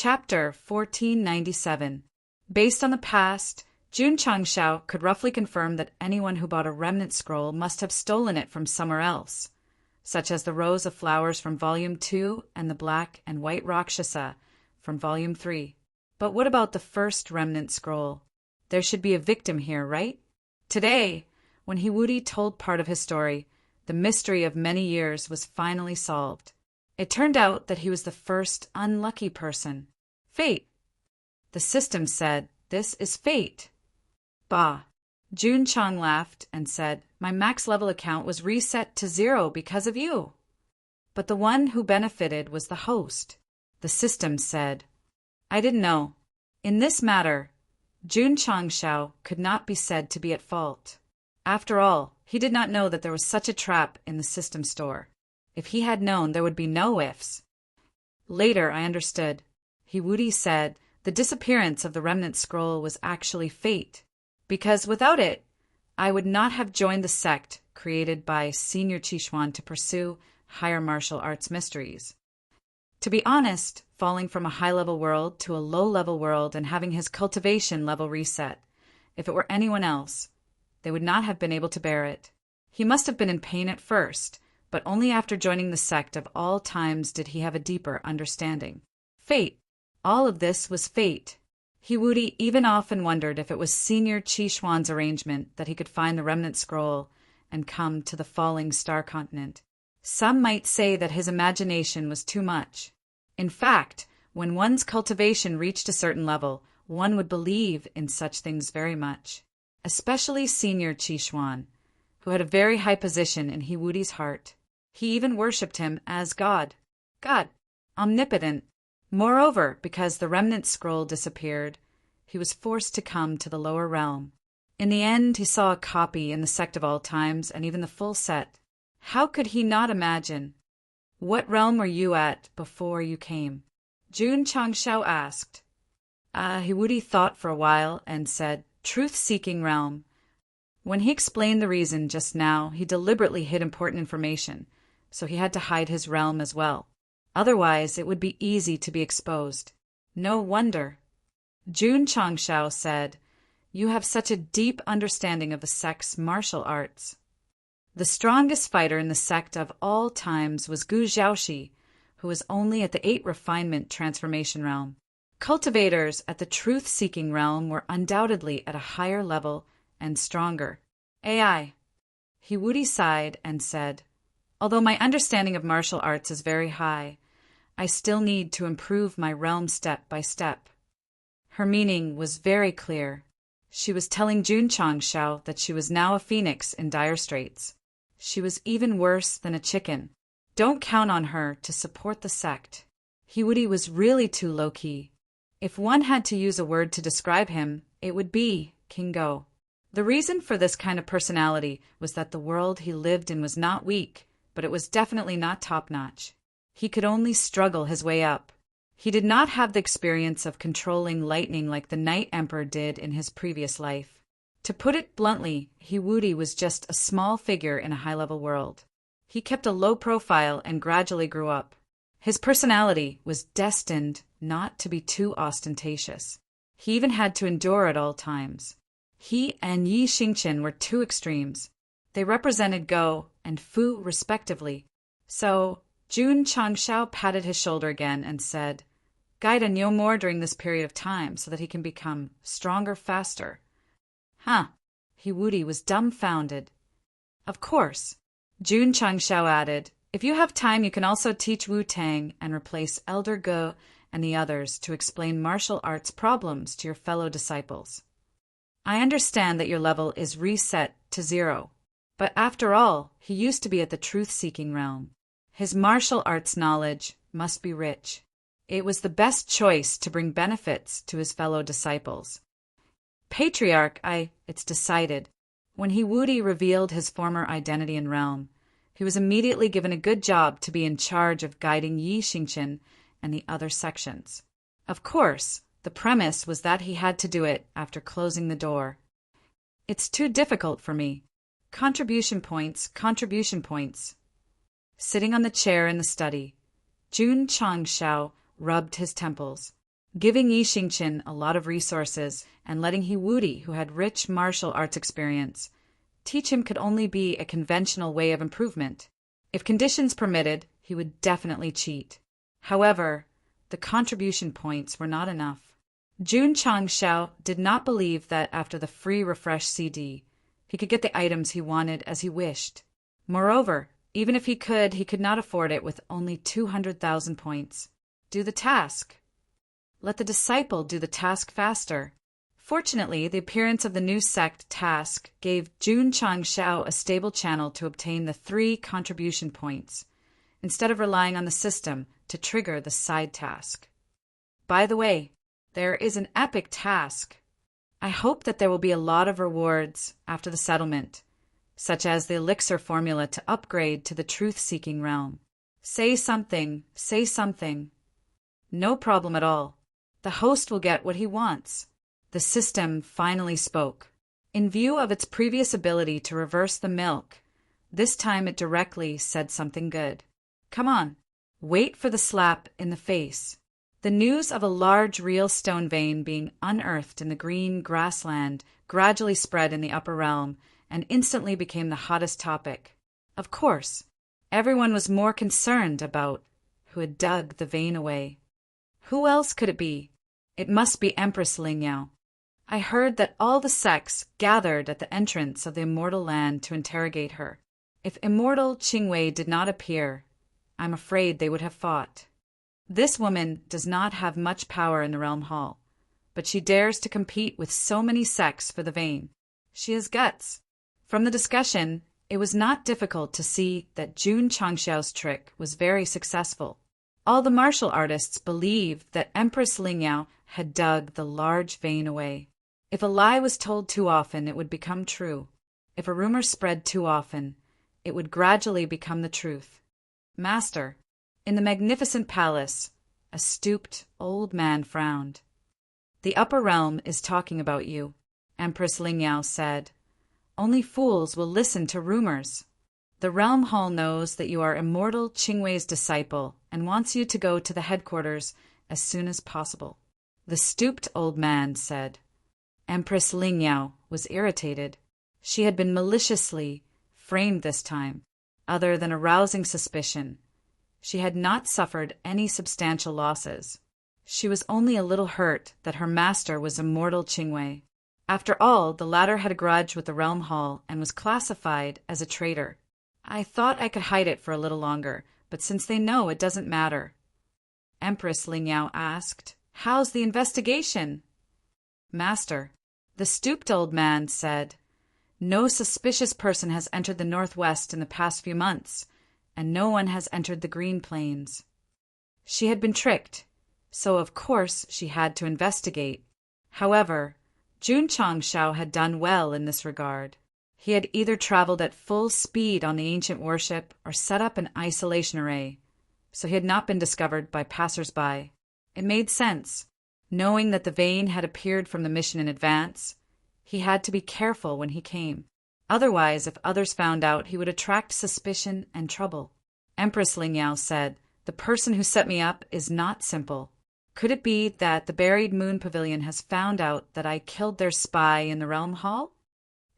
Chapter 1497. Based on the past, Jun Changshao could roughly confirm that anyone who bought a remnant scroll must have stolen it from somewhere else, such as the rows of flowers from Volume 2 and the black and white Rakshasa from Volume 3. But what about the first remnant scroll? There should be a victim here, right? Today, when Hiwudi told part of his story, the mystery of many years was finally solved. It turned out that he was the first unlucky person. Fate. The system said, "This is fate." Bah. Jun Chang laughed and said, "My max level account was reset to 0 because of you." But the one who benefited was the host. The system said, "I didn't know." In this matter, Jun Changshao could not be said to be at fault. After all, he did not know that there was such a trap in the system store. If he had known, there would be no ifs. Later, I understood. Hiwudi said the disappearance of the remnant scroll was actually fate, because without it, I would not have joined the sect created by Senior Qishuan to pursue higher martial arts mysteries. To be honest, falling from a high-level world to a low-level world and having his cultivation level reset, if it were anyone else, they would not have been able to bear it. He must have been in pain at first, but only after joining the sect of all times did he have a deeper understanding. Fate. All of this was fate. Hiwudi even often wondered if it was Senior Qishuan's arrangement that he could find the remnant scroll and come to the falling star continent. Some might say that his imagination was too much. In fact, when one's cultivation reached a certain level, one would believe in such things very much. Especially Senior Qishuan, who had a very high position in Hiwudi's heart. He even worshipped him as God. God. Omnipotent. Moreover, because the remnant scroll disappeared, he was forced to come to the lower realm. In the end, he saw a copy in the Sect of all times and even the full set. How could he not imagine? What realm were you at before you came? Jun Changshao asked. Hiwudi thought for a while and said, Truth-seeking realm. When he explained the reason just now, he deliberately hid important information, so he had to hide his realm as well. Otherwise, it would be easy to be exposed. No wonder. Jun Changshao said, "You have such a deep understanding of the sect's martial arts." The strongest fighter in the sect of all times was Gu Xiaoxi, who was only at the 8 refinement transformation realm. Cultivators at the truth-seeking realm were undoubtedly at a higher level and stronger. AI. Hiwudi sighed and said, "Although my understanding of martial arts is very high, I still need to improve my realm step by step." Her meaning was very clear. She was telling Jun Changshao that she was now a phoenix in dire straits. She was even worse than a chicken. Don't count on her to support the sect. Hiwudi was really too low-key. If one had to use a word to describe him, it would be Kingo. The reason for this kind of personality was that the world he lived in was not weak, but it was definitely not top-notch. He could only struggle his way up. He did not have the experience of controlling lightning like the Night Emperor did in his previous life. To put it bluntly, Hiwudi was just a small figure in a high-level world. He kept a low profile and gradually grew up. His personality was destined not to be too ostentatious. He even had to endure at all times. He and Yi Xingqian were two extremes. They represented Go and Fu respectively. So, Jun Changshao patted his shoulder again and said, "Guide no more during this period of time so that he can become stronger faster." Huh. Hiwudi was dumbfounded. Of course. Jun Changshao added, "If you have time, you can also teach Wu-Tang and replace Elder Ge and the others to explain martial arts problems to your fellow disciples. I understand that your level is reset to 0. But after all, he used to be at the truth-seeking realm. His martial arts knowledge must be rich. It was the best choice to bring benefits to his fellow disciples." Patriarch, it's decided. When Hiwudi revealed his former identity and realm, he was immediately given a good job to be in charge of guiding Yi Xingqian and the other sections. Of course, the premise was that he had to do it after closing the door. It's too difficult for me. Contribution points, contribution points. Sitting on the chair in the study, Jun Changshao rubbed his temples. giving Yi Xingqian a lot of resources and letting He Wudi, who had rich martial arts experience, teach him could only be a conventional way of improvement. If conditions permitted, he would definitely cheat. However, the contribution points were not enough. Jun Changshao did not believe that after the free refresh CD, he could get the items he wanted as he wished. Moreover, even if he could not afford it with only 200,000 points. Do the task. Let the disciple do the task faster. Fortunately, the appearance of the new sect task gave Jun Changshao a stable channel to obtain the 3 contribution points, instead of relying on the system to trigger the side task. By the way, there is an epic task. I hope that there will be a lot of rewards after the settlement, such as the elixir formula to upgrade to the truth-seeking realm. Say something, say something. No problem at all. The host will get what he wants. The system finally spoke. In view of its previous ability to reverse the milk, this time it directly said something good. Come on, wait for the slap in the face. The news of a large real stone vein being unearthed in the green grassland gradually spread in the upper realm and instantly became the hottest topic. Of course, everyone was more concerned about who had dug the vein away. Who else could it be? It must be Empress Lingyao. I heard that all the sects gathered at the entrance of the immortal land to interrogate her. If immortal Qingwei did not appear, I'm afraid they would have fought. This woman does not have much power in the realm hall, but she dares to compete with so many sects for the vein. She has guts. From the discussion, it was not difficult to see that Jun Changshao's trick was very successful. All the martial artists believed that Empress Lingyao had dug the large vein away. If a lie was told too often, it would become true. If a rumor spread too often, it would gradually become the truth. Master, in the magnificent palace, a stooped old man frowned. The upper realm is talking about you, Empress Lingyao said. Only fools will listen to rumors. The realm hall knows that you are immortal Qingwei's disciple and wants you to go to the headquarters as soon as possible. The stooped old man said. Empress Lingyao was irritated. She had been maliciously framed this time, other than arousing suspicion. She had not suffered any substantial losses. She was only a little hurt that her master was immortal Qingwei. After all, the latter had a grudge with the realm hall and was classified as a traitor. I thought I could hide it for a little longer, but since they know, it doesn't matter. Empress Lingyao asked, How's the investigation? Master, the stooped old man said, No suspicious person has entered the northwest in the past few months, and no one has entered the Green Plains. She had been tricked, so of course she had to investigate. However, Jun Changshao had done well in this regard. He had either traveled at full speed on the ancient warship or set up an isolation array, so he had not been discovered by passers-by. It made sense. Knowing that the vein had appeared from the mission in advance, he had to be careful when he came. Otherwise, if others found out, he would attract suspicion and trouble. Empress Lingyao said, The person who set me up is not simple. Could it be that the buried moon pavilion has found out that I killed their spy in the realm hall?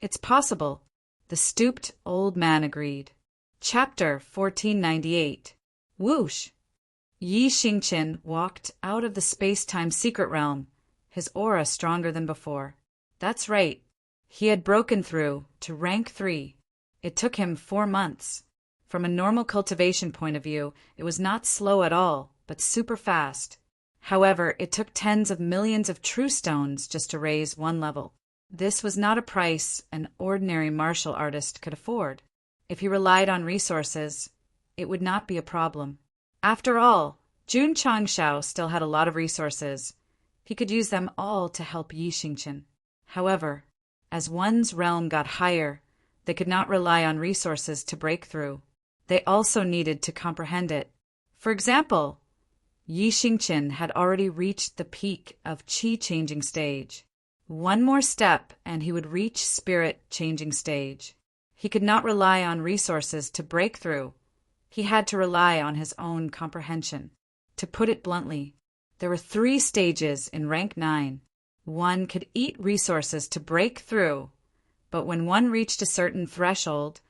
It's possible, the stooped old man agreed. Chapter 1498. Whoosh! Yi Xingqian walked out of the space-time secret realm, his aura stronger than before. That's right. He had broken through to rank 3. It took him 4 months. From a normal cultivation point of view, it was not slow at all, but super fast. However, it took tens of millions of true stones just to raise 1 level. This was not a price an ordinary martial artist could afford. If he relied on resources, it would not be a problem. After all, Jun Changshao still had a lot of resources. He could use them all to help Yi Xingqian. However, as one's realm got higher, they could not rely on resources to break through. They also needed to comprehend it. For example, Yi Xingqian had already reached the peak of Qi-changing stage. 1 more step and he would reach spirit-changing stage. He could not rely on resources to break through. He had to rely on his own comprehension. To put it bluntly, There were 3 stages in rank 9. One could eat resources to break through, but when one reached a certain threshold,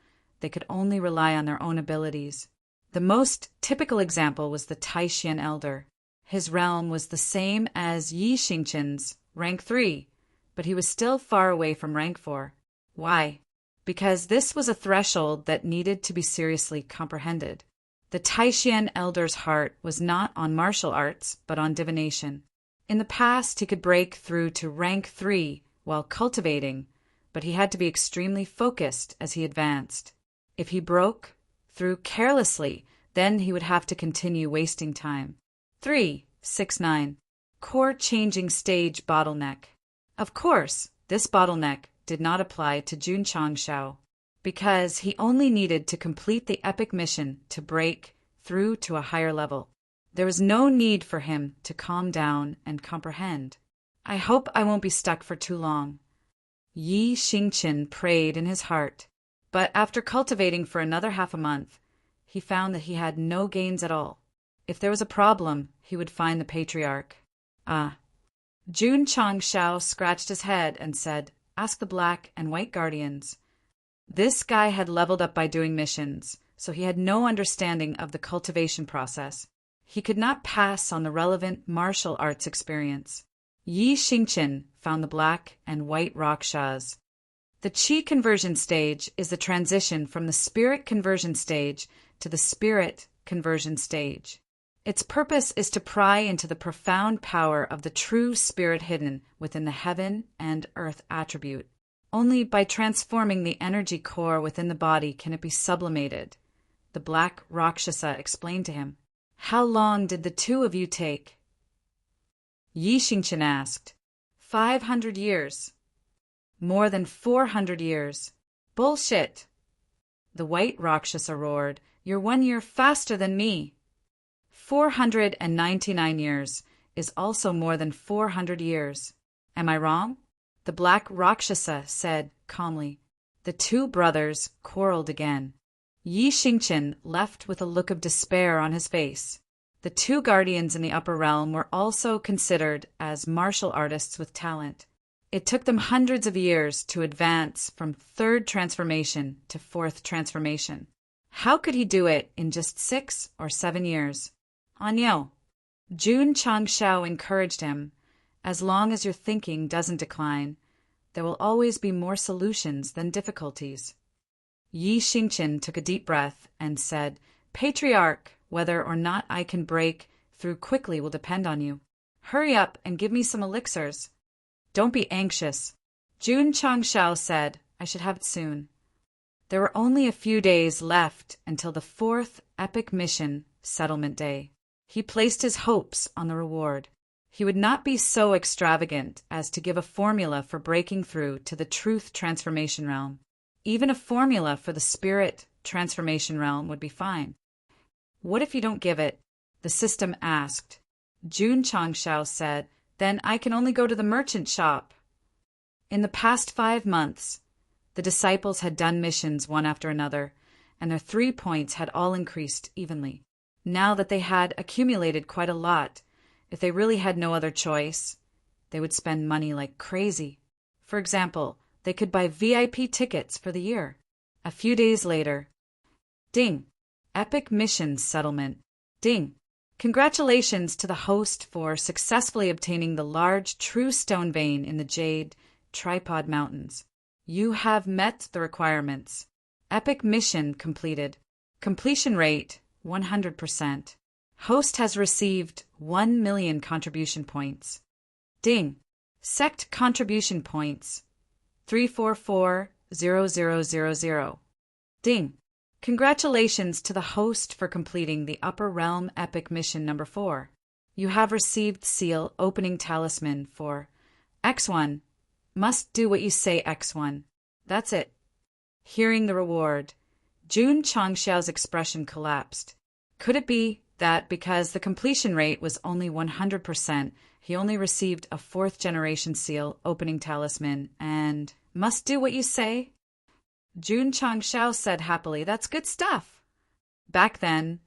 they could only rely on their own abilities. The most typical example was the Taishan Elder. His realm was the same as Yi Xingqin's, rank 3, but he was still far away from rank 4. Why? Because this was a threshold that needed to be seriously comprehended. The Taishan Elder's heart was not on martial arts, but on divination. In the past, he could break through to rank 3 while cultivating, but he had to be extremely focused as he advanced. If he broke through carelessly, then he would have to continue wasting time. 369. Core changing stage bottleneck. Of course, this bottleneck did not apply to Jun Changshao, because he only needed to complete the epic mission to break through to a higher level. There was no need for him to calm down and comprehend. I hope I won't be stuck for too long. Yi Xingqin prayed in his heart, but after cultivating for another half a month, he found that he had no gains at all. If there was a problem, he would find the patriarch. Jun Changshao scratched his head and said, "Ask the Black and White Guardians." This guy had leveled up by doing missions, so he had no understanding of the cultivation process. He could not pass on the relevant martial arts experience. Yi Xingqin found the Black and White Rakshas. The Qi conversion stage is the transition from the spirit conversion stage to the spirit conversion stage. Its purpose is to pry into the profound power of the true spirit hidden within the heaven and earth attribute. Only by transforming the energy core within the body can it be sublimated. The Black Rakshasa explained to him. How long did the 2 of you take? Yi Xingqin asked. 500 years. More than 400 years. Bullshit. The White Rakshasa roared. You're 1 year faster than me. 499 years is also more than 400 years. Am I wrong? The Black Rakshasa said calmly. The 2 brothers quarreled again. Yi Xingqin left with a look of despair on his face. The 2 guardians in the upper realm were also considered as martial artists with talent. It took them hundreds of years to advance from 3rd transformation to 4th transformation. How could he do it in just 6 or 7 years? Anyo. Jun Changshao encouraged him. As long as your thinking doesn't decline, there will always be more solutions than difficulties. Yi Xingqin took a deep breath and said, Patriarch, whether or not I can break through quickly will depend on you. Hurry up and give me some elixirs. Don't be anxious. Jun Changshao said, I should have it soon. There were only a few days left until the 4th epic mission settlement day. He placed his hopes on the reward. He would not be so extravagant as to give a formula for breaking through to the truth transformation realm. Even a formula for the spirit transformation realm would be fine. What if you don't give it? The system asked. Jun Changshao said, then I can only go to the merchant shop. In the past 5 months, the disciples had done missions one after another, and their 3 points had all increased evenly. Now that they had accumulated quite a lot, if they really had no other choice, they would spend money like crazy. For example, they could buy VIP tickets for the year. A few days later, ding, epic mission settlement, ding. Congratulations to the host for successfully obtaining the large true stone vein in the Jade Tripod Mountains. You have met the requirements. Epic mission completed. Completion rate 100%. Host has received 1 million contribution points. Ding. Sect contribution points 344,0000. Ding. Congratulations to the host for completing the Upper Realm Epic Mission number 4. You have received Seal Opening Talisman for X1. Must do what you say, X1. That's it. Hearing the reward, Jun Changshao's expression collapsed. Could it be that because the completion rate was only 100%, he only received a 4th generation Seal Opening Talisman and must do what you say? Jun Changshao said happily, that's good stuff. Back then,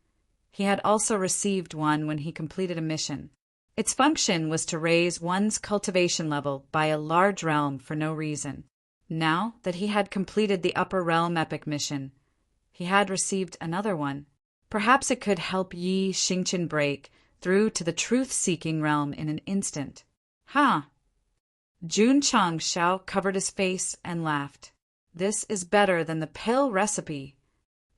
he had also received one when he completed a mission. Its function was to raise one's cultivation level by a large realm for no reason. Now that he had completed the upper realm epic mission, he had received another one. Perhaps it could help Yi Xingqian break through to the truth-seeking realm in an instant. Jun Changshao covered his face and laughed. This is better than the pill recipe.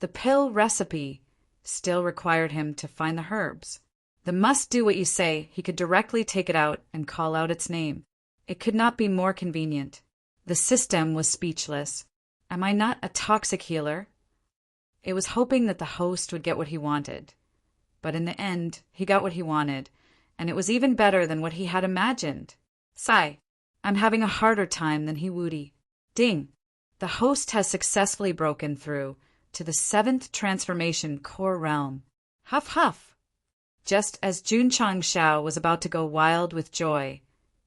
The pill recipe still required him to find the herbs. The must do what you say, he could directly take it out and call out its name. It could not be more convenient. The system was speechless. Am I not a toxic healer? It was hoping that the host would get what he wanted. But in the end, he got what he wanted, and it was even better than what he had imagined. Sigh, I'm having a harder time than he woody. Ding! The host has successfully broken through to the 7th transformation core realm. Huff huff! Just as Jun Changshao was about to go wild with joy,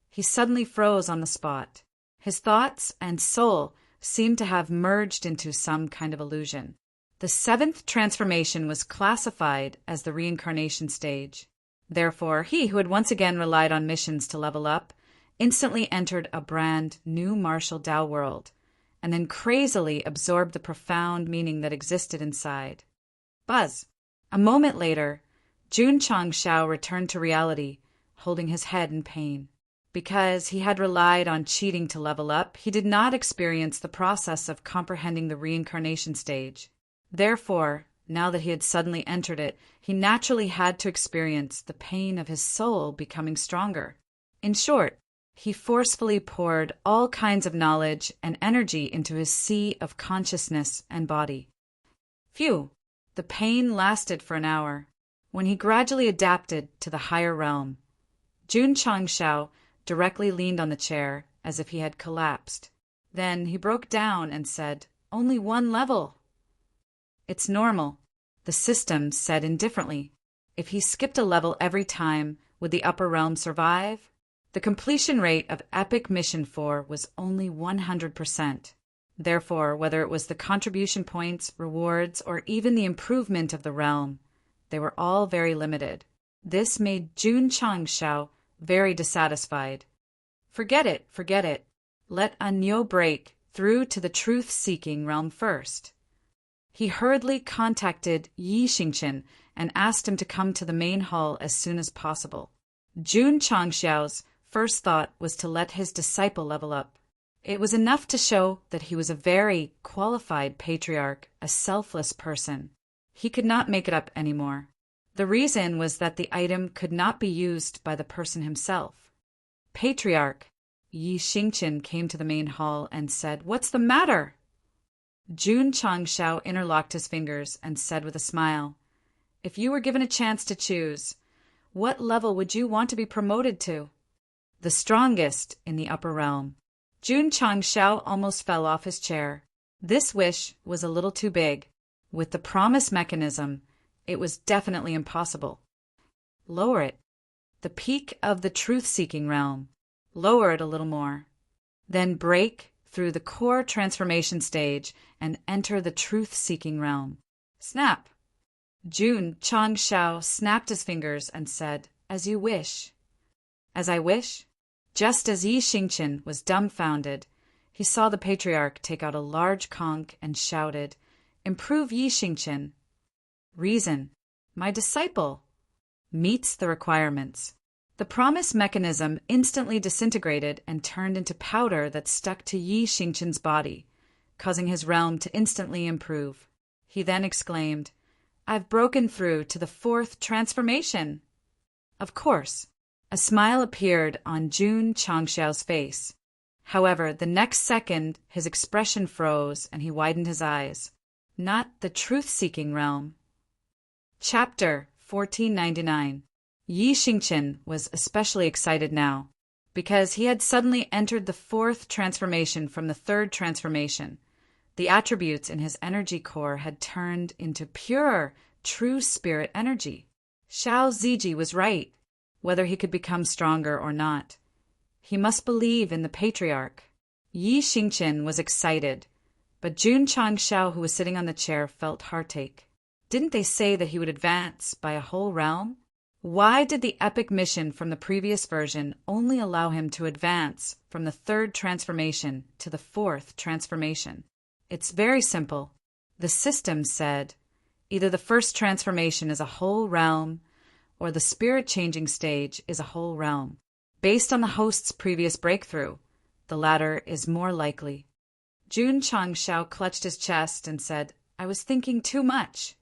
he suddenly froze on the spot. His thoughts and soul seemed to have merged into some kind of illusion. The 7th transformation was classified as the reincarnation stage. Therefore, he who had once again relied on missions to level up instantly entered a brand new martial Dao world, and then crazily absorbed the profound meaning that existed inside. Buzz! A moment later, Jun Changshao returned to reality, holding his head in pain. Because he had relied on cheating to level up, he did not experience the process of comprehending the reincarnation stage. Therefore, now that he had suddenly entered it, he naturally had to experience the pain of his soul becoming stronger. In short, he forcefully poured all kinds of knowledge and energy into his sea of consciousness and body. Phew! The pain lasted for an hour. When he gradually adapted to the higher realm, Jun Changshao directly leaned on the chair as if he had collapsed. Then he broke down and said, "Only one level." "It's normal," the system said indifferently. If he skipped a level every time, would the upper realm survive? The completion rate of Epic Mission 4 was only 100%. Therefore, whether it was the contribution points, rewards, or even the improvement of the realm, they were all very limited. This made Jun Changshao very dissatisfied. Forget it. Let Anyo break through to the truth-seeking realm first. He hurriedly contacted Yi Xingqian and asked him to come to the main hall as soon as possible. Jun Changxiao's first thought was to let his disciple level up. It was enough to show that he was a very qualified patriarch, a selfless person. He could not make it up anymore. The reason was that the item could not be used by the person himself. Patriarch Yi Xingqian came to the main hall and said, "What's the matter?" Jun Changshao interlocked his fingers and said with a smile, "If you were given a chance to choose, what level would you want to be promoted to?" "The strongest in the upper realm." Jun Changshao almost fell off his chair. This wish was a little too big. With the promise mechanism, it was definitely impossible. Lower it. The peak of the truth-seeking realm. Lower it a little more. Then break through the core transformation stage and enter the truth-seeking realm. Snap! Jun Changshao snapped his fingers and said, "As you wish." "As I wish?" Just as Yi Xingqian was dumbfounded, he saw the patriarch take out a large conch and shouted, "Improve Yi Xingqian." Reason. My disciple. Meets the requirements. The promise mechanism instantly disintegrated and turned into powder that stuck to Yi Xingqian's body, causing his realm to instantly improve. He then exclaimed, "I've broken through to the 4th transformation." Of course, a smile appeared on Jun Changxiao's face. However, the next second his expression froze and he widened his eyes. Not the truth-seeking realm. Chapter 1499. Yi Xingqian was especially excited now, because he had suddenly entered the 4th transformation from the 3rd transformation. The attributes in his energy core had turned into pure, true spirit energy. Xiao Ziji was right. Whether he could become stronger or not, he must believe in the patriarch. Yi Xingqian was excited, but Jun Changshao, who was sitting on the chair, felt heartache. Didn't they say that he would advance by a whole realm? Why did the epic mission from the previous version only allow him to advance from the third transformation to the fourth transformation? It's very simple. The system said either the first transformation is a whole realm or the spirit-changing stage is a whole realm. Based on the host's previous breakthrough, the latter is more likely. Jun Changshao clutched his chest and said, I was thinking too much.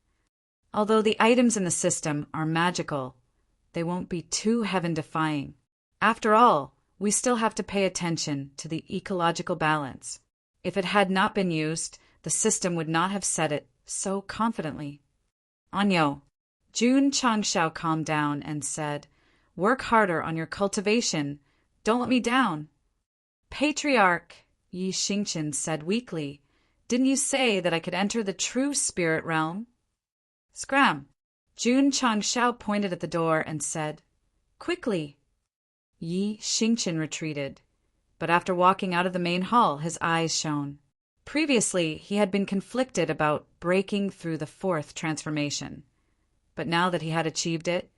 Although the items in the system are magical, they won't be too heaven-defying. After all, we still have to pay attention to the ecological balance. If it had not been used, the system would not have said it so confidently. Anyo, Jun Changshao calmed down and said, work harder on your cultivation. Don't let me down. Patriarch, Yi Xingqian said weakly, didn't you say that I could enter the true spirit realm? Scram! Jun Changshao pointed at the door and said, quickly. Yi Xingqian retreated, but after walking out of the main hall, his eyes shone. Previously, he had been conflicted about breaking through the fourth transformation. But now that he had achieved it,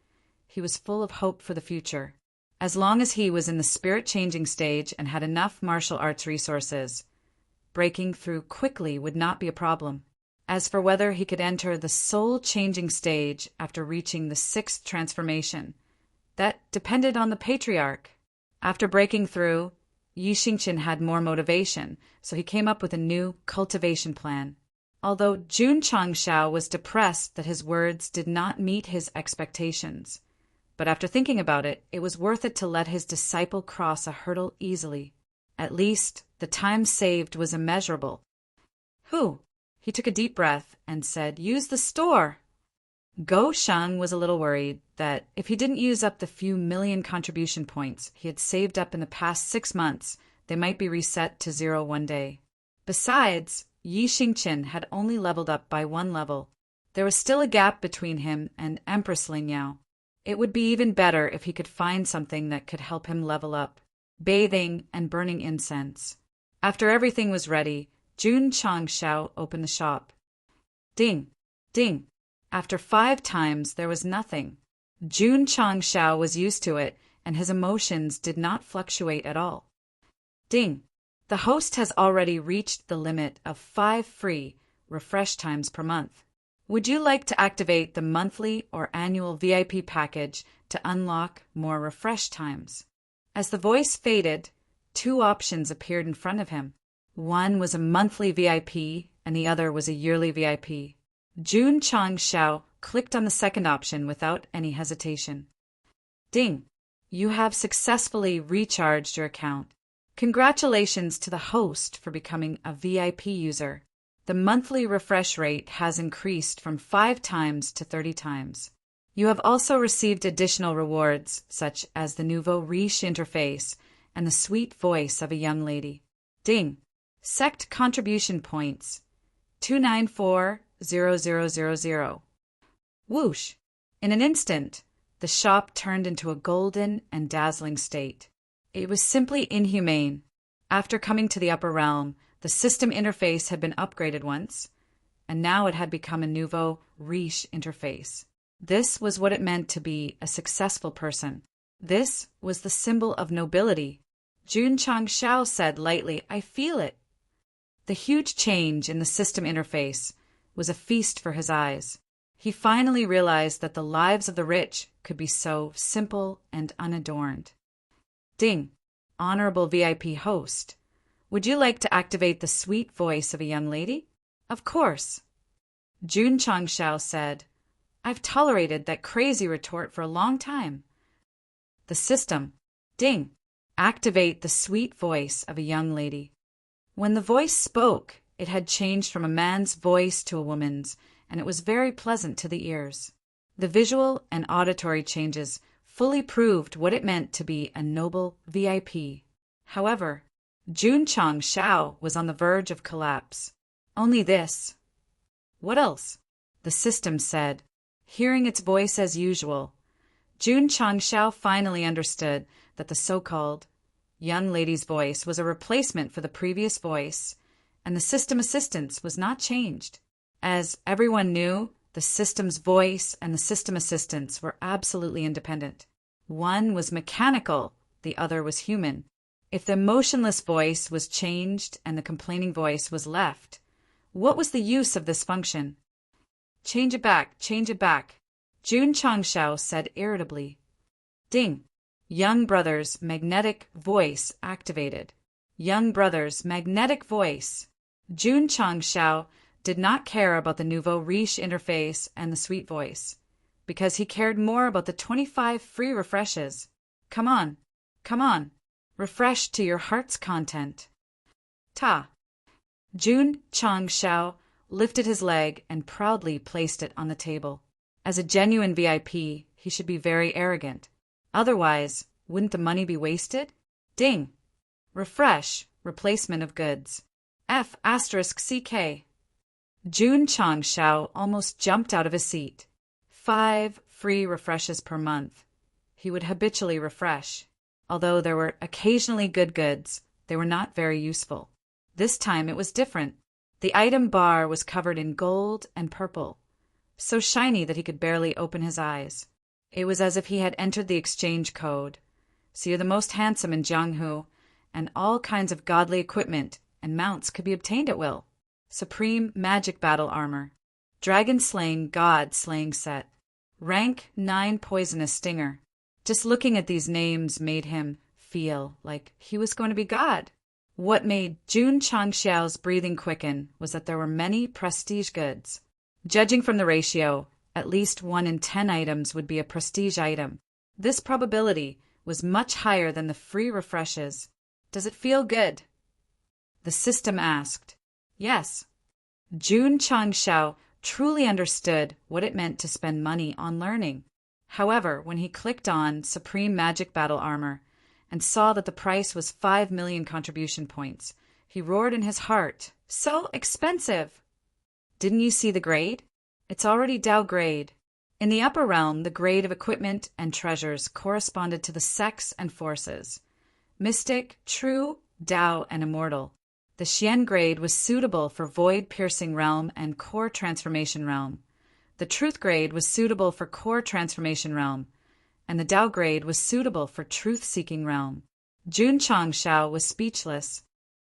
he was full of hope for the future. As long as he was in the spirit-changing stage and had enough martial arts resources, breaking through quickly would not be a problem. As for whether he could enter the soul-changing stage after reaching the sixth transformation, that depended on the patriarch. After breaking through, Yi Xingqian had more motivation, so he came up with a new cultivation plan. Although Jun Changshao was depressed that his words did not meet his expectations, but after thinking about it, it was worth it to let his disciple cross a hurdle easily. At least, the time saved was immeasurable. Who? He took a deep breath and said, use the store. Go Sheng was a little worried that if he didn't use up the few million contribution points he had saved up in the past 6 months, they might be reset to 0 one day. Besides, Yi Xingqian had only leveled up by 1 level. There was still a gap between him and Empress Lingyao. It would be even better if he could find something that could help him level up. Bathing and burning incense. After everything was ready, Jun Changshao opened the shop. Ding! Ding! After 5 times, there was nothing. Jun Changshao was used to it, and his emotions did not fluctuate at all. Ding! The host has already reached the limit of 5 free refresh times per month. Would you like to activate the monthly or annual VIP package to unlock more refresh times? As the voice faded, 2 options appeared in front of him. One was a monthly VIP, and the other was a yearly VIP. Jun Changshao clicked on the second option without any hesitation. Ding! You have successfully recharged your account. Congratulations to the host for becoming a VIP user. The monthly refresh rate has increased from 5 times to 30 times. You have also received additional rewards, such as the nouveau riche interface and the sweet voice of a young lady. Ding! Sect contribution points 294,000. Whoosh! In an instant, the shop turned into a golden and dazzling state. It was simply inhumane. After coming to the upper realm, the system interface had been upgraded once, and now it had become a nouveau riche interface. This was what it meant to be a successful person. This was the symbol of nobility. Jun Changshao said lightly, I feel it. The huge change in the system interface was a feast for his eyes. He finally realized that the lives of the rich could be so simple and unadorned. Ding! Honorable VIP host, would you like to activate the sweet voice of a young lady? Of course. Jun Changshao said, I've tolerated that crazy retort for a long time. The system. Ding! Activate the sweet voice of a young lady. When the voice spoke, it had changed from a man's voice to a woman's, and it was very pleasant to the ears. The visual and auditory changes fully proved what it meant to be a noble VIP. However, Jun Changshao was on the verge of collapse. Only this. What else? The system said. Hearing its voice as usual, Jun Changshao finally understood that the so-called young lady's voice was a replacement for the previous voice, and the system assistance was not changed. As everyone knew, The system's voice and the system assistants were absolutely independent. One was mechanical, the other was human. If the motionless voice was changed and the complaining voice was left, what was the use of this function? Change it back, Jun Changshao said irritably. Ding! Young brother's magnetic voice activated. Young brother's magnetic voice. Jun Changshao did not care about the nouveau riche interface and the sweet voice, because he cared more about the 25 free refreshes. Come on, refresh to your heart's content. Ta! Jun Changshao lifted his leg and proudly placed it on the table. As a genuine VIP, he should be very arrogant. Otherwise, wouldn't the money be wasted? Ding! Refresh, replacement of goods. F***CK. Jun Changshao almost jumped out of his seat. 5 free refreshes per month. He would habitually refresh. Although there were occasionally good goods, they were not very useful. This time it was different. The item bar was covered in gold and purple, so shiny that he could barely open his eyes. It was as if he had entered the exchange code. So you're the most handsome in Jianghu, and all kinds of godly equipment and mounts could be obtained at will. Supreme magic battle armor. Dragon slaying, god slaying set. Rank 9 poisonous stinger. Just looking at these names made him feel like he was going to be God. What made Jun Changshao's breathing quicken was that there were many prestige goods. Judging from the ratio, at least 1 in 10 items would be a prestige item. This probability was much higher than the free refreshes. Does it feel good? The system asked. Yes. Jun Changshao truly understood what it meant to spend money on learning. However, when he clicked on Supreme Magic Battle Armor and saw that the price was 5 million contribution points, he roared in his heart, "So expensive!" Didn't you see the grade? It's already Dao grade. In the upper realm, the grade of equipment and treasures corresponded to the sects and forces. Mystic, True, Dao, and Immortal. The Xian grade was suitable for Void-Piercing Realm and Core Transformation Realm. The Truth grade was suitable for Core Transformation Realm, and the Dao grade was suitable for Truth-Seeking Realm. Jun Changshao was speechless.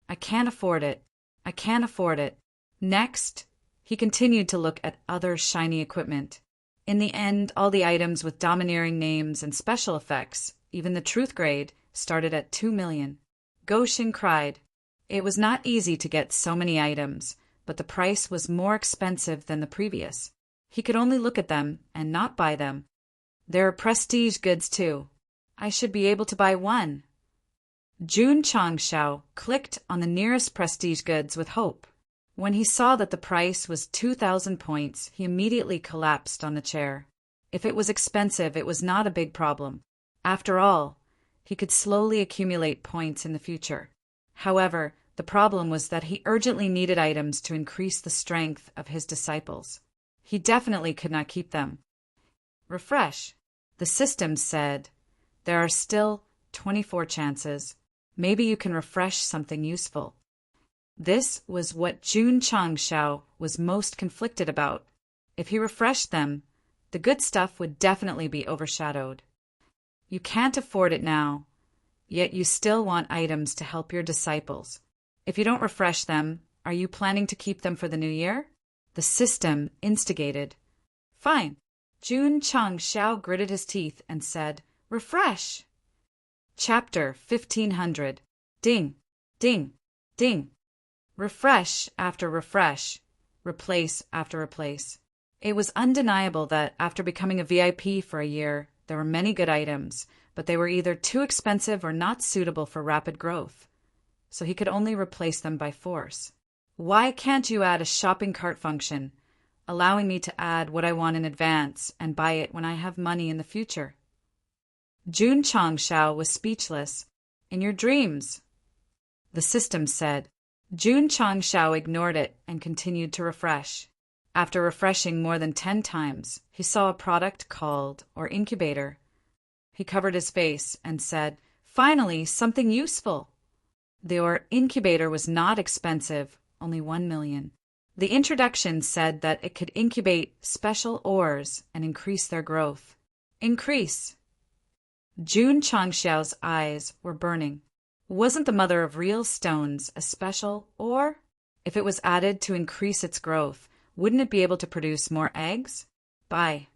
I can't afford it. I can't afford it. Next, he continued to look at other shiny equipment. In the end, all the items with domineering names and special effects, even the Truth grade, started at 2 million. Goshin cried. It was not easy to get so many items, but the price was more expensive than the previous. He could only look at them and not buy them. There are prestige goods too. I should be able to buy one. Jun Changshao clicked on the nearest prestige goods with hope. When he saw that the price was 2,000 points, he immediately collapsed on the chair. If it was expensive, it was not a big problem. After all, he could slowly accumulate points in the future. However, the problem was that he urgently needed items to increase the strength of his disciples. He definitely could not keep them. Refresh. The system said, there are still 24 chances. Maybe you can refresh something useful. This was what Jun Changshao was most conflicted about. If he refreshed them, the good stuff would definitely be overshadowed. You can't afford it now, yet you still want items to help your disciples. If you don't refresh them, are you planning to keep them for the new year? The system instigated. Fine. Jun Changshao gritted his teeth and said, Refresh! Chapter 1500. Ding, ding, ding. Refresh after refresh. Replace after replace. It was undeniable that after becoming a VIP for a year, there were many good items, but they were either too expensive or not suitable for rapid growth, so he could only replace them by force. Why can't you add a shopping cart function, allowing me to add what I want in advance and buy it when I have money in the future? Jun Changshao was speechless. In your dreams, the system said. Jun Changshao ignored it and continued to refresh. After refreshing more than 10 times, he saw a product called, or incubator. He covered his face and said, Finally, something useful. The incubator was not expensive, only 1 million. The introduction said that it could incubate special ores and increase their growth. Increase. Jun Changxiao's eyes were burning. Wasn't the mother of real stones a special ore? If it was added to increase its growth, wouldn't it be able to produce more eggs? Buy.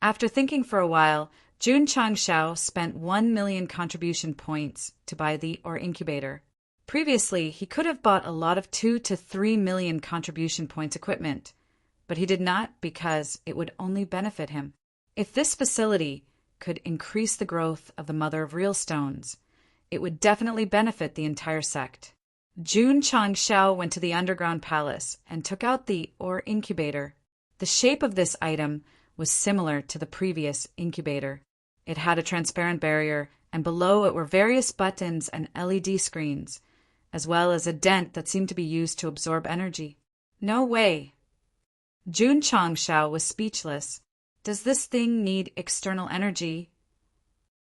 After thinking for a while, Jun Changxiao spent 1 million contribution points to buy the ore incubator. Previously, he could have bought a lot of 2 to 3 million contribution points equipment, but he did not because it would only benefit him. If this facility could increase the growth of the mother of real stones, it would definitely benefit the entire sect. Jun Changxiao went to the underground palace and took out the ore incubator. The shape of this item was similar to the previous incubator. It had a transparent barrier, and below it were various buttons and LED screens, as well as a dent that seemed to be used to absorb energy. No way! Jun Changxiao was speechless. Does this thing need external energy?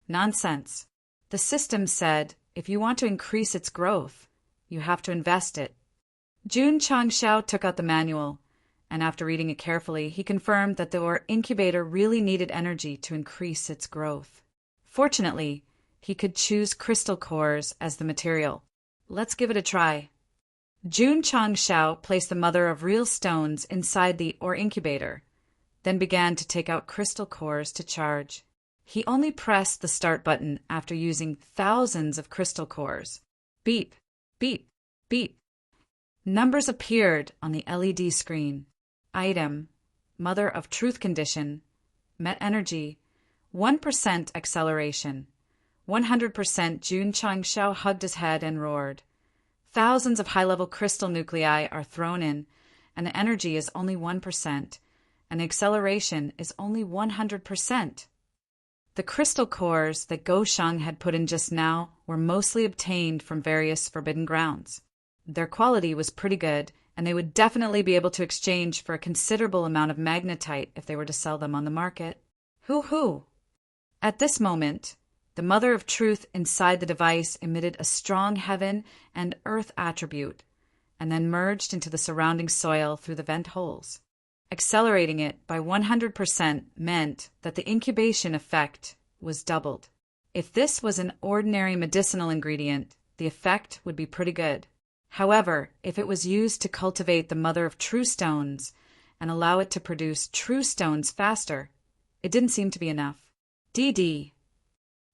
Nonsense. The system said if you want to increase its growth, you have to invest it. Jun Changxiao took out the manual, and after reading it carefully, he confirmed that the ore incubator really needed energy to increase its growth. Fortunately, he could choose crystal cores as the material. Let's give it a try. Jun Changxiao placed the mother of real stones inside the ore incubator, then began to take out crystal cores to charge. He only pressed the start button after using thousands of crystal cores. Beep, beep, beep. Numbers appeared on the LED screen. Item, Mother of Truth Condition, Met Energy, 1% acceleration. 100% Jun Changxiao hugged his head and roared. Thousands of high-level crystal nuclei are thrown in, and the energy is only 1%, and the acceleration is only 100%. The crystal cores that Gosheng had put in just now were mostly obtained from various forbidden grounds. Their quality was pretty good, and they would definitely be able to exchange for a considerable amount of magnetite if they were to sell them on the market. Hoo-hoo! At this moment, the Mother of Truth inside the device emitted a strong heaven and earth attribute, and then merged into the surrounding soil through the vent holes. Accelerating it by 100% meant that the incubation effect was doubled. If this was an ordinary medicinal ingredient, the effect would be pretty good. However, if it was used to cultivate the mother of true stones and allow it to produce true stones faster, it didn't seem to be enough. DD.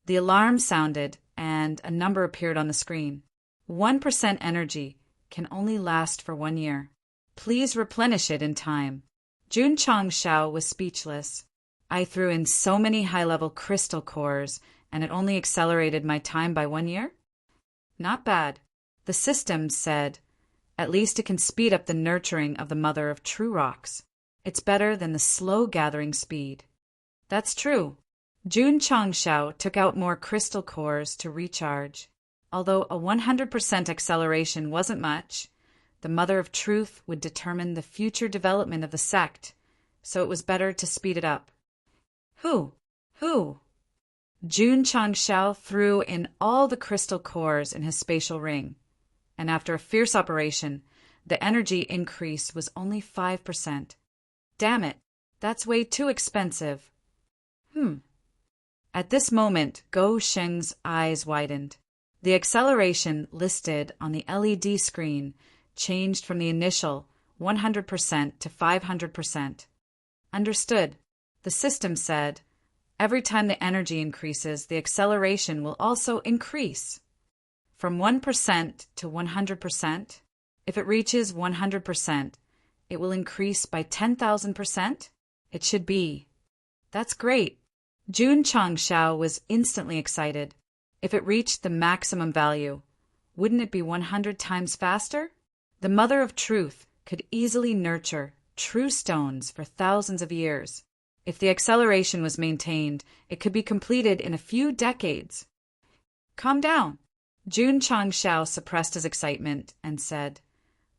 The alarm sounded and a number appeared on the screen. 1% energy can only last for 1 year. Please replenish it in time. Jun Changxiao was speechless. I threw in so many high-level crystal cores and it only accelerated my time by 1 year? Not bad. The system said, at least it can speed up the nurturing of the mother of true rocks. It's better than the slow gathering speed. That's true. Jun Changxiao took out more crystal cores to recharge. Although a 100% acceleration wasn't much, the Mother of Truth would determine the future development of the sect, so it was better to speed it up. Who? Jun Changxiao threw in all the crystal cores in his spatial ring, and after a fierce operation, the energy increase was only 5%. Damn it, that's way too expensive. At this moment, Gosheng's eyes widened. The acceleration listed on the LED screen changed from the initial 100% to 500%. Understood. The system said, every time the energy increases, the acceleration will also increase. From 1% to 100%, if it reaches 100%, it will increase by 10,000%? It should be. That's great. Jun Changxiao was instantly excited. If it reached the maximum value, wouldn't it be 100 times faster? The Mother of Truth could easily nurture true stones for thousands of years. If the acceleration was maintained, it could be completed in a few decades. Calm down. Jun Changxiao suppressed his excitement and said,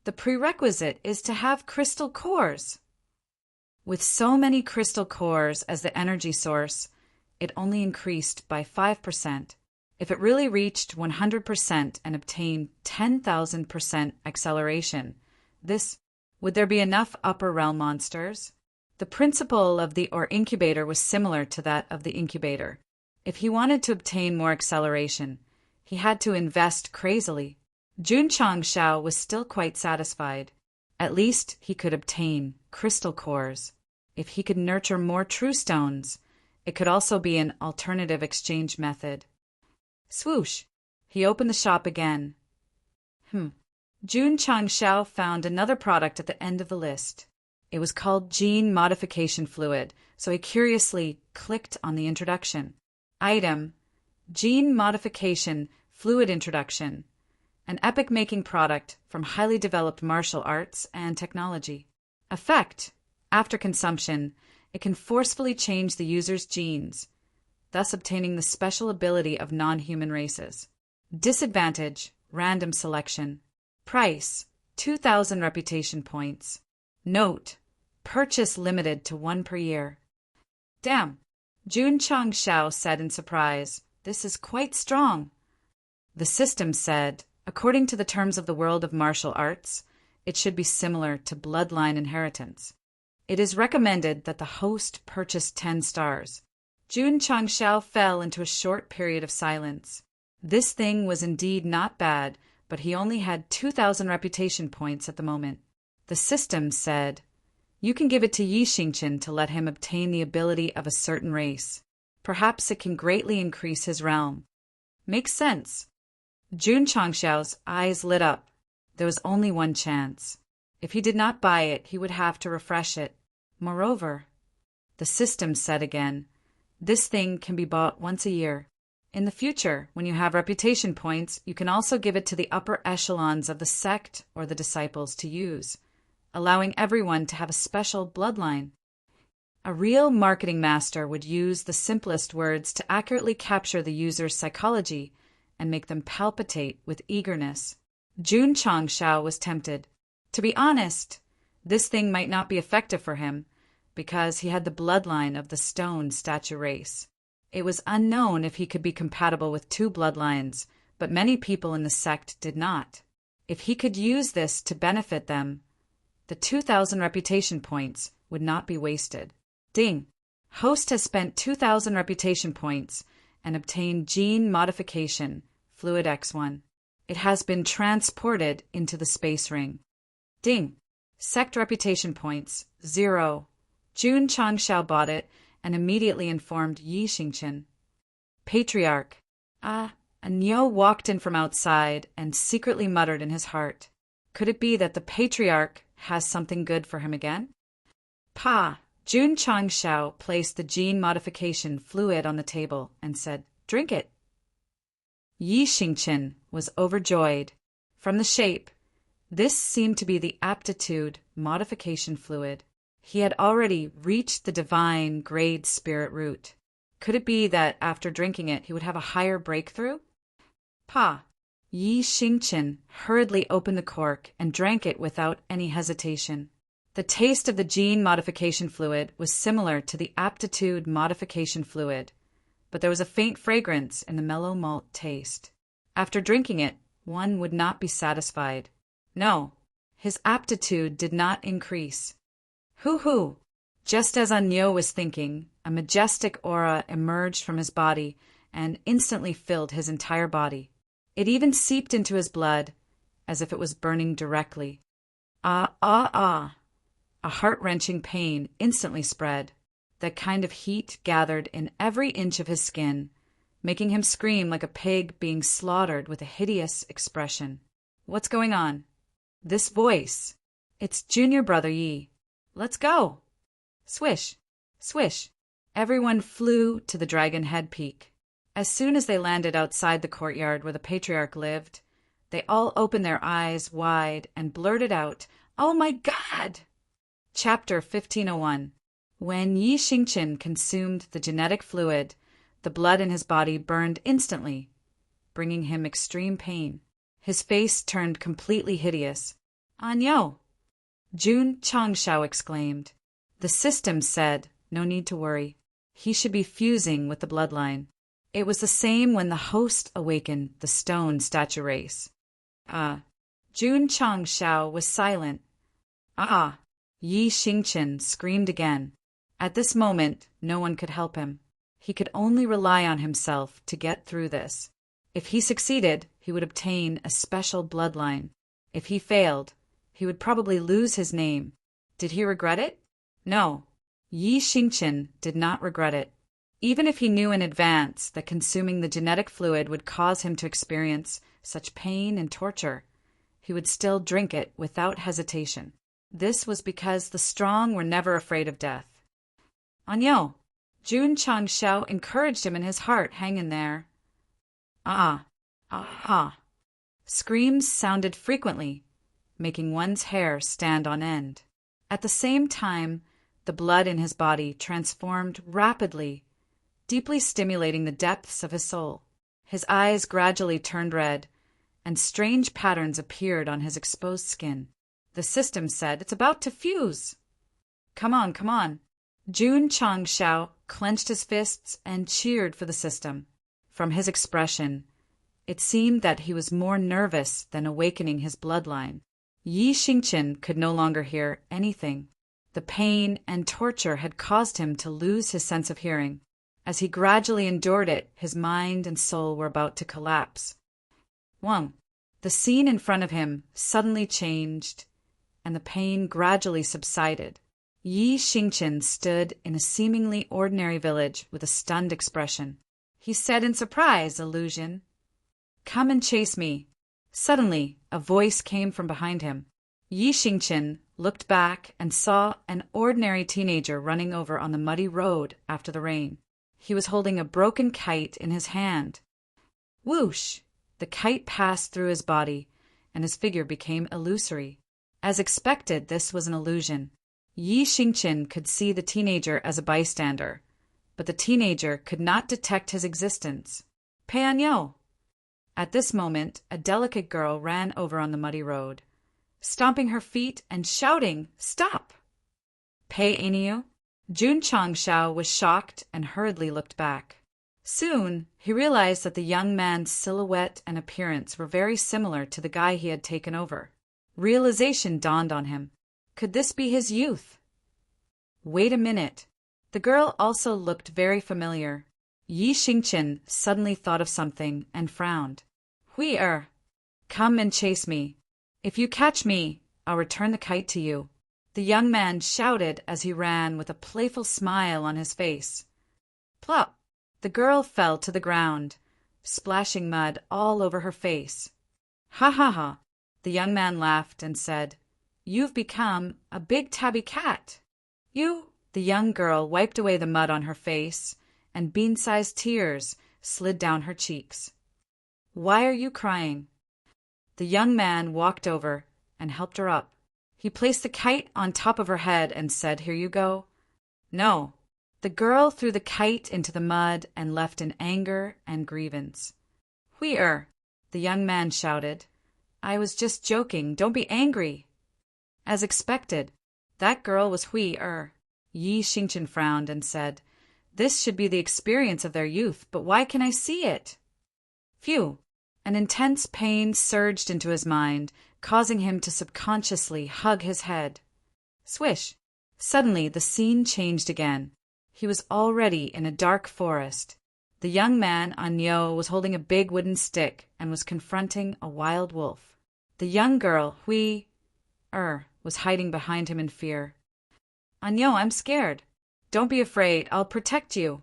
the prerequisite is to have crystal cores. With so many crystal cores as the energy source, it only increased by 5%. If it really reached 100% and obtained 10,000% acceleration, this Would there be enough upper realm monsters? The principle of the or incubator was similar to that of the incubator. If he wanted to obtain more acceleration, he had to invest crazily. Jun Changshao was still quite satisfied. At least he could obtain crystal cores. If he could nurture more true stones, it could also be an alternative exchange method. Swoosh! He opened the shop again. Jun Changshao found another product at the end of the list. It was called Gene Modification Fluid, so he curiously clicked on the introduction. Item: Gene Modification Fluid Introduction. An epoch-making product from highly developed martial arts and technology. Effect: after consumption, it can forcefully change the user's genes, thus obtaining the special ability of non-human races. Disadvantage: random selection. Price: 2,000 reputation points. Note: purchase limited to 1 per year. Damn! Jun Changshao said in surprise. This is quite strong. The system said, according to the terms of the world of martial arts, it should be similar to bloodline inheritance. It is recommended that the host purchase 10 stars. Jun Changshao fell into a short period of silence. This thing was indeed not bad, but he only had 2,000 reputation points at the moment. The system said, you can give it to Yi Xingqian to let him obtain the ability of a certain race. Perhaps it can greatly increase his realm. Makes sense. Jun Changshao's eyes lit up. There was only one chance. If he did not buy it, he would have to refresh it. Moreover, the system said again, this thing can be bought once a year. In the future, when you have reputation points, you can also give it to the upper echelons of the sect or the disciples to use, allowing everyone to have a special bloodline. A real marketing master would use the simplest words to accurately capture the user's psychology and make them palpitate with eagerness. Jun Changshao was tempted. To be honest, this thing might not be effective for him, because he had the bloodline of the stone statue race. It was unknown if he could be compatible with 2 bloodlines, but many people in the sect did not. If he could use this to benefit them, the 2,000 reputation points would not be wasted. Ding! Host has spent 2,000 reputation points and obtained Gene Modification, Fluid X1. It has been transported into the space ring. Ding! Sect reputation points, 0. Jun Changshao bought it and immediately informed Yi Xingqian. Patriarch. Nyo walked in from outside and secretly muttered in his heart. Could it be that the Patriarch has something good for him again? Pa! Jun Changshao placed the gene modification fluid on the table and said, drink it. Yi Xingqian was overjoyed. From the shape, this seemed to be the aptitude modification fluid. He had already reached the divine grade spirit root. Could it be that after drinking it, he would have a higher breakthrough? Pa! Yi Xingqian hurriedly opened the cork and drank it without any hesitation. The taste of the gene modification fluid was similar to the aptitude modification fluid, but there was a faint fragrance in the mellow malt taste. After drinking it, one would not be satisfied. No, his aptitude did not increase. Hoo-hoo! Just as Anyo was thinking, a majestic aura emerged from his body and instantly filled his entire body. It even seeped into his blood, as if it was burning directly. A heart-wrenching pain instantly spread. That kind of heat gathered in every inch of his skin, making him scream like a pig being slaughtered with a hideous expression. What's going on? This voice. It's junior brother Yi. Let's go! Swish! Swish! Everyone flew to the Dragon Head Peak. As soon as they landed outside the courtyard where the Patriarch lived, they all opened their eyes wide and blurted out, "Oh my God!" Chapter 1501. When Yi Xingqian consumed the genetic fluid, the blood in his body burned instantly, bringing him extreme pain. His face turned completely hideous. "Anyo!" Jun Changshao exclaimed. The system said, no need to worry. He should be fusing with the bloodline. It was the same when the host awakened the stone statue race. Jun Changshao was silent. Ah! Yi Xingqian screamed again. At this moment, no one could help him. He could only rely on himself to get through this. If he succeeded, he would obtain a special bloodline. If he failed, he would probably lose his name. Did he regret it? No. Yi Xingqian did not regret it. Even if he knew in advance that consuming the genetic fluid would cause him to experience such pain and torture, he would still drink it without hesitation. This was because the strong were never afraid of death. Anyo! Jun Changshao encouraged him in his heart. Hang in there. Ah! Ah! Screams sounded frequently, making one's hair stand on end. At the same time, the blood in his body transformed rapidly, deeply stimulating the depths of his soul. His eyes gradually turned red, and strange patterns appeared on his exposed skin. The system said, "It's about to fuse." Come on, come on. Jun Changshao clenched his fists and cheered for the system. From his expression, it seemed that he was more nervous than awakening his bloodline. Yi Xingqian could no longer hear anything. The pain and torture had caused him to lose his sense of hearing. As he gradually endured it, his mind and soul were about to collapse. Wang! The scene in front of him suddenly changed, and the pain gradually subsided. Yi Xingqian stood in a seemingly ordinary village with a stunned expression. He said in surprise, "Illusion, come and chase me." Suddenly, a voice came from behind him. Yi Xingqian looked back and saw an ordinary teenager running over on the muddy road after the rain. He was holding a broken kite in his hand. Whoosh! The kite passed through his body, and his figure became illusory. As expected, this was an illusion. Yi Xingqian could see the teenager as a bystander, but the teenager could not detect his existence. Peanyo! At this moment, a delicate girl ran over on the muddy road, stomping her feet and shouting, "Stop!" Peanyo! Jun Changshao was shocked and hurriedly looked back. Soon, he realized that the young man's silhouette and appearance were very similar to the guy he had taken over. Realization dawned on him. Could this be his youth? Wait a minute. The girl also looked very familiar. Yi Xingqian suddenly thought of something and frowned. Hui er, come and chase me. If you catch me, I'll return the kite to you. The young man shouted as he ran with a playful smile on his face. Plop! The girl fell to the ground, splashing mud all over her face. Ha ha ha! The young man laughed and said, "You've become a big tabby cat." You? The young girl wiped away the mud on her face, and bean-sized tears slid down her cheeks. Why are you crying? The young man walked over and helped her up. He placed the kite on top of her head and said, "Here you go." No. The girl threw the kite into the mud and left in anger and grievance. Hui er, the young man shouted. I was just joking. Don't be angry. As expected, that girl was Hui er. Yi Xingqian frowned and said, "This should be the experience of their youth, but why can I see it?" Phew! An intense pain surged into his mind, causing him to subconsciously hug his head. Swish! Suddenly the scene changed again. He was already in a dark forest. The young man, Anyo, was holding a big wooden stick and was confronting a wild wolf. The young girl, Hui er, was hiding behind him in fear. Anyo, I'm scared. Don't be afraid. I'll protect you.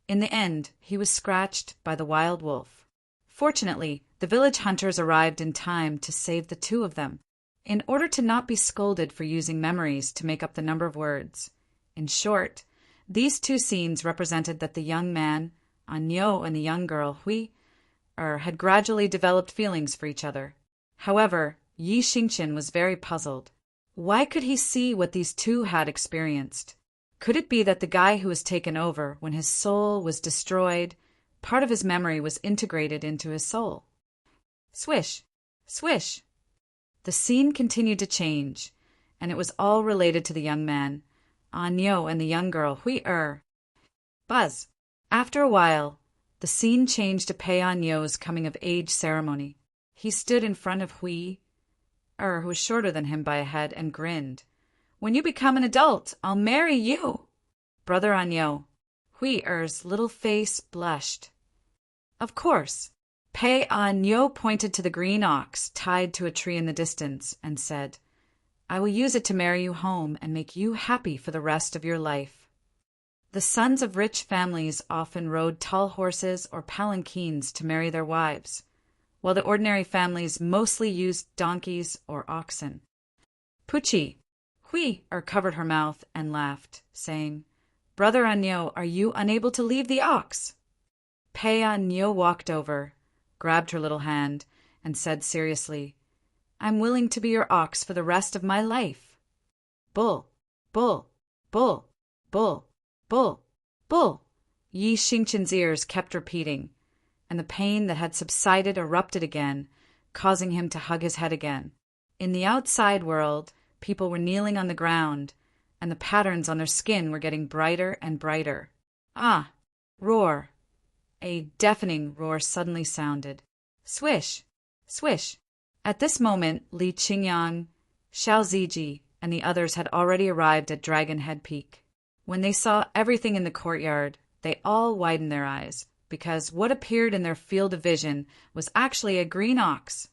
In the end, he was scratched by the wild wolf. Fortunately, the village hunters arrived in time to save the two of them, in order to not be scolded for using memories to make up the number of words. In short, these two scenes represented that the young man, Anyo, and the young girl, Hui had gradually developed feelings for each other. However, Yi Xingqian was very puzzled. Why could he see what these two had experienced? Could it be that the guy who was taken over when his soul was destroyed, part of his memory was integrated into his soul? Swish! Swish! The scene continued to change, and it was all related to the young man, Anyo, and the young girl, Hui er. Buzz! After a while, the scene changed to Pei Anyo's coming-of-age ceremony. He stood in front of Hui who was shorter than him by a head, and grinned. "When you become an adult, I'll marry you." Brother Anyo, Hui-er's little face blushed. "Of course." Pei Anyo pointed to the green ox tied to a tree in the distance and said, "I will use it to marry you home and make you happy for the rest of your life." The sons of rich families often rode tall horses or palanquins to marry their wives, while the ordinary families mostly used donkeys or oxen. Puchi, Hui-er covered her mouth and laughed, saying, "Brother Anyo, are you unable to leave the ox?" Pei Anyo walked over, grabbed her little hand, and said seriously, "I'm willing to be your ox for the rest of my life." Bull, bull, bull, bull, bull, bull. Yi Xingqian's ears kept repeating, and the pain that had subsided erupted again, causing him to hug his head again. In the outside world, people were kneeling on the ground, and the patterns on their skin were getting brighter and brighter. Ah! Roar! A deafening roar suddenly sounded. Swish! Swish! At this moment, Li Qingyang, Xiao Ziji, and the others had already arrived at Dragon Head Peak. When they saw everything in the courtyard, they all widened their eyes, because what appeared in their field of vision was actually a green ox.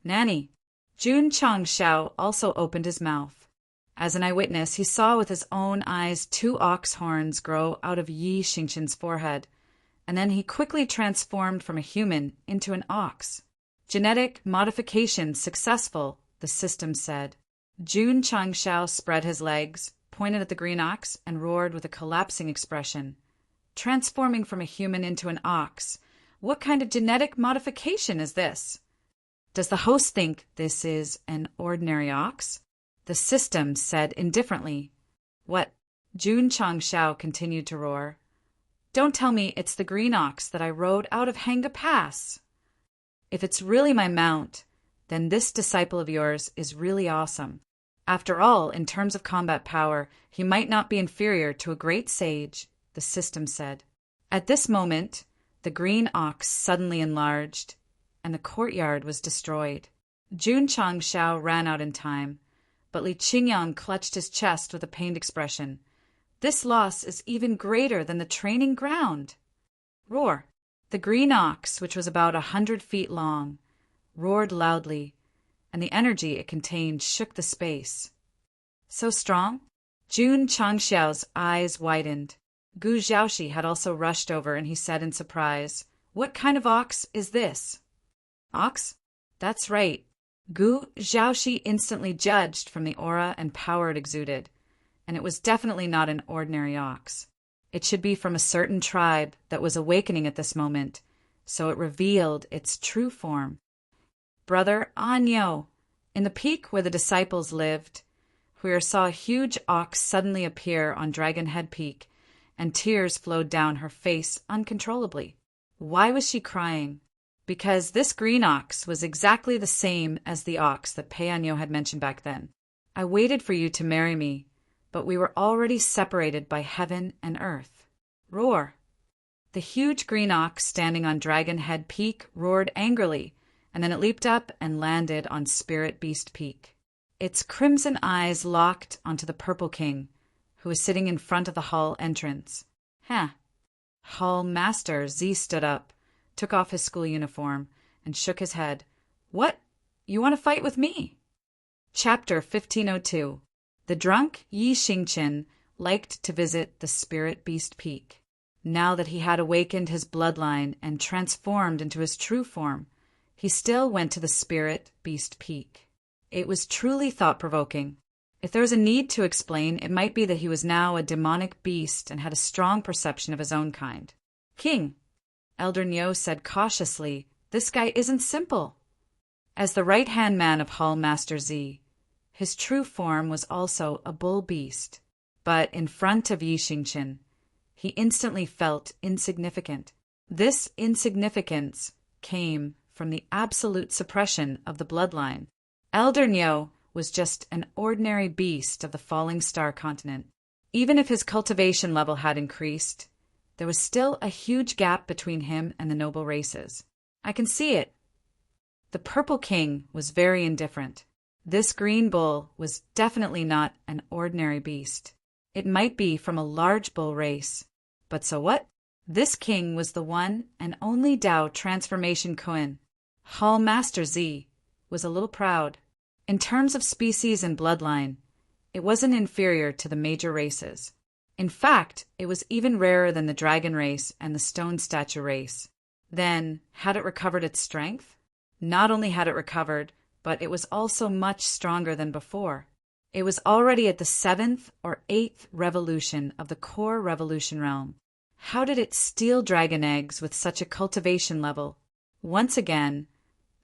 Nanny, Jun Changshao also opened his mouth. As an eyewitness, he saw with his own eyes 2 ox horns grow out of Yi Xingqian's forehead, and then he quickly transformed from a human into an ox. Genetic modification successful, the system said. Jun Changshao spread his legs, pointed at the green ox, and roared with a collapsing expression. Transforming from a human into an ox. What kind of genetic modification is this? Does the host think this is an ordinary ox? The system said indifferently. What? Jun Changshao continued to roar. Don't tell me it's the green ox that I rode out of Hanga Pass. If it's really my mount, then this disciple of yours is really awesome. After all, in terms of combat power, he might not be inferior to a great sage, the system said. At this moment, the green ox suddenly enlarged, and the courtyard was destroyed. Jun Changshao ran out in time, but Li Qingyang clutched his chest with a pained expression. This loss is even greater than the training ground. Roar! The green ox, which was about 100 feet long, roared loudly, and the energy it contained shook the space. So strong? Jun Changshao's eyes widened. Gu Xiaoxi had also rushed over, and he said in surprise, "What kind of ox is this?" Ox? That's right. Gu Xiaoxi instantly judged from the aura and power it exuded, and it was definitely not an ordinary ox. It should be from a certain tribe that was awakening at this moment, so it revealed its true form. Brother Anyo, in the peak where the disciples lived, Hui saw a huge ox suddenly appear on Dragon Head Peak, and tears flowed down her face uncontrollably. Why was she crying? Because this green ox was exactly the same as the ox that Pei Anyo had mentioned back then. I waited for you to marry me, but we were already separated by heaven and earth. Roar! The huge green ox standing on Dragon Head Peak roared angrily, and then it leaped up and landed on Spirit Beast Peak. Its crimson eyes locked onto the Purple King, who was sitting in front of the hall entrance. Hall Master Z stood up, took off his school uniform, and shook his head. What? You want to fight with me? Chapter 1502. The drunk Yi Xingqian liked to visit the Spirit Beast Peak. Now that he had awakened his bloodline and transformed into his true form, he still went to the Spirit Beast Peak. It was truly thought-provoking. If there was a need to explain, it might be that he was now a demonic beast and had a strong perception of his own kind. King, Elder Nyo said cautiously, this guy isn't simple. As the right-hand man of Hall Master Z, his true form was also a bull beast. But in front of Yi Xingqian, he instantly felt insignificant. This insignificance came from the absolute suppression of the bloodline. Elder Nyo was just an ordinary beast of the falling star continent. Even if his cultivation level had increased, there was still a huge gap between him and the noble races. I can see it. The Purple King was very indifferent. This green bull was definitely not an ordinary beast. It might be from a large bull race. But so what? This king was the one and only Dao transformation Kuan. Hall Master Z was a little proud. In terms of species and bloodline, it wasn't inferior to the major races. In fact, it was even rarer than the dragon race and the stone statue race. Then, had it recovered its strength? Not only had it recovered, but it was also much stronger than before. It was already at the 7th or 8th revolution of the core revolution realm. How did it steal dragon eggs with such a cultivation level? Once again,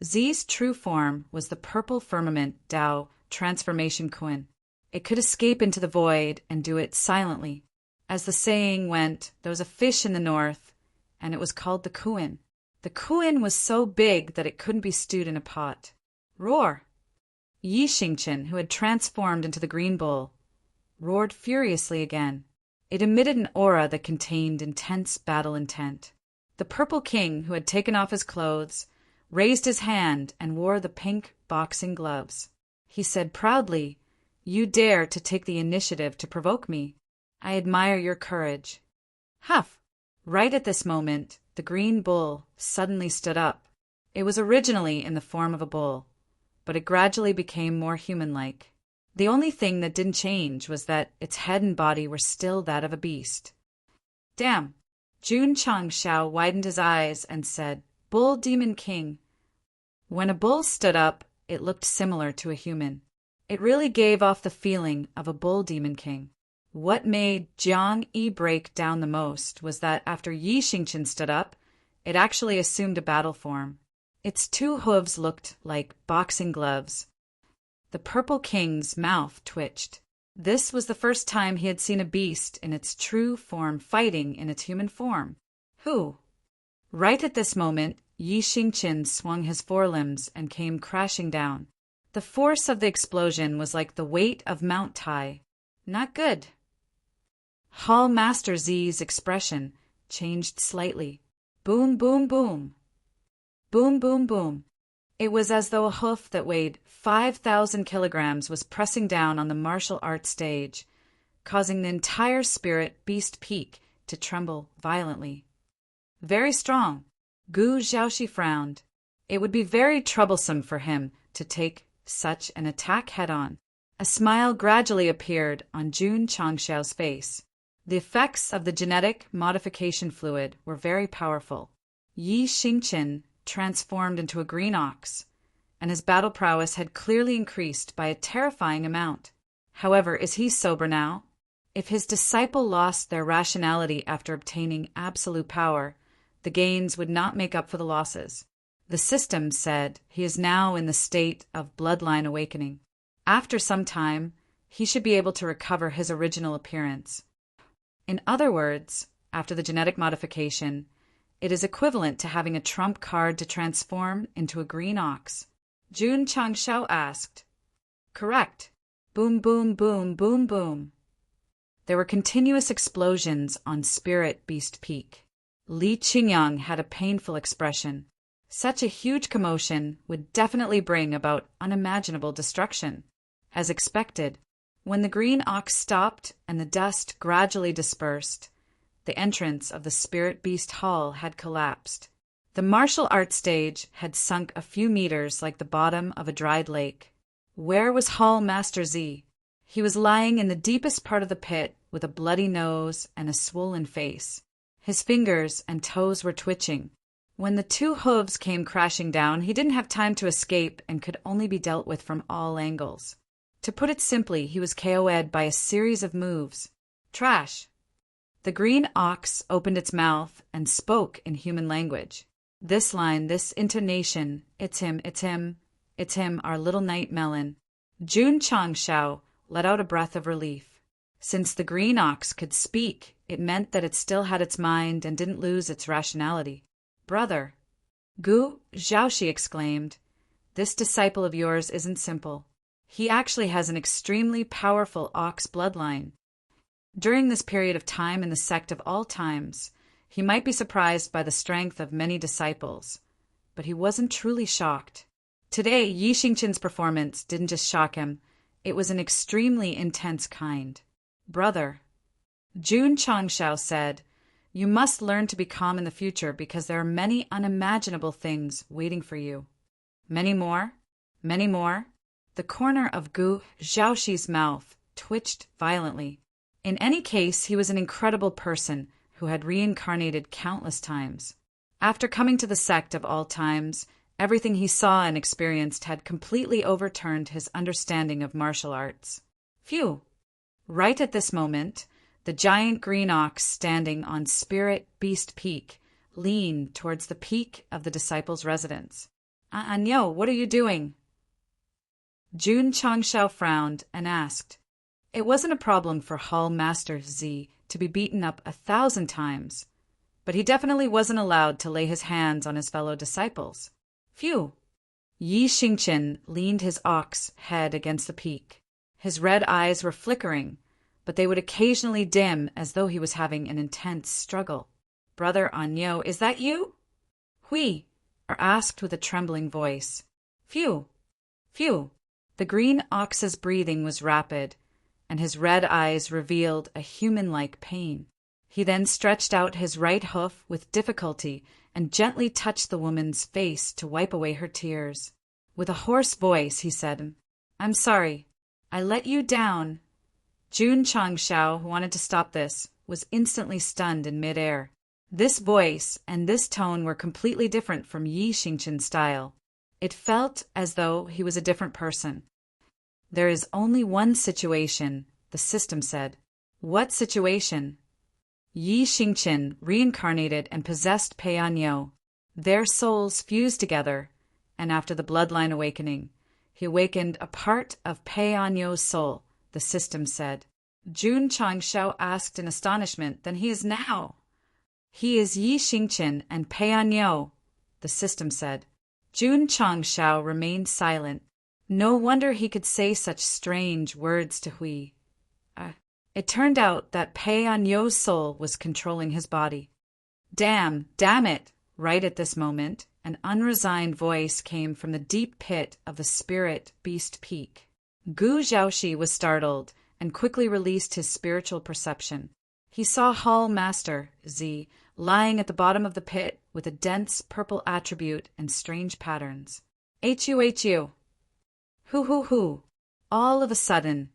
Z's true form was the purple firmament Dao transformation Kuan. It could escape into the void and do it silently. As the saying went, there was a fish in the north, and it was called the Kuan. The Kuan was so big that it couldn't be stewed in a pot. Roar! Yi Xingqian, who had transformed into the green bull, roared furiously again. It emitted an aura that contained intense battle intent. The purple king, who had taken off his clothes, raised his hand and wore the pink boxing gloves. He said proudly, "You dare to take the initiative to provoke me. I admire your courage." Huff! Right at this moment, the green bull suddenly stood up. It was originally in the form of a bull, but it gradually became more human-like. The only thing that didn't change was that its head and body were still that of a beast. Damn! Jun Changshao widened his eyes and said, "Bull Demon King." When a bull stood up, it looked similar to a human. It really gave off the feeling of a bull demon king. What made Jiang Yi break down the most was that after Yi Xingqian stood up, it actually assumed a battle form. Its two hooves looked like boxing gloves. The purple king's mouth twitched. This was the first time he had seen a beast in its true form fighting in its human form. Who? Right at this moment, Yi Xingqian swung his forelimbs and came crashing down. The force of the explosion was like the weight of Mount Tai. Not good. Hall Master Z's expression changed slightly. Boom, boom, boom. Boom, boom, boom. It was as though a hoof that weighed 5,000 kilograms was pressing down on the martial arts stage, causing the entire spirit beast peak to tremble violently. Very strong. Gu Xiaoxi frowned. It would be very troublesome for him to take such an attack head-on. A smile gradually appeared on Jun Changshao's face. The effects of the genetic modification fluid were very powerful. Yi Xingqian transformed into a green ox, and his battle prowess had clearly increased by a terrifying amount. However, is he sober now? If his disciple lost their rationality after obtaining absolute power, the gains would not make up for the losses. The system said he is now in the state of bloodline awakening. After some time, he should be able to recover his original appearance. In other words, after the genetic modification, it is equivalent to having a trump card to transform into a green ox. Jun Changshao asked. Correct. Boom, boom, boom, boom, boom. There were continuous explosions on Spirit Beast Peak. Li Qingyang had a painful expression. Such a huge commotion would definitely bring about unimaginable destruction. As expected, when the green ox stopped and the dust gradually dispersed, the entrance of the Spirit Beast Hall had collapsed. The martial arts stage had sunk a few meters like the bottom of a dried lake. Where was Hall Master Z? He was lying in the deepest part of the pit with a bloody nose and a swollen face. His fingers and toes were twitching. When the two hooves came crashing down, he didn't have time to escape and could only be dealt with from all angles. To put it simply, he was KO'd by a series of moves. Trash. The green ox opened its mouth and spoke in human language. This line, this intonation, it's him, it's him, it's him, our little night melon. Jun Changshao let out a breath of relief. Since the green ox could speak, it meant that it still had its mind and didn't lose its rationality. Brother, Gu Xiaoxi exclaimed, this disciple of yours isn't simple. He actually has an extremely powerful ox bloodline. During this period of time in the sect of all times, he might be surprised by the strength of many disciples, but he wasn't truly shocked. Today, Yi Xingqian's performance didn't just shock him, it was an extremely intense kind. Brother, Jun Changshao said, you must learn to be calm in the future because there are many unimaginable things waiting for you. Many more? Many more? The corner of Gu Zhaoxi's mouth twitched violently. In any case, he was an incredible person who had reincarnated countless times. After coming to the sect of all times, everything he saw and experienced had completely overturned his understanding of martial arts. Phew! Right at this moment, the giant green ox standing on Spirit Beast Peak leaned towards the peak of the disciples' residence. Anyo, what are you doing? Jun Changshao frowned and asked. It wasn't a problem for Hall Master Z to be beaten up 1,000 times, but he definitely wasn't allowed to lay his hands on his fellow disciples. Phew! Yi Xingqian leaned his ox head against the peak. His red eyes were flickering, but they would occasionally dim as though he was having an intense struggle. Brother Anyo, is that you? Hui, asked with a trembling voice. Phew! Phew! The green ox's breathing was rapid, and his red eyes revealed a human-like pain. He then stretched out his right hoof with difficulty and gently touched the woman's face to wipe away her tears. With a hoarse voice, he said, I'm sorry. I let you down. Jun Changshao, who wanted to stop this, was instantly stunned in midair. This voice and this tone were completely different from Yi Xingqian's style. It felt as though he was a different person. There is only one situation, the system said. What situation? Yi Xingqian reincarnated and possessed Pei Anyo. Their souls fused together, and after the bloodline awakening, he awakened a part of Pei Anyo's soul, the system said. Jun Changshao asked in astonishment, then he is now. He is Yi Xingqian and Pei Anyo, the system said. Jun Changshao remained silent. No wonder he could say such strange words to Hui. It turned out that Pei Anyo's soul was controlling his body. Damn it! Right at this moment, an unresigned voice came from the deep pit of the Spirit Beast Peak. Gu Zhaoxi was startled and quickly released his spiritual perception. He saw Hall Master Z lying at the bottom of the pit with a dense purple attribute and strange patterns. Hu. Hu. All of a sudden,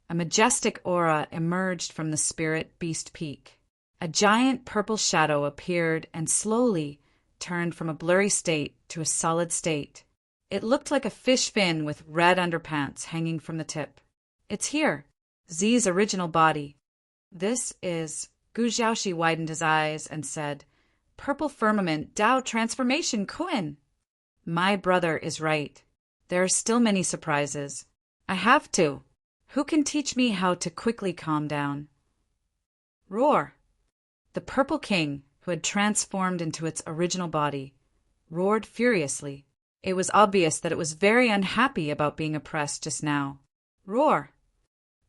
a majestic aura emerged from the Spirit Beast Peak. A giant purple shadow appeared and slowly turned from a blurry state to a solid state. It looked like a fish fin with red underpants hanging from the tip. It's here, Z's original body. This is... Gu Zhaoxi widened his eyes and said, Purple Firmament Dao Transformation Quinn. My brother is right. There are still many surprises. I have to. Who can teach me how to quickly calm down? Roar! The Purple King, who had transformed into its original body, roared furiously. It was obvious that it was very unhappy about being oppressed just now. Roar!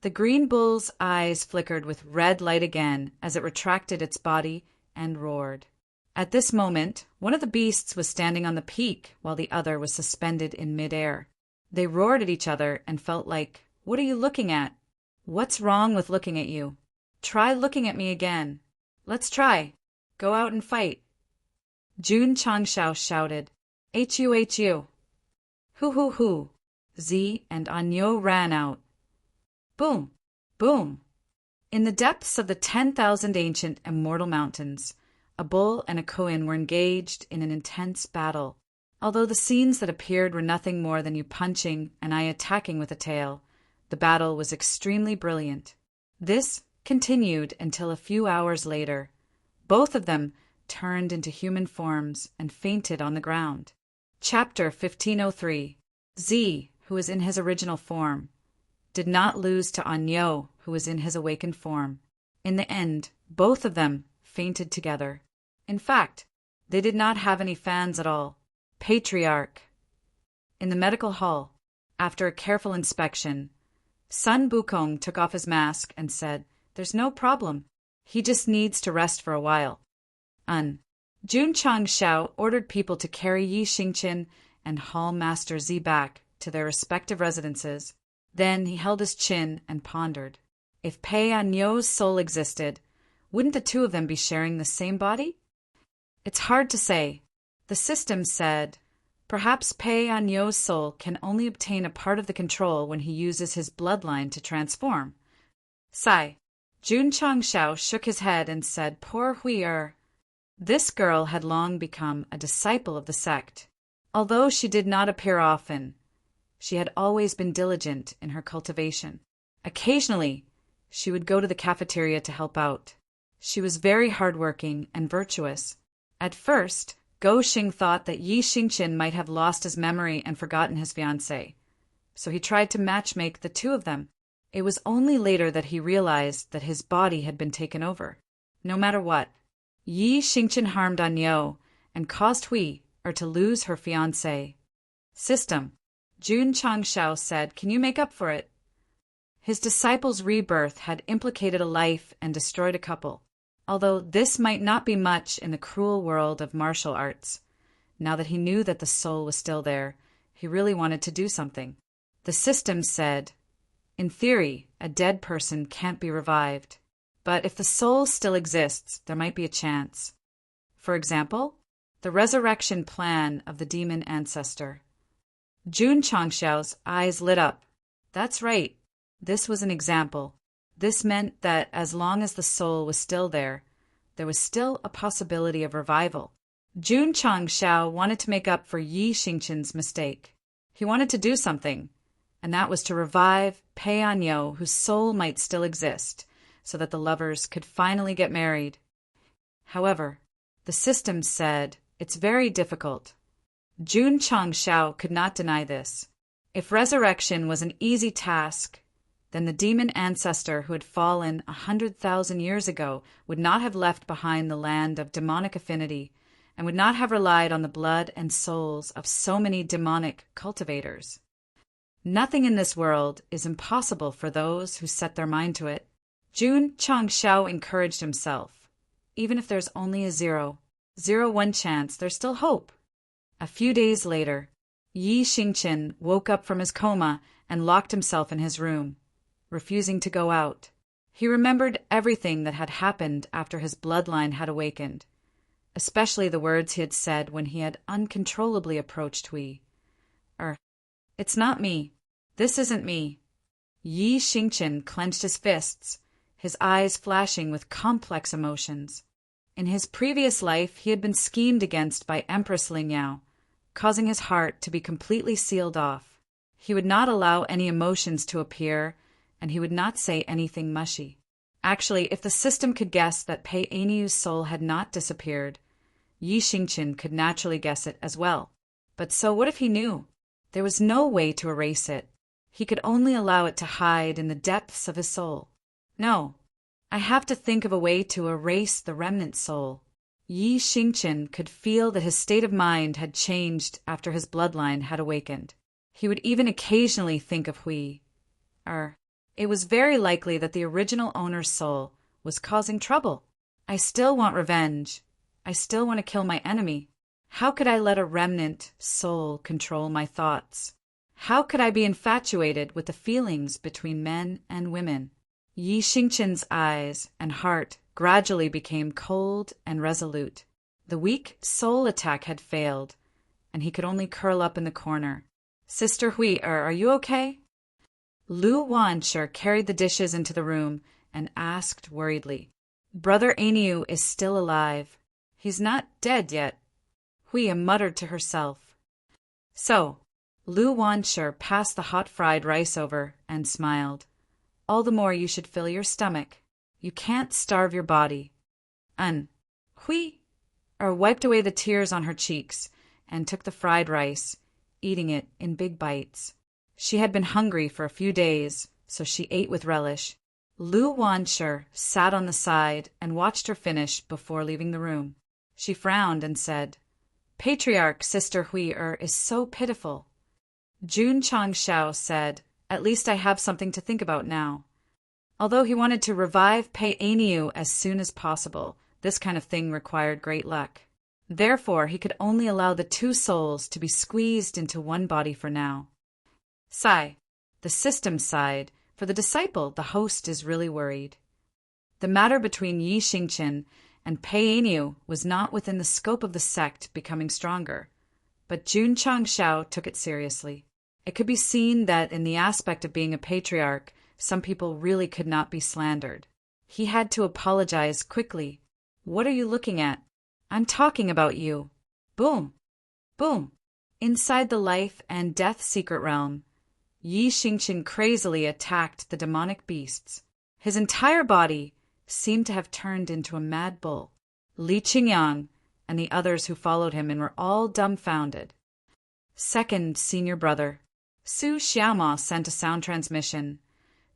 The green bull's eyes flickered with red light again as it retracted its body and roared. At this moment, one of the beasts was standing on the peak while the other was suspended in midair. They roared at each other and felt like, what are you looking at? What's wrong with looking at you? Try looking at me again. Let's try. Go out and fight. Jun Changshao shouted, Hu. Hu. Z and Anyo ran out. Boom! Boom! In the depths of the 10,000 ancient immortal mountains, a bull and a koan were engaged in an intense battle. Although the scenes that appeared were nothing more than you punching and I attacking with a tail, the battle was extremely brilliant. This continued until a few hours later. Both of them turned into human forms and fainted on the ground. Chapter 1503. Z, who was in his original form, did not lose to Anyo, who was in his awakened form. In the end, both of them fainted together. In fact, they did not have any fans at all. Patriarch. In the medical hall, after a careful inspection, Sun Bukong took off his mask and said, There's no problem. He just needs to rest for a while. Jun Changshao ordered people to carry Yi Xingqian and Hall Master Z back to their respective residences. Then he held his chin and pondered. If Pei Anyo's soul existed, wouldn't the two of them be sharing the same body? It's hard to say. The system said, perhaps Pei Anyo's soul can only obtain a part of the control when he uses his bloodline to transform. Sigh. Jun Changshao shook his head and said, poor Hui. This girl had long become a disciple of the sect. Although she did not appear often, she had always been diligent in her cultivation. Occasionally, she would go to the cafeteria to help out. She was very hardworking and virtuous. At first, Go Xing thought that Yi Xingqian might have lost his memory and forgotten his fiancée, so he tried to matchmake the two of them. It was only later that he realized that his body had been taken over. No matter what, Yi Xingqian harmed Anyo and caused Hui to lose her fiancé. System. Jun Changshao said, can you make up for it? His disciple's rebirth had implicated a life and destroyed a couple. Although this might not be much in the cruel world of martial arts, now that he knew that the soul was still there, he really wanted to do something. The system said, in theory, a dead person can't be revived. But if the soul still exists, there might be a chance. For example, the resurrection plan of the demon ancestor. Jun Changshao's eyes lit up. That's right. This was an example. This meant that as long as the soul was still there was still a possibility of revival. Jun Changshao wanted to make up for Yi Xingqian's mistake. He wanted to do something, and that was to revive Pei Anyo, whose soul might still exist, so that the lovers could finally get married. However, the system said it's very difficult. Jun Changshao could not deny this. If resurrection was an easy task, then the demon ancestor who had fallen 100,000 years ago would not have left behind the land of demonic affinity and would not have relied on the blood and souls of so many demonic cultivators. Nothing in this world is impossible for those who set their mind to it. Jun Changshao encouraged himself. Even if there's only a 0.01 chance, there's still hope. A few days later, Yi Xingqian woke up from his coma and locked himself in his room, refusing to go out. He remembered everything that had happened after his bloodline had awakened, especially the words he had said when he had uncontrollably approached Hui. It's not me. This isn't me. Yi Xingqian clenched his fists, his eyes flashing with complex emotions. In his previous life, he had been schemed against by Empress Lingyao, causing his heart to be completely sealed off. He would not allow any emotions to appear, and he would not say anything mushy. Actually, if the system could guess that Pei Anyo's soul had not disappeared, Yi Xingqian could naturally guess it as well. But so what if he knew? There was no way to erase it. He could only allow it to hide in the depths of his soul. No, I have to think of a way to erase the remnant soul. Yi Xingqian could feel that his state of mind had changed after his bloodline had awakened. He would even occasionally think of Hui. It was very likely that the original owner's soul was causing trouble. I still want revenge. I still want to kill my enemy. How could I let a remnant soul control my thoughts? How could I be infatuated with the feelings between men and women? Yi Xingqian's eyes and heart gradually became cold and resolute. The weak soul attack had failed, and he could only curl up in the corner. Sister Hui, are you okay? Lu Wanshi carried the dishes into the room and asked worriedly. Brother Aniu is still alive. He's not dead yet. Hui muttered to herself. So, Lu Wanshi passed the hot fried rice over and smiled. All the more you should fill your stomach. You can't starve your body. Hui wiped away the tears on her cheeks and took the fried rice, eating it in big bites. She had been hungry for a few days, so she ate with relish. Lu Wanshi sat on the side and watched her finish before leaving the room. She frowned and said, Patriarch Sister Hui is so pitiful. Jun Changshao said, At least I have something to think about now. Although he wanted to revive Pei Anyo as soon as possible, this kind of thing required great luck. Therefore, he could only allow the two souls to be squeezed into one body for now. Sigh. The system sighed. For the disciple, the host is really worried. The matter between Yi Xingqian and Pei Inu was not within the scope of the sect becoming stronger, but Jun Changshao took it seriously. It could be seen that in the aspect of being a patriarch, some people really could not be slandered. He had to apologize quickly. What are you looking at? I'm talking about you. Boom. Boom. Inside the life and death secret realm, Yi Xingqian crazily attacked the demonic beasts. His entire body seemed to have turned into a mad bull. Li Qingyang and the others who followed him were all dumbfounded. Second senior brother, Su Xiaoma, sent a sound transmission.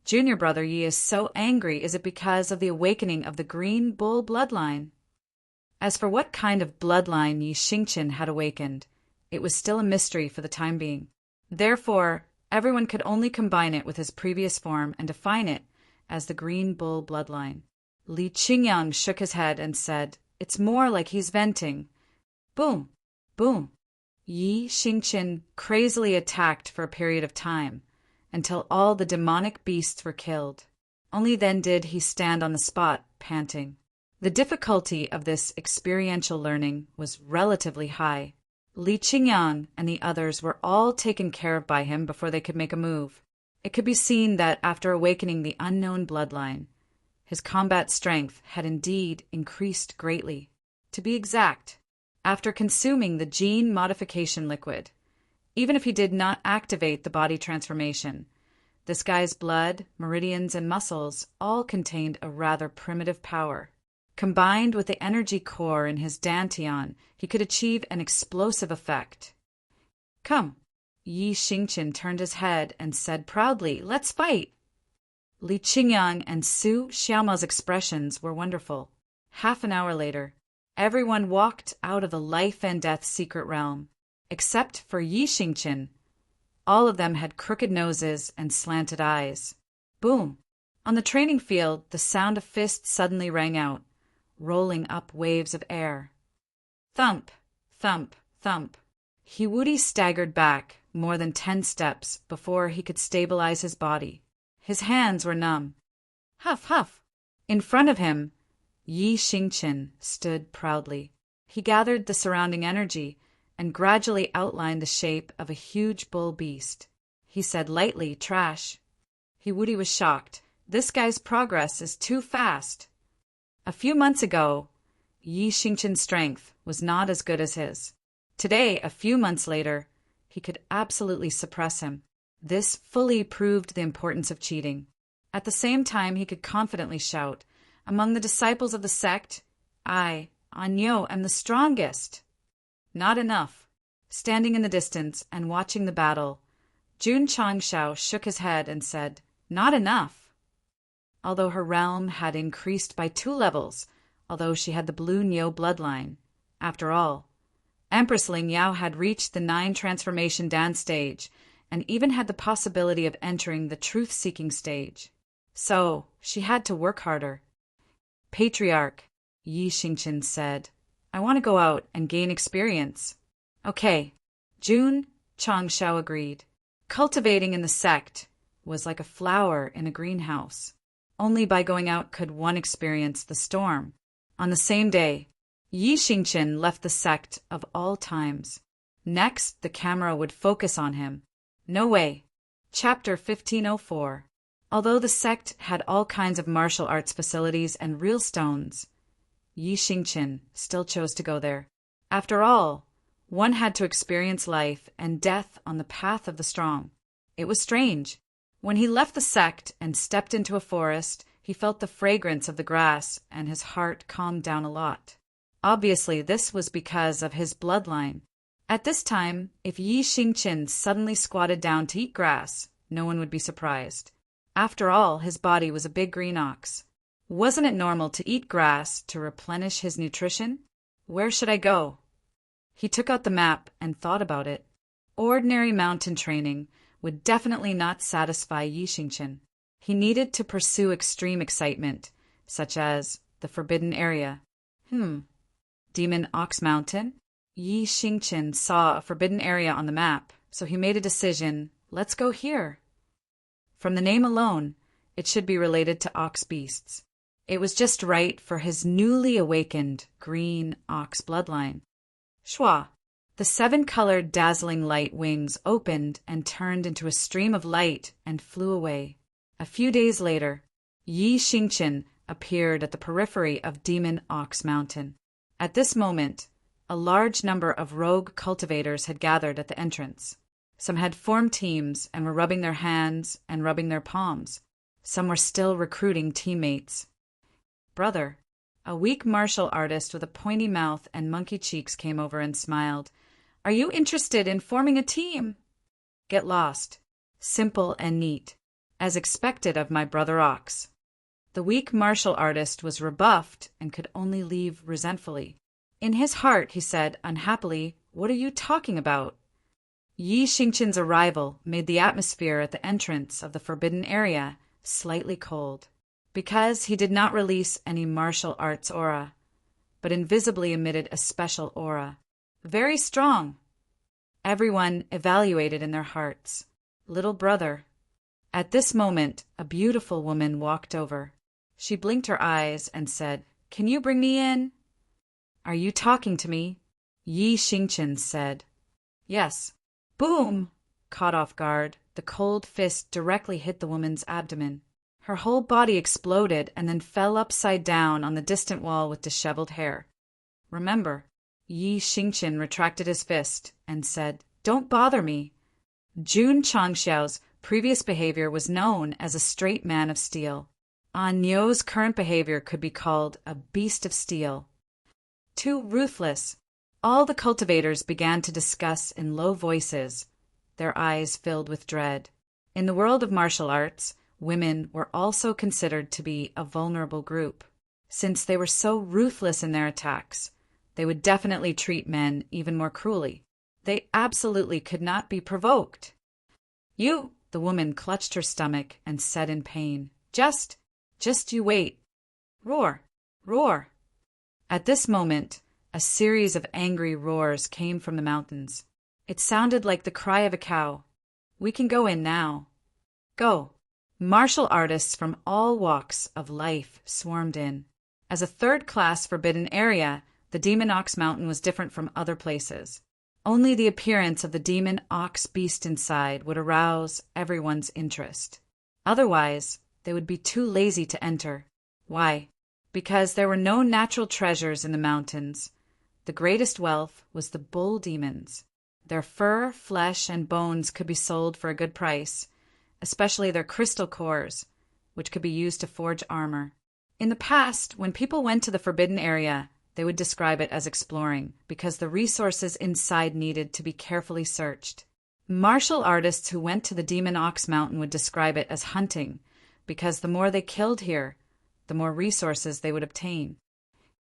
Junior brother Yi is so angry. Is it because of the awakening of the green bull bloodline? As for what kind of bloodline Yi Xingqian had awakened, it was still a mystery for the time being. Therefore, everyone could only combine it with his previous form and define it as the green bull bloodline. Li Qingyang shook his head and said, "It's more like he's venting." Boom! Boom! Yi Xingqian crazily attacked for a period of time, until all the demonic beasts were killed. Only then did he stand on the spot, panting. The difficulty of this experiential learning was relatively high. Li Qingyang and the others were all taken care of by him before they could make a move. It could be seen that after awakening the unknown bloodline, his combat strength had indeed increased greatly. To be exact, after consuming the gene modification liquid, even if he did not activate the body transformation, this guy's blood, meridians, and muscles all contained a rather primitive power. Combined with the energy core in his dantian, he could achieve an explosive effect. Come. Yi Xingqian turned his head and said proudly, "Let's fight!" Li Qingyang and Su Xiaoma's expressions were wonderful. Half an hour later, everyone walked out of the life and death secret realm, except for Yi Xingqian. All of them had crooked noses and slanted eyes. Boom! On the training field, the sound of fists suddenly rang out, rolling up waves of air. Thump, thump, thump. Hiwudi staggered back more than 10 steps before he could stabilize his body. His hands were numb. Huff, huff. In front of him, Yi Xingqian stood proudly. He gathered the surrounding energy and gradually outlined the shape of a huge bull beast. He said lightly, "Trash." Hiwudi was shocked. This guy's progress is too fast. A few months ago, Yi Xingqian's strength was not as good as his. Today, a few months later, he could absolutely suppress him. This fully proved the importance of cheating. At the same time, he could confidently shout, "Among the disciples of the sect, I, Anyo, am the strongest." Not enough. Standing in the distance and watching the battle, Jun Changshao shook his head and said, "Not enough." Although her realm had increased by 2 levels, although she had the blue Niu bloodline, after all, Empress Ling Yao had reached the 9 transformation dance stage and even had the possibility of entering the truth-seeking stage. So, she had to work harder. "Patriarch," Yi Xingqian said, "I want to go out and gain experience." "Okay." Jun Changshao agreed. Cultivating in the sect was like a flower in a greenhouse. Only by going out could one experience the storm. On the same day, Yi Xingqian left the sect of all times. Next, the camera would focus on him. No way. Chapter 1504. Although the sect had all kinds of martial arts facilities and real stones, Yi Xingqian still chose to go there. After all, one had to experience life and death on the path of the strong. It was strange. When he left the sect and stepped into a forest, he felt the fragrance of the grass and his heart calmed down a lot. Obviously, this was because of his bloodline. At this time, if Yi Xingqian suddenly squatted down to eat grass, no one would be surprised. After all, his body was a big green ox. Wasn't it normal to eat grass to replenish his nutrition? Where should I go? He took out the map and thought about it. Ordinary mountain training would definitely not satisfy Yi Xingqian. He needed to pursue extreme excitement, such as the forbidden area. Demon Ox Mountain? Yi Xingqian saw a forbidden area on the map, so he made a decision, let's go here. From the name alone, it should be related to ox beasts. It was just right for his newly awakened green ox bloodline. Shua! The 7-colored dazzling light wings opened and turned into a stream of light and flew away. A few days later, Yi Xingqian appeared at the periphery of Demon Ox Mountain. At this moment, a large number of rogue cultivators had gathered at the entrance. Some had formed teams and were rubbing their hands and rubbing their palms. Some were still recruiting teammates. Brother, a weak martial artist with a pointy mouth and monkey cheeks came over and smiled. Are you interested in forming a team? Get lost. Simple and neat. As expected of my brother Ox. The weak martial artist was rebuffed and could only leave resentfully. In his heart, he said, unhappily, what are you talking about? Yi Xingqian's arrival made the atmosphere at the entrance of the forbidden area slightly cold, because he did not release any martial arts aura, but invisibly emitted a special aura. Very strong. Everyone evaluated in their hearts. Little brother. At this moment, a beautiful woman walked over. She blinked her eyes and said, Can you bring me in? Are you talking to me? Yi Xingqian said. Yes. Boom! Caught off guard, the cold fist directly hit the woman's abdomen. Her whole body exploded and then fell upside down on the distant wall with disheveled hair. Remember, Yi Xingqian retracted his fist and said, Don't bother me. Jun Changxiao's previous behavior was known as a straight man of steel. An Nio's current behavior could be called a beast of steel. Too ruthless. All the cultivators began to discuss in low voices, their eyes filled with dread. In the world of martial arts, women were also considered to be a vulnerable group. Since they were so ruthless in their attacks, they would definitely treat men even more cruelly. They absolutely could not be provoked. You, the woman clutched her stomach and said in pain, Just you wait. Roar, roar. At this moment, a series of angry roars came from the mountains. It sounded like the cry of a cow. We can go in now. Go. Martial artists from all walks of life swarmed in. As a third-class forbidden area, the Demon Ox Mountain was different from other places. Only the appearance of the demon ox beast inside would arouse everyone's interest. Otherwise, they would be too lazy to enter. Why? Because there were no natural treasures in the mountains. The greatest wealth was the bull demons. Their fur, flesh, and bones could be sold for a good price, especially their crystal cores, which could be used to forge armor. In the past, when people went to the forbidden area, they would describe it as exploring, because the resources inside needed to be carefully searched. Martial artists who went to the Demon Ox Mountain would describe it as hunting, because the more they killed here, the more resources they would obtain.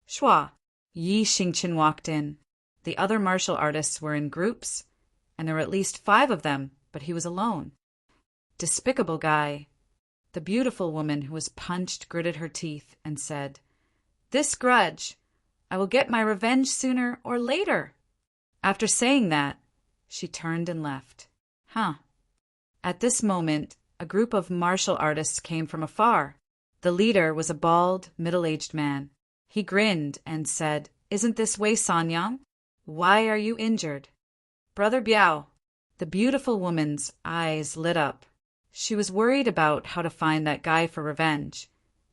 Shua, Yi Xingqian walked in. The other martial artists were in groups, and there were at least 5 of them, but he was alone. Despicable guy. The beautiful woman who was punched gritted her teeth and said, This grudge. I will get my revenge sooner or later. After saying that, she turned and left. At this moment, a group of martial artists came from afar. The leader was a bald, middle-aged man. He grinned and said, Isn't this Wei Sanyang? Why are you injured? Brother Biao. The beautiful woman's eyes lit up. She was worried about how to find that guy for revenge,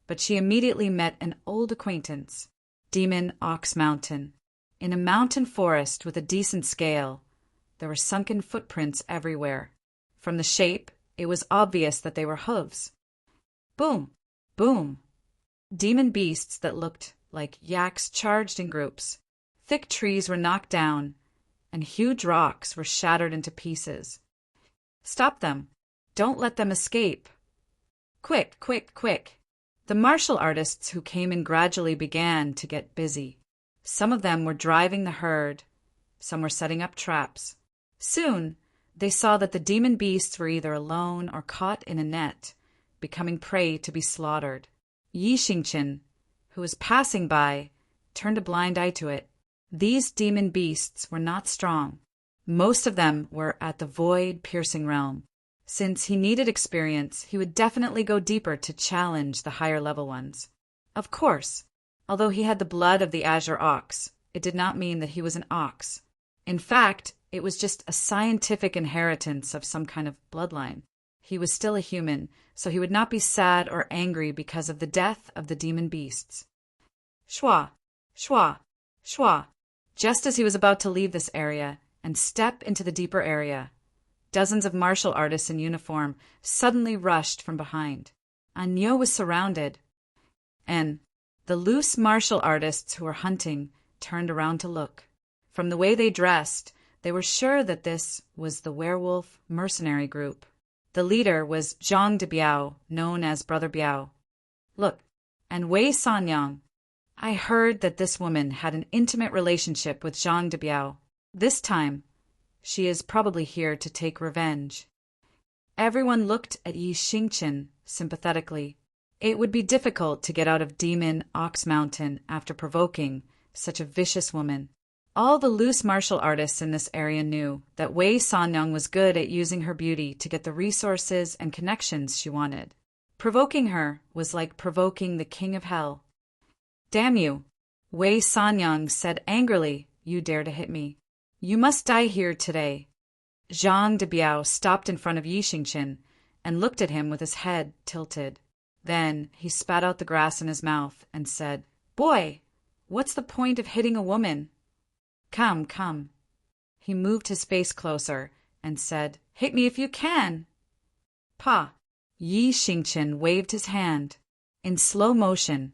but she immediately met an old acquaintance. Demon Ox Mountain. In a mountain forest with a decent scale, there were sunken footprints everywhere. From the shape, it was obvious that they were hooves. Boom, boom. Demon beasts that looked like yaks charged in groups. Thick trees were knocked down, and huge rocks were shattered into pieces. Stop them. Don't let them escape. Quick, quick, quick. The martial artists who came in gradually began to get busy. Some of them were driving the herd. Some were setting up traps. Soon, they saw that the demon beasts were either alone or caught in a net, becoming prey to be slaughtered. Yi Xingqian, who was passing by, turned a blind eye to it. These demon beasts were not strong. Most of them were at the void-piercing realm. Since he needed experience, he would definitely go deeper to challenge the higher-level ones. Of course, although he had the blood of the Azure Ox, it did not mean that he was an ox. In fact, it was just a scientific inheritance of some kind of bloodline. He was still a human, so he would not be sad or angry because of the death of the demon beasts. Shwa, shwa, shwa. Just as he was about to leave this area and step into the deeper area, dozens of martial artists in uniform suddenly rushed from behind. Anyo was surrounded, and the loose martial artists who were hunting turned around to look. From the way they dressed, they were sure that this was the werewolf mercenary group. The leader was Zhang de Biao, known as Brother Biao. Look, and Wei Sanyang. I heard that this woman had an intimate relationship with Zhang de Biao. This time, she is probably here to take revenge. Everyone looked at Yi Xingqian sympathetically. It would be difficult to get out of Demon Ox Mountain after provoking such a vicious woman. All the loose martial artists in this area knew that Wei Sanyang was good at using her beauty to get the resources and connections she wanted. Provoking her was like provoking the king of hell. Damn you, Wei Sanyang said angrily, you dare to hit me. You must die here today. Zhang de Biao stopped in front of Yi Xingqian and looked at him with his head tilted. Then he spat out the grass in his mouth and said, Boy, what's the point of hitting a woman? Come, come. He moved his face closer and said, Hit me if you can. Pa. Yi Xingqian waved his hand. In slow motion,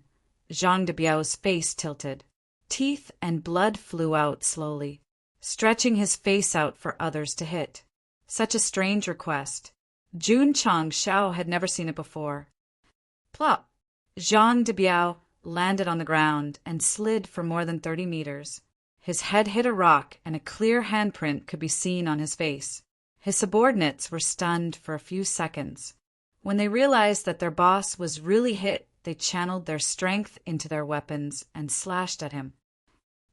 Zhang de Biao's face tilted. Teeth and blood flew out slowly, stretching his face out for others to hit. Such a strange request. Jun Chang Shao had never seen it before. Plop! Zhang de Biao landed on the ground and slid for more than 30 meters. His head hit a rock and a clear handprint could be seen on his face. His subordinates were stunned for a few seconds. When they realized that their boss was really hit, they channeled their strength into their weapons and slashed at him.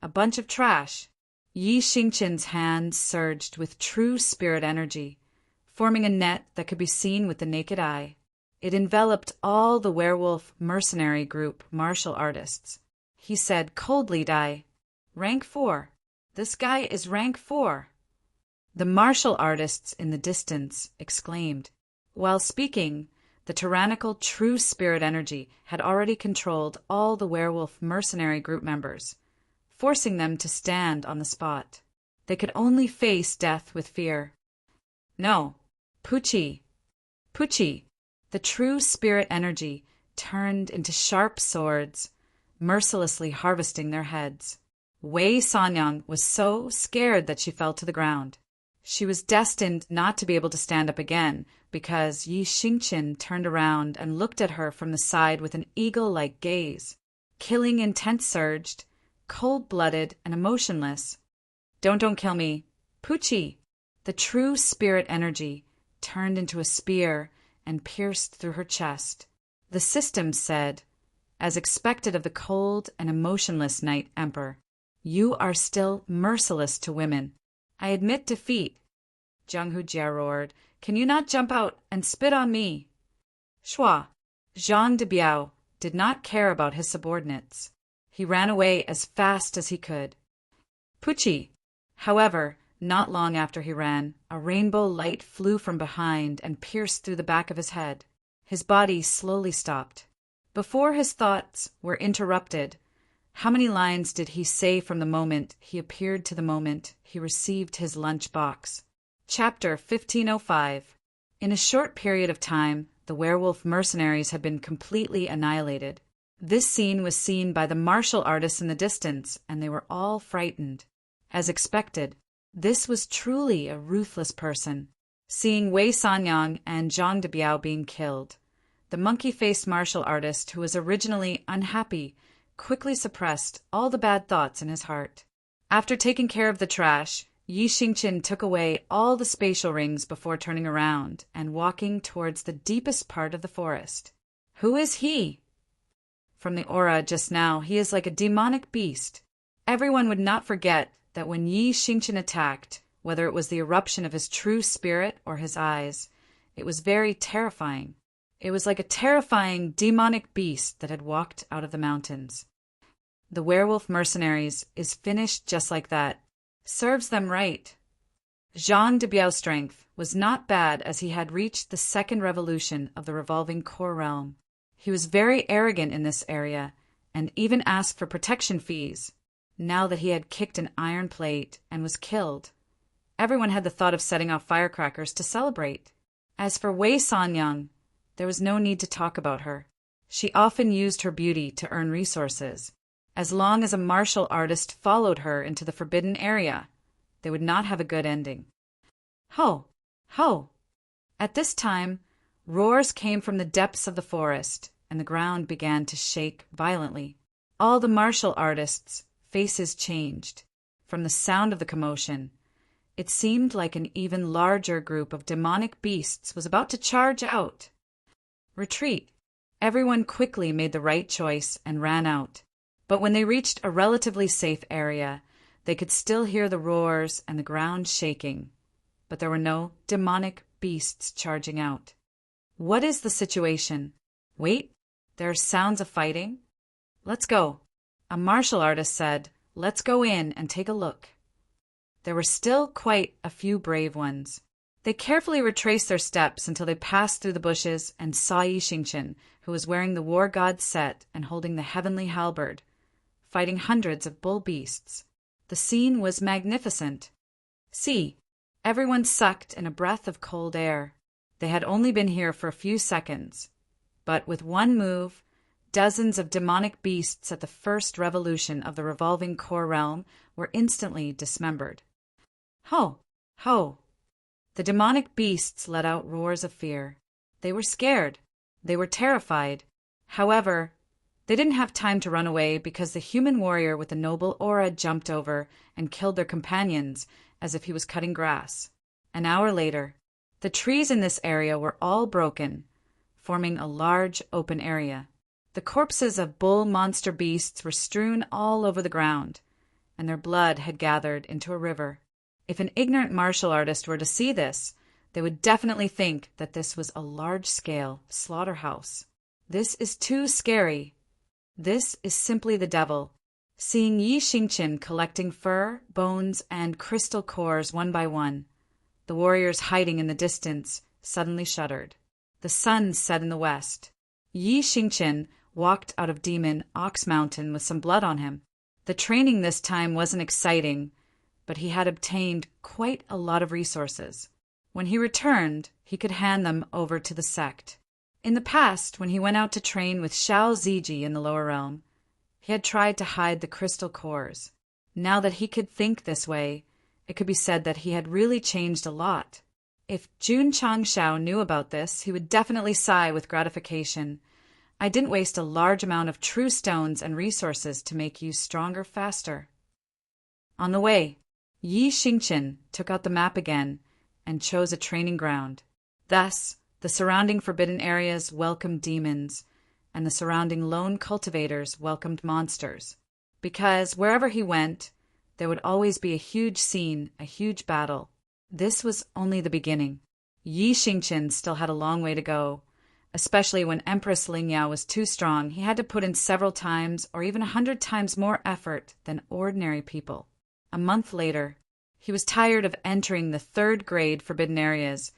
A bunch of trash. Yi Xingqian's hand surged with true spirit energy, forming a net that could be seen with the naked eye. It enveloped all the werewolf mercenary group martial artists. He said coldly, Die. Rank 4. This guy is rank 4. The martial artists in the distance exclaimed. While speaking, the tyrannical true spirit energy had already controlled all the werewolf mercenary group members, forcing them to stand on the spot. They could only face death with fear. No. Puchi. Puchi. The true spirit energy turned into sharp swords, mercilessly harvesting their heads. Wei Sanyang was so scared that she fell to the ground. She was destined not to be able to stand up again because Yi Xingqian turned around and looked at her from the side with an eagle-like gaze. Killing intent surged, cold-blooded and emotionless. Don't kill me. Puchi! The true spirit energy turned into a spear and pierced through her chest. The system said, as expected of the cold and emotionless Night Emperor, You are still merciless to women. I admit defeat. Zhang Hujia roared, Can you not jump out and spit on me? Shua. Zhang de Biao did not care about his subordinates. He ran away as fast as he could. Puchi. However, not long after he ran, a rainbow light flew from behind and pierced through the back of his head. His body slowly stopped. Before his thoughts were interrupted, how many lines did he say from the moment he appeared to the moment he received his lunch box? Chapter 1505. In a short period of time, the werewolf mercenaries had been completely annihilated. This scene was seen by the martial artists in the distance, and they were all frightened. As expected, this was truly a ruthless person. Seeing Wei Sanyang and Zhang de Biao being killed, the monkey-faced martial artist who was originally unhappy quickly suppressed all the bad thoughts in his heart. After taking care of the trash, Yi Xingqian took away all the spatial rings before turning around and walking towards the deepest part of the forest. Who is he? From the aura just now, he is like a demonic beast. Everyone would not forget that when Yi Xingqian attacked, whether it was the eruption of his true spirit or his eyes, it was very terrifying. It was like a terrifying demonic beast that had walked out of the mountains. The werewolf mercenaries is finished just like that. Serves them right. Zhang de Biao's strength was not bad as he had reached the second revolution of the revolving core realm. He was very arrogant in this area and even asked for protection fees, now that he had kicked an iron plate and was killed. Everyone had the thought of setting off firecrackers to celebrate. As for Wei Sanyang, there was no need to talk about her. She often used her beauty to earn resources. As long as a martial artist followed her into the forbidden area, they would not have a good ending. Ho! Ho! At this time, roars came from the depths of the forest, and the ground began to shake violently. All the martial artists' faces changed. From the sound of the commotion, it seemed like an even larger group of demonic beasts was about to charge out. Retreat. Everyone quickly made the right choice and ran out. But when they reached a relatively safe area, they could still hear the roars and the ground shaking. But there were no demonic beasts charging out. What is the situation? Wait, there are sounds of fighting? Let's go. A martial artist said, "Let's go in and take a look." There were still quite a few brave ones. They carefully retraced their steps until they passed through the bushes and saw Yi Xingqian, who was wearing the war god Set and holding the heavenly halberd, fighting hundreds of bull beasts. The scene was magnificent. See, everyone sucked in a breath of cold air. They had only been here for a few seconds, but with one move, dozens of demonic beasts at the first revolution of the revolving core realm were instantly dismembered. Ho! Ho! The demonic beasts let out roars of fear. They were scared. They were terrified. However, they didn't have time to run away because the human warrior with the noble aura jumped over and killed their companions as if he was cutting grass. An hour later, the trees in this area were all broken, forming a large open area. The corpses of bull monster beasts were strewn all over the ground, and their blood had gathered into a river. If an ignorant martial artist were to see this, they would definitely think that this was a large-scale slaughterhouse. This is too scary. This is simply the devil. Seeing Yi Xingqian collecting fur, bones, and crystal cores one by one, the warriors hiding in the distance suddenly shuddered. The sun set in the west. Yi Xingqian walked out of Demon Ox Mountain with some blood on him. The training this time wasn't exciting, but he had obtained quite a lot of resources. When he returned, he could hand them over to the Sect. In the past, when he went out to train with Xiao Ziji in the lower realm, he had tried to hide the crystal cores. Now that he could think this way, it could be said that he had really changed a lot. If Jun Changshao knew about this, he would definitely sigh with gratification. I didn't waste a large amount of true stones and resources to make you stronger faster. On the way, Yi Xingqian took out the map again and chose a training ground. Thus, the surrounding forbidden areas welcomed demons, and the surrounding lone cultivators welcomed monsters. Because wherever he went, there would always be a huge scene, a huge battle. This was only the beginning. Yi Xingqian still had a long way to go. Especially when Empress Lingyao was too strong, he had to put in several times or even 100 times more effort than ordinary people. A month later, he was tired of entering the 3rd grade forbidden areas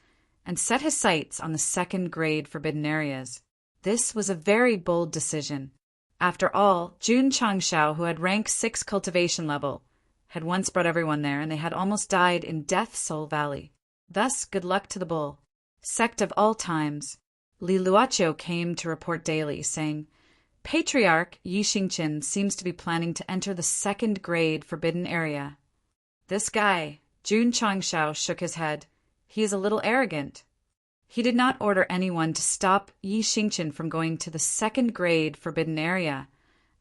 and set his sights on the 2nd grade forbidden areas. This was a very bold decision. After all, Jun Changshao, who had rank 6 cultivation level, had once brought everyone there, and they had almost died in Death Soul Valley. Thus, good luck to the bull. Sect of all times. Li Luoqiu came to report daily, saying, "Patriarch Yi Xingqian seems to be planning to enter the 2nd grade forbidden area." This guy, Jun Changshao, shook his head. He is a little arrogant. He did not order anyone to stop Yi Xingqian from going to the 2nd grade forbidden area.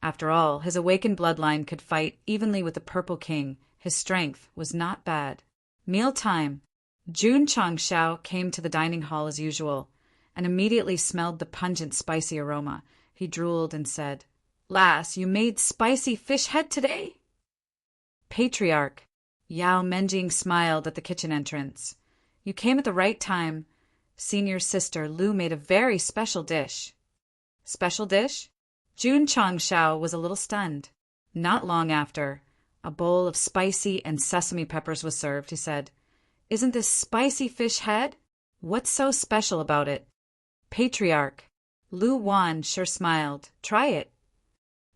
After all, his awakened bloodline could fight evenly with the Purple King. His strength was not bad. Mealtime. Jun Changshao came to the dining hall as usual, and immediately smelled the pungent, spicy aroma. He drooled and said, Lass, you made spicy fish head today? Patriarch. Yao Menjing smiled at the kitchen entrance. You came at the right time. Senior sister Lu made a very special dish. Special dish? Jun Changshao was a little stunned. Not long after, a bowl of spicy and sesame peppers was served. He said, Isn't this spicy fish head? What's so special about it? Patriarch. Lu Wan sure smiled. Try it.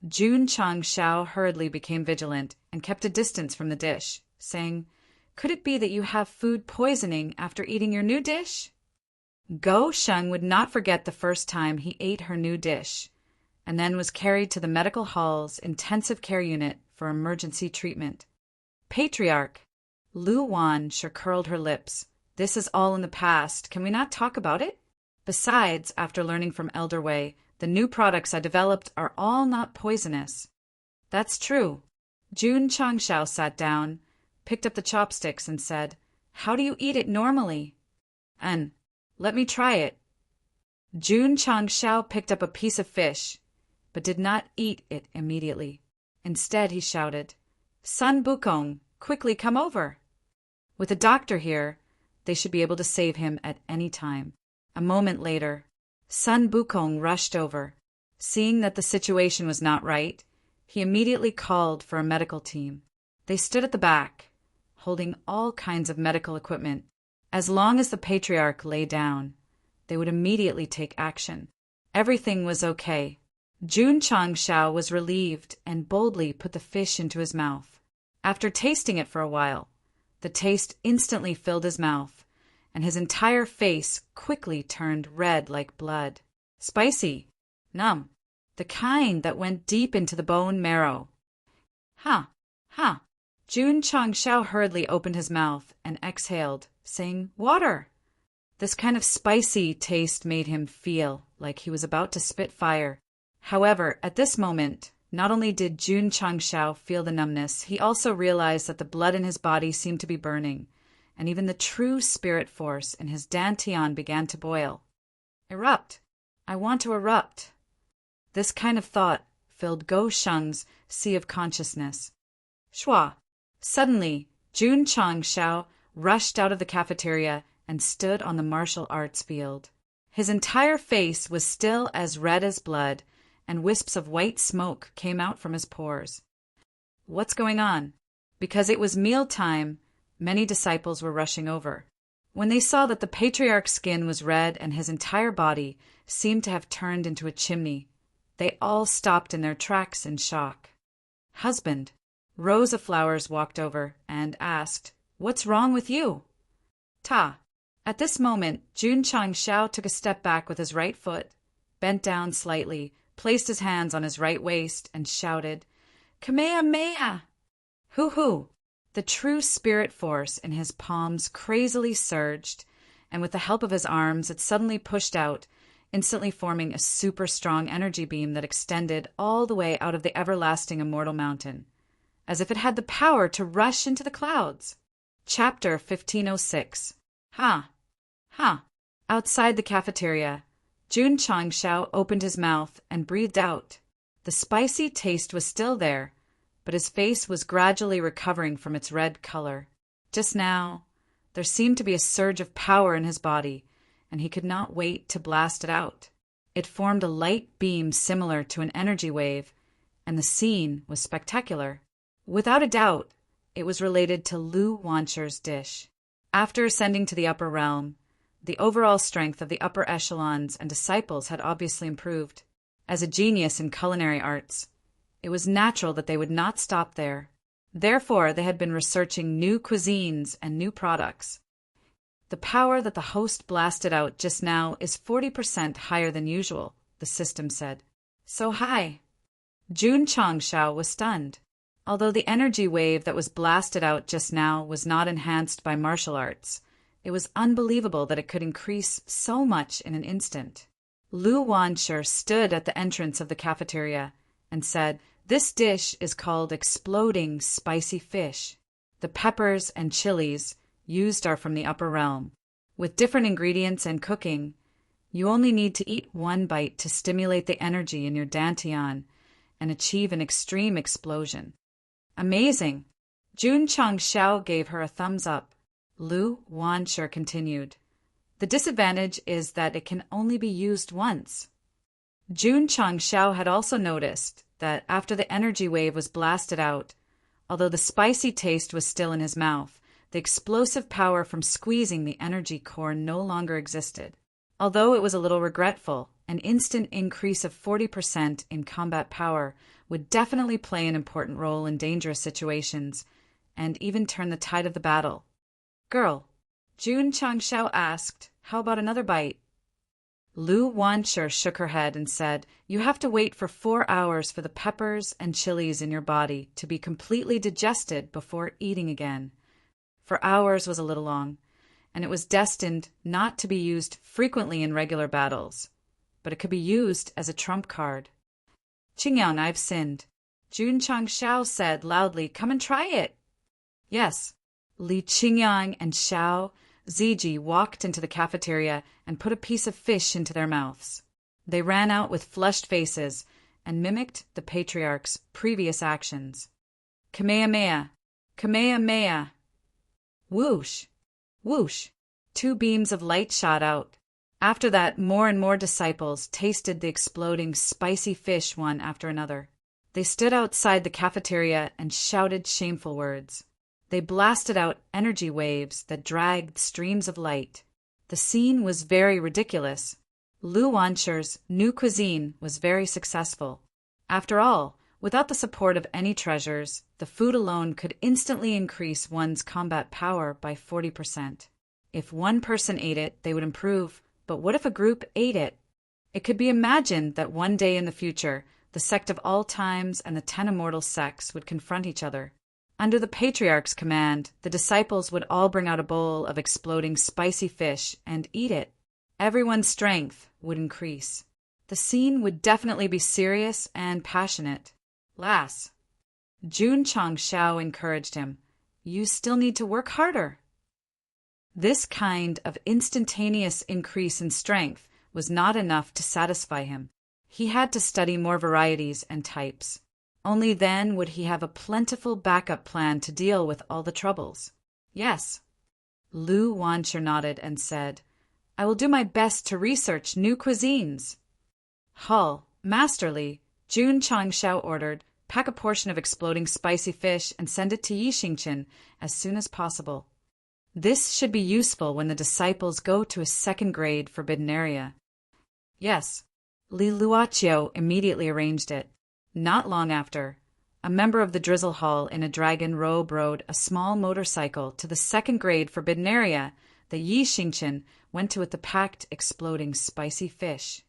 Jun Changshao hurriedly became vigilant and kept a distance from the dish, saying, Could it be that you have food poisoning after eating your new dish? Go Sheng would not forget the first time he ate her new dish, and then was carried to the medical hall's intensive care unit for emergency treatment. Patriarch. Lu Wan sure curled her lips. This is all in the past. Can we not talk about it? Besides, after learning from Elder Wei, the new products I developed are all not poisonous. That's true. Jun Changshao sat down, picked up the chopsticks and said, How do you eat it normally? Let me try it. Jun Changshao picked up a piece of fish, but did not eat it immediately. Instead, he shouted, Sun Bukong, quickly come over. With a doctor here, they should be able to save him at any time. A moment later, Sun Bukong rushed over. Seeing that the situation was not right, he immediately called for a medical team. They stood at the back, holding all kinds of medical equipment. As long as the patriarch lay down, they would immediately take action. Everything was okay. Jun Changshao was relieved and boldly put the fish into his mouth. After tasting it for a while, the taste instantly filled his mouth, and his entire face quickly turned red like blood. Spicy, numb, the kind that went deep into the bone marrow. Ha! Ha! Jun Changshao hurriedly opened his mouth and exhaled, saying, Water! This kind of spicy taste made him feel like he was about to spit fire. However, at this moment, not only did Jun Changshao feel the numbness, he also realized that the blood in his body seemed to be burning, and even the true spirit force in his dantian began to boil. Erupt! I want to erupt! This kind of thought filled Go Sheng's sea of consciousness. Shua! Suddenly, Jun Changshao rushed out of the cafeteria and stood on the martial arts field. His entire face was still as red as blood, and wisps of white smoke came out from his pores. What's going on? Because it was mealtime, many disciples were rushing over. When they saw that the patriarch's skin was red and his entire body seemed to have turned into a chimney, they all stopped in their tracks in shock. Husband, Rosa Flowers walked over and asked, What's wrong with you? Ta. At this moment, Jun Changshao took a step back with his right foot, bent down slightly, placed his hands on his right waist, and shouted, Kamehameha! Hoo-hoo! The true spirit force in his palms crazily surged, and with the help of his arms, it suddenly pushed out, instantly forming a super strong energy beam that extended all the way out of the everlasting immortal mountain, as if it had the power to rush into the clouds. Chapter 1506. Ha! Ha! Outside the cafeteria, Jun Changshao opened his mouth and breathed out. The spicy taste was still there, but his face was gradually recovering from its red color. Just now, there seemed to be a surge of power in his body, and he could not wait to blast it out. It formed a light beam similar to an energy wave, and the scene was spectacular. Without a doubt, it was related to Lu Wansher's dish. After ascending to the upper realm, the overall strength of the upper echelons and disciples had obviously improved. As a genius in culinary arts, it was natural that they would not stop there. Therefore, they had been researching new cuisines and new products. The power that the host blasted out just now is 40% higher than usual, the system said. So high. Jun Changshao was stunned. Although the energy wave that was blasted out just now was not enhanced by martial arts, it was unbelievable that it could increase so much in an instant. Lu Wansher stood at the entrance of the cafeteria and said, This dish is called exploding spicy fish. The peppers and chilies used are from the upper realm. With different ingredients and cooking, you only need to eat one bite to stimulate the energy in your dantian and achieve an extreme explosion. Amazing! Jun Changshao gave her a thumbs up. Lu Wanshi continued. The disadvantage is that it can only be used once. Jun Changshao had also noticed that after the energy wave was blasted out, although the spicy taste was still in his mouth, the explosive power from squeezing the energy core no longer existed. Although it was a little regretful, an instant increase of 40% in combat power would definitely play an important role in dangerous situations, and even turn the tide of the battle. Girl, Jun Changshao asked, how about another bite? Lu Wanshi shook her head and said, you have to wait for 4 hours for the peppers and chilies in your body to be completely digested before eating again. 4 hours was a little long, and it was destined not to be used frequently in regular battles, but it could be used as a trump card. Qingyang, I've sinned. Jun Changshao said loudly, come and try it. Yes. Li Qingyang and Xiao Ziji walked into the cafeteria and put a piece of fish into their mouths. They ran out with flushed faces and mimicked the patriarch's previous actions. Kamehameha! Kamehameha! Whoosh! Whoosh! 2 beams of light shot out. After that, more and more disciples tasted the exploding spicy fish one after another. They stood outside the cafeteria and shouted shameful words. They blasted out energy waves that dragged streams of light. The scene was very ridiculous. Lu Wanshi's new cuisine was very successful. After all, without the support of any treasures, the food alone could instantly increase one's combat power by 40%. If one person ate it, they would improve, but what if a group ate it? It could be imagined that one day in the future, the Sect of all times and the 10 immortal sects would confront each other. Under the Patriarch's command, the disciples would all bring out a bowl of exploding spicy fish and eat it. Everyone's strength would increase. The scene would definitely be serious and passionate. Lass, Jun Changshao encouraged him, you still need to work harder. This kind of instantaneous increase in strength was not enough to satisfy him. He had to study more varieties and types. Only then would he have a plentiful backup plan to deal with all the troubles. Yes. Lu Wanshi nodded and said, I will do my best to research new cuisines. Hull, masterly, Jun Changshao ordered, pack a portion of exploding spicy fish and send it to Yi Xingchen as soon as possible. This should be useful when the disciples go to a 2nd grade forbidden area. Yes. Li Luoqiu immediately arranged it. Not long after, a member of the Drizzle Hall in a dragon robe rode a small motorcycle to the 2nd grade forbidden area that Yi Xingchen went to with the packed, exploding spicy fish.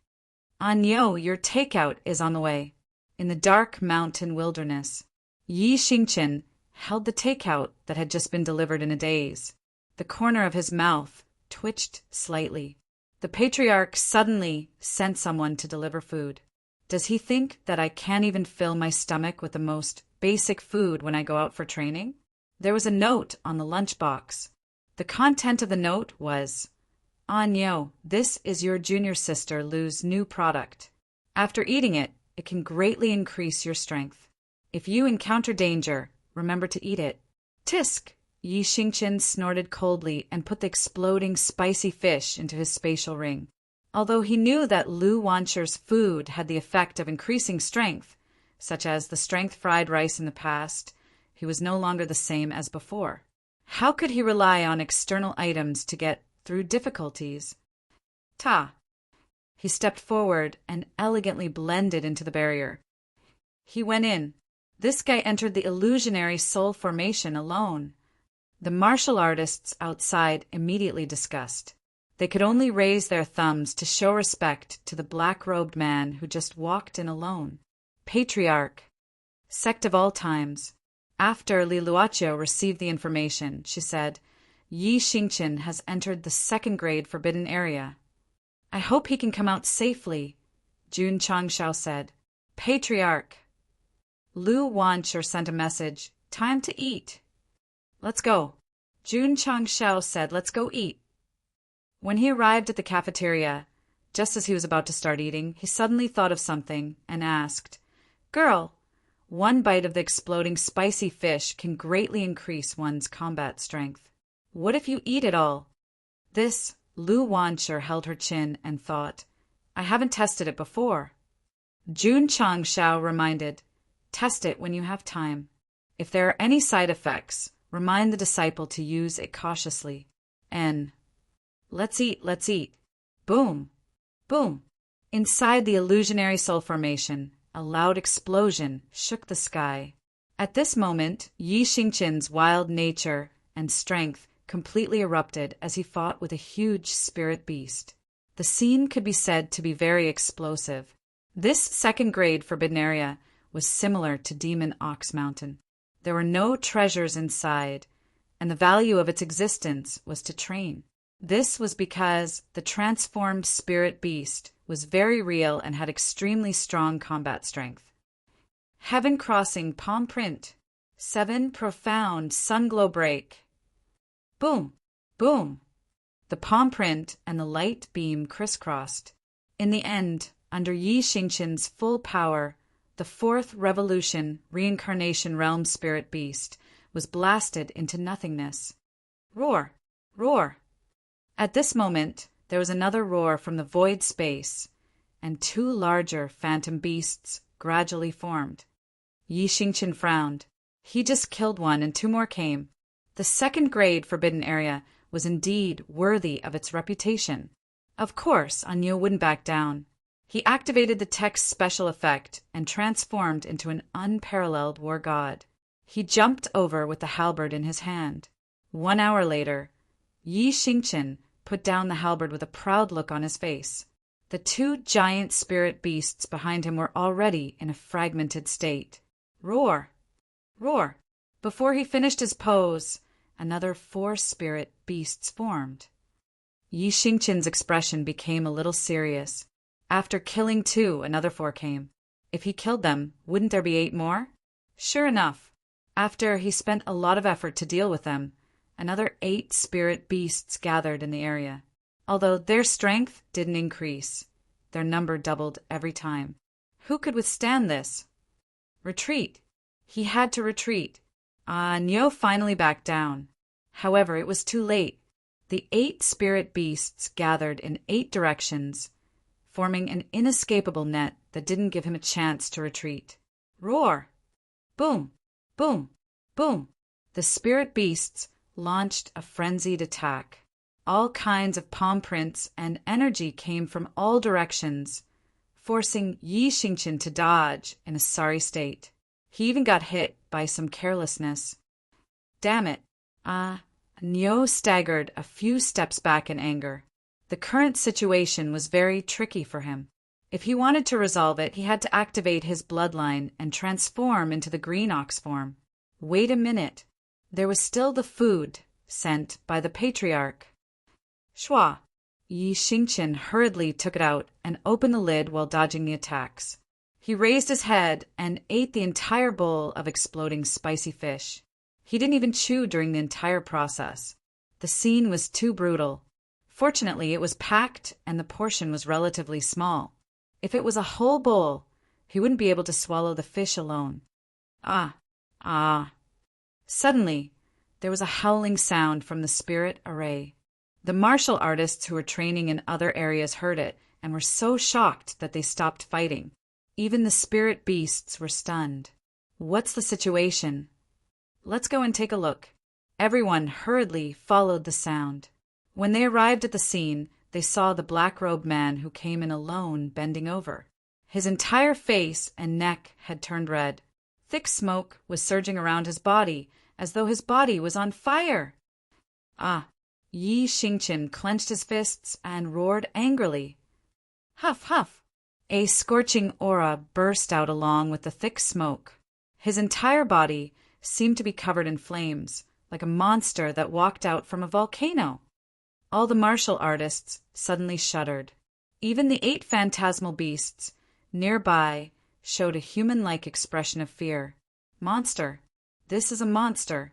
Anyo, your takeout is on the way. In the dark mountain wilderness, Yi Xingchen held the takeout that had just been delivered in a daze. The corner of his mouth twitched slightly. The Patriarch suddenly sent someone to deliver food. Does he think that I can't even fill my stomach with the most basic food when I go out for training? There was a note on the lunchbox. The content of the note was, Anyo, this is your junior sister Lu's new product. After eating it, it can greatly increase your strength. If you encounter danger, remember to eat it. Tisk! Yi Xingchen snorted coldly and put the exploding spicy fish into his spatial ring. Although he knew that Lu Wanshi's food had the effect of increasing strength, such as the strength fried rice in the past, he was no longer the same as before. How could he rely on external items to get through difficulties? Ta! He stepped forward and elegantly blended into the barrier. He went in. This guy entered the illusionary soul formation alone. The martial artists outside immediately discussed. They could only raise their thumbs to show respect to the black-robed man who just walked in alone. Patriarch. Sect of all times. After Li Luoqiu received the information, she said, Yi Xingchen has entered the 2nd grade forbidden area. I hope he can come out safely, Jun Changshao said. Patriarch. Lu Wanshi sent a message. Time to eat. Let's go. Jun Changshao said, let's go eat. When he arrived at the cafeteria, just as he was about to start eating, he suddenly thought of something and asked, Girl, one bite of the exploding spicy fish can greatly increase one's combat strength. What if you eat it all? This Lu Wancher held her chin and thought, I haven't tested it before. Jun Changshao reminded, test it when you have time. If there are any side effects, remind the disciple to use it cautiously. And let's eat, let's eat. Boom, boom. Inside the illusionary soul formation, a loud explosion shook the sky. At this moment, Yi Xingqian's wild nature and strength completely erupted as he fought with a huge spirit beast. The scene could be said to be very explosive. This second-grade forbidden area was similar to Demon Ox Mountain. There were no treasures inside, and the value of its existence was to train. This was because the transformed spirit beast was very real and had extremely strong combat strength. Heaven crossing palm print. 7 profound sunglow break. Boom, boom. The palm print and the light beam crisscrossed. In the end, under Yi Xingqian's full power, the 4th revolution reincarnation realm spirit beast was blasted into nothingness. Roar, roar. At this moment, there was another roar from the void space, and 2 larger phantom beasts gradually formed. Yi Xingqian frowned. He just killed one and 2 more came. The second-grade forbidden area was indeed worthy of its reputation. Of course, Anyo wouldn't back down. He activated the tech's special effect and transformed into an unparalleled war god. He jumped over with the halberd in his hand. 1 hour later, Yi Xingqian put down the halberd with a proud look on his face. The 2 giant spirit beasts behind him were already in a fragmented state. Roar! Roar! Before he finished his pose, another 4 spirit beasts formed. Yi Xingqian's expression became a little serious. After killing 2, another 4 came. If he killed them, wouldn't there be 8 more? Sure enough, after he spent a lot of effort to deal with them, another 8 spirit beasts gathered in the area. Although their strength didn't increase, their number doubled every time. Who could withstand this? Retreat. He had to retreat. Nyo finally backed down. However, it was too late. The 8 spirit beasts gathered in 8 directions, forming an inescapable net that didn't give him a chance to retreat. Roar! Boom! Boom! Boom! The spirit beasts launched a frenzied attack. All kinds of palm prints and energy came from all directions, forcing Yi Xingqian to dodge in a sorry state. He even got hit by some carelessness. Damn it! Nyo staggered a few steps back in anger. The current situation was very tricky for him. If he wanted to resolve it, he had to activate his bloodline and transform into the green ox form. Wait a minute. There was still the food sent by the patriarch. Shua. Yi Xingqian hurriedly took it out and opened the lid while dodging the attacks. He raised his head and ate the entire bowl of exploding spicy fish. He didn't even chew during the entire process. The scene was too brutal. Fortunately, it was packed and the portion was relatively small. If it was a whole bowl, he wouldn't be able to swallow the fish alone. Suddenly, there was a howling sound from the spirit array. The martial artists who were training in other areas heard it and were so shocked that they stopped fighting. Even the spirit beasts were stunned. What's the situation? Let's go and take a look. Everyone hurriedly followed the sound. When they arrived at the scene, they saw the black-robed man who came in alone bending over. His entire face and neck had turned red. Thick smoke was surging around his body, as though his body was on fire. Yi Xingqian clenched his fists and roared angrily. Huff, huff! A scorching aura burst out along with the thick smoke. His entire body seemed to be covered in flames, like a monster that walked out from a volcano. All the martial artists suddenly shuddered. Even the 8 phantasmal beasts nearby showed a human-like expression of fear. Monster. This is a monster.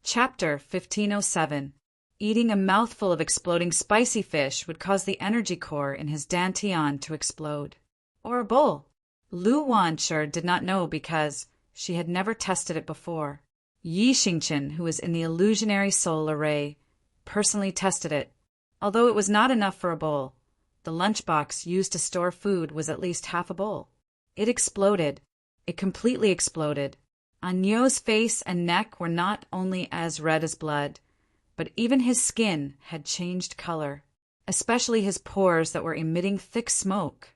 Chapter 1507. Eating a mouthful of exploding spicy fish would cause the energy core in his dantian to explode. Or a bowl. Lu Wanshi did not know because she had never tested it before. Yi Xingqian, who was in the illusionary soul array, personally tested it. Although it was not enough for a bowl, the lunchbox used to store food was at least half a bowl. It exploded. It completely exploded. Anyo's face and neck were not only as red as blood, but even his skin had changed color, especially his pores that were emitting thick smoke,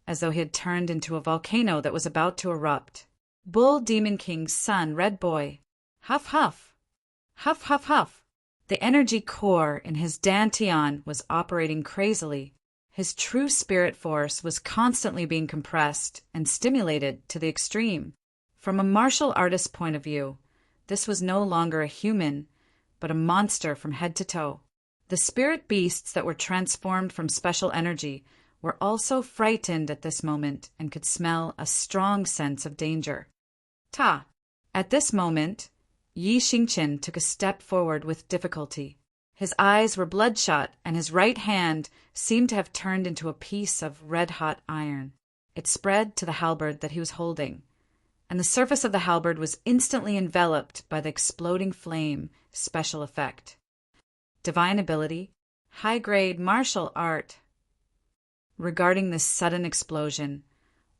as though he had turned into a volcano that was about to erupt. Bull Demon King's son, Red Boy. Huff, huff. Huff, huff, huff. The energy core in his dantian was operating crazily. His true spirit force was constantly being compressed and stimulated to the extreme. From a martial artist's point of view, this was no longer a human, but a monster from head to toe. The spirit beasts that were transformed from special energy were also frightened at this moment and could smell a strong sense of danger. Ta! At this moment, Yi Xingqian took a step forward with difficulty. His eyes were bloodshot, and his right hand seemed to have turned into a piece of red-hot iron. It spread to the halberd that he was holding, and the surface of the halberd was instantly enveloped by the exploding flame special effect. Divine ability, high-grade martial art. Regarding this sudden explosion,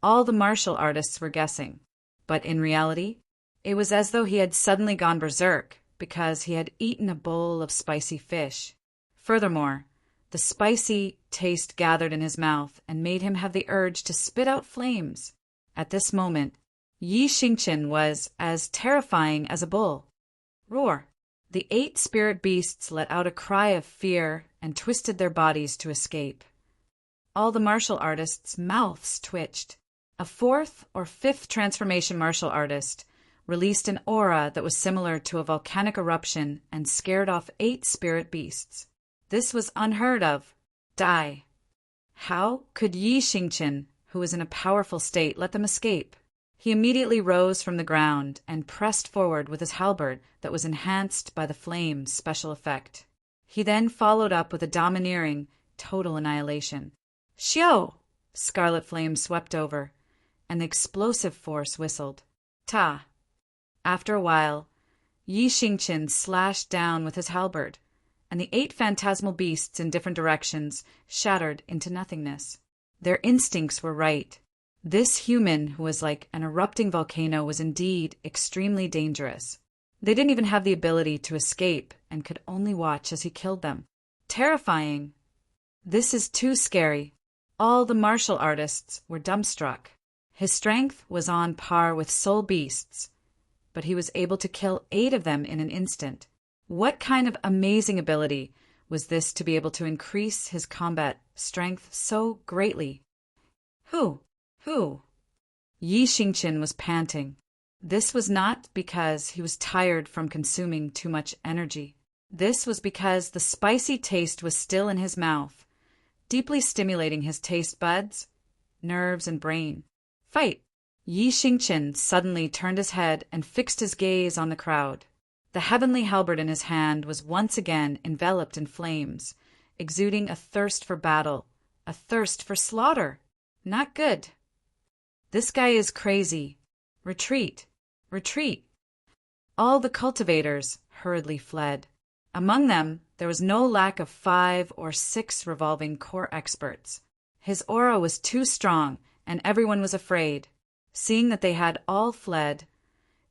all the martial artists were guessing, but in reality, it was as though he had suddenly gone berserk because he had eaten a bowl of spicy fish. Furthermore, the spicy taste gathered in his mouth and made him have the urge to spit out flames. At this moment, Yi Xingqian was as terrifying as a bull. Roar! The 8 spirit beasts let out a cry of fear and twisted their bodies to escape. All the martial artists' mouths twitched. A 4th or 5th transformation martial artist released an aura that was similar to a volcanic eruption and scared off 8 spirit beasts. This was unheard of. Die. How could Yi Xingqian, who was in a powerful state, let them escape? He immediately rose from the ground and pressed forward with his halberd that was enhanced by the flame's special effect. He then followed up with a domineering, total annihilation. Xiao! Scarlet flame swept over, and the explosive force whistled. Ta! After a while, Yi Xingqian slashed down with his halberd, and the 8 phantasmal beasts in different directions shattered into nothingness. Their instincts were right. This human, who was like an erupting volcano, was indeed extremely dangerous. They didn't even have the ability to escape and could only watch as he killed them. Terrifying! This is too scary. All the martial artists were dumbstruck. His strength was on par with soul beasts, but he was able to kill 8 of them in an instant. What kind of amazing ability was this to be able to increase his combat strength so greatly? Who? Yi Xingqian was panting. This was not because he was tired from consuming too much energy. This was because the spicy taste was still in his mouth, deeply stimulating his taste buds, nerves, and brain. Fight! Yi Xingqian suddenly turned his head and fixed his gaze on the crowd. The heavenly halberd in his hand was once again enveloped in flames, exuding a thirst for battle, a thirst for slaughter. Not good. This guy is crazy. Retreat! Retreat! All the cultivators hurriedly fled. Among them, there was no lack of 5 or 6 revolving core experts. His aura was too strong, and everyone was afraid. Seeing that they had all fled,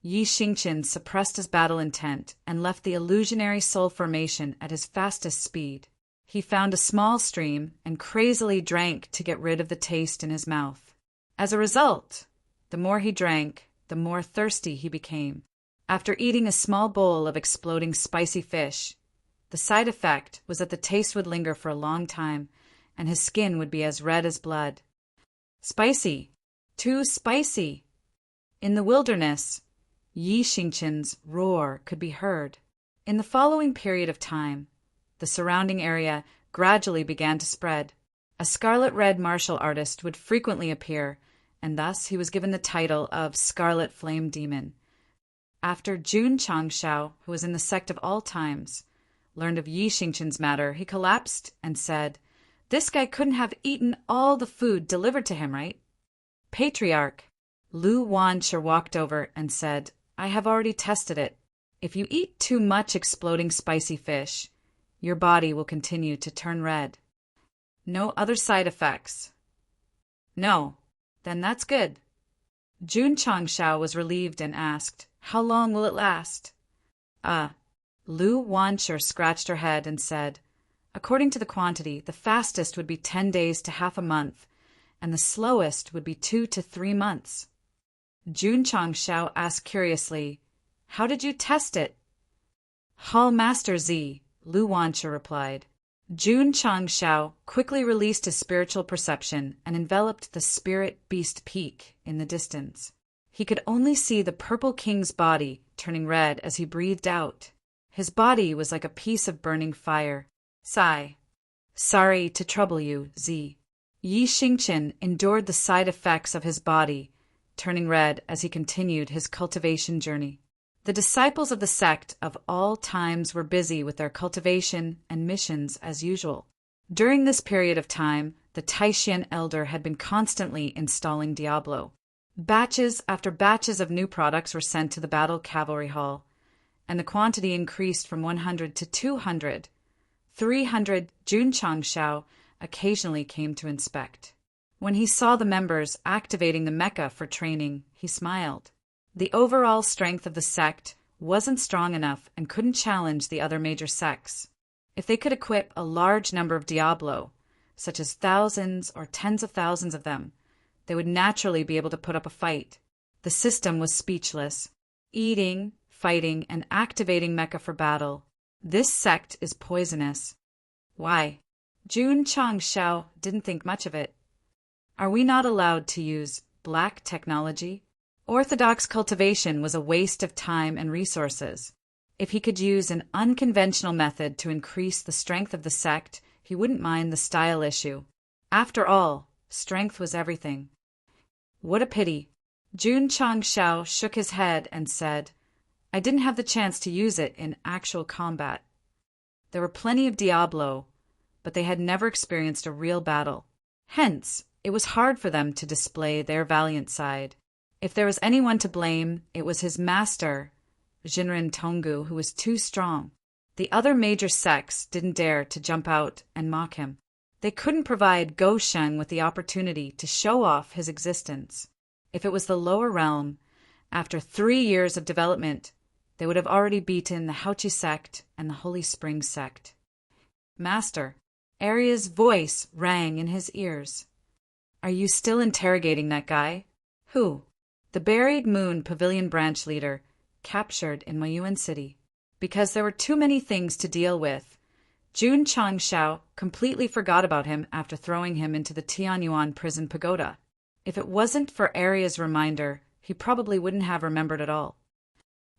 Yi Xingqian suppressed his battle intent and left the illusionary soul formation at his fastest speed. He found a small stream and crazily drank to get rid of the taste in his mouth. As a result, the more he drank, the more thirsty he became. After eating a small bowl of exploding spicy fish, the side effect was that the taste would linger for a long time, and his skin would be as red as blood. Spicy! Too spicy! In the wilderness, Yi Xingqian's roar could be heard. In the following period of time, the surrounding area gradually began to spread. A scarlet-red martial artist would frequently appear, and thus he was given the title of Scarlet Flame Demon. After Jun Changshao, who was in the Sect of all times, learned of Yi Xingqian's matter, he collapsed and said, "This guy couldn't have eaten all the food delivered to him, right?" Patriarch. Lu Wancher walked over and said, I have already tested it. If you eat too much exploding spicy fish, your body will continue to turn red. No other side effects. No. Then that's good. Jun Changshao was relieved and asked, How long will it last? Lu Wancher scratched her head and said, According to the quantity, the fastest would be 10 days to half a month, and the slowest would be 2 to 3 months. Jun Changshao asked curiously, How did you test it? Hall Master Z, Lu Wancher replied. Jun Changshao quickly released his spiritual perception and enveloped the spirit beast peak in the distance. He could only see the purple king's body turning red as he breathed out. His body was like a piece of burning fire. Sigh. Sorry to trouble you, Z. Yi Xingqian endured the side effects of his body, turning red as he continued his cultivation journey. The disciples of the sect of all times were busy with their cultivation and missions as usual. During this period of time, the Taishan elder had been constantly installing Diablo. Batches after batches of new products were sent to the battle cavalry hall, and the quantity increased from 100 to 200. 300 Jun Changshao occasionally came to inspect. When he saw the members activating the mecha for training, he smiled. The overall strength of the sect wasn't strong enough and couldn't challenge the other major sects. If they could equip a large number of Diablo, such as thousands or tens of thousands of them, they would naturally be able to put up a fight. The system was speechless. Eating, fighting, and activating mecha for battle. This sect is poisonous. Why? Jun Changshao didn't think much of it. Are we not allowed to use black technology? Orthodox cultivation was a waste of time and resources. If he could use an unconventional method to increase the strength of the sect, he wouldn't mind the style issue. After all, strength was everything. What a pity. Jun Changshao shook his head and said, I didn't have the chance to use it in actual combat. There were plenty of Diablo, but they had never experienced a real battle. Hence, it was hard for them to display their valiant side. If there was anyone to blame, it was his master, Jinren Tonggu, who was too strong. The other major sects didn't dare to jump out and mock him. They couldn't provide Go Sheng with the opportunity to show off his existence. If it was the lower realm, after 3 years of development, they would have already beaten the Haochi sect and the Holy Spring sect. Master, Arya's voice rang in his ears. Are you still interrogating that guy? Who? The Buried Moon Pavilion branch leader, captured in Mayuan City. Because there were too many things to deal with, Jun Changshao completely forgot about him after throwing him into the Tianyuan prison pagoda. If it wasn't for Arya's reminder, he probably wouldn't have remembered at all.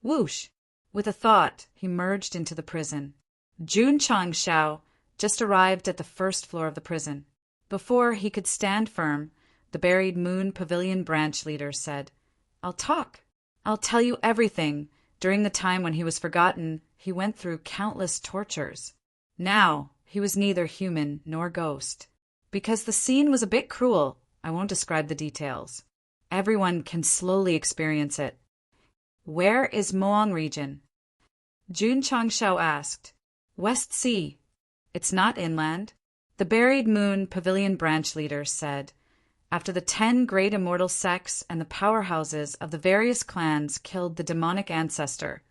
Whoosh! With a thought, he merged into the prison. Jun Changshao just arrived at the first floor of the prison. Before he could stand firm, the Buried Moon Pavilion branch leader said, I'll talk. I'll tell you everything. During the time when he was forgotten, he went through countless tortures. Now, he was neither human nor ghost. Because the scene was a bit cruel, I won't describe the details. Everyone can slowly experience it. Where is Moang region? Jun Changshao asked. West Sea. It's not inland. The Buried Moon Pavilion branch leader said, after the 10 great immortal sects and the powerhouses of the various clans killed the demonic ancestor,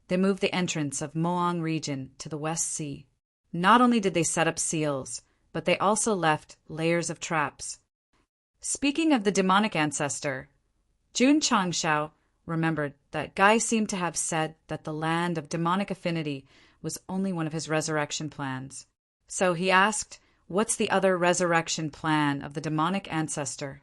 they moved the entrance of Moang region to the West Sea. Not only did they set up seals, but they also left layers of traps. Speaking of the demonic ancestor, Jun Changshao remembered that Guy seemed to have said that the land of demonic affinity was only one of his resurrection plans. So he asked, what's the other resurrection plan of the demonic ancestor?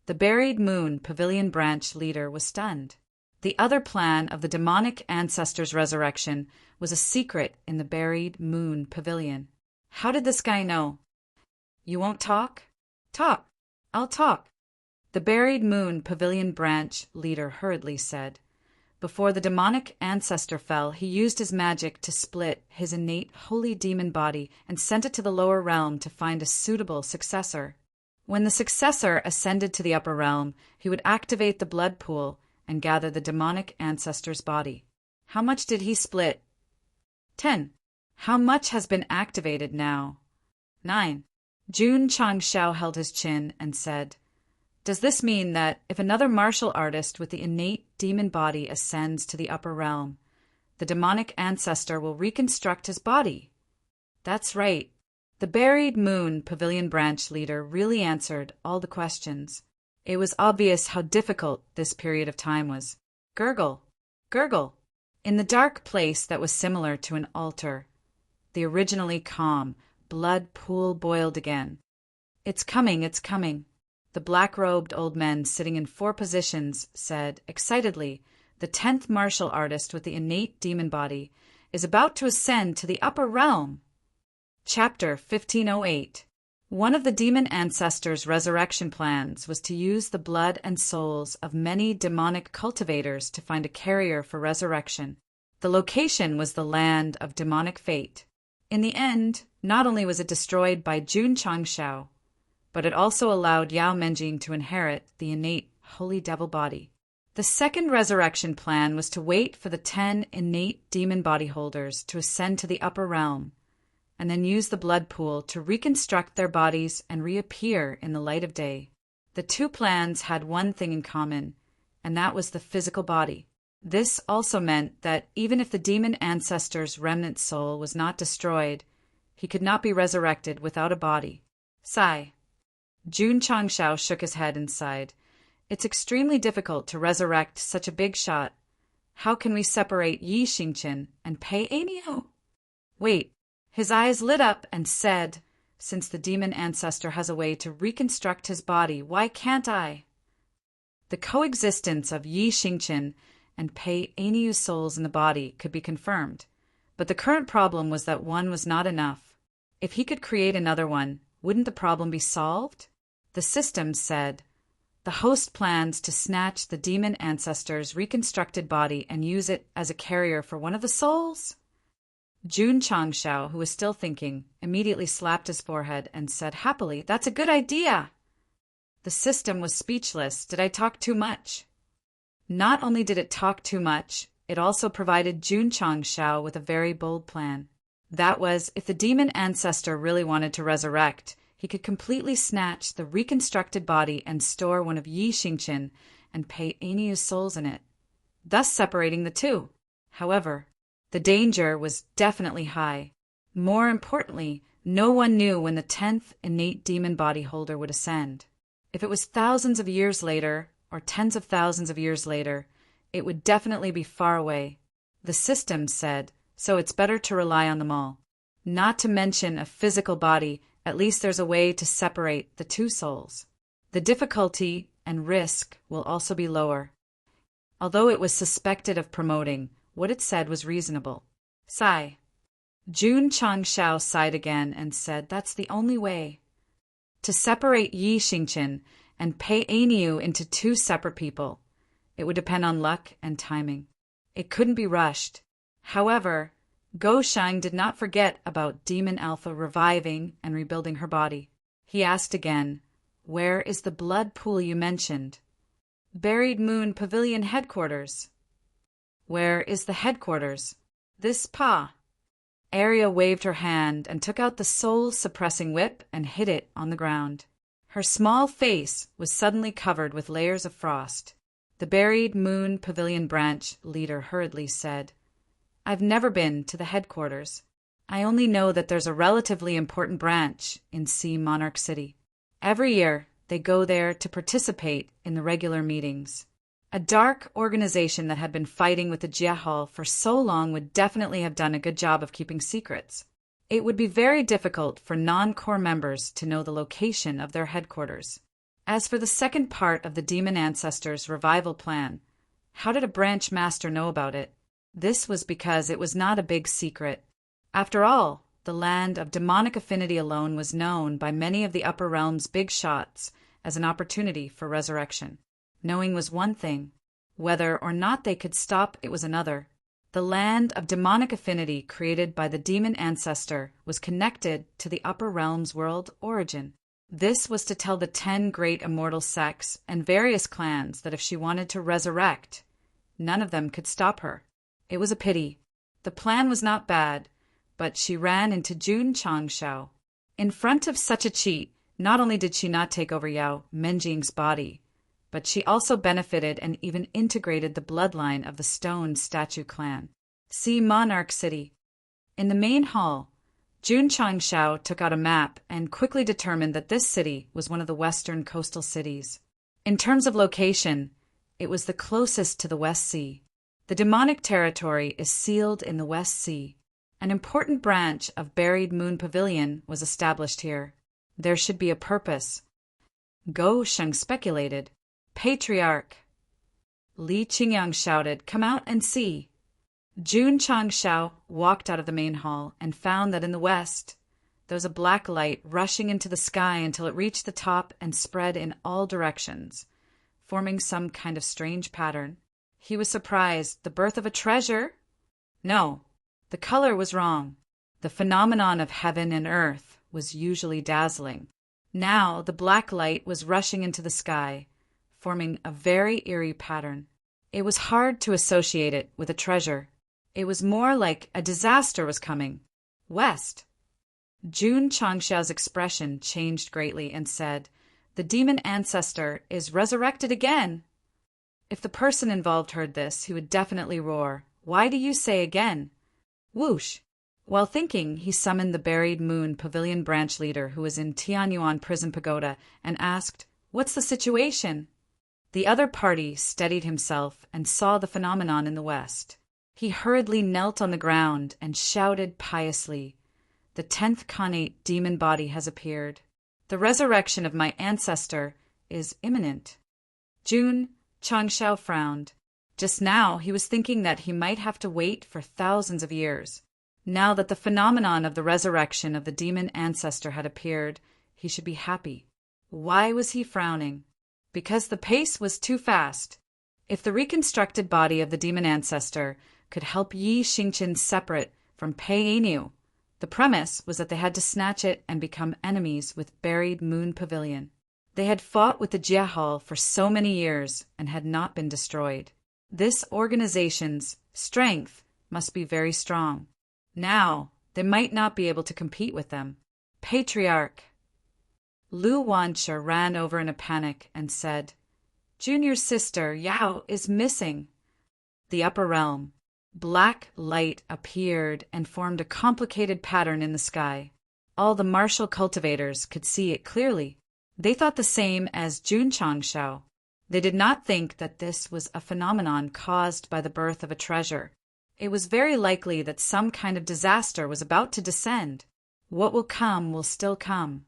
The Buried Moon Pavilion branch leader was stunned. The other plan of the demonic ancestor's resurrection was a secret in the Buried Moon Pavilion. How did this guy know? You won't talk? Talk. I'll talk. The Buried Moon Pavilion branch leader hurriedly said. Before the demonic ancestor fell, he used his magic to split his innate holy demon body and sent it to the lower realm to find a suitable successor. When the successor ascended to the upper realm, he would activate the blood pool and gather the demonic ancestor's body. How much did he split? 10. How much has been activated now? 9. Jun Changshao held his chin and said, "Does this mean that if another martial artist with the innate demon body ascends to the upper realm, the demonic ancestor will reconstruct his body?" That's right. The Buried Moon Pavilion branch leader really answered all the questions. It was obvious how difficult this period of time was. Gurgle, gurgle. In the dark place that was similar to an altar, the originally calm blood pool boiled again. "It's coming, it's coming." The black-robed old men sitting in 4 positions said, excitedly, "The 10th martial artist with the innate demon body is about to ascend to the upper realm." Chapter 1508. One of the demon ancestors' resurrection plans was to use the blood and souls of many demonic cultivators to find a carrier for resurrection. The location was the land of demonic fate. In the end, not only was it destroyed by Jun Changshao, but it also allowed Yao Menjing to inherit the innate holy devil body. The second resurrection plan was to wait for the 10 innate demon body holders to ascend to the upper realm, and then use the blood pool to reconstruct their bodies and reappear in the light of day. The 2 plans had one thing in common, and that was the physical body. This also meant that even if the demon ancestor's remnant soul was not destroyed, he could not be resurrected without a body. Sigh. Jun Changshao shook his head and sighed. "It's extremely difficult to resurrect such a big shot. How can we separate Yi Xingqian and Pei Aniu?" Wait. His eyes lit up and said, "Since the demon ancestor has a way to reconstruct his body, why can't I?" The coexistence of Yi Xingqian and Pei Aniu's souls in the body could be confirmed, but the current problem was that one was not enough. If he could create another one, wouldn't the problem be solved? The system said, "The host plans to snatch the demon ancestor's reconstructed body and use it as a carrier for one of the souls?" Jun Changshao, who was still thinking, immediately slapped his forehead and said happily, "That's a good idea." The system was speechless. Did I talk too much? Not only did it talk too much, it also provided Jun Changshao with a very bold plan. That was, if the demon ancestor really wanted to resurrect, he could completely snatch the reconstructed body and store one of Yi Xingqian and Pei Aniu's souls in it, thus separating the 2. However, the danger was definitely high. More importantly, no one knew when the 10th innate demon body holder would ascend. If it was thousands of years later, or tens of thousands of years later, it would definitely be far away. The system said, so it's better to rely on them all. Not to mention a physical body, at least there's a way to separate the 2 souls. The difficulty and risk will also be lower. Although it was suspected of promoting, what it said was reasonable. Sigh. Jun Changshao sighed again and said, "That's the only way. To separate Yi Xingqian and Pei Aniu into 2 separate people. It would depend on luck and timing. It couldn't be rushed." However, Go Shang did not forget about Demon Alpha reviving and rebuilding her body. He asked again, "Where is the blood pool you mentioned?" "Buried Moon Pavilion headquarters." "Where is the headquarters?" "This pa." Arya waved her hand and took out the soul-suppressing whip and hid it on the ground. Her small face was suddenly covered with layers of frost. The Buried Moon Pavilion branch leader hurriedly said, "I've never been to the headquarters. I only know that there's a relatively important branch in Sea Monarch City. Every year, they go there to participate in the regular meetings. A dark organization that had been fighting with the Jiahao for so long would definitely have done a good job of keeping secrets. It would be very difficult for non-core members to know the location of their headquarters. As for the second part of the Demon Ancestors' revival plan, how did a branch master know about it? This was because it was not a big secret. After all, the land of demonic affinity alone was known by many of the upper realm's big shots as an opportunity for resurrection. Knowing was one thing. Whether or not they could stop it was another. The land of demonic affinity created by the demon ancestor was connected to the upper realm's world origin. This was to tell the 10 great immortal sects and various clans that if she wanted to resurrect, none of them could stop her. It was a pity. The plan was not bad, but she ran into Jun Changshao. In front of such a cheat, not only did she not take over Yao Menjing's body, but she also benefited and even integrated the bloodline of the Stone Statue clan. See Monarch City. In the main hall, Jun Changshao took out a map and quickly determined that this city was one of the western coastal cities. In terms of location, it was the closest to the West Sea. The demonic territory is sealed in the West Sea. An important branch of Buried Moon Pavilion was established here. There should be a purpose. Go Sheng speculated. Patriarch. Li Qingyang shouted, "Come out and see." Jun Changshao walked out of the main hall and found that in the west there was a black light rushing into the sky until it reached the top and spread in all directions, forming some kind of strange pattern. He was surprised. The birth of a treasure? No, the color was wrong. The phenomenon of heaven and earth was usually dazzling. Now the black light was rushing into the sky, forming a very eerie pattern. It was hard to associate it with a treasure. It was more like a disaster was coming. West. Jun Changshao's expression changed greatly and said, "The demon ancestor is resurrected again." If the person involved heard this, he would definitely roar, "Why do you say again?" Whoosh! While thinking, he summoned the Buried Moon Pavilion branch leader who was in Tianyuan Prison Pagoda and asked, "What's the situation?" The other party steadied himself and saw the phenomenon in the west. He hurriedly knelt on the ground and shouted piously, "The 10th Khanate demon body has appeared. The resurrection of my ancestor is imminent." Jun Changshao frowned. Just now he was thinking that he might have to wait for thousands of years. Now that the phenomenon of the resurrection of the demon ancestor had appeared, he should be happy. Why was he frowning? Because the pace was too fast. If the reconstructed body of the demon ancestor could help Yi Xingqian separate from Pei Inu, the premise was that they had to snatch it and become enemies with Buried Moon Pavilion. They had fought with the Jia Hall for so many years and had not been destroyed. This organization's strength must be very strong. Now, they might not be able to compete with them. Patriarch. Lu Wancha ran over in a panic and said, "Junior sister Yao is missing." The upper realm. Black light appeared and formed a complicated pattern in the sky. All the martial cultivators could see it clearly. They thought the same as Jun Changshao. They did not think that this was a phenomenon caused by the birth of a treasure. It was very likely that some kind of disaster was about to descend. What will come will still come.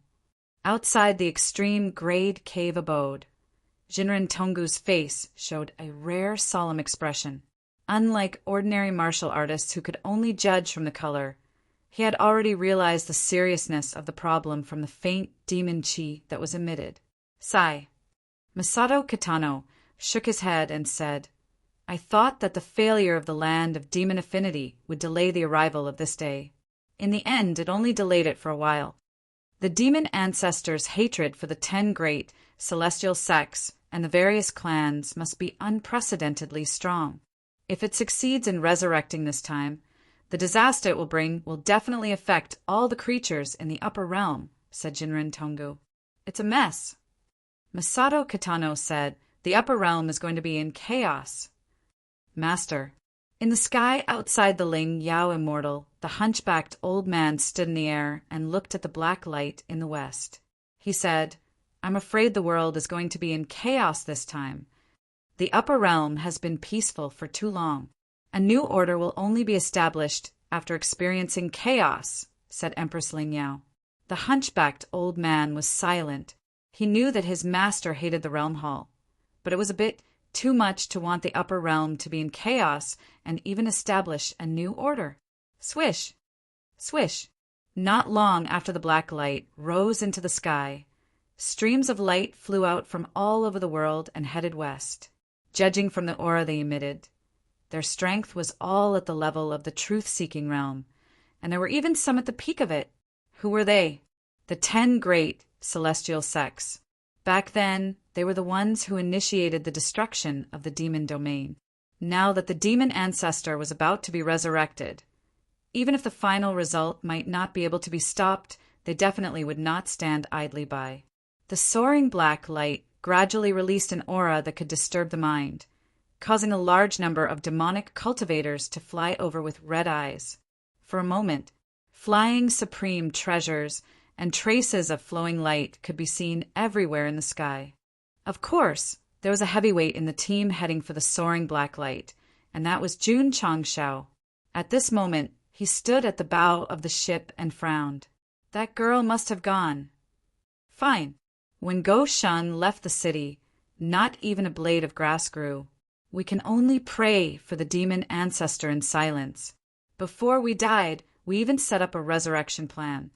Outside the extreme grade cave abode, Jinren Tonggu's face showed a rare solemn expression. Unlike ordinary martial artists who could only judge from the color, he had already realized the seriousness of the problem from the faint demon chi that was emitted. Sigh. Masato Kitano shook his head and said, "I thought that the failure of the land of demon affinity would delay the arrival of this day. In the end, it only delayed it for a while. The demon ancestors' hatred for the 10 great celestial sects and the various clans must be unprecedentedly strong. If it succeeds in resurrecting this time, the disaster it will bring will definitely affect all the creatures in the upper realm," said Jinren Tonggu. "It's a mess." Masato Kitano said, "The upper realm is going to be in chaos." Master. In the sky outside the Ling Yao Immortal, the hunchbacked old man stood in the air and looked at the black light in the west. He said, "I'm afraid the world is going to be in chaos this time. The upper realm has been peaceful for too long. A new order will only be established after experiencing chaos," said Empress Ling Yao. The hunchbacked old man was silent. He knew that his master hated the realm hall, but it was a bit too much to want the upper realm to be in chaos and even establish a new order. Swish! Swish! Not long after the black light rose into the sky, streams of light flew out from all over the world and headed west. Judging from the aura they emitted, their strength was all at the level of the truth-seeking realm, and there were even some at the peak of it. Who were they? The 10 great celestial sects. Back then, they were the ones who initiated the destruction of the demon domain. Now that the demon ancestor was about to be resurrected, even if the final result might not be able to be stopped, they definitely would not stand idly by. The soaring black light gradually released an aura that could disturb the mind, causing a large number of demonic cultivators to fly over with red eyes. For a moment, flying supreme treasures and traces of flowing light could be seen everywhere in the sky. Of course, there was a heavyweight in the team heading for the soaring black light, and that was Jun Changshao. At this moment, he stood at the bow of the ship and frowned. That girl must have gone. Fine. When Go Shun left the city, not even a blade of grass grew. We can only pray for the demon ancestor in silence. Before we died, we even set up a resurrection plan.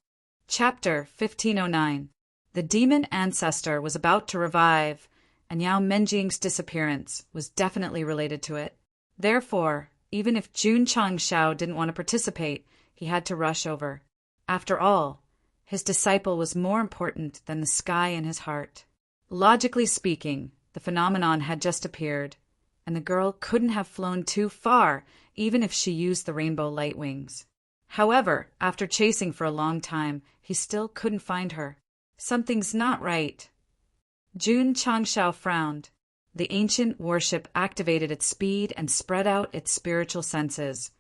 Chapter 1509. The demon ancestor was about to revive, and Yao Menjing's disappearance was definitely related to it. Therefore, even if Jun Changshao didn't want to participate, he had to rush over. After all, his disciple was more important than the sky in his heart. Logically speaking, the phenomenon had just appeared, and the girl couldn't have flown too far even if she used the rainbow light wings. However, after chasing for a long time, he still couldn't find her. Something's not right. Jun Changshao frowned. The ancient worship activated its speed and spread out its spiritual senses,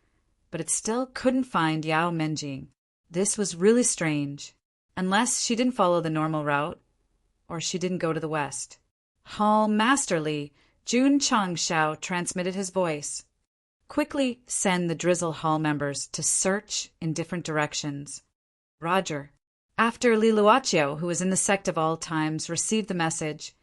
but it still couldn't find Yao Menjing. This was really strange. Unless she didn't follow the normal route, or she didn't go to the west. Masterly, Jun Changshao transmitted his voice. Quickly send the Drizzle Hall members to search in different directions. Roger. After Li Luoqiao, who was in the Sect of all times, received the message,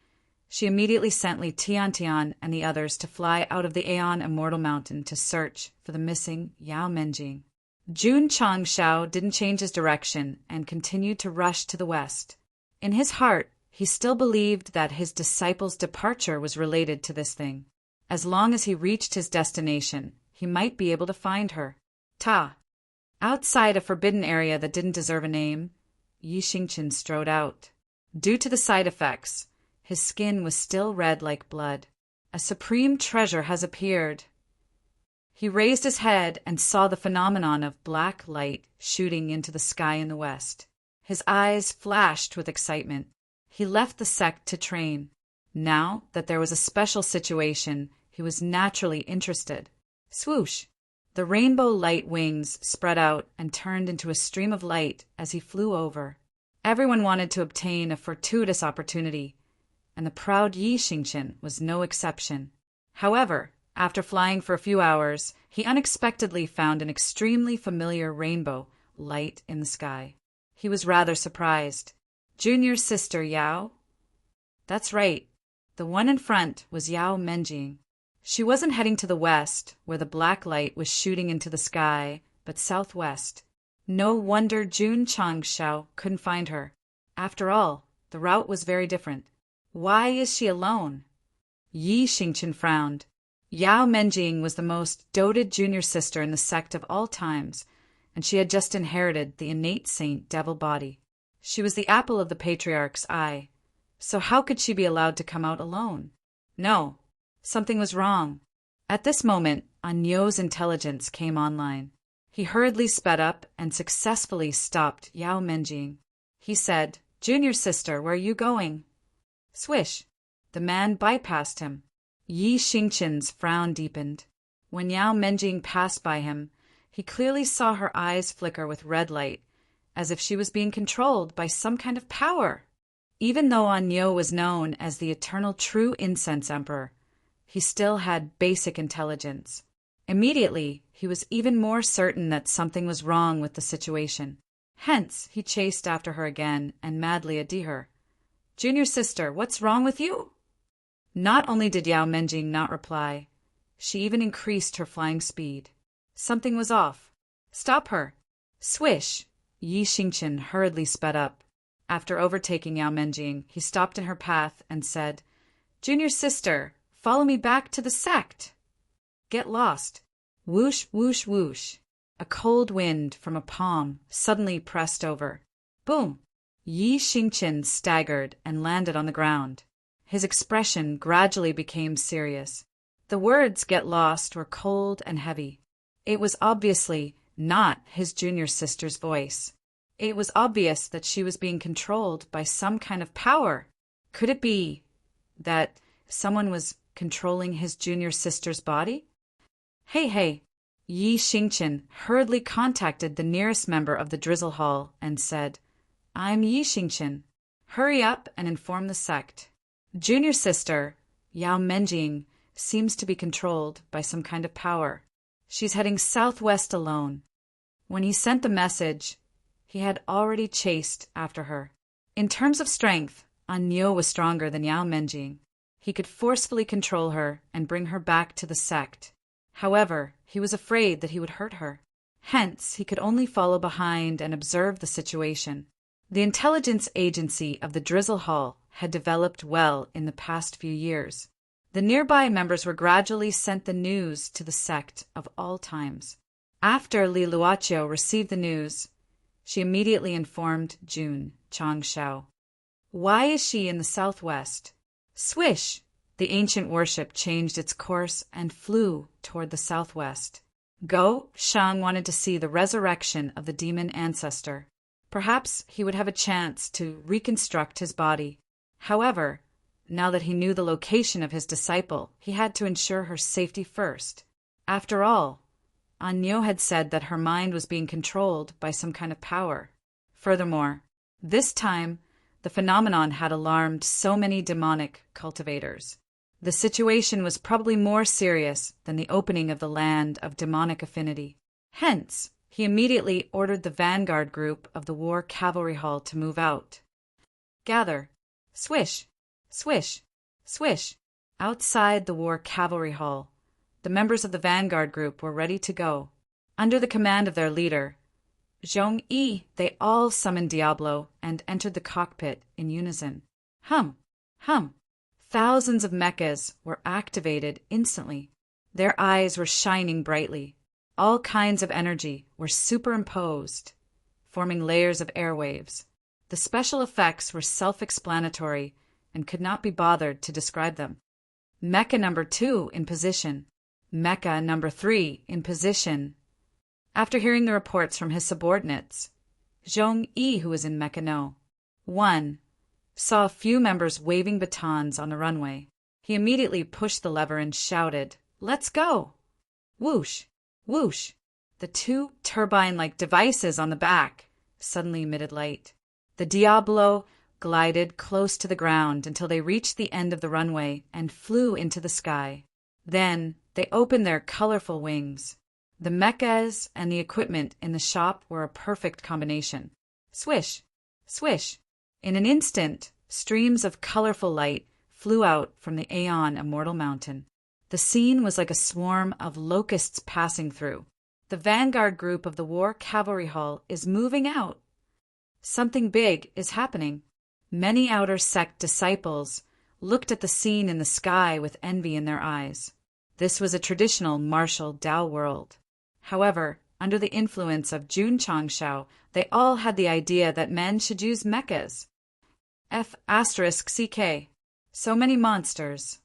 she immediately sent Li Tiantian and the others to fly out of the Aeon Immortal Mountain to search for the missing Yao Menjing. Jun Changshao didn't change his direction and continued to rush to the west. In his heart, he still believed that his disciple's departure was related to this thing. As long as he reached his destination, he might be able to find her. Outside a forbidden area that didn't deserve a name, Yi Xingqian strode out. Due to the side effects, his skin was still red like blood. A supreme treasure has appeared. He raised his head and saw the phenomenon of black light shooting into the sky in the west. His eyes flashed with excitement. He left the sect to train. Now that there was a special situation, he was naturally interested. Swoosh! The rainbow light wings spread out and turned into a stream of light as he flew over. Everyone wanted to obtain a fortuitous opportunity, and the proud Yi Xingqian was no exception. However, after flying for a few hours, he unexpectedly found an extremely familiar rainbow light in the sky. He was rather surprised. Junior sister Yao? That's right. The one in front was Yao Menjing. She wasn't heading to the west, where the black light was shooting into the sky, but southwest. No wonder Jun Changshao couldn't find her. After all, the route was very different. Why is she alone? Yi Xingqian frowned. Yao Menjing was the most doted junior sister in the sect of all times, and she had just inherited the innate saint devil body. She was the apple of the patriarch's eye, so how could she be allowed to come out alone? No, something was wrong. At this moment, Anyo's intelligence came online. He hurriedly sped up and successfully stopped Yao Menjing. He said, "Junior sister, where are you going?" Swish! The man bypassed him. Yi Xingqian's frown deepened. When Yao Menjing passed by him, he clearly saw her eyes flicker with red light, as if she was being controlled by some kind of power. Even though Anyo was known as the eternal true incense emperor, he still had basic intelligence. Immediately, he was even more certain that something was wrong with the situation. Hence, he chased after her again and madly adjured her. "Junior sister, what's wrong with you?" Not only did Yao Menjing not reply, she even increased her flying speed. Something was off. "Stop her!" Swish! Yi Xingqian hurriedly sped up. After overtaking Yao Menjing, he stopped in her path and said, "Junior sister, follow me back to the sect." Get lost. Whoosh, whoosh, whoosh. A cold wind from a palm suddenly pressed over. Boom! Yi Xingqian staggered and landed on the ground. His expression gradually became serious. The words "get lost" were cold and heavy. It was obviously not his junior sister's voice. It was obvious that she was being controlled by some kind of power. Could it be that someone was controlling his junior sister's body? Hey, Yi Xingqian hurriedly contacted the nearest member of the Drizzle Hall and said, "I'm Yi Xingqian. Hurry up and inform the sect. Junior sister, Yao Menjing, seems to be controlled by some kind of power. She's heading southwest alone." When he sent the message, he had already chased after her. In terms of strength, An Nyo was stronger than Yao Menjing. He could forcefully control her and bring her back to the sect. However, he was afraid that he would hurt her. Hence, he could only follow behind and observe the situation. The intelligence agency of the Drizzle Hall had developed well in the past few years. The nearby members were gradually sent the news to the sect of all times. After Li Luoqiu received the news, she immediately informed Jun Changshao. Why is she in the southwest? Swish! The ancient warship changed its course and flew toward the southwest. Go Shang wanted to see the resurrection of the demon ancestor. Perhaps he would have a chance to reconstruct his body. However, now that he knew the location of his disciple, he had to ensure her safety first. After all, An Nyo had said that her mind was being controlled by some kind of power. Furthermore, this time, the phenomenon had alarmed so many demonic cultivators. The situation was probably more serious than the opening of the land of demonic affinity. Hence, he immediately ordered the vanguard group of the War Cavalry Hall to move out. Gather. Swish, swish, swish. Outside the War Cavalry Hall, the members of the vanguard group were ready to go. Under the command of their leader, Zhong Yi, they all summoned Diablo and entered the cockpit in unison. Hum, hum. Thousands of mechas were activated instantly. Their eyes were shining brightly. All kinds of energy were superimposed, forming layers of airwaves. The special effects were self-explanatory and could not be bothered to describe them. Mecha number 2 in position. Mecha number 3 in position. After hearing the reports from his subordinates, Zhong Yi, who was in Mecha No. 1, saw a few members waving batons on the runway. He immediately pushed the lever and shouted, "Let's go!" Whoosh! Whoosh! The 2 turbine-like devices on the back suddenly emitted light. The Diablo glided close to the ground until they reached the end of the runway and flew into the sky. Then they opened their colorful wings. The mechas and the equipment in the shop were a perfect combination. Swish! Swish! In an instant, streams of colorful light flew out from the Aeon Immortal Mountain. The scene was like a swarm of locusts passing through. The vanguard group of the War Cavalry Hall is moving out. Something big is happening. Many Outer Sect disciples looked at the scene in the sky with envy in their eyes. This was a traditional martial Dao world. However, under the influence of Jun Changshao, they all had the idea that men should use mechas. F*CK. So many monsters.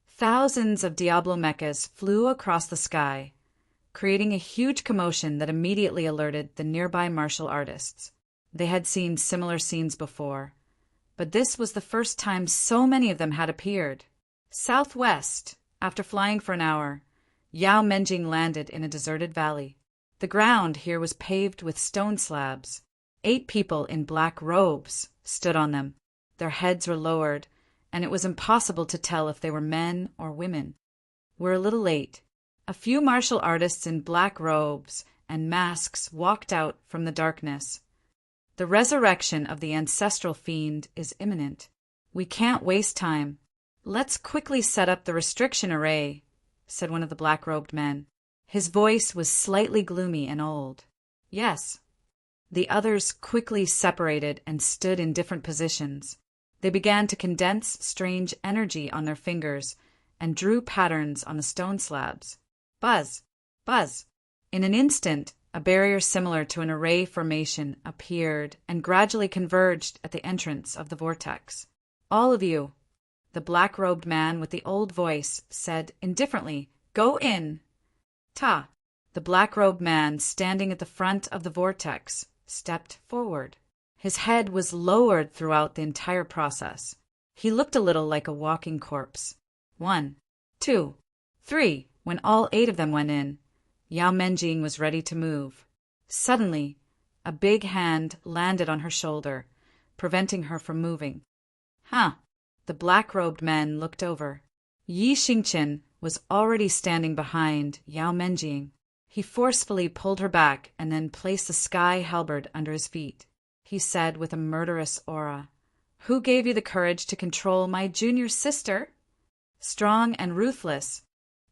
Thousands of Diablo mechas flew across the sky, creating a huge commotion that immediately alerted the nearby martial artists. They had seen similar scenes before, but this was the first time so many of them had appeared. Southwest, after flying for an hour, Yao Menjing landed in a deserted valley. The ground here was paved with stone slabs. 8 people in black robes stood on them. Their heads were lowered, and it was impossible to tell if they were men or women. We're a little late. A few martial artists in black robes and masks walked out from the darkness. The resurrection of the ancestral fiend is imminent. We can't waste time. Let's quickly set up the restriction array, said one of the black-robed men. His voice was slightly gloomy and old. Yes. The others quickly separated and stood in different positions. They began to condense strange energy on their fingers and drew patterns on the stone slabs. Buzz! Buzz! In an instant, A barrier similar to an array formation appeared and gradually converged at the entrance of the vortex. "All of you," the black-robed man with the old voice said indifferently, "go in." Ta! The black-robed man, standing at the front of the vortex, stepped forward. His head was lowered throughout the entire process. He looked a little like a walking corpse. 1, 2, 3. When all 8 of them went in, Yao Menjing was ready to move. Suddenly, a big hand landed on her shoulder, preventing her from moving. "Huh." The black-robed men looked over. Yi Xingqian was already standing behind Yao Menjing. He forcefully pulled her back and then placed the sky halberd under his feet. He said with a murderous aura, "Who gave you the courage to control my junior sister?" Strong and Ruthless.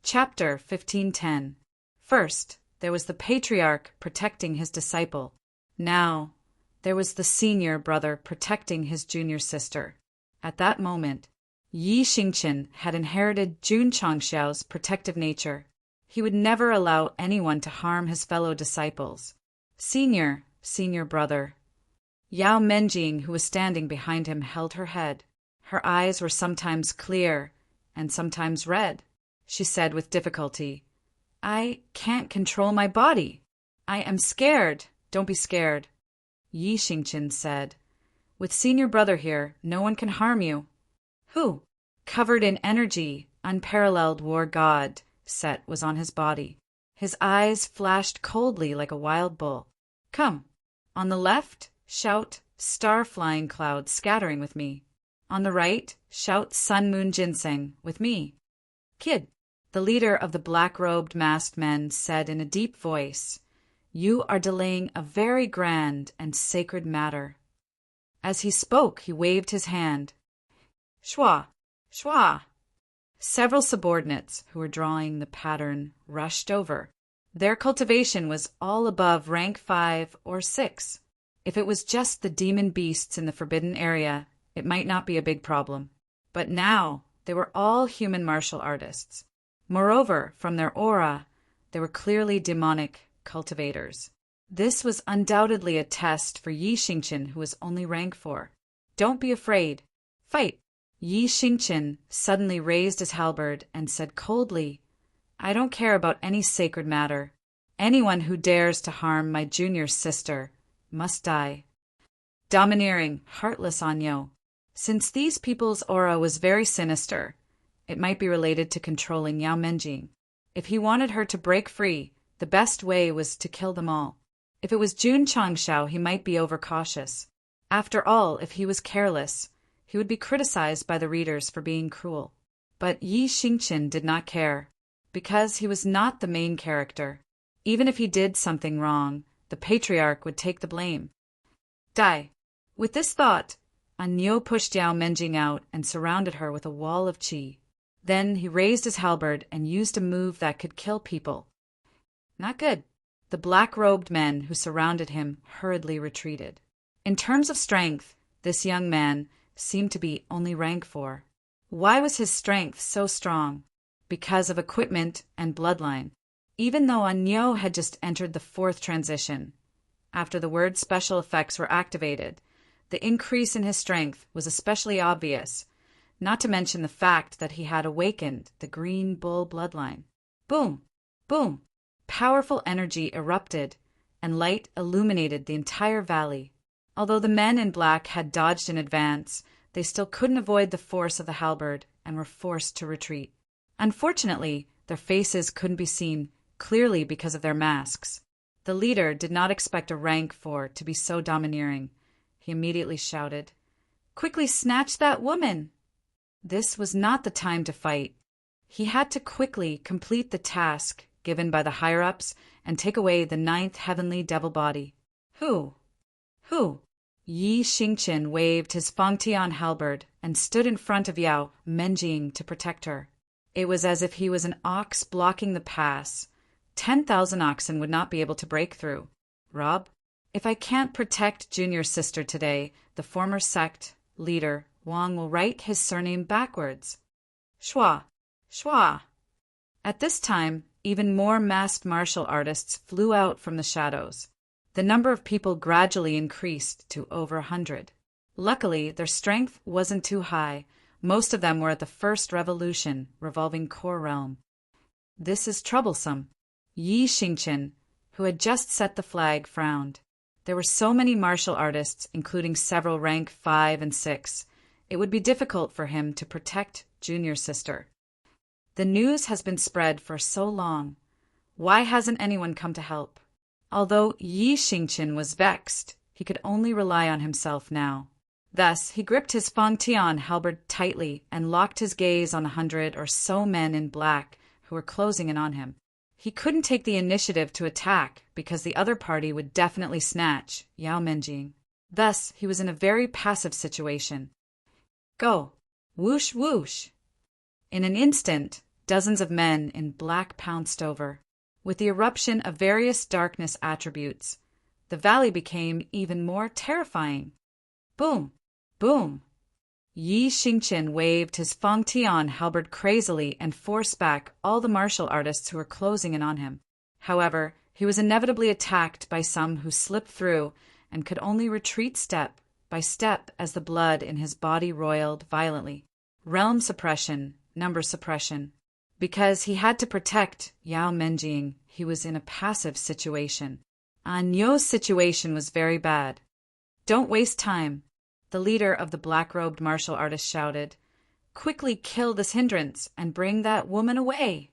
Chapter 1510. First, there was the patriarch protecting his disciple. Now, there was the senior brother protecting his junior sister. At that moment, Yi Xingqian had inherited Jun Changxiao's protective nature. He would never allow anyone to harm his fellow disciples. Senior brother. Yao Menjing, who was standing behind him, held her head. Her eyes were sometimes clear and sometimes red. She said with difficulty, "I can't control my body. I am scared." "Don't be scared," Yi Xingqian said. "With senior brother here, no one can harm you." "Who?" Covered in energy, unparalleled war god, Set was on his body. His eyes flashed coldly like a wild bull. "Come. On the left, shout star-flying cloud scattering with me. On the right, shout sun-moon ginseng with me." "Kid," the leader of the black-robed masked men said in a deep voice, "you are delaying a very grand and sacred matter." As he spoke, he waved his hand. "Shua! Shua!" Several subordinates who were drawing the pattern rushed over. Their cultivation was all above rank 5 or 6. If it was just the demon beasts in the forbidden area, it might not be a big problem. But now they were all human martial artists. Moreover, from their aura, they were clearly demonic cultivators. This was undoubtedly a test for Yi Xingqian, who was only rank 4. "Don't be afraid. Fight." Yi Xingqian suddenly raised his halberd and said coldly, "I don't care about any sacred matter. Anyone who dares to harm my junior sister must die." Domineering, heartless Anyo. Since these people's aura was very sinister, it might be related to controlling Yao Menjing. If he wanted her to break free, the best way was to kill them all. If it was Jun Changxiao, he might be overcautious. After all, if he was careless, he would be criticized by the readers for being cruel. But Yi Xingqian did not care, because he was not the main character. Even if he did something wrong, the patriarch would take the blame. Die. With this thought, Anyo pushed Yao Menjing out and surrounded her with a wall of qi. Then he raised his halberd and used a move that could kill people. Not good. The black-robed men who surrounded him hurriedly retreated. In terms of strength, this young man seemed to be only rank 4. Why was his strength so strong? Because of equipment and bloodline. Even though Anyo had just entered the 4th transition, after the word special effects were activated, the increase in his strength was especially obvious, not to mention the fact that he had awakened the green bull bloodline. Boom! Boom! Powerful energy erupted, and light illuminated the entire valley. Although the men in black had dodged in advance, they still couldn't avoid the force of the halberd and were forced to retreat. Unfortunately, their faces couldn't be seen clearly because of their masks. The leader did not expect a rank 4 to be so domineering. He immediately shouted, "Quickly snatch that woman!" This was not the time to fight. He had to quickly complete the task given by the higher-ups and take away the 9th heavenly devil body. Who? Yi Xingqian waved his Fangtian halberd and stood in front of Yao Menjing to protect her. It was as if he was an ox blocking the pass. 10,000 oxen would not be able to break through. "Rob, if I can't protect junior sister today, the former Sect leader Wang will write his surname backwards. Shua, Shua." At this time, even more masked martial artists flew out from the shadows. The number of people gradually increased to over 100. Luckily, their strength wasn't too high. Most of them were at the first revolution, revolving core realm. This is troublesome. Yi Xingqian, who had just set the flag, frowned. There were so many martial artists, including several rank 5 and 6. It would be difficult for him to protect junior sister. The news has been spread for so long. Why hasn't anyone come to help? Although Yi Xingqian was vexed, he could only rely on himself now. Thus, he gripped his Fangtian halberd tightly and locked his gaze on 100 or so men in black who were closing in on him. He couldn't take the initiative to attack because the other party would definitely snatch Yao Menjing. Thus, he was in a very passive situation. Go! Whoosh, whoosh! In an instant, dozens of men in black pounced over. With the eruption of various darkness attributes, the valley became even more terrifying. Boom! Boom! Yi Xingqian waved his Fangtian halberd crazily and forced back all the martial artists who were closing in on him. However, he was inevitably attacked by some who slipped through and could only retreat step by step as the blood in his body roiled violently. Realm suppression, number suppression. Because he had to protect Yao Menjing, he was in a passive situation. Anyo's situation was very bad. Don't waste time, the leader of the black-robed martial artists shouted. Quickly kill this hindrance and bring that woman away.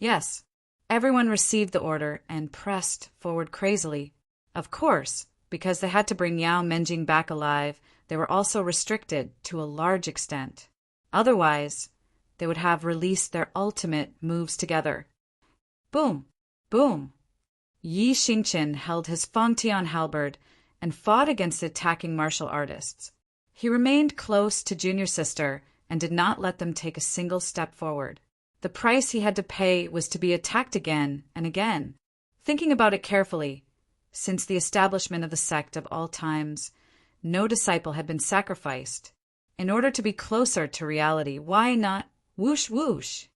Yes, everyone received the order and pressed forward crazily. Of course, because they had to bring Yao Menjing back alive, they were also restricted to a large extent. Otherwise, they would have released their ultimate moves together. Boom! Boom! Yi Xingqian held his Fangtian halberd and fought against the attacking martial artists. He remained close to junior sister and did not let them take a single step forward. The price he had to pay was to be attacked again and again. Thinking about it carefully, since the establishment of the sect of all times, no disciple had been sacrificed. In order to be closer to reality, why not whoosh whoosh?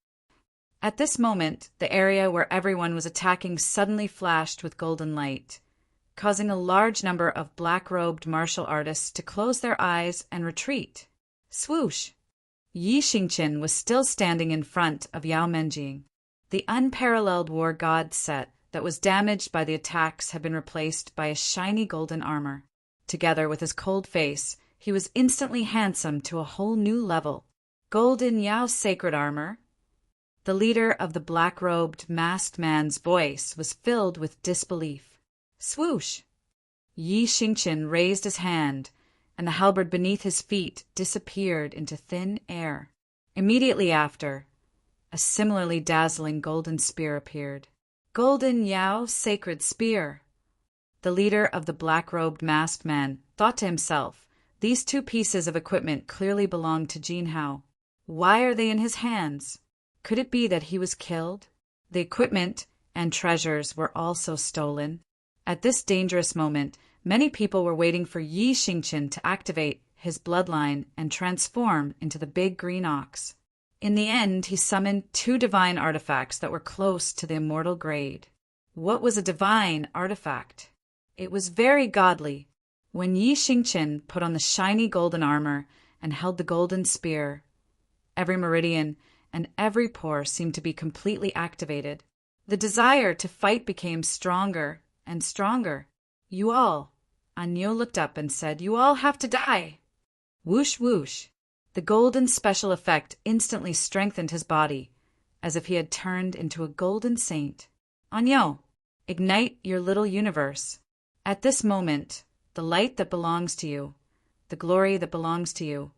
At this moment, the area where everyone was attacking suddenly flashed with golden light, causing a large number of black-robed martial artists to close their eyes and retreat. Swoosh! Yi Xingqian was still standing in front of Yao Menjing. The unparalleled war god set that was damaged by the attacks had been replaced by a shiny golden armor. Together with his cold face, he was instantly handsome to a whole new level. Golden Yao sacred armor. The leader of the black-robed masked man's voice was filled with disbelief. Swoosh! Yi Xingqian raised his hand, and the halberd beneath his feet disappeared into thin air. Immediately after, a similarly dazzling golden spear appeared. Golden Yao sacred spear. The leader of the black-robed masked man thought to himself, these two pieces of equipment clearly belonged to Jin Hao. Why are they in his hands? Could it be that he was killed? The equipment and treasures were also stolen. At this dangerous moment, many people were waiting for Yi Xingqian to activate his bloodline and transform into the big green ox. In the end, he summoned 2 divine artifacts that were close to the immortal grade. What was a divine artifact? It was very godly. When Yi Xingqian put on the shiny golden armor and held the golden spear, every meridian and every pore seemed to be completely activated. The desire to fight became stronger and stronger. You all, Anyo looked up and said, you all have to die. Whoosh whoosh. The golden special effect instantly strengthened his body, as if he had turned into a golden saint. Anyo, ignite your little universe. At this moment, the light that belongs to you, the glory that belongs to you,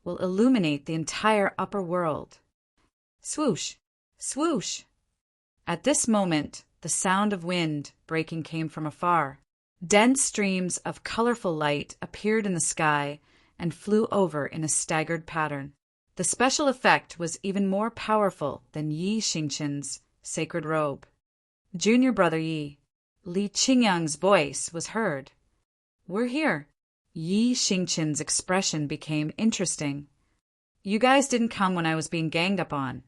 will illuminate the entire upper world. Swoosh! Swoosh! At this moment, the sound of wind breaking came from afar. Dense streams of colorful light appeared in the sky and flew over in a staggered pattern. The special effect was even more powerful than Yi Xingqian's sacred robe. Junior brother Yi, Li Qingyang's voice was heard. We're here. Yi Xingqian's expression became interesting. You guys didn't come when I was being ganged up on.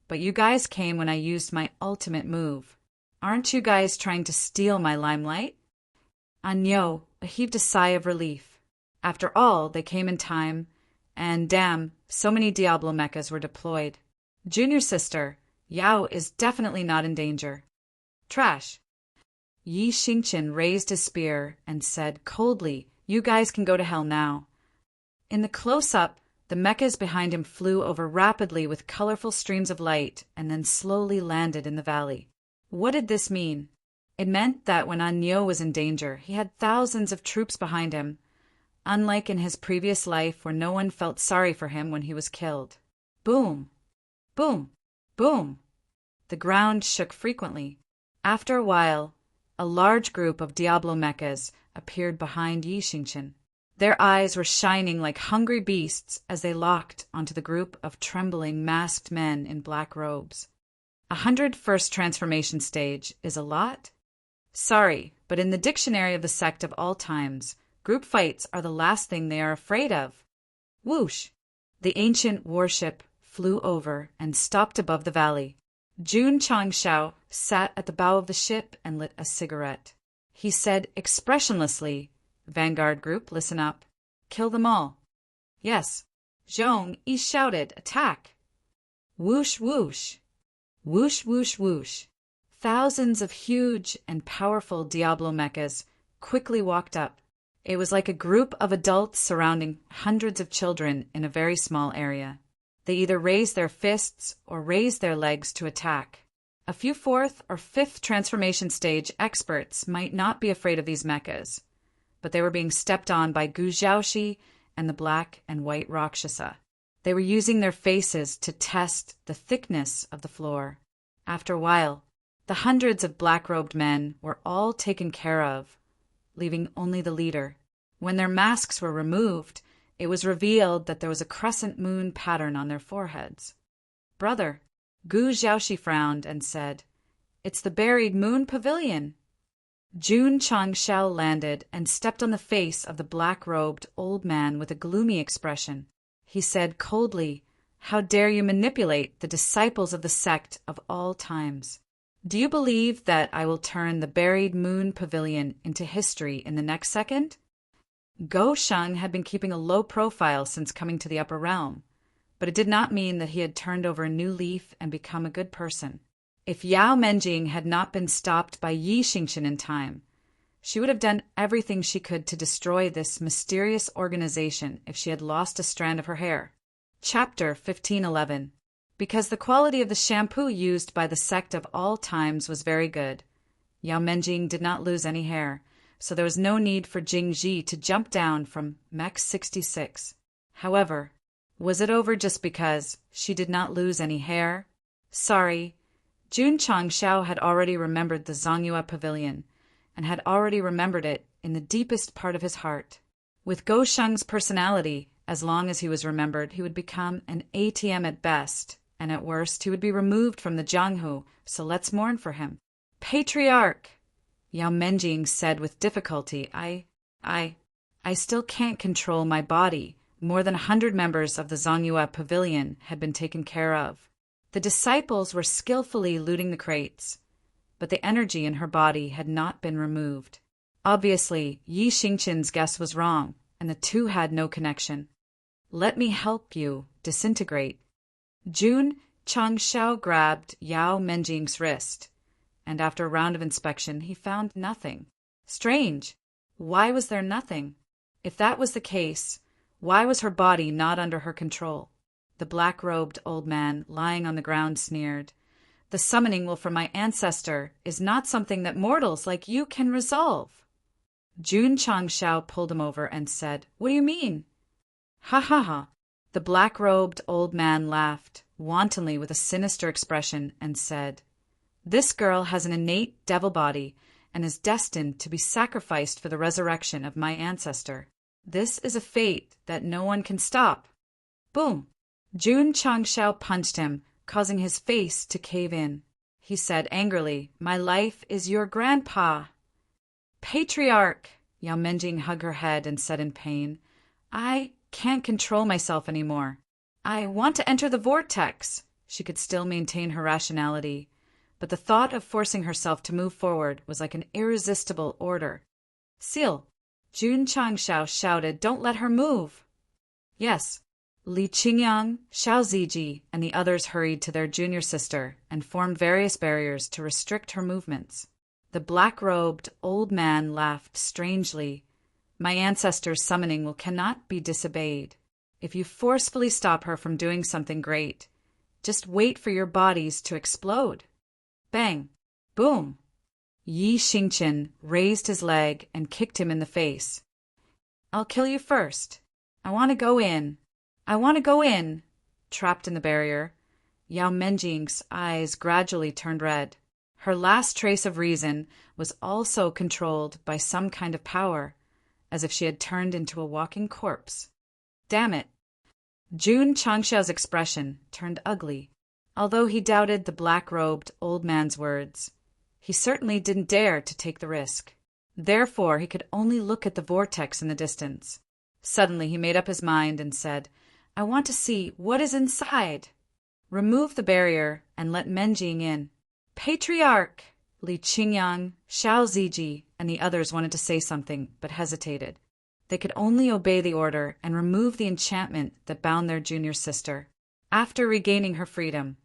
but you guys came when I used my ultimate move. Aren't you guys trying to steal my limelight? Anyo heaved a sigh of relief. After all, they came in time, and damn, so many Diablo mechas were deployed. Junior sister, Yao is definitely not in danger. Trash. Yi Xingqian raised his spear and said coldly, "You guys can go to hell now." In the close-up, the mechas behind him flew over rapidly with colorful streams of light and then slowly landed in the valley. What did this mean? It meant that when Anyo was in danger, he had thousands of troops behind him, unlike in his previous life where no one felt sorry for him when he was killed. Boom! Boom! Boom! The ground shook frequently. After a while, a large group of Diablo mechas appeared behind Yi Xingqian. Their eyes were shining like hungry beasts as they locked onto the group of trembling, masked men in black robes. 101st transformation stage is a lot? Sorry, but in the dictionary of the sect of all times, group fights are the last thing they are afraid of. Whoosh! The ancient warship flew over and stopped above the valley. Jun Changshao sat at the bow of the ship and lit a cigarette. He said expressionlessly, "Vanguard group, listen up. Kill them all." "Yes." Zhong Yi shouted, "Attack!" Whoosh, whoosh. Whoosh, whoosh, whoosh. Thousands of huge and powerful Diablo mechas quickly walked up. It was like a group of adults surrounding hundreds of children in a very small area. They either raised their fists or raised their legs to attack. A few 4th or 5th transformation stage experts might not be afraid of these mechas, but they were being stepped on by Gu Zhaoxi and the black and white Rakshasa. They were using their faces to test the thickness of the floor. After a while, the hundreds of black-robed men were all taken care of, leaving only the leader. When their masks were removed, it was revealed that there was a crescent moon pattern on their foreheads. "Brother," Gu Zhaoxi frowned and said, "It's the buried moon pavilion." Jun Changshao landed and stepped on the face of the black-robed old man with a gloomy expression. He said coldly, "How dare you manipulate the disciples of the sect of all times? Do you believe that I will turn the buried moon pavilion into history in the next second?" Go Sheng had been keeping a low profile since coming to the upper realm, but it did not mean that he had turned over a new leaf and become a good person. If Yao Menjing had not been stopped by Yi Xingqian in time, she would have done everything she could to destroy this mysterious organization if she had lost a strand of her hair. Chapter 1511. Because the quality of the shampoo used by the sect of all times was very good, Yao Menjing did not lose any hair, so there was no need for Jingji to jump down from Mech 66. However, was it over just because she did not lose any hair? Sorry, Jun Changshao had already remembered the Zongyue Pavilion, and had already remembered it in the deepest part of his heart. With Go Sheng's personality, as long as he was remembered, he would become an ATM at best, and at worst he would be removed from the Jianghu, so let's mourn for him. "Patriarch," Yao Menjing said with difficulty, I still can't control my body. More than 100 members of the Zongyue Pavilion had been taken care of. The disciples were skillfully looting the crates, but the energy in her body had not been removed. Obviously, Yi Xingqian's guess was wrong, and the two had no connection. "Let me help you disintegrate." Jun Changshao grabbed Yao Menjing's wrist, and after a round of inspection, he found nothing. Strange. Why was there nothing? If that was the case, why was her body not under her control? The black-robed old man lying on the ground sneered, "The summoning will from my ancestor is not something that mortals like you can resolve." Jun Changshao pulled him over and said, "What do you mean?" "Ha ha ha." The black-robed old man laughed, wantonly with a sinister expression, and said, "This girl has an innate devil body and is destined to be sacrificed for the resurrection of my ancestor. This is a fate that no one can stop." Boom! Jun Changshao punched him, causing his face to cave in. He said angrily, "My life is your grandpa." "Patriarch!" Yao Menjing hugged her head and said in pain, "I can't control myself anymore. I want to enter the vortex. she could still maintain her rationality, but the thought of forcing herself to move forward was like an irresistible order. Seal! Jun Changshao shouted, "Don't let her move!" Yes. Li Qingyang, Xiao Ziji, and the others hurried to their junior sister and formed various barriers to restrict her movements. The black-robed old man laughed strangely. "My ancestors' summoning will cannot be disobeyed. If you forcefully stop her from doing something great, just wait for your bodies to explode." Bang! Boom! Yi Xingqian raised his leg and kicked him in the face. "I'll kill you first. I want to go in. I want to go in." Trapped in the barrier, Yao Menjing's eyes gradually turned red. Her last trace of reason was also controlled by some kind of power, as if she had turned into a walking corpse. Damn it! Jun Changshao's expression turned ugly. Although he doubted the black-robed old man's words, he certainly didn't dare to take the risk. Therefore, he could only look at the vortex in the distance. Suddenly, he made up his mind and said, "I want to see what is inside." Remove the barrier and let Menjing in. "Patriarch!" Li Qingyang, Xiao Ziji, and the others wanted to say something, but hesitated. They could only obey the order and remove the enchantment that bound their junior sister. After regaining her freedom,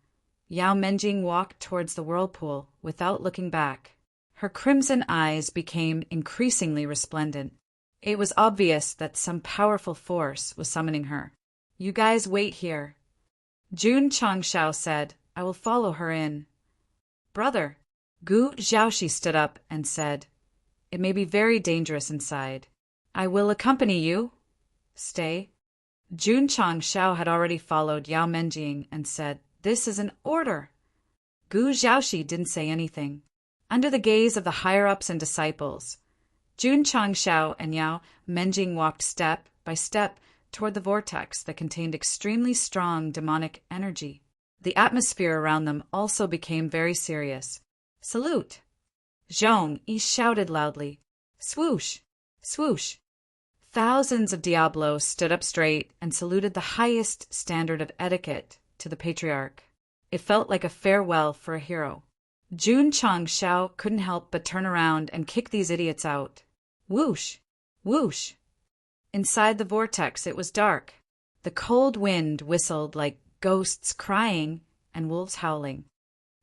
Yao Menjing walked towards the whirlpool without looking back. Her crimson eyes became increasingly resplendent. It was obvious that some powerful force was summoning her. "You guys wait here," Jun Changshao said. "I will follow her in." "Brother," Gu Zhaoxi stood up and said, "It may be very dangerous inside. I will accompany you." "Stay." Jun Changshao had already followed Yao Menjing and said, "This is an order." Gu Zhaoxi didn't say anything. Under the gaze of the higher-ups and disciples, Jun Changshao and Yao Menjing walked step by step toward the vortex that contained extremely strong demonic energy. The atmosphere around them also became very serious. "Salute!" Zhong Yi shouted loudly. "Swoosh! Swoosh!" Thousands of Diablos stood up straight and saluted the highest standard of etiquette to the patriarch. It felt like a farewell for a hero. Jun Changshao couldn't help but turn around and kick these idiots out. Whoosh! Whoosh! Inside the vortex it was dark. The cold wind whistled like ghosts crying and wolves howling.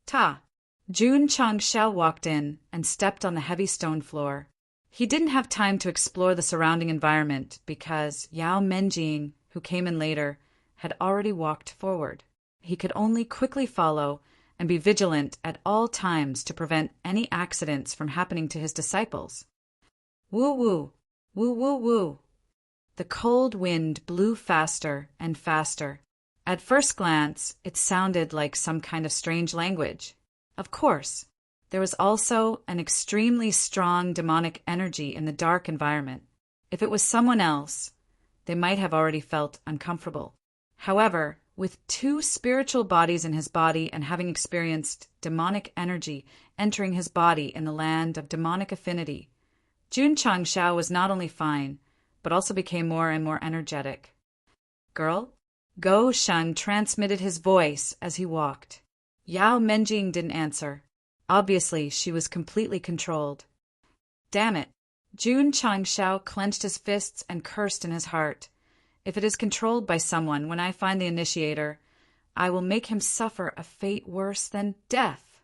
Ta! Jun Changshao walked in and stepped on the heavy stone floor. He didn't have time to explore the surrounding environment because Yao Menjing, who came in later, had already walked forward. He could only quickly follow and be vigilant at all times to prevent any accidents from happening to his disciples. Woo-woo! Woo-woo-woo! The cold wind blew faster and faster. At first glance, it sounded like some kind of strange language. Of course, there was also an extremely strong demonic energy in the dark environment. If it was someone else, they might have already felt uncomfortable. However, with two spiritual bodies in his body and having experienced demonic energy entering his body in the land of demonic affinity, Jun Changshao was not only fine, but also became more and more energetic. "Girl?" Go Shun transmitted his voice as he walked. Yao Menjing didn't answer. Obviously, she was completely controlled. Damn it! Jun Changshao clenched his fists and cursed in his heart. If it is controlled by someone, when I find the initiator, I will make him suffer a fate worse than death.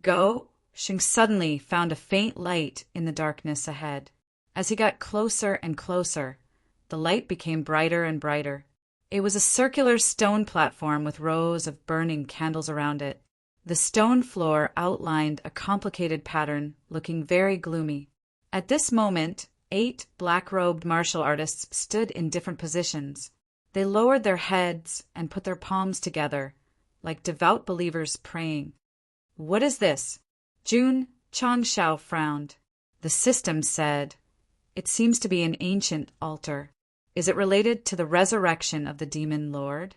Go Shing suddenly found a faint light in the darkness ahead. As he got closer and closer, the light became brighter and brighter. It was a circular stone platform with rows of burning candles around it. The stone floor outlined a complicated pattern, looking very gloomy. At this moment, 8 black-robed martial artists stood in different positions. They lowered their heads and put their palms together, like devout believers praying. "What is this?" Jun Changshao frowned. The system said, "It seems to be an ancient altar. Is it related to the resurrection of the demon lord?"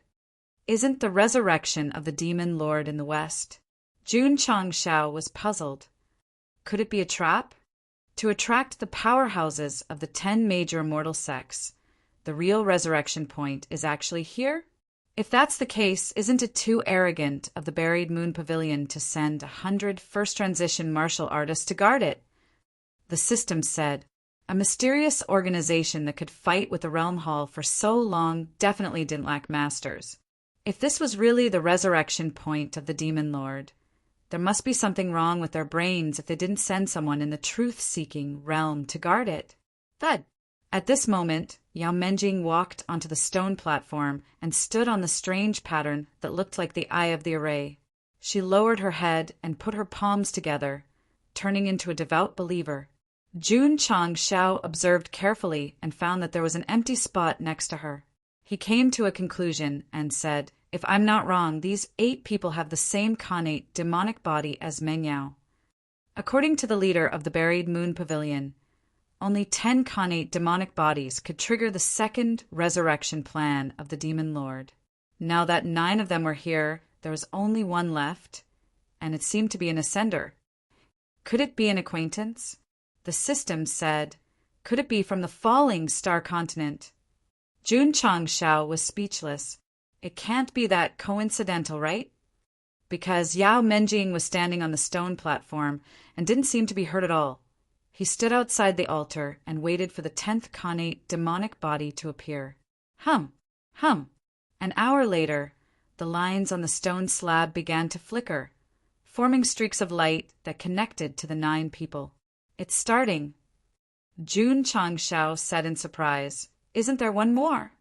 "Isn't the resurrection of the demon lord in the west?" Jun Changshao was puzzled. Could it be a trap? To attract the powerhouses of the 10 major immortal sects, the real resurrection point is actually here? If that's the case, isn't it too arrogant of the Buried Moon Pavilion to send 100 first transition martial artists to guard it? The system said. A mysterious organization that could fight with the Realm Hall for so long definitely didn't lack masters. If this was really the resurrection point of the Demon Lord, there must be something wrong with their brains if they didn't send someone in the truth-seeking realm to guard it. Thud! At this moment, Yao Menjing walked onto the stone platform and stood on the strange pattern that looked like the eye of the array. She lowered her head and put her palms together, turning into a devout believer. Jun Changshao observed carefully and found that there was an empty spot next to her. He came to a conclusion and said, "If I'm not wrong, these 8 people have the same connate demonic body as Meng Yao." According to the leader of the Buried Moon Pavilion, only 10 connate demonic bodies could trigger the second resurrection plan of the Demon Lord. Now that 9 of them were here, there was only 1 left, and it seemed to be an ascender. Could it be an acquaintance? The system said, could it be from the falling star continent? Jun Changshao was speechless. It can't be that coincidental, right? Because Yao Menjing was standing on the stone platform and didn't seem to be hurt at all. He stood outside the altar and waited for the 10th connate demonic body to appear. Hum! Hum! An hour later, the lines on the stone slab began to flicker, forming streaks of light that connected to the 9 people. It's starting. Jun Changshao said in surprise, "Isn't there one more?"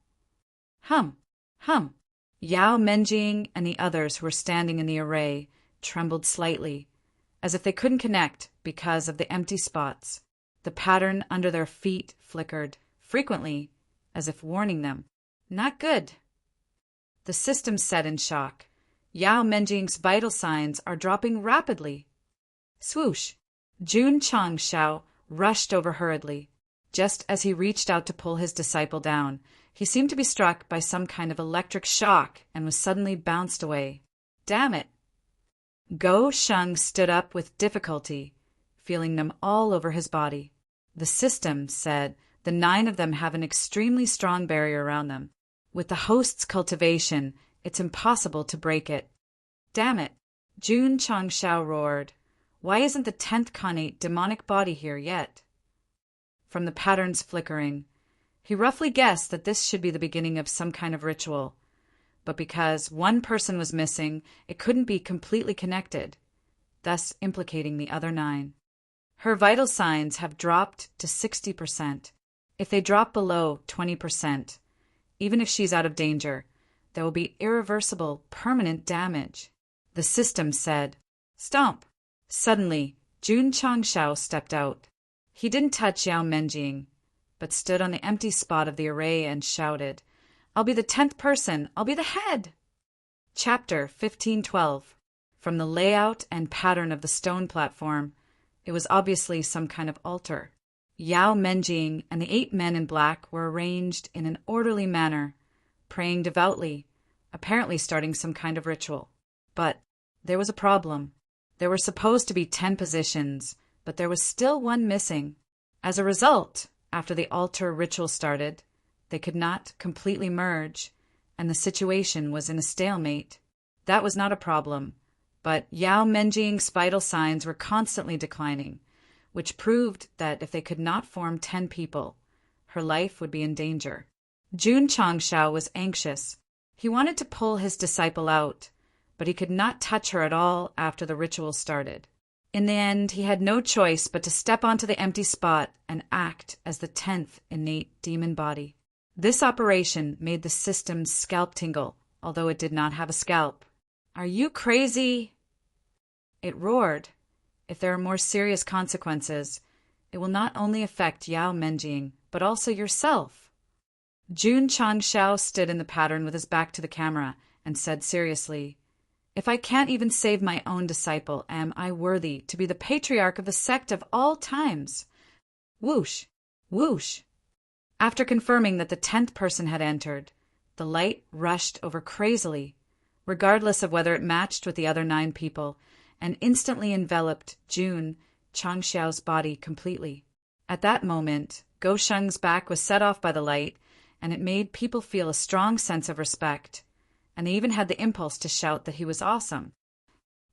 Hum! Hum! Yao Menjing and the others who were standing in the array trembled slightly, as if they couldn't connect because of the empty spots. The pattern under their feet flickered, frequently, as if warning them. Not good. The system said in shock, "Yao Menjing's vital signs are dropping rapidly." Swoosh! Jun Changshao rushed over hurriedly. Just as he reached out to pull his disciple down, he seemed to be struck by some kind of electric shock and was suddenly bounced away. Damn it! Go Sheng stood up with difficulty, feeling them all over his body. The system said the 9 of them have an extremely strong barrier around them. With the host's cultivation, it's impossible to break it. Damn it! Jun Changshao roared. Why isn't the 10th connate demonic body here yet? From the pattern's flickering, he roughly guessed that this should be the beginning of some kind of ritual. But because 1 person was missing, it couldn't be completely connected, thus implicating the other 9. Her vital signs have dropped to 60%. If they drop below 20%, even if she's out of danger, there will be irreversible, permanent damage. The system said, "Stomp!" Suddenly, Jun Changshao stepped out. He didn't touch Yao Menjing, but stood on the empty spot of the array and shouted, "I'll be the 10th person! I'll be the head!" Chapter 1512. From the layout and pattern of the stone platform, it was obviously some kind of altar. Yao Menjing and the 8 men in black were arranged in an orderly manner, praying devoutly, apparently starting some kind of ritual. But there was a problem. There were supposed to be 10 positions, but there was still 1 missing. As a result, after the altar ritual started, they could not completely merge, and the situation was in a stalemate. That was not a problem, but Yao Menjing's vital signs were constantly declining, which proved that if they could not form 10 people, her life would be in danger. Jun Changshao was anxious. He wanted to pull his disciple out, but he could not touch her at all after the ritual started. In the end, he had no choice but to step onto the empty spot and act as the 10th innate demon body. This operation made the system's scalp tingle, although it did not have a scalp. "Are you crazy?" It roared. If there are more serious consequences, it will not only affect Yao Menjing, but also yourself. Jun Changshao stood in the pattern with his back to the camera and said seriously, "If I can't even save my own disciple, am I worthy to be the patriarch of the sect of all times?" Whoosh! Whoosh! After confirming that the 10th person had entered, the light rushed over crazily, regardless of whether it matched with the other 9 people, and instantly enveloped Jun Changshao's body completely. At that moment, Go Sheng's back was set off by the light, and it made people feel a strong sense of respect, and they even had the impulse to shout that he was awesome.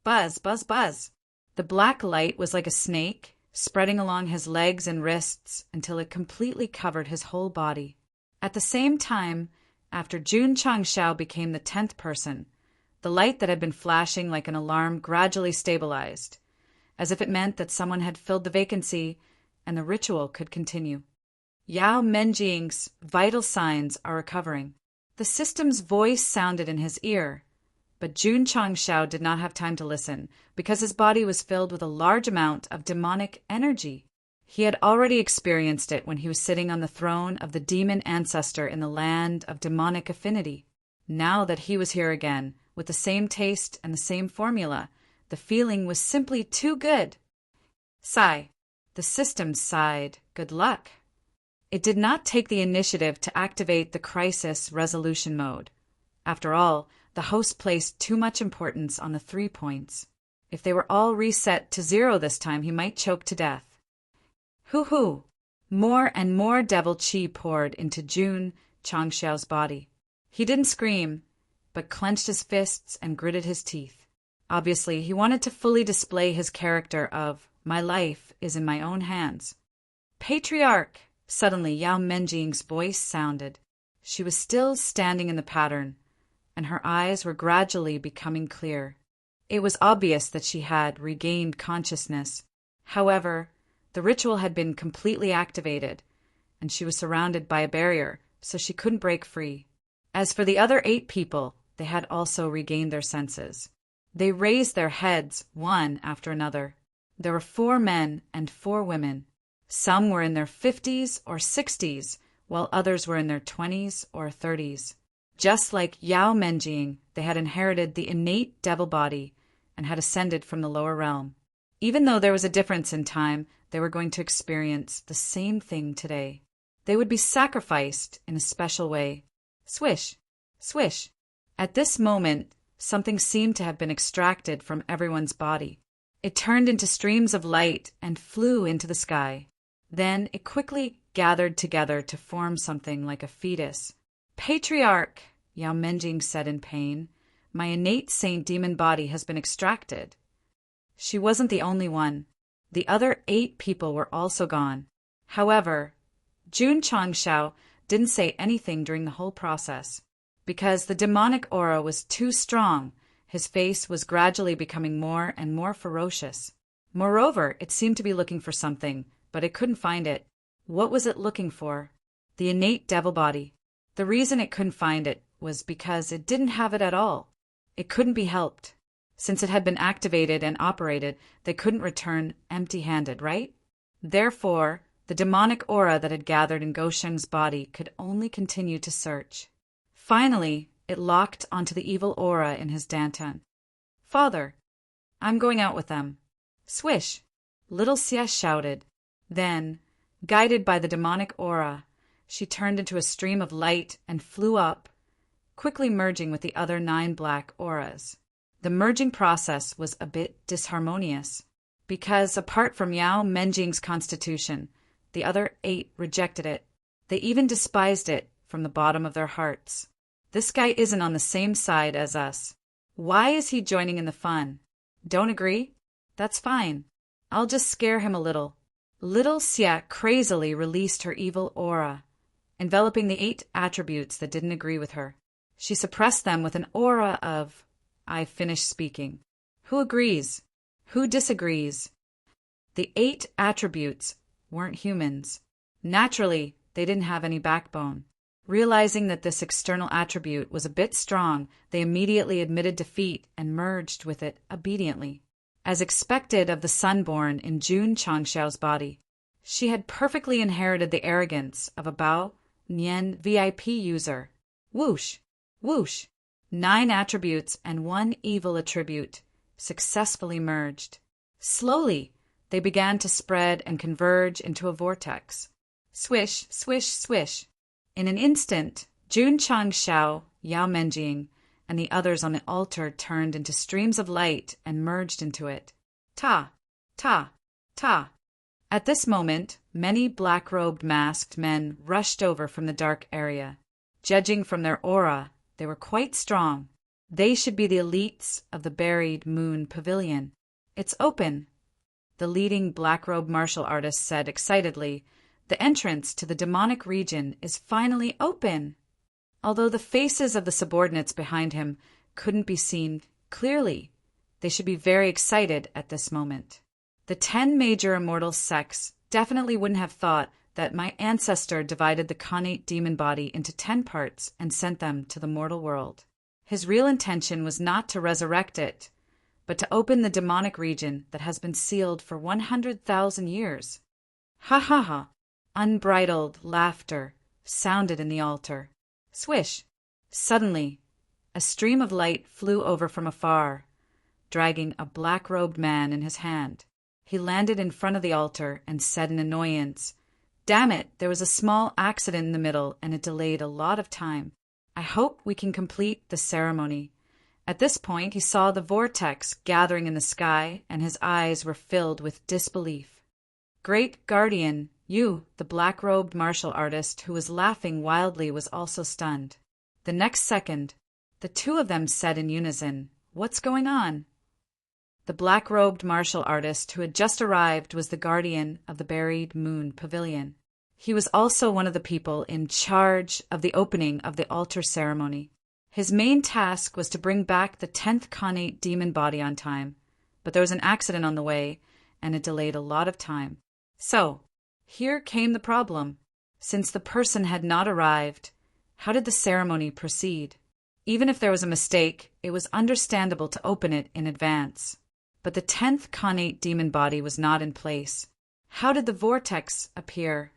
Buzz, buzz, buzz. The black light was like a snake, spreading along his legs and wrists until it completely covered his whole body. At the same time, after Jun Changshao became the 10th person, the light that had been flashing like an alarm gradually stabilized, as if it meant that someone had filled the vacancy and the ritual could continue. Yao Menjing's vital signs are recovering. The system's voice sounded in his ear, but Jun Changshao did not have time to listen because his body was filled with a large amount of demonic energy. He had already experienced it when he was sitting on the throne of the demon ancestor in the land of demonic affinity. Now that he was here again, with the same taste and the same formula, the feeling was simply too good. Sigh. The system sighed. Good luck. It did not take the initiative to activate the crisis resolution mode. After all, the host placed too much importance on the 3 points. If they were all reset to 0 this time, he might choke to death. Hoo-hoo! More and more devil chi poured into Jun Changshao's body. He didn't scream, but clenched his fists and gritted his teeth. Obviously, he wanted to fully display his character of, my life is in my own hands. Patriarch! Suddenly, Yao Menjing's voice sounded. She was still standing in the pattern, and her eyes were gradually becoming clear. It was obvious that she had regained consciousness. However, the ritual had been completely activated, and she was surrounded by a barrier, so she couldn't break free. As for the other 8 people, they had also regained their senses. They raised their heads, one after another. There were 4 men and 4 women. Some were in their 50s or 60s, while others were in their 20s or 30s. Just like Yao Menjing, they had inherited the innate devil body and had ascended from the lower realm. Even though there was a difference in time, they were going to experience the same thing today. They would be sacrificed in a special way. Swish, swish. At this moment, something seemed to have been extracted from everyone's body. It turned into streams of light and flew into the sky. Then it quickly gathered together to form something like a fetus. Patriarch, Yao Menjing said in pain, my innate saint demon body has been extracted. She wasn't the only one. The other 8 people were also gone. However, Jun Changshao didn't say anything during the whole process. Because the demonic aura was too strong, his face was gradually becoming more and more ferocious. Moreover, it seemed to be looking for something, but it couldn't find it. What was it looking for? The innate devil body. The reason it couldn't find it was because it didn't have it at all. It couldn't be helped. Since it had been activated and operated, they couldn't return empty-handed, right? Therefore, the demonic aura that had gathered in Goshen's body could only continue to search. Finally, it locked onto the evil aura in his dantian. Father, I'm going out with them. Swish! Little Xie shouted. Then, guided by the demonic aura, she turned into a stream of light and flew up, quickly merging with the other 9 black auras. The merging process was a bit disharmonious, because apart from Yao Menjing's constitution, the other 8 rejected it. They even despised it from the bottom of their hearts. This guy isn't on the same side as us. Why is he joining in the fun? Don't agree? That's fine. I'll just scare him a little. Little Xie crazily released her evil aura, enveloping the 8 attributes that didn't agree with her. She suppressed them with an aura of, I finished speaking. Who agrees? Who disagrees? The 8 attributes weren't humans. Naturally, they didn't have any backbone. Realizing that this external attribute was a bit strong, they immediately admitted defeat and merged with it obediently. As expected of the Sunborn in Jun Changshao's body, she had perfectly inherited the arrogance of a Bao Nian VIP user. Whoosh! Whoosh! 9 attributes and 1 evil attribute successfully merged. Slowly, they began to spread and converge into a vortex. Swish, swish, swish. In an instant, Jun Changshao, Yao Menjing, and the others on the altar turned into streams of light and merged into it. Ta! Ta! Ta! At this moment, many black-robed masked men rushed over from the dark area. Judging from their aura, They were quite strong. They should be the elites of the buried moon pavilion. It's open, the leading black-robed martial artist said excitedly. The entrance to the demonic region is finally open. Although the faces of the subordinates behind him couldn't be seen clearly, they should be very excited at this moment. The 10 major immortal sects definitely wouldn't have thought that my ancestor divided the connate demon body into 10 parts and sent them to the mortal world. His real intention was not to resurrect it, but to open the demonic region that has been sealed for 100,000 years. Ha ha ha! Unbridled laughter sounded in the altar. Swish! Suddenly, a stream of light flew over from afar, dragging a black-robed man in his hand. He landed in front of the altar and said in annoyance, "Damn it, there was a small accident in the middle and it delayed a lot of time. I hope we can complete the ceremony." At this point, he saw the vortex gathering in the sky, and his eyes were filled with disbelief. Great Guardian, you, the black-robed martial artist who was laughing wildly, was also stunned. The next second, the two of them said in unison, "What's going on?" The black-robed martial artist who had just arrived was the guardian of the buried moon pavilion. He was also one of the people in charge of the opening of the altar ceremony. His main task was to bring back the 10th connate demon body on time, but there was an accident on the way, and it delayed a lot of time. So, here came the problem. Since the person had not arrived, how did the ceremony proceed? Even if there was a mistake, it was understandable to open it in advance. But the 10th connate demon body was not in place. How did the vortex appear?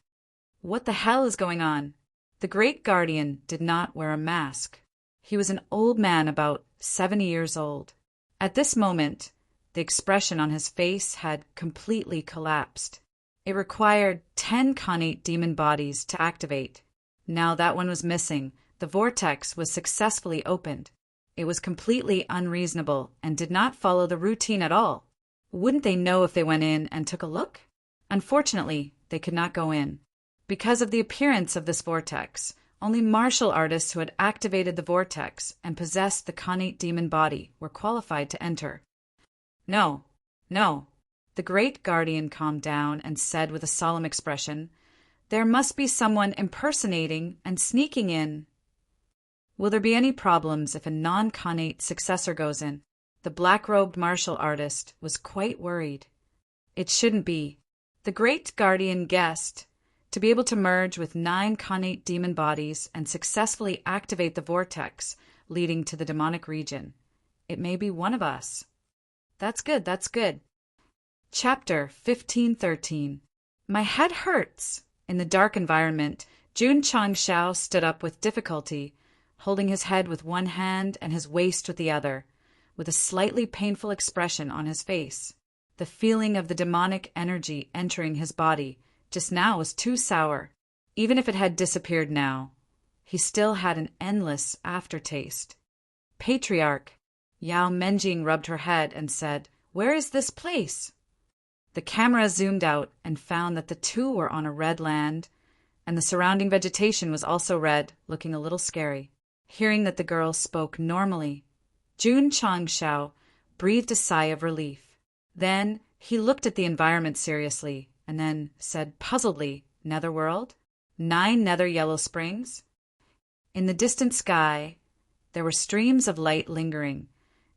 What the hell is going on? The Great Guardian did not wear a mask. He was an old man about 70 years old. At this moment, the expression on his face had completely collapsed. It required 10 connate demon bodies to activate. Now that one was missing. The vortex was successfully opened. It was completely unreasonable and did not follow the routine at all. Wouldn't they know if they went in and took a look? Unfortunately, they could not go in. Because of the appearance of this vortex, only martial artists who had activated the vortex and possessed the connate demon body were qualified to enter. No, no. The Great Guardian calmed down and said with a solemn expression, "There must be someone impersonating and sneaking in. Will there be any problems if a non-connate successor goes in?" The black-robed martial artist was quite worried. It shouldn't be. The Great Guardian guessed, to be able to merge with 9 connate demon bodies and successfully activate the vortex leading to the demonic region. It may be one of us. That's good, that's good. Chapter 1513. My head hurts. In the dark environment, Jun Changshao stood up with difficulty, holding his head with one hand and his waist with the other, with a slightly painful expression on his face. The feeling of the demonic energy entering his body just now was too sour. Even if it had disappeared now, he still had an endless aftertaste. Patriarch, Yao Menjing rubbed her head and said, "Where is this place?" The camera zoomed out and found that the two were on a red land, and the surrounding vegetation was also red, looking a little scary. Hearing that the girl spoke normally, Jun Changshao breathed a sigh of relief. Then he looked at the environment seriously and then said puzzledly, "Netherworld? 9 nether yellow springs?" In the distant sky, there were streams of light lingering,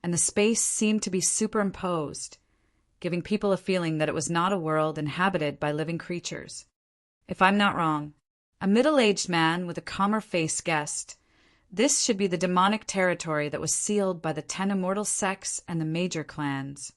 and the space seemed to be superimposed, giving people a feeling that it was not a world inhabited by living creatures. If I'm not wrong, a middle-aged man with a calmer face guessed, this should be the demonic territory that was sealed by the 10 immortal sects and the major clans.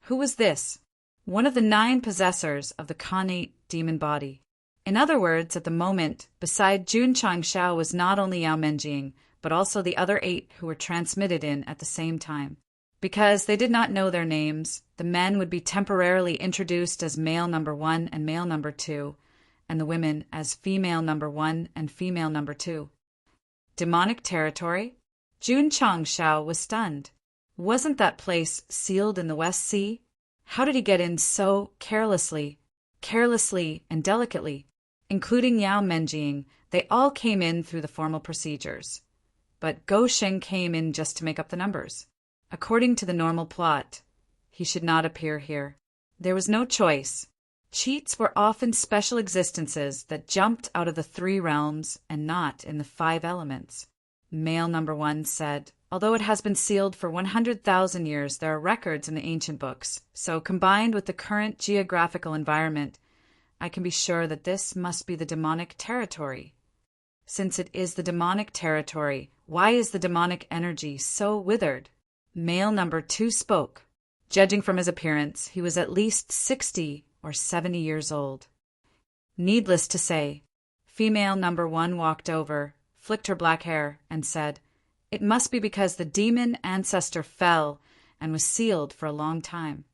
Who was this? One of the 9 possessors of the connate demon body. In other words, at the moment, beside Jun Changshao was not only Yao Menjing, but also the other 8 who were transmitted in at the same time. Because they did not know their names, the men would be temporarily introduced as male number 1 and male number 2, and the women as female number 1 and female number 2. Demonic territory? Jun Changshao was stunned. Wasn't that place sealed in the West Sea? How did he get in so carelessly and delicately? Including Yao Menjing, they all came in through the formal procedures. but Go Sheng came in just to make up the numbers. According to the normal plot, he should not appear here. There was no choice. Cheats were often special existences that jumped out of the 3 realms and not in the 5 elements. Male number 1 said, although it has been sealed for 100,000 years, there are records in the ancient books, so combined with the current geographical environment, I can be sure that this must be the demonic territory. Since it is the demonic territory, why is the demonic energy so withered? Male number 2 spoke. Judging from his appearance, he was at least 60 or 70 years old. Needless to say, female number 1 walked over, flicked her black hair, and said, "It must be because the demon ancestor fell and was sealed for a long time."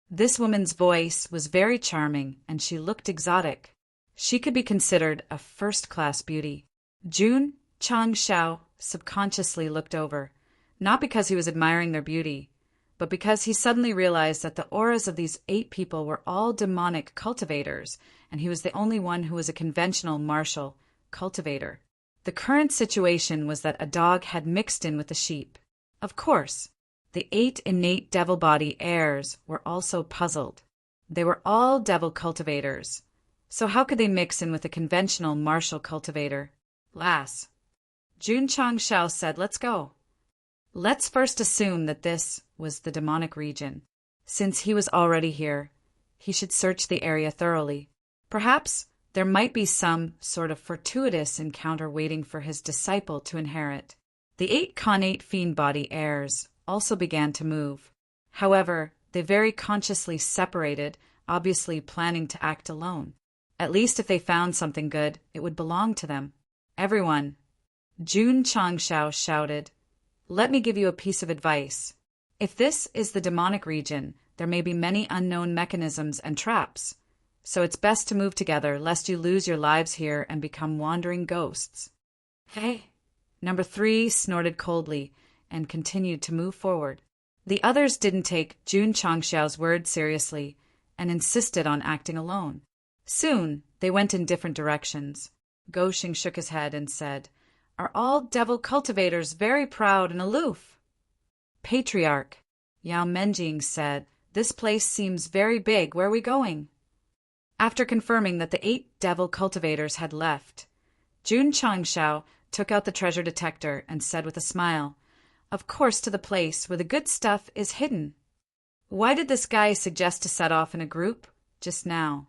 This woman's voice was very charming, and she looked exotic. She could be considered a first-class beauty. Jun Changshao subconsciously looked over, not because he was admiring their beauty, but because he suddenly realized that the auras of these 8 people were all demonic cultivators, and he was the only one who was a conventional martial cultivator. The current situation was that a dog had mixed in with the sheep. Of course, the 8 innate devil body heirs were also puzzled. They were all devil cultivators, so how could they mix in with a conventional martial cultivator? Lass. Jun Changshao said, "Let's go." Let's first assume that this was the demonic region. Since he was already here, he should search the area thoroughly. Perhaps there might be some sort of fortuitous encounter waiting for his disciple to inherit. The 8 connate fiend body heirs also began to move. However, they very consciously separated, obviously planning to act alone. At least if they found something good, it would belong to them. "Everyone," Jun Changshao shouted, "let me give you a piece of advice. If this is the demonic region, there may be many unknown mechanisms and traps, so it's best to move together lest you lose your lives here and become wandering ghosts." "Hey!" Number 3 snorted coldly and continued to move forward. The others didn't take Jun Changshao's word seriously and insisted on acting alone. Soon, they went in different directions. Go Sheng shook his head and said, "Are all devil cultivators very proud and aloof?" "Patriarch," Yao Menjing said, "this place seems very big. Where are we going?" After confirming that the 8 devil cultivators had left, Jun Changshao took out the treasure detector and said with a smile, "Of course, to the place where the good stuff is hidden." Why did this guy suggest to set off in a group just now?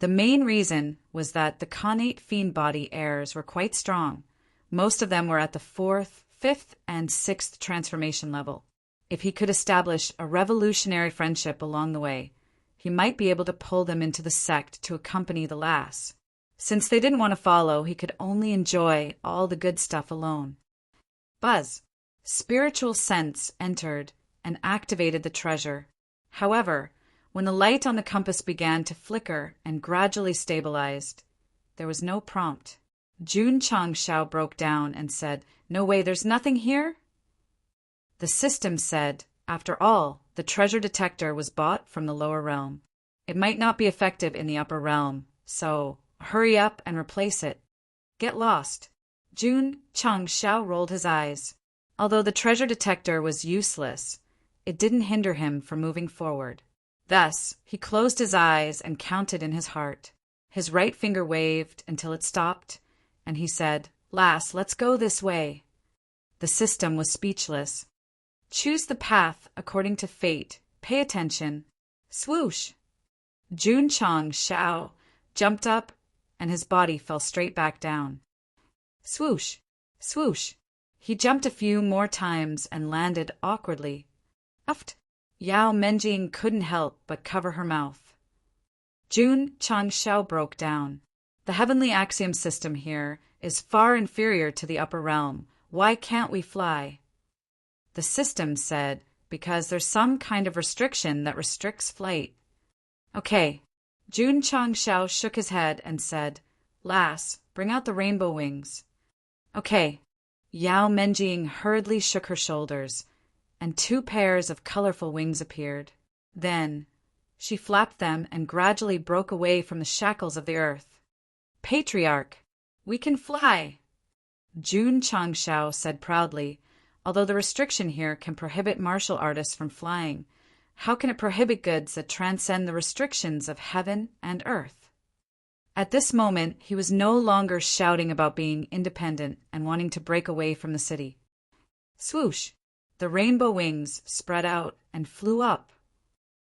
The main reason was that the connate fiend body heirs were quite strong. Most of them were at the 4th, 5th, and 6th transformation level. If he could establish a revolutionary friendship along the way, he might be able to pull them into the sect to accompany the lass. Since they didn't want to follow, he could only enjoy all the good stuff alone. Buzz. Spiritual sense entered and activated the treasure. However, when the light on the compass began to flicker and gradually stabilized, there was no prompt. Jun Changshao broke down and said, "No way, there's nothing here?" The system said, "After all, the treasure detector was bought from the lower realm. It might not be effective in the upper realm, so hurry up and replace it. Get lost." Jun Changshao rolled his eyes. Although the treasure detector was useless, it didn't hinder him from moving forward. Thus, he closed his eyes and counted in his heart. His right finger waved until it stopped, and he said, "Lass, let's go this way." The system was speechless. "Choose the path according to fate. Pay attention." Swoosh! Jun Changshao jumped up, and his body fell straight back down. Swoosh! Swoosh! He jumped a few more times and landed awkwardly. Uft! Yao Menjing couldn't help but cover her mouth. Jun Changshao broke down. "The heavenly axiom system here is far inferior to the upper realm. Why can't we fly?" The system said, "Because there's some kind of restriction that restricts flight." "Okay." Jun Changshao shook his head and said, "Lass, bring out the rainbow wings." "Okay." Yao Menjing hurriedly shook her shoulders, and 2 pairs of colorful wings appeared. Then she flapped them and gradually broke away from the shackles of the earth. "Patriarch, we can fly!" Jun Changshao said proudly, although the restriction here can prohibit martial artists from flying, how can it prohibit goods that transcend the restrictions of heaven and earth? At this moment, he was no longer shouting about being independent and wanting to break away from the city. Swoosh! The rainbow wings spread out and flew up.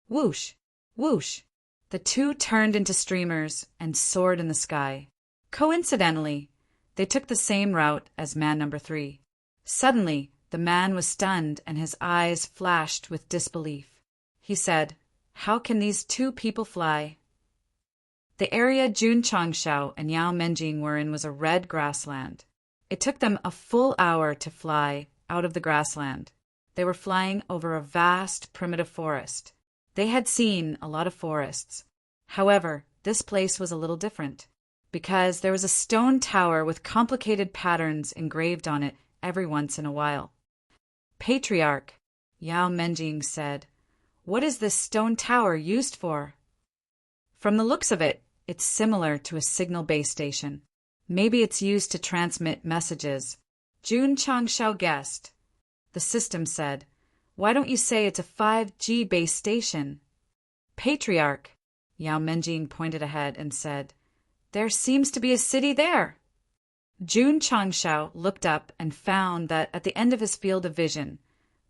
Whoosh! Whoosh! The two turned into streamers and soared in the sky. Coincidentally, they took the same route as man number 3. Suddenly, the man was stunned and his eyes flashed with disbelief. He said, "How can these two people fly?" The area Jun Changshao and Yao Menjing were in was a red grassland. It took them a full hour to fly out of the grassland. They were flying over a vast primitive forest. They had seen a lot of forests. However, this place was a little different, because there was a stone tower with complicated patterns engraved on it every once in a while. "Patriarch," Yao Menjing said, "what is this stone tower used for?" "From the looks of it, it's similar to a signal base station. Maybe it's used to transmit messages," Jun Changshao guessed. The system said, "Why don't you say it's a 5G base station?" "Patriarch," Yao Menjing pointed ahead and said, "there seems to be a city there." Jun Changshao looked up and found that at the end of his field of vision,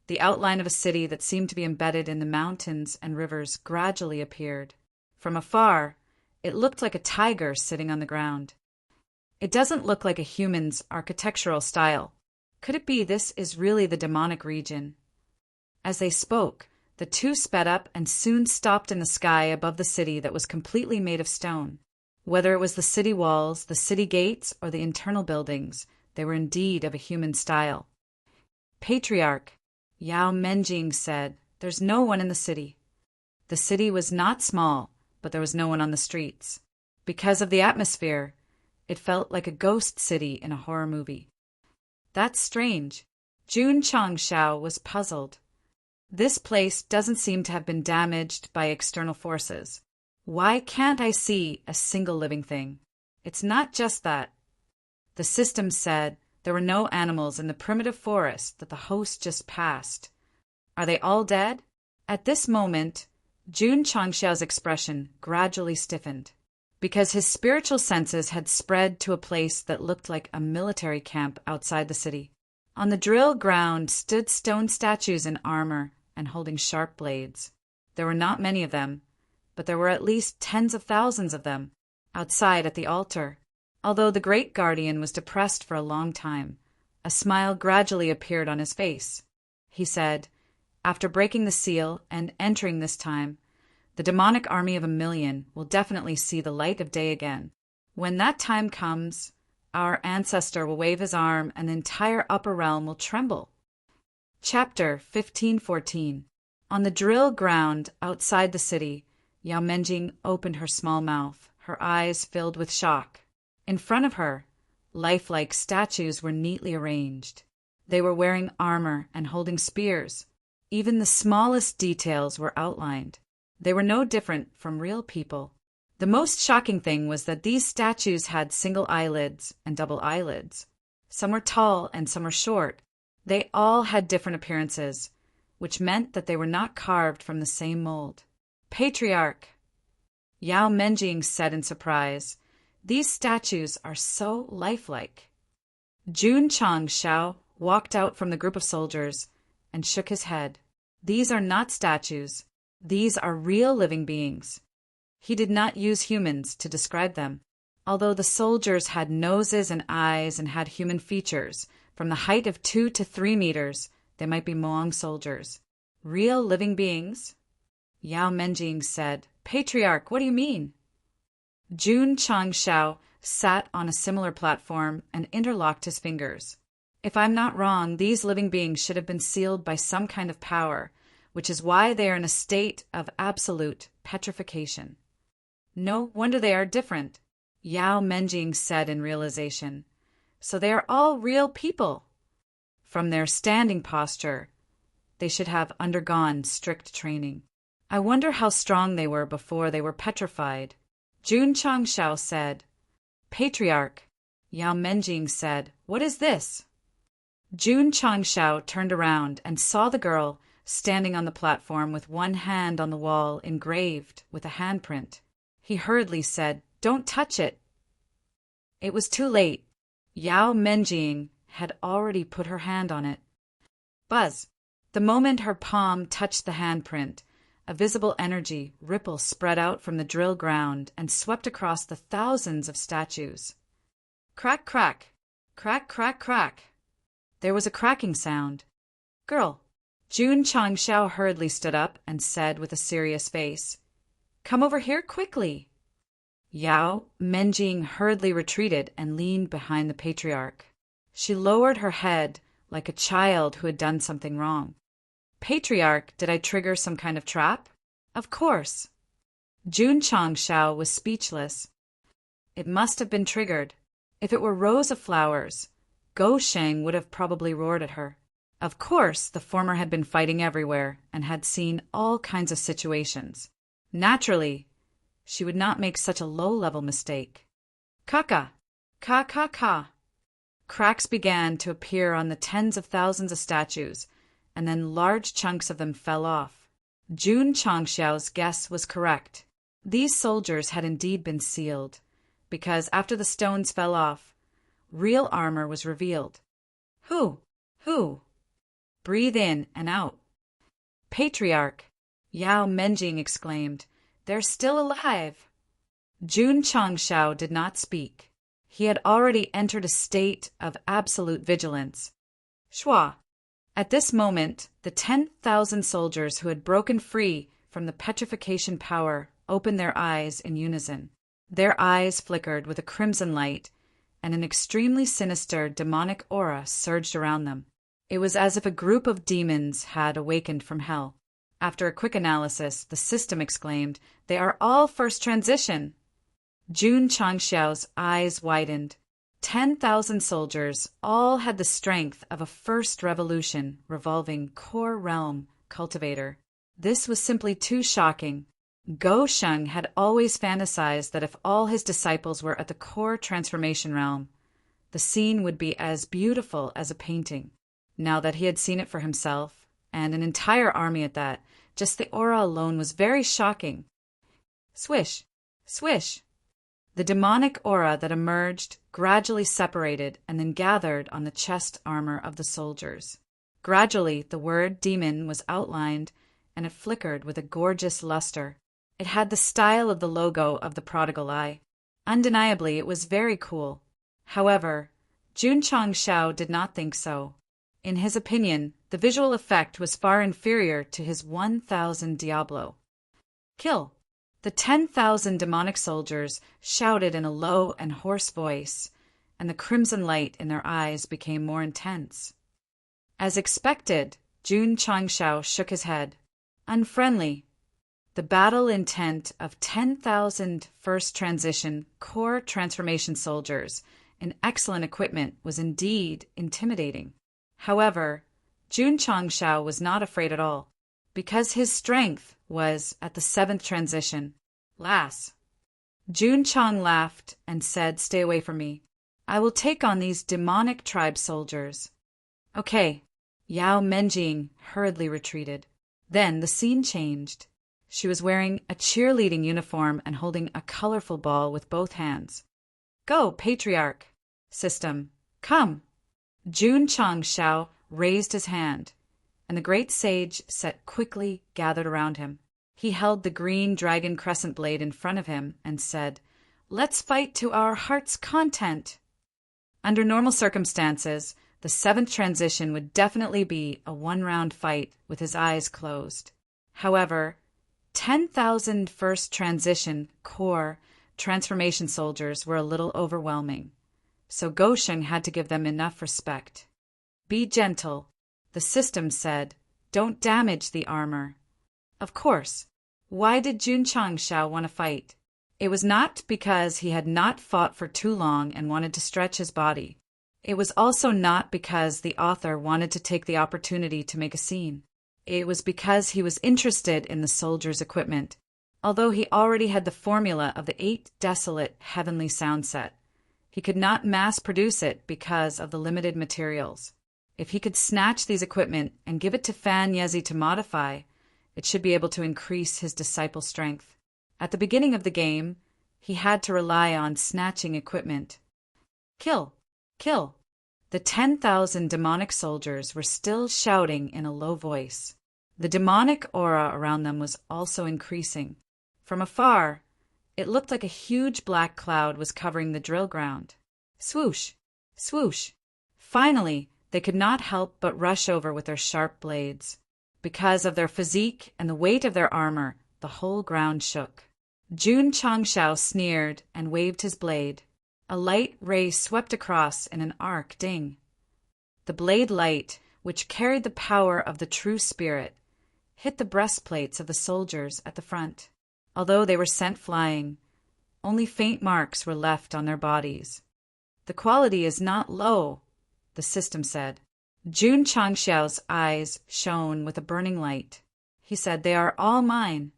the outline of a city that seemed to be embedded in the mountains and rivers gradually appeared. From afar, it looked like a tiger sitting on the ground. It doesn't look like a human's architectural style. Could it be this is really the demonic region? As they spoke, the two sped up and soon stopped in the sky above the city that was completely made of stone. Whether it was the city walls, the city gates, or the internal buildings, they were indeed of a human style. "Patriarch," Yao Menjing said, "there's no one in the city." The city was not small, but there was no one on the streets. Because of the atmosphere, it felt like a ghost city in a horror movie. "That's strange." Jun Changshao was puzzled. "This place doesn't seem to have been damaged by external forces. Why can't I see a single living thing? It's not just that." The system said there were no animals in the primitive forest that the host just passed. "Are they all dead?" At this moment, Jun Changshao's expression gradually stiffened, because his spiritual senses had spread to a place that looked like a military camp outside the city. On the drill ground stood stone statues in armor and holding sharp blades. There were not many of them, but there were at least tens of thousands of them, outside at the altar. Although the great guardian was depressed for a long time, a smile gradually appeared on his face. He said, "After breaking the seal and entering this time, the demonic army of 1,000,000 will definitely see the light of day again. When that time comes, our ancestor will wave his arm and the entire upper realm will tremble." Chapter 15:14. On the drill ground outside the city, Yao Menjing opened her small mouth, her eyes filled with shock. In front of her, lifelike statues were neatly arranged. They were wearing armor and holding spears. Even the smallest details were outlined. They were no different from real people. The most shocking thing was that these statues had single eyelids and double eyelids. Some were tall and some were short. They all had different appearances, which meant that they were not carved from the same mold. "Patriarch," Yao Menjing said in surprise, "these statues are so lifelike." Jun Changshao walked out from the group of soldiers and shook his head. "These are not statues. These are real living beings." He did not use humans to describe them. Although the soldiers had noses and eyes and had human features, from the height of 2 to 3 meters, they might be Hmong soldiers. "Real living beings?" Yao Menjing said, "Patriarch, what do you mean?" Jun Changshao sat on a similar platform and interlocked his fingers. "If I'm not wrong, these living beings should have been sealed by some kind of power, which is why they are in a state of absolute petrification. No wonder they are different," Yao Menjing said in realization. "So they are all real people. From their standing posture, they should have undergone strict training. I wonder how strong they were before they were petrified." Jun Changshao said, "Patriarch," Yao Menjing said, "What is this?" Jun Changshao turned around and saw the girl standing on the platform with one hand on the wall engraved with a handprint. He hurriedly said, "Don't touch it." It was too late. Yao Menjing had already put her hand on it. Buzz! The moment her palm touched the handprint, a visible energy ripple spread out from the drill ground and swept across the thousands of statues. Crack, crack, crack, crack, crack. There was a cracking sound. "Girl!" Jun Changshao hurriedly stood up and said with a serious face, "Come over here quickly." Yao Menjing hurriedly retreated and leaned behind the patriarch. She lowered her head like a child who had done something wrong. "Patriarch, did I trigger some kind of trap?" "Of course." Jun Changshao was speechless. It must have been triggered. If it were rows of flowers, Go Sheng would have probably roared at her. Of course, the former had been fighting everywhere and had seen all kinds of situations. Naturally, she would not make such a low-level mistake. Ka-ka! Ka-ka-ka! Cracks began to appear on the tens of thousands of statues, and then large chunks of them fell off. Jun Changxiao's guess was correct. These soldiers had indeed been sealed, because after the stones fell off, real armor was revealed. Who? Breathe in and out. "Patriarch!" Yao Menjing exclaimed. "They're still alive!" Jun Changshao did not speak. He had already entered a state of absolute vigilance. Shua! At this moment, the 10,000 soldiers who had broken free from the petrification power opened their eyes in unison. Their eyes flickered with a crimson light, and an extremely sinister demonic aura surged around them. It was as if a group of demons had awakened from hell. After a quick analysis, the system exclaimed, "They are all first transition!" Jun Changxiao's eyes widened. 10,000 soldiers all had the strength of a first revolution revolving core realm cultivator. This was simply too shocking. Go Sheng had always fantasized that if all his disciples were at the core transformation realm, the scene would be as beautiful as a painting. Now that he had seen it for himself, and an entire army at that, just the aura alone was very shocking. Swish! Swish! The demonic aura that emerged gradually separated and then gathered on the chest armor of the soldiers. Gradually, the word demon was outlined, and it flickered with a gorgeous luster. It had the style of the logo of the prodigal eye. Undeniably, it was very cool. However, Jun Changshao did not think so. In his opinion, the visual effect was far inferior to his 1,000 Diablo. "Kill!" The 10,000 demonic soldiers shouted in a low and hoarse voice, and the crimson light in their eyes became more intense. As expected, Jun Changshao shook his head. Unfriendly. The battle intent of 10,000 first transition core transformation soldiers in excellent equipment was indeed intimidating. However, Jun Changshao was not afraid at all, because his strength was at the 7th transition. Lass. Jun Chang laughed and said, "Stay away from me. I will take on these demonic tribe soldiers." "Okay." Yao Menjing hurriedly retreated. Then the scene changed. She was wearing a cheerleading uniform and holding a colorful ball with both hands. "Go, Patriarch!" System. "Come!" Jun Changshao raised his hand, and the great sage set quickly gathered around him. He held the green dragon crescent blade in front of him and said, "Let's fight to our heart's content." Under normal circumstances, the 7th transition would definitely be a one-round fight with his eyes closed. However, 10,000 first transition core transformation soldiers were a little overwhelming, so Go Sheng had to give them enough respect. "Be gentle," the system said. "Don't damage the armor." Of course. Why did Jun Changshao want to fight? It was not because he had not fought for too long and wanted to stretch his body. It was also not because the author wanted to take the opportunity to make a scene. It was because he was interested in the soldiers' equipment. Although he already had the formula of the 8 desolate heavenly sound set, He could not mass-produce it because of the limited materials. If he could snatch these equipment and give it to Fan Yezi to modify, it should be able to increase his disciple's strength. At the beginning of the game, he had to rely on snatching equipment. Kill! Kill! The 10,000 demonic soldiers were still shouting in a low voice. The demonic aura around them was also increasing. From afar, it looked like a huge black cloud was covering the drill ground. Swoosh! Swoosh! Finally, they could not help but rush over with their sharp blades. Because of their physique and the weight of their armor, the whole ground shook. Jun Changshao sneered and waved his blade. A light ray swept across in an arc ding. The blade light, which carried the power of the true spirit, hit the breastplates of the soldiers at the front. Although they were sent flying, only faint marks were left on their bodies. The quality is not low, the system said. Jun Changshao's eyes shone with a burning light. He said, "They are all mine."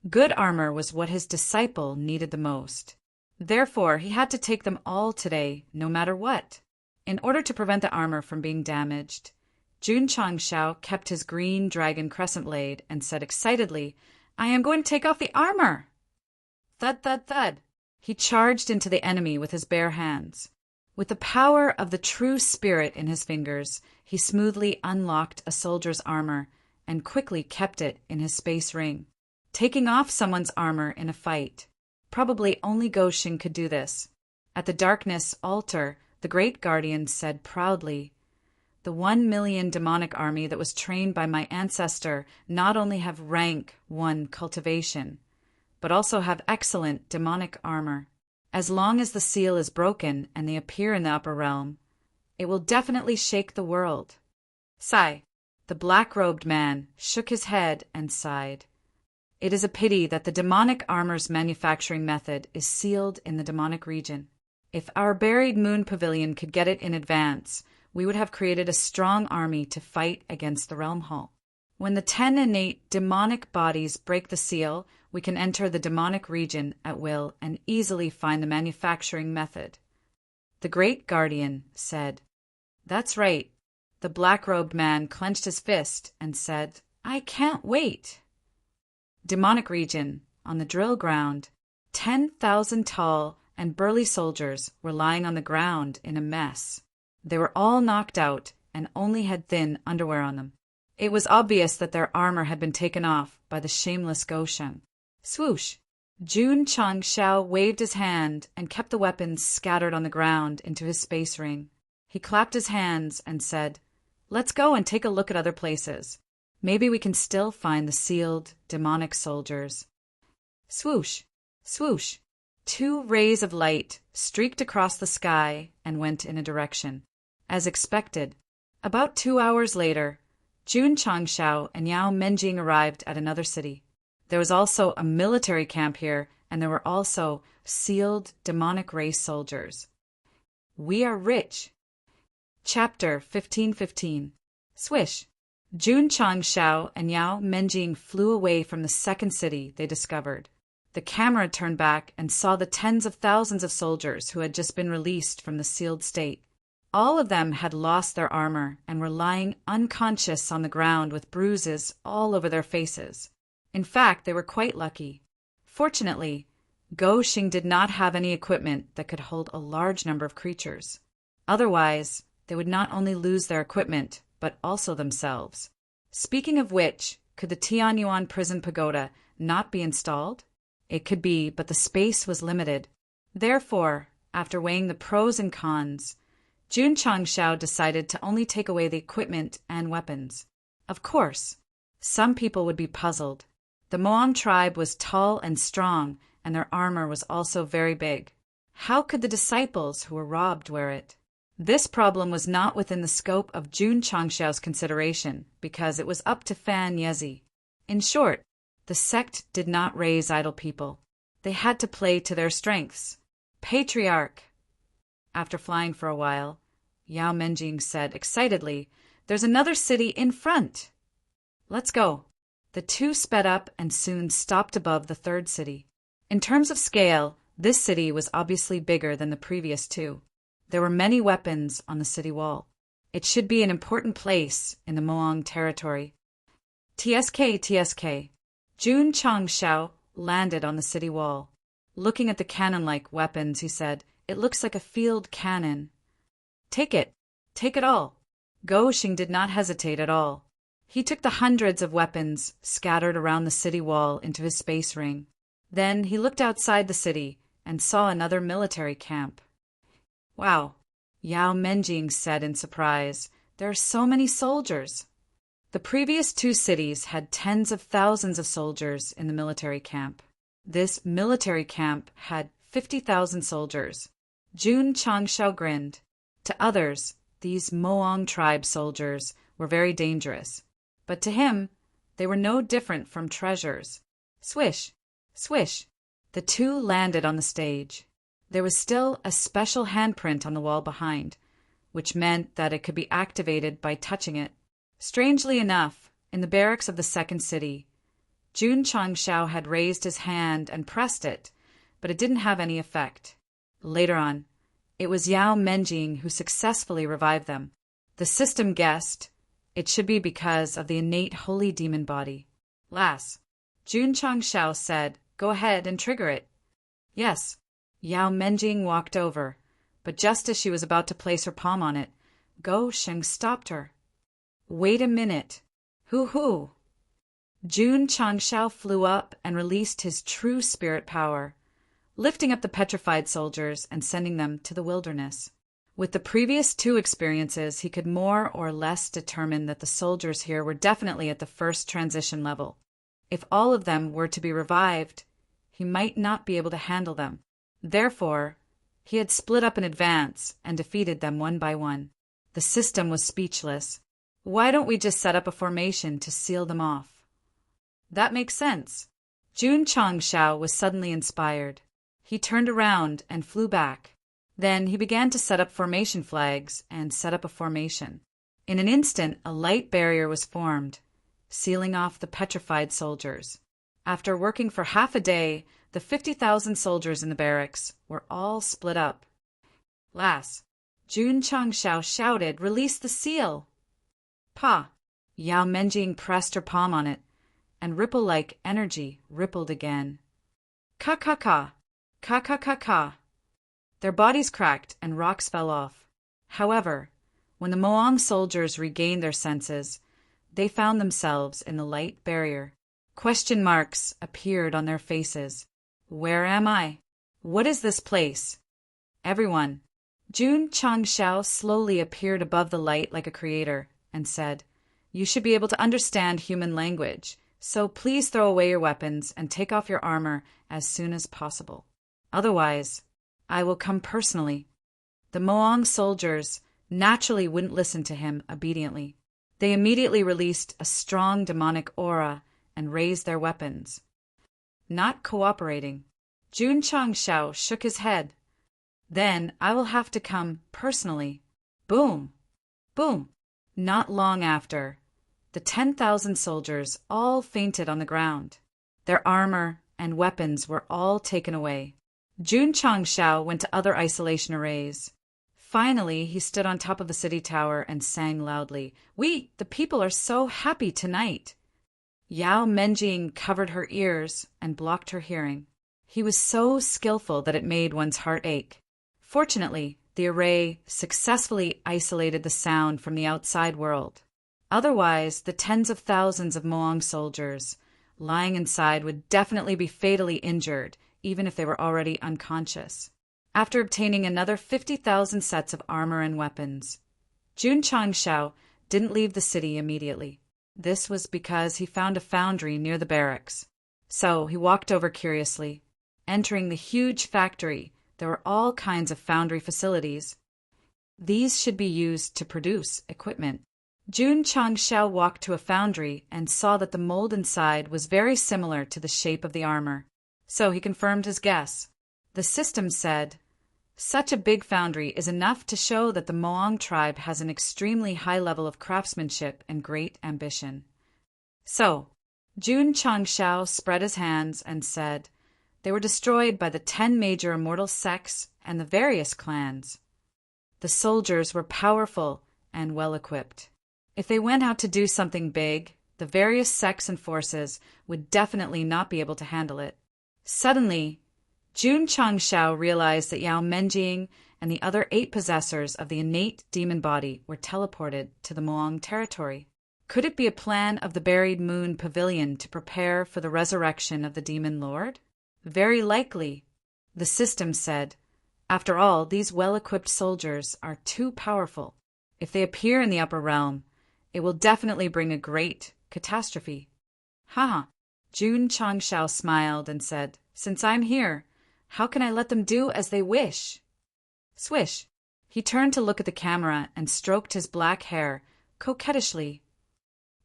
Good armor was what his disciple needed the most. Therefore, he had to take them all today, no matter what. In order to prevent the armor from being damaged, Jun Changshao kept his green dragon crescent blade and said excitedly, "I am going to take off the armor!" Thud, thud, thud. He charged into the enemy with his bare hands. With the power of the true spirit in his fingers, he smoothly unlocked a soldier's armor and quickly kept it in his space ring. Taking off someone's armor in a fight. Probably only Goshin could do this. At the darkness altar, the great guardian said proudly, "The 1,000,000 demonic army that was trained by my ancestor not only have rank 1 cultivation, but also have excellent demonic armor. As long as the seal is broken and they appear in the upper realm, it will definitely shake the world." Sigh. The black-robed man shook his head and sighed. It is a pity that the demonic armor's manufacturing method is sealed in the demonic region. If our buried moon pavilion could get it in advance, we would have created a strong army to fight against the realm hall. When the 10 innate demonic bodies break the seal, we can enter the demonic region at will and easily find the manufacturing method. The great guardian said, "That's right." The black-robed man clenched his fist and said, "I can't wait." Demonic region, on the drill ground, 10,000 tall and burly soldiers were lying on the ground in a mess. They were all knocked out and only had thin underwear on them. It was obvious that their armor had been taken off by the shameless Goshen. Swoosh! Jun Changshao waved his hand and kept the weapons scattered on the ground into his space ring. He clapped his hands and said, "Let's go and take a look at other places. Maybe we can still find the sealed demonic soldiers." Swoosh! Swoosh! 2 rays of light streaked across the sky and went in a direction. As expected, about 2 hours later, Jun Changshao and Yao Menjing arrived at another city. There was also a military camp here, and there were also sealed demonic race soldiers. We are rich. Chapter 15:15. Swish! Jun Changshao and Yao Menjing flew away from the second city they discovered. The camera turned back and saw the tens of thousands of soldiers who had just been released from the sealed state. All of them had lost their armor and were lying unconscious on the ground with bruises all over their faces. In fact, they were quite lucky. Fortunately, Go Xing did not have any equipment that could hold a large number of creatures. Otherwise, they would not only lose their equipment, but also themselves. Speaking of which, could the Tianyuan prison pagoda not be installed? It could be, but the space was limited. Therefore, after weighing the pros and cons, Jun Changshao decided to only take away the equipment and weapons. Of course, some people would be puzzled. The Moan tribe was tall and strong, and their armor was also very big. How could the disciples who were robbed wear it? This problem was not within the scope of Jun Changshao's consideration, because it was up to Fan Yezi. In short, the sect did not raise idle people. They had to play to their strengths. Patriarch! After flying for a while, Yao Menjing said excitedly, "There's another city in front." "Let's go." The two sped up and soon stopped above the third city. In terms of scale, This city was obviously bigger than the previous two. There were many weapons on the city wall. It should be an important place in the Moang territory. TSK. Jun Changshao landed on the city wall. Looking at the cannon-like weapons, he said, "It looks like a field cannon." Take it all." Go Xing did not hesitate at all. He took the hundreds of weapons scattered around the city wall into his space ring. Then he looked outside the city and saw another military camp. "Wow," Yao Menjing said in surprise. "There are so many soldiers." The previous two cities had tens of thousands of soldiers in the military camp. This military camp had 50,000 soldiers. Jun Changshao grinned. To others, these Moang tribe soldiers were very dangerous. But to him, they were no different from treasures. Swish, swish, the two landed on the stage. There was still a special handprint on the wall behind, which meant that it could be activated by touching it. Strangely enough, in the barracks of the second city, Jun Changshao had raised his hand and pressed it, but it didn't have any effect. Later on, it was Yao Menjing who successfully revived them. The system guessed it should be because of the innate holy demon body. "Lass," Jun Changshao said, "go ahead and trigger it." "Yes." Yao Menjing walked over, but just as she was about to place her palm on it, Go Sheng stopped her. "Wait a minute. Hoo-hoo." Jun Changshao flew up and released his true spirit power, lifting up the petrified soldiers and sending them to the wilderness. With the previous two experiences, he could more or less determine that the soldiers here were definitely at the first transition level. If all of them were to be revived, he might not be able to handle them. Therefore, he had split up in advance and defeated them one by one. The system was speechless. "Why don't we just set up a formation to seal them off?" "That makes sense." Jun Changshao was suddenly inspired. He turned around and flew back. Then he began to set up formation flags and set up a formation. In an instant, a light barrier was formed, sealing off the petrified soldiers. After working for half a day, the 50,000 soldiers in the barracks were all split up. "Lass," Jun Changshao shouted, "release the seal." "Pa!" Yao Menjing pressed her palm on it, and ripple-like energy rippled again. "Ka-ka-ka! Ka-ka-ka-ka!" Their bodies cracked and rocks fell off. However, when the Moang soldiers regained their senses, they found themselves in the light barrier. Question marks appeared on their faces. "Where am I? What is this place?" "Everyone." Jun Changshao slowly appeared above the light like a creator and said, "You should be able to understand human language, so please throw away your weapons and take off your armor as soon as possible. Otherwise, I will come personally." The Moang soldiers naturally wouldn't listen to him obediently. They immediately released a strong demonic aura and raised their weapons. Not cooperating, Jun Changshao shook his head. "Then I will have to come personally." Boom! Boom! Not long after, the 10,000 soldiers all fainted on the ground. Their armor and weapons were all taken away. Jun Changshao went to other isolation arrays. Finally, he stood on top of the city tower and sang loudly, "We, the people, are so happy tonight." Yao Menjing covered her ears and blocked her hearing. He was so skillful that it made one's heart ache. Fortunately, the array successfully isolated the sound from the outside world. Otherwise, the tens of thousands of Moang soldiers lying inside would definitely be fatally injured, even if they were already unconscious. After obtaining another 50,000 sets of armor and weapons, Jun Changshao didn't leave the city immediately. This was because he found a foundry near the barracks. So he walked over curiously. Entering the huge factory, there were all kinds of foundry facilities. These should be used to produce equipment. Jun Changshao walked to a foundry and saw that the mold inside was very similar to the shape of the armor. So he confirmed his guess. The system said, "Such a big foundry is enough to show that the Moang tribe has an extremely high level of craftsmanship and great ambition." So, Jun Changshao spread his hands and said, They were destroyed by the 10 major immortal sects and the various clans. The soldiers were powerful and well-equipped. If they went out to do something big, the various sects and forces would definitely not be able to handle it. Suddenly, Jun Changshao realized that Yao Menjing and the other 8 possessors of the innate demon body were teleported to the Moang territory. Could it be a plan of the Buried Moon Pavilion to prepare for the resurrection of the demon lord? Very likely, the system said. After all, these well-equipped soldiers are too powerful. If they appear in the upper realm, it will definitely bring a great catastrophe. Haha. Jun Changshao smiled and said, "Since I'm here, how can I let them do as they wish?" Swish. He turned to look at the camera and stroked his black hair coquettishly.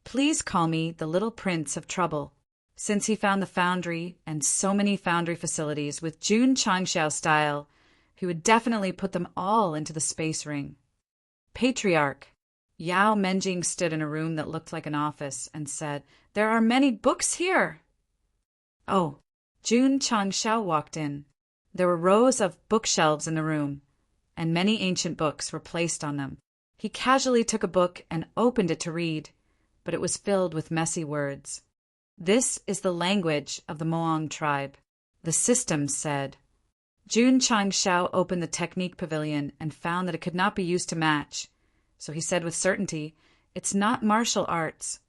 "Please call me the Little Prince of Trouble." Since he found the foundry and so many foundry facilities with Jun Changshao style, he would definitely put them all into the space ring. Patriarch. Yao Menjing stood in a room that looked like an office and said, "There are many books here." Oh, Jun Changshao walked in. There were rows of bookshelves in the room, and many ancient books were placed on them. He casually took a book and opened it to read, but it was filled with messy words. "This is the language of the Moang tribe," the system said. Jun Changshao opened the technique pavilion and found that it could not be used to match. So he said with certainty, "It's not martial arts."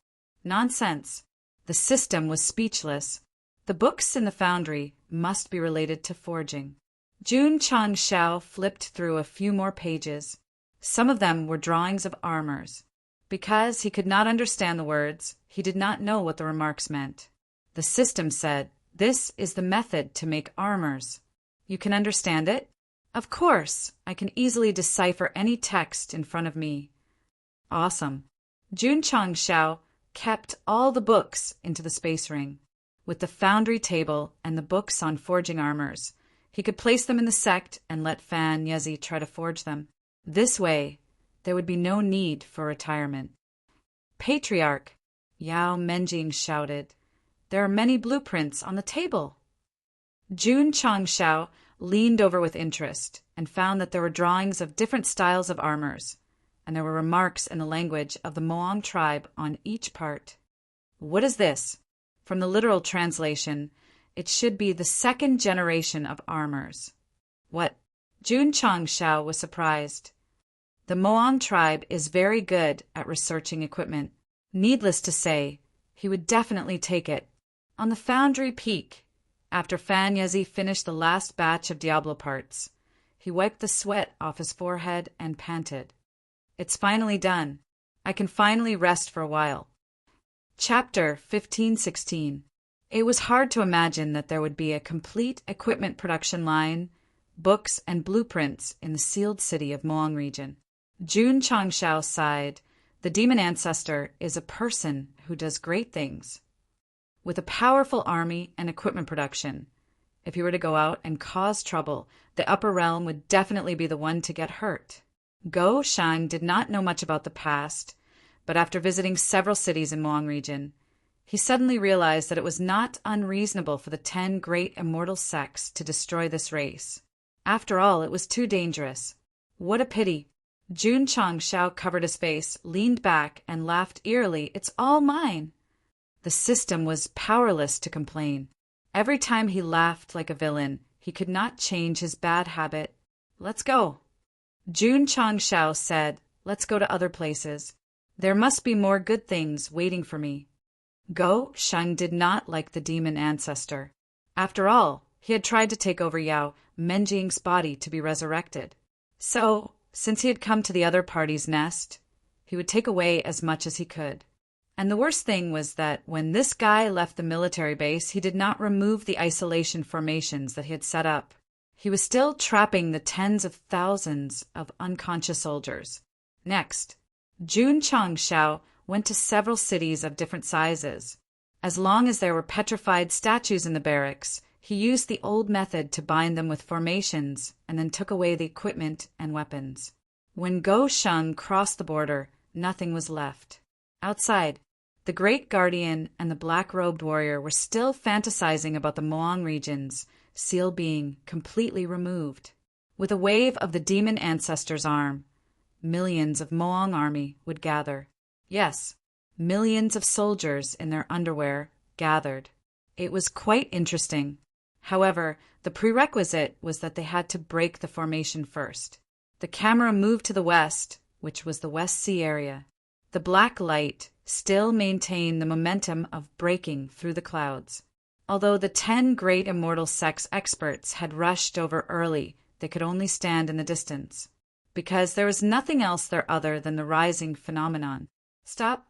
Nonsense. The system was speechless. The books in the foundry must be related to forging. Jun Changshao flipped through a few more pages. Some of them were drawings of armors. Because he could not understand the words, he did not know what the remarks meant. The system said, "This is the method to make armors." You can understand it? Of course, I can easily decipher any text in front of me. Awesome. Jun Changshao kept all the books into the space ring. With the foundry table and the books on forging armors, he could place them in the sect and let Fan Yezi try to forge them. This way, there would be no need for retirement. Patriarch, Yao Menjing shouted, "There are many blueprints on the table." Jun Changshao leaned over with interest and found that there were drawings of different styles of armors, and there were remarks in the language of the Moang tribe on each part. What is this? From the literal translation, it should be the 2nd generation of armors. What? Jun Changshao was surprised. The Moang tribe is very good at researching equipment. Needless to say, he would definitely take it. On the foundry peak, after Fan Yezi finished the last batch of Diablo parts, he wiped the sweat off his forehead and panted. "It's finally done. I can finally rest for a while." Chapter 1516. It was hard to imagine that there would be a complete equipment production line, books, and blueprints in the sealed city of Moang region. Jun Changshao sighed. The demon ancestor is a person who does great things. With a powerful army and equipment production, if he were to go out and cause trouble, the upper realm would definitely be the one to get hurt. Go Shang did not know much about the past, but after visiting several cities in Moang region, he suddenly realized that it was not unreasonable for the 10 great immortal sects to destroy this race. After all, it was too dangerous. What a pity. Jun Changshao covered his face, leaned back, and laughed eerily. "It's all mine." The system was powerless to complain. Every time he laughed like a villain, he could not change his bad habit. "Let's go." Jun Changshao said, "Let's go to other places. There must be more good things waiting for me." Go Shang did not like the demon ancestor. After all, he had tried to take over Yao Menjing's body to be resurrected. So, since he had come to the other party's nest, he would take away as much as he could. And the worst thing was that when this guy left the military base, he did not remove the isolation formations that he had set up. He was still trapping the tens of thousands of unconscious soldiers. Next, Jun Changshao went to several cities of different sizes. As long as there were petrified statues in the barracks, he used the old method to bind them with formations and then took away the equipment and weapons. When Go Sheng crossed the border, nothing was left. Outside, the Great Guardian and the black-robed warrior were still fantasizing about the Moang regions, seal being completely removed. With a wave of the demon ancestor's arm, millions of Moong army would gather. Yes, millions of soldiers in their underwear gathered. It was quite interesting. However, the prerequisite was that they had to break the formation first. The camera moved to the west, which was the West Sea area. The black light still maintained the momentum of breaking through the clouds. Although the 10 great immortal Sect's experts had rushed over early, they could only stand in the distance, because there was nothing else there other than the rising phenomenon. Stop?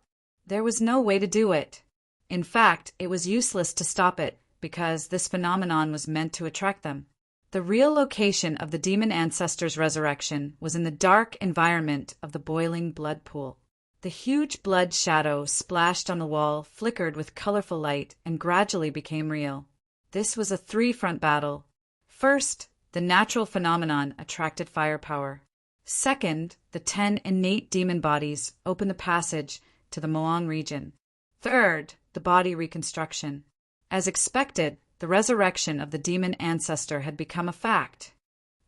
There was no way to do it. In fact, it was useless to stop it, because this phenomenon was meant to attract them. The real location of the demon ancestor's resurrection was in the dark environment of the boiling blood pool. The huge blood shadow splashed on the wall flickered with colorful light and gradually became real. This was a three-front battle. First, the natural phenomenon attracted firepower. Second, the 10 innate demon bodies opened the passage to the Moong region. Third, the body reconstruction. As expected, the resurrection of the demon ancestor had become a fact.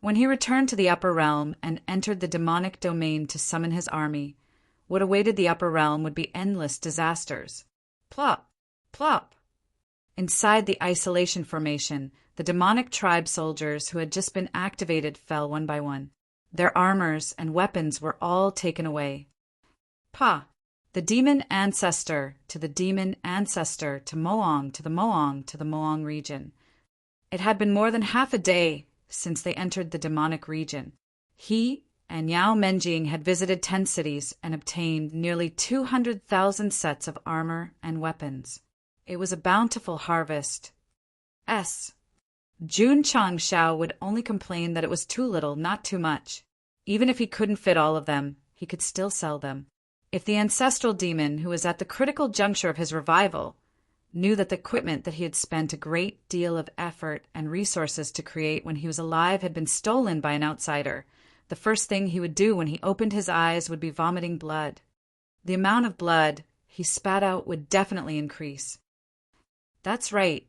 When he returned to the upper realm and entered the demonic domain to summon his army, what awaited the upper realm would be endless disasters. Plop, plop. Inside the isolation formation, the demonic tribe soldiers who had just been activated fell one by one. Their armors and weapons were all taken away. Pa! The demon ancestor to the demon ancestor to Moong to the Moong to the Moong region. It had been more than half a day since they entered the demonic region. He and Yao Menjing had visited 10 cities and obtained nearly 200,000 sets of armor and weapons. It was a bountiful harvest. Jun Changshao would only complain that it was too little, not too much. Even if he couldn't fit all of them, he could still sell them. If the ancestral demon, who was at the critical juncture of his revival, knew that the equipment that he had spent a great deal of effort and resources to create when he was alive had been stolen by an outsider, the first thing he would do when he opened his eyes would be vomiting blood. The amount of blood he spat out would definitely increase. That's right.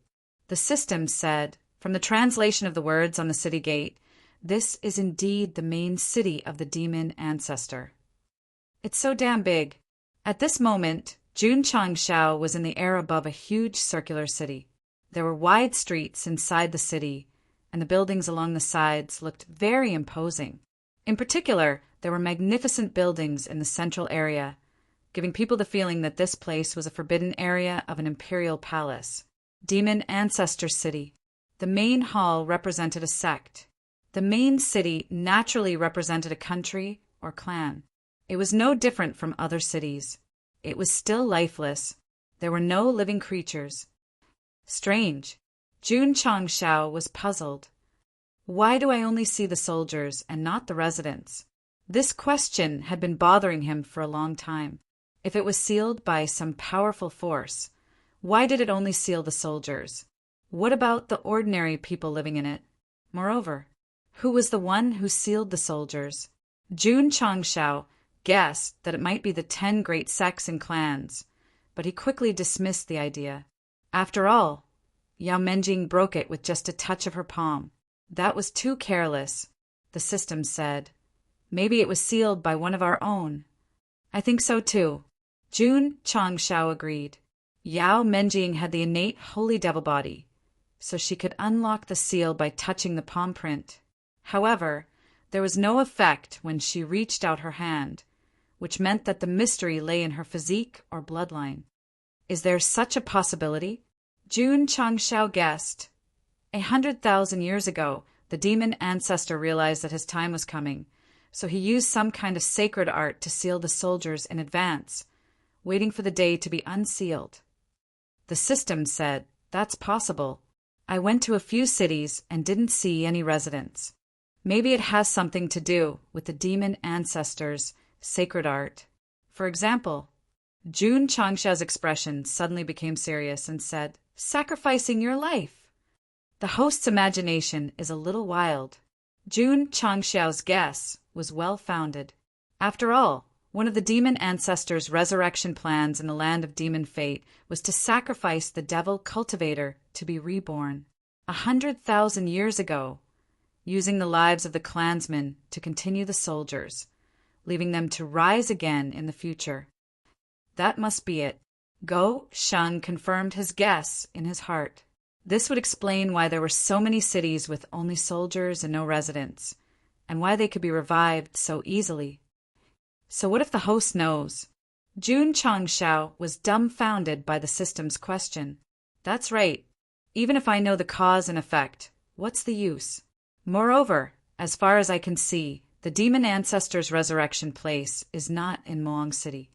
The system said, from the translation of the words on the city gate, this is indeed the main city of the demon ancestor. It's so damn big. At this moment, Jun Changshao was in the air above a huge circular city. There were wide streets inside the city, and the buildings along the sides looked very imposing. In particular, there were magnificent buildings in the central area, giving people the feeling that this place was a forbidden area of an imperial palace. Demon Ancestor City. The main hall represented a sect. The main city naturally represented a country or clan. It was no different from other cities. It was still lifeless. There were no living creatures. Strange. Jun Changshao was puzzled. Why do I only see the soldiers and not the residents? This question had been bothering him for a long time. If it was sealed by some powerful force, why did it only seal the soldiers? What about the ordinary people living in it? Moreover, who was the one who sealed the soldiers? Jun Changshao guessed that it might be the 10 great sects and clans, but he quickly dismissed the idea. After all, Yao Menjing broke it with just a touch of her palm. That was too careless, the system said. Maybe it was sealed by one of our own. I think so too. Jun Changshao agreed. Yao Menjing had the innate holy devil body, so she could unlock the seal by touching the palm print. However, there was no effect when she reached out her hand, which meant that the mystery lay in her physique or bloodline. Is there such a possibility? Jun Changshao guessed. 100,000 years ago, the demon ancestor realized that his time was coming, so he used some kind of sacred art to seal the soldiers in advance, waiting for the day to be unsealed. The system said, that's possible. I went to a few cities and didn't see any residents. Maybe it has something to do with the demon ancestors' sacred art. For example, Jun Changsha's expression suddenly became serious and said, sacrificing your life. The host's imagination is a little wild. Jun Changshao's guess was well-founded. After all, one of the demon ancestors' resurrection plans in the land of demon fate was to sacrifice the devil cultivator to be reborn. 100,000 years ago, using the lives of the clansmen to continue the soldiers, leaving them to rise again in the future. That must be it. Go Sheng confirmed his guess in his heart. This would explain why there were so many cities with only soldiers and no residents, and why they could be revived so easily. So what if the host knows? Jun Changshao was dumbfounded by the system's question. That's right. Even if I know the cause and effect, what's the use? Moreover, as far as I can see, the demon ancestor's resurrection place is not in Moang City.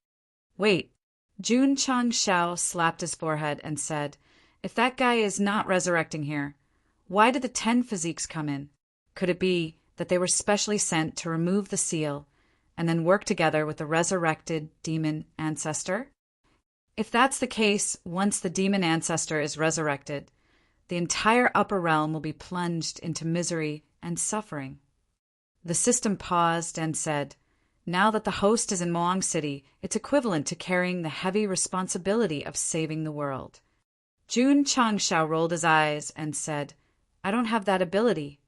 Wait. Jun Changshao slapped his forehead and said, if that guy is not resurrecting here, why did the 10 physiques come in? Could it be that they were specially sent to remove the seal and then work together with the resurrected demon ancestor? If that's the case, once the demon ancestor is resurrected, the entire upper realm will be plunged into misery and suffering. The system paused and said, now that the host is in Moang City, it's equivalent to carrying the heavy responsibility of saving the world. Jun Changshao rolled his eyes and said, I don't have that ability.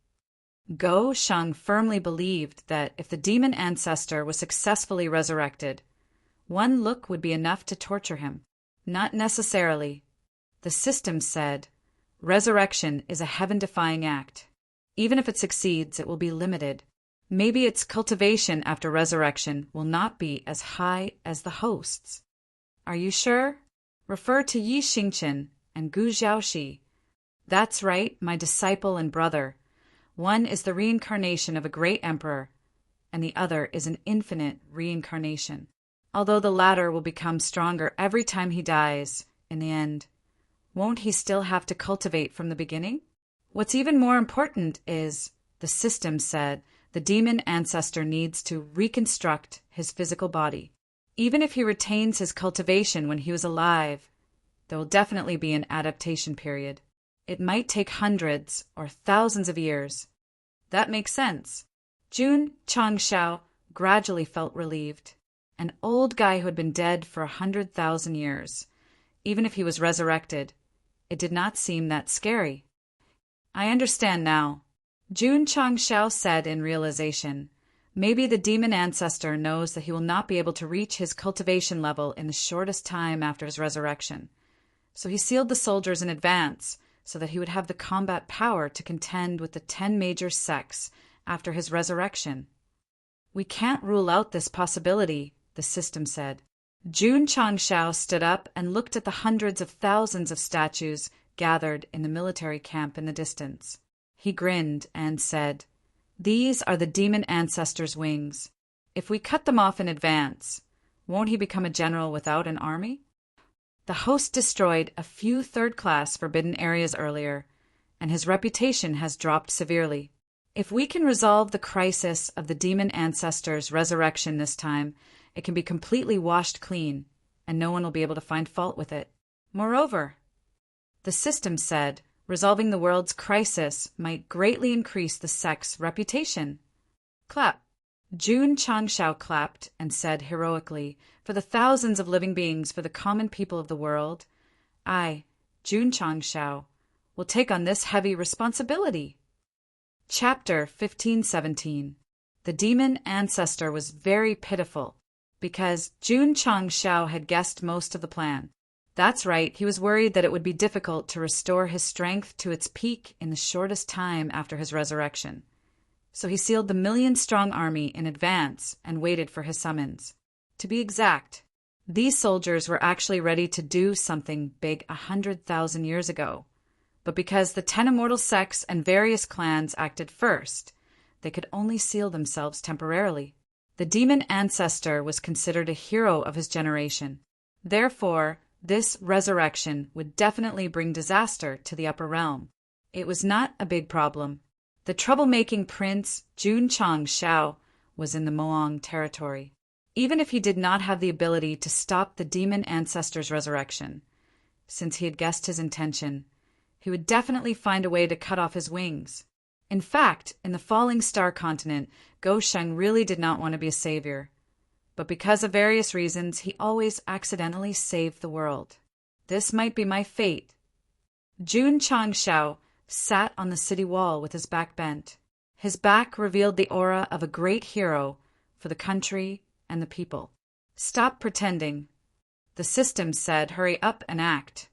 Go Sheng firmly believed that if the demon ancestor was successfully resurrected, one look would be enough to torture him. Not necessarily. The system said, resurrection is a heaven-defying act. Even if it succeeds, it will be limited. Maybe its cultivation after resurrection will not be as high as the host's. Are you sure? Refer to Yi Xingchen and Gu Xiaoxi. That's right, my disciple and brother. One is the reincarnation of a great emperor, and the other is an infinite reincarnation. Although the latter will become stronger every time he dies, in the end, won't he still have to cultivate from the beginning? What's even more important is, the system said, the demon ancestor needs to reconstruct his physical body. Even if he retains his cultivation when he was alive, there will definitely be an adaptation period. It might take hundreds or thousands of years. That makes sense. Jun Changshao gradually felt relieved. An old guy who had been dead for 100,000 years. Even if he was resurrected, it did not seem that scary. I understand now. Jun Changshao said in realization, maybe the demon ancestor knows that he will not be able to reach his cultivation level in the shortest time after his resurrection. So he sealed the soldiers in advance so that he would have the combat power to contend with the 10 major sects after his resurrection. We can't rule out this possibility, the system said. Jun Changshao stood up and looked at the hundreds of thousands of statues gathered in the military camp in the distance. He grinned and said, these are the demon ancestor's wings. If we cut them off in advance, won't he become a general without an army? The host destroyed a few third-class forbidden areas earlier, and his reputation has dropped severely. If we can resolve the crisis of the demon ancestor's resurrection this time, it can be completely washed clean, and no one will be able to find fault with it. Moreover, the system said, resolving the world's crisis might greatly increase the sect's reputation. Clap. Jun Changshao clapped and said heroically, for the thousands of living beings, for the common people of the world, I, Jun Changshao, will take on this heavy responsibility. Chapter 1517. The demon ancestor was very pitiful, because Jun Changshao had guessed most of the plan. That's right, he was worried that it would be difficult to restore his strength to its peak in the shortest time after his resurrection. So he sealed the million-strong army in advance and waited for his summons. To be exact, these soldiers were actually ready to do something big 100,000 years ago. But because the 10 immortal sects and various clans acted first, they could only seal themselves temporarily. The demon ancestor was considered a hero of his generation. Therefore, this resurrection would definitely bring disaster to the upper realm. It was not a big problem. The troublemaking prince Jun Changshao was in the Moang territory. Even if he did not have the ability to stop the demon ancestor's resurrection, since he had guessed his intention, he would definitely find a way to cut off his wings. In fact, in the Falling Star continent, Go Sheng really did not want to be a savior. But because of various reasons, he always accidentally saved the world. This might be my fate. Jun Changshao sat on the city wall with his back bent. His back revealed the aura of a great hero for the country and the people. "Stop pretending," the system said. "Hurry up and act."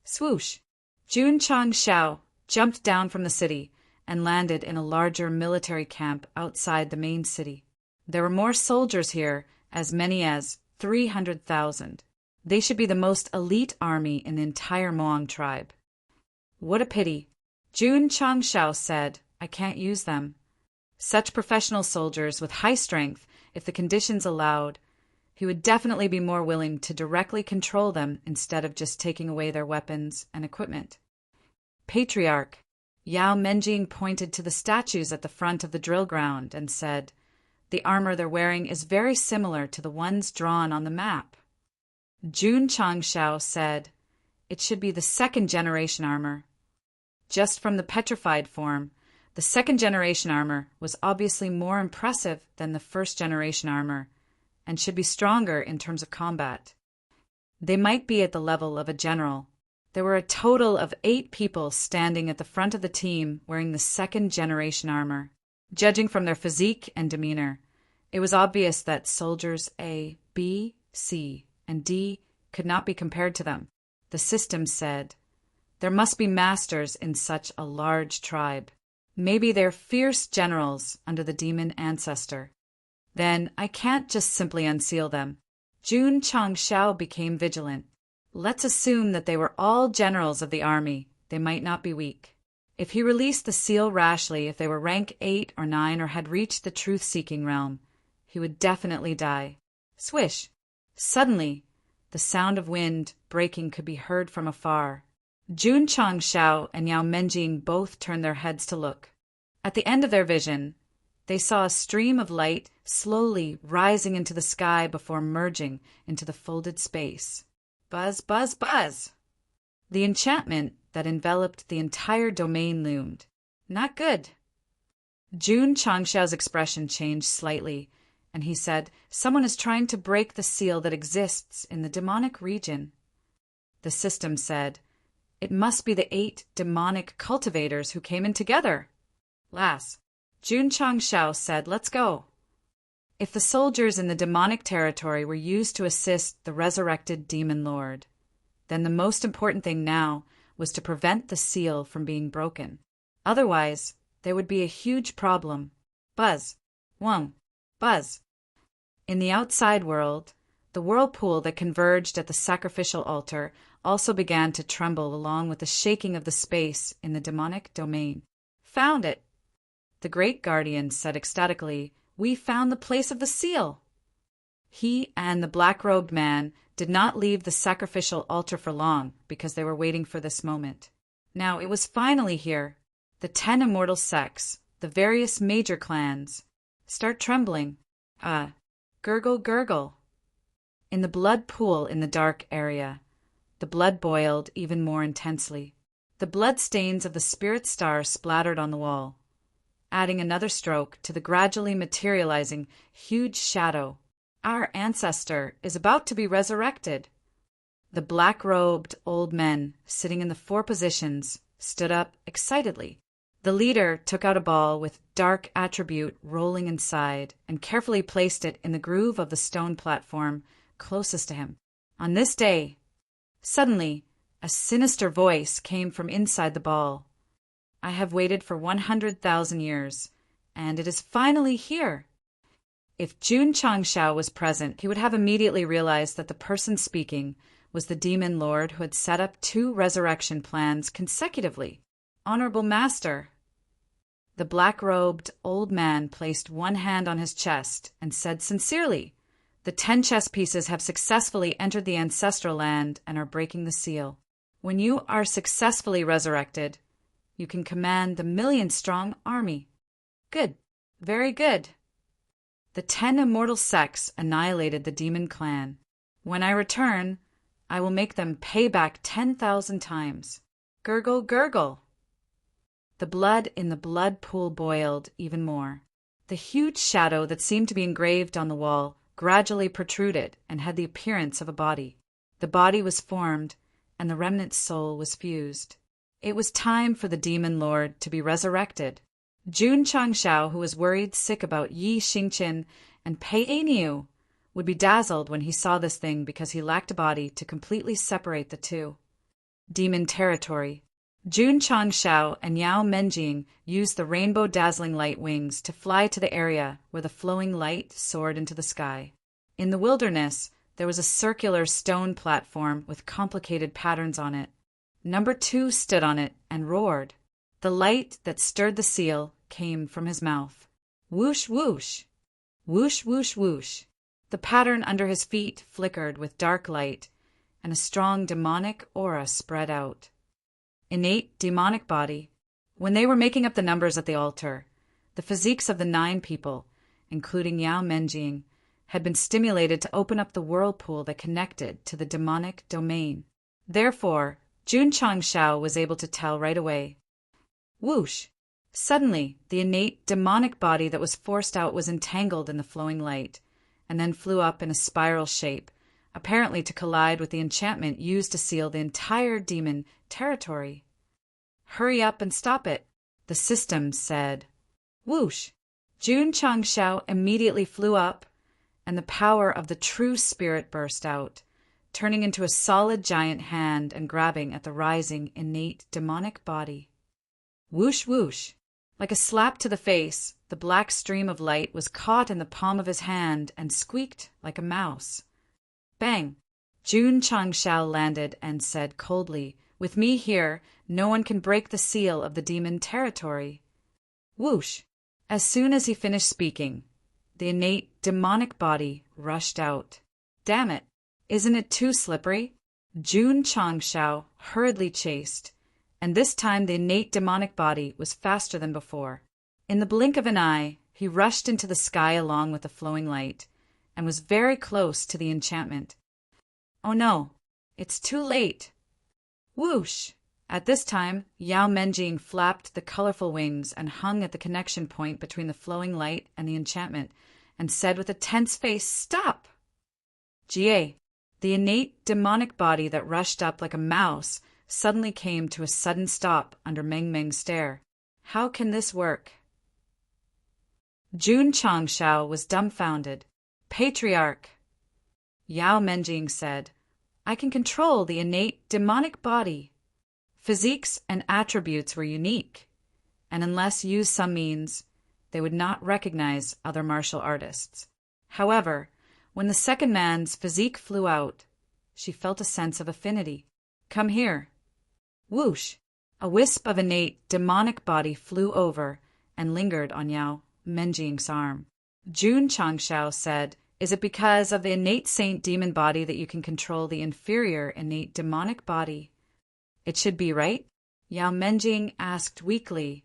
Swoosh! Jun Changshao jumped down from the city and landed in a larger military camp outside the main city. There were more soldiers here, as many as 300,000. They should be the most elite army in the entire Moang tribe. "What a pity," Jun Changshao said. "I can't use them." Such professional soldiers with high strength, if the conditions allowed, he would definitely be more willing to directly control them instead of just taking away their weapons and equipment. Patriarch Yao Menjing pointed to the statues at the front of the drill ground and said, "The armor they're wearing is very similar to the ones drawn on the map." Jun Changshao said, "It should be the second-generation armor." Just from the petrified form, the second-generation armor was obviously more impressive than the first-generation armor and should be stronger in terms of combat. They might be at the level of a general. There were a total of 8 people standing at the front of the team wearing the second-generation armor. Judging from their physique and demeanor, it was obvious that soldiers A, B, C, and D could not be compared to them. The system said, "There must be masters in such a large tribe. Maybe they're fierce generals under the demon ancestor. Then I can't just simply unseal them." Jun Changshao became vigilant. Let's assume that they were all generals of the army. They might not be weak. If he released the seal rashly, if they were rank 8 or 9 or had reached the truth-seeking realm, he would definitely die. Swish! Suddenly, the sound of wind breaking could be heard from afar. Jun Changshao and Yao Menjing both turned their heads to look. At the end of their vision, they saw a stream of light slowly rising into the sky before merging into the folded space. Buzz, buzz, buzz! The enchantment that enveloped the entire domain loomed. Not good. Jun Changshao's expression changed slightly, and he said, "Someone is trying to break the seal that exists in the demonic region." The system said, "It must be the 8 demonic cultivators who came in together." Lass, Jun Changshao said, "Let's go." If the soldiers in the demonic territory were used to assist the resurrected demon lord, then the most important thing now was to prevent the seal from being broken. Otherwise, there would be a huge problem. Buzz, wong, buzz. In the outside world, the whirlpool that converged at the sacrificial altar also began to tremble along with the shaking of the space in the demonic domain. "Found it," the great guardian said ecstatically. "We found the place of the seal." He and the black-robed man did not leave the sacrificial altar for long because they were waiting for this moment. Now it was finally here. The 10 immortal sects, the various major clans, start trembling. Gurgle, gurgle. In the blood pool in the dark area, the blood boiled even more intensely. The blood stains of the spirit star splattered on the wall, adding another stroke to the gradually materializing huge shadow. Our ancestor is about to be resurrected. The black-robed old men, sitting in the 4 positions, stood up excitedly. The leader took out a ball with dark attribute rolling inside and carefully placed it in the groove of the stone platform closest to him. On this day, suddenly, a sinister voice came from inside the ball. "I have waited for 100,000 years, and it is finally here." If Jun Changshao was present, he would have immediately realized that the person speaking was the demon lord who had set up 2 resurrection plans consecutively. "Honorable Master." The black-robed old man placed one hand on his chest and said sincerely, "The 10 chess pieces have successfully entered the ancestral land and are breaking the seal. When you are successfully resurrected, you can command the 1,000,000-strong army." "Good. Very good." The 10 immortal sects annihilated the demon clan. "When I return, I will make them pay back 10,000 times." Gurgle, gurgle. The blood in the blood pool boiled even more. The huge shadow that seemed to be engraved on the wall gradually protruded and had the appearance of a body. The body was formed, and the remnant soul was fused. It was time for the demon lord to be resurrected. Jun Changshao, who was worried sick about Yi Xingqin and Pei Aniu, would be dazzled when he saw this thing because he lacked a body to completely separate the two. Demon territory. Jun Changshao and Yao Menjing used the rainbow dazzling light wings to fly to the area where the flowing light soared into the sky. In the wilderness, there was a circular stone platform with complicated patterns on it. Number 2 stood on it and roared. The light that stirred the seal came from his mouth. Whoosh, whoosh. Whoosh, whoosh, whoosh. The pattern under his feet flickered with dark light, and a strong demonic aura spread out. Innate demonic body. When they were making up the numbers at the altar, the physiques of the 9 people, including Yao Menjing, had been stimulated to open up the whirlpool that connected to the demonic domain. Therefore, Jun Changshao was able to tell right away. Whoosh! Suddenly, the innate demonic body that was forced out was entangled in the flowing light, and then flew up in a spiral shape, apparently to collide with the enchantment used to seal the entire demon territory. Hurry up and stop it, the system said. Whoosh! Jun Changshao immediately flew up, and the power of the true spirit burst out, turning into a solid giant hand and grabbing at the rising innate demonic body. Whoosh, whoosh! Like a slap to the face, the black stream of light was caught in the palm of his hand and squeaked like a mouse. Bang! Jun Changshao landed and said coldly, "With me here, no one can break the seal of the demon territory." Whoosh! As soon as he finished speaking, the innate demonic body rushed out. Damn it! Isn't it too slippery? Jun Changshao hurriedly chased, and this time the innate demonic body was faster than before. In the blink of an eye, he rushed into the sky along with the flowing light, and was very close to the enchantment. Oh no, it's too late. Whoosh! At this time, Yao Menjing flapped the colorful wings and hung at the connection point between the flowing light and the enchantment, and said with a tense face, "Stop!" Jie, the innate demonic body that rushed up like a mouse, suddenly came to a sudden stop under Meng Meng's stare. How can this work? Jun Changshao was dumbfounded. Patriarch! Yao Menjing said, "I can control the innate demonic body." Physiques and attributes were unique, and unless used some means, they would not recognize other martial artists. However, when the second man's physique flew out, she felt a sense of affinity. Come here. Whoosh! A wisp of innate demonic body flew over and lingered on Yao Menjing's arm. Jun Changshao said, "Is it because of the innate saint demon body that you can control the inferior innate demonic body?" It should be, right? Yao Menjing asked weakly.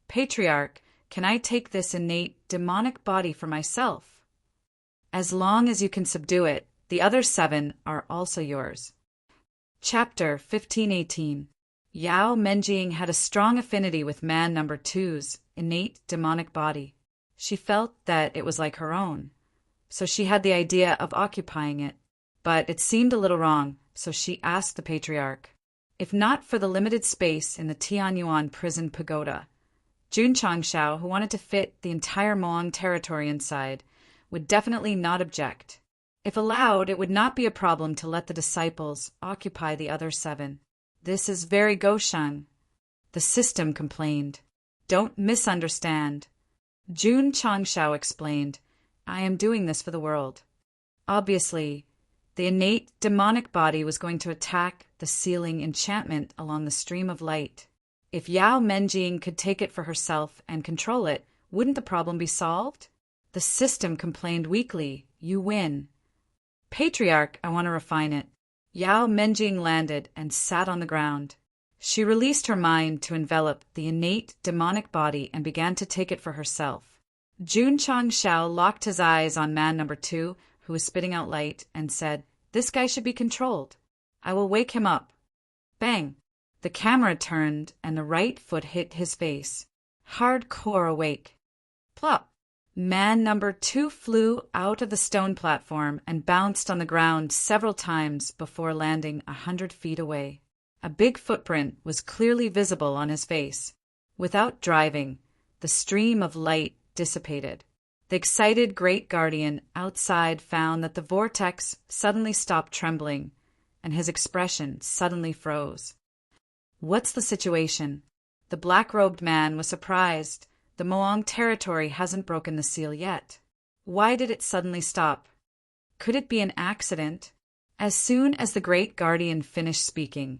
Patriarch, can I take this innate demonic body for myself? As long as you can subdue it, the other 7 are also yours. Chapter 1518. Yao Menjing had a strong affinity with man number 2's innate demonic body. She felt that it was like her own, so she had the idea of occupying it. But it seemed a little wrong, so she asked the Patriarch. If not for the limited space in the Tianyuan prison pagoda, Jun Changshao, who wanted to fit the entire Moang territory inside, would definitely not object. If allowed, it would not be a problem to let the disciples occupy the other 7. This is very gauchang, the system complained. Don't misunderstand. Jun Changshao explained, I am doing this for the world. Obviously, the innate demonic body was going to attack the sealing enchantment along the stream of light. If Yao Menjing could take it for herself and control it, wouldn't the problem be solved? The system complained weakly. You win. Patriarch, I want to refine it. Yao Menjing landed and sat on the ground. She released her mind to envelop the innate demonic body and began to take it for herself. Jun Changshao locked his eyes on man number 2, who was spitting out light, and said, This guy should be controlled. I will wake him up. Bang! The camera turned and the right foot hit his face. Hardcore awake. Plop! Man number 2 flew out of the stone platform and bounced on the ground several times before landing 100 feet away. A big footprint was clearly visible on his face. Without driving, the stream of light dissipated. The excited Great Guardian outside found that the vortex suddenly stopped trembling, and his expression suddenly froze. "What's the situation?" The black-robed man was surprised. "The Moong territory hasn't broken the seal yet. Why did it suddenly stop? Could it be an accident?" As soon as the Great Guardian finished speaking,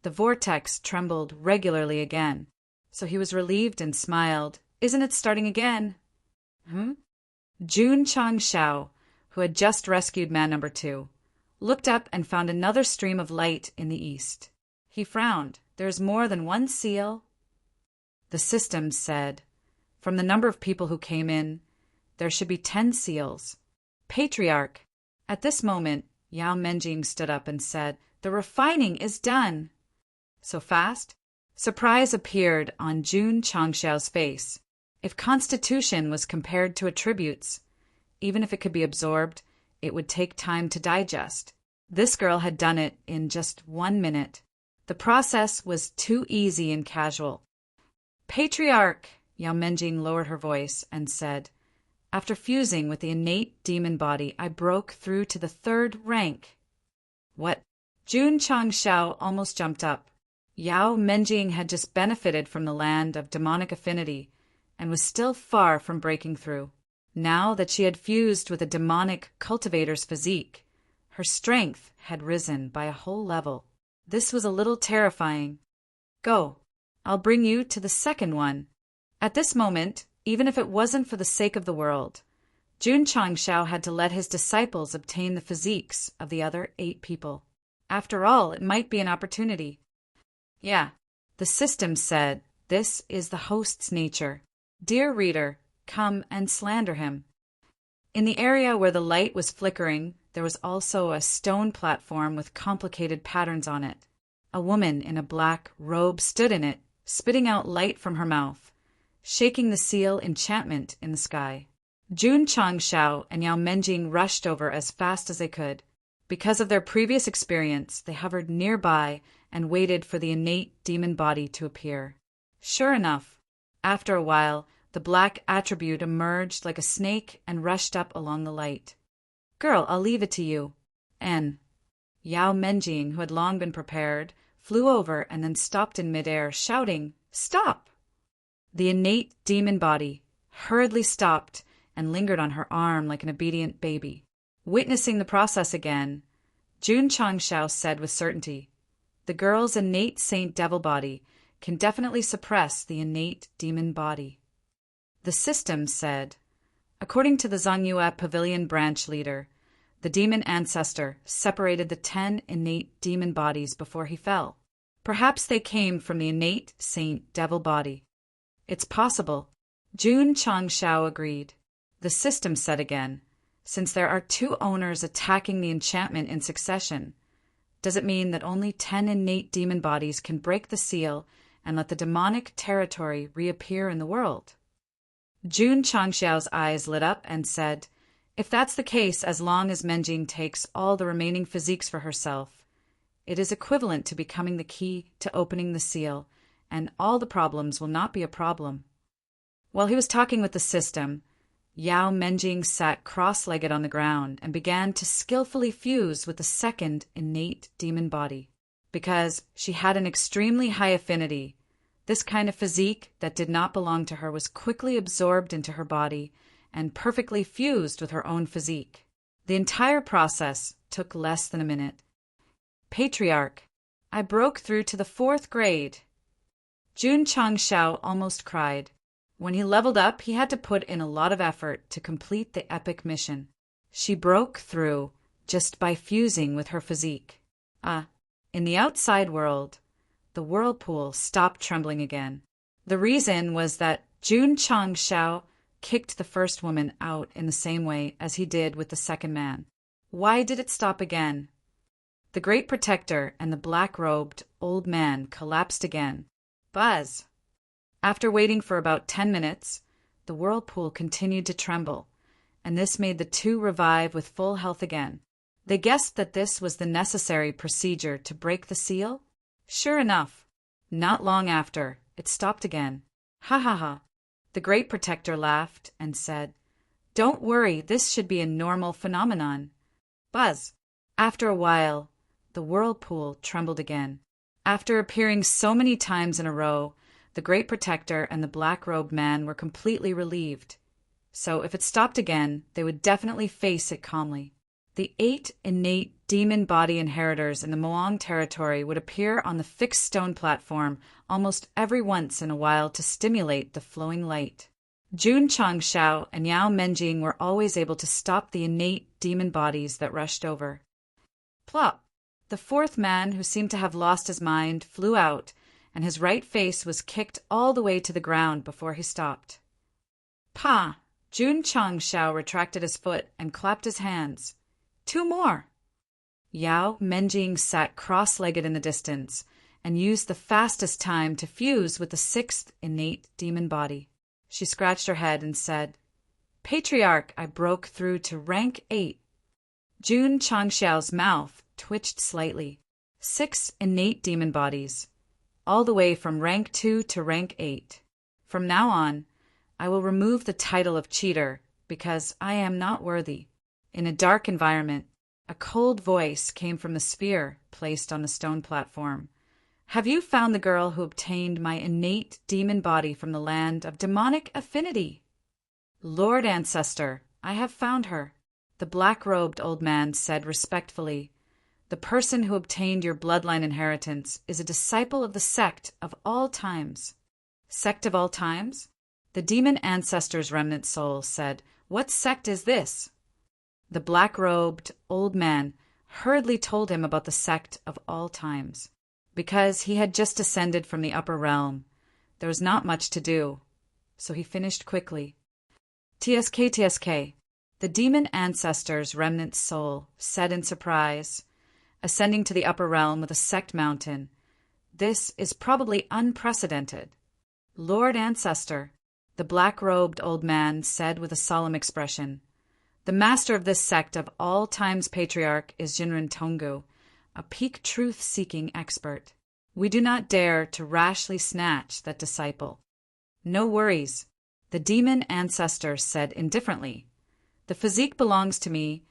the vortex trembled regularly again, so he was relieved and smiled. "Isn't it starting again?" Jun Changshao, who had just rescued man number 2, looked up and found another stream of light in the east. He frowned. "There is more than one seal?" The systems said, "From the number of people who came in, there should be 10 seals." "Patriarch!" At this moment, Yao Menjing stood up and said, "The refining is done." "So fast?" Surprise appeared on Jun Changshao's face. If constitution was compared to attributes, even if it could be absorbed, it would take time to digest. This girl had done it in just 1 minute. The process was too easy and casual. "Patriarch!" Yao Menjing lowered her voice and said, "After fusing with the innate demon body, I broke through to the 3rd rank." "What?" Jun Changshao almost jumped up. Yao Menjing had just benefited from the land of demonic affinity and was still far from breaking through. Now that she had fused with a demonic cultivator's physique, her strength had risen by a whole level. This was a little terrifying. "Go. I'll bring you to the 2nd one." At this moment, even if it wasn't for the sake of the world, Jun Changshao had to let his disciples obtain the physiques of the other 8 people. After all, it might be an opportunity. Yeah, the system said this is the host's nature. Dear reader, come and slander him. In the area where the light was flickering, there was also a stone platform with complicated patterns on it. A woman in a black robe stood in it, spitting out light from her mouth, shaking the seal enchantment in the sky. Jun Changshao and Yao Menjing rushed over as fast as they could. Because of their previous experience, they hovered nearby and waited for the innate demon body to appear. Sure enough, after a while, the black attribute emerged like a snake and rushed up along the light. "Girl, I'll leave it to you." And Yao Menjing, who had long been prepared, flew over and then stopped in midair, shouting, "Stop!" The innate demon body hurriedly stopped and lingered on her arm like an obedient baby. Witnessing the process again, Jun Changshao said with certainty, "The girl's innate saint devil body can definitely suppress the innate demon body." The system said, according to the Zhongyue Pavilion branch leader, the demon ancestor separated the 10 innate demon bodies before he fell. Perhaps they came from the innate saint devil body. It's possible. Jun Changshao agreed. The system said again, since there are 2 owners attacking the enchantment in succession, does it mean that only 10 innate demon bodies can break the seal and let the demonic territory reappear in the world? Jun Changshao's eyes lit up and said, "If that's the case, as long as Menjing takes all the remaining physiques for herself, it is equivalent to becoming the key to opening the seal, and all the problems will not be a problem." While he was talking with the system, Yao Menjing sat cross-legged on the ground and began to skillfully fuse with the 2nd innate demon body. Because she had an extremely high affinity, this kind of physique that did not belong to her was quickly absorbed into her body and perfectly fused with her own physique. The entire process took less than a minute. "Patriarch, I broke through to the 4th grade." Jun Changshao almost cried. When he leveled up, he had to put in a lot of effort to complete the epic mission. She broke through just by fusing with her physique. In the outside world, the whirlpool stopped trembling again. The reason was that Jun Changshao kicked the first woman out in the same way as he did with the 2nd man. Why did it stop again? The Great Protector and the black-robed old man collapsed again. Buzz! After waiting for about 10 minutes, the whirlpool continued to tremble, and this made the 2 revive with full health again. They guessed that this was the necessary procedure to break the seal. Sure enough, not long after, it stopped again. Ha ha ha. The Great Protector laughed and said, "Don't worry, this should be a normal phenomenon." Buzz. After a while, the whirlpool trembled again. After appearing so many times in a row, the Great Protector and the black-robed man were completely relieved. So if it stopped again, they would definitely face it calmly. The 8 innate demon body inheritors in the Moang territory would appear on the fixed stone platform almost every once in a while to stimulate the flowing light. Jun Changshao and Yao Menjing were always able to stop the innate demon bodies that rushed over. Plop! The fourth man, who seemed to have lost his mind, flew out, and his right face was kicked all the way to the ground before he stopped. Pa! Jun Changshao retracted his foot and clapped his hands. 2 more! Yao Menjing sat cross-legged in the distance and used the fastest time to fuse with the 6th innate demon body. She scratched her head and said, "Patriarch, I broke through to rank 8. Jun Changshao's mouth twitched slightly. 6 innate demon bodies, all the way from rank 2 to rank 8. From now on, I will remove the title of cheater because I am not worthy." In a dark environment, a cold voice came from the sphere placed on the stone platform. "Have you found the girl who obtained my innate demon body from the land of demonic affinity?" "Lord Ancestor, I have found her," the black-robed old man said respectfully. "The person who obtained your bloodline inheritance is a disciple of the Sect of all times." "Sect of all times?" The demon ancestor's remnant soul said, "What sect is this?" The black-robed old man hurriedly told him about the Sect of all times. Because he had just descended from the upper realm, there was not much to do, so he finished quickly. "TSK, TSK, the demon ancestor's remnant soul said in surprise, ascending to the upper realm with a Sect mountain. This is probably unprecedented." "Lord Ancestor," the black-robed old man said with a solemn expression, "the master of this Sect of all times patriarch is Jinren Tonggu, a peak truth-seeking expert. We do not dare to rashly snatch that disciple." "No worries," the demon ancestor said indifferently. "The physique belongs to me.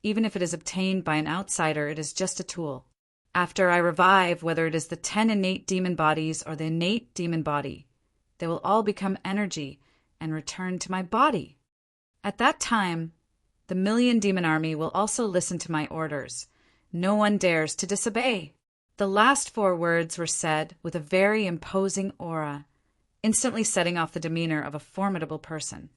Even if it is obtained by an outsider, it is just a tool. After I revive, whether it is the 10 innate demon bodies or the innate demon body, they will all become energy and return to my body. At that time, the 1,000,000 demon army will also listen to my orders. No one dares to disobey." The last 4 words were said with a very imposing aura, instantly setting off the demeanor of a formidable person.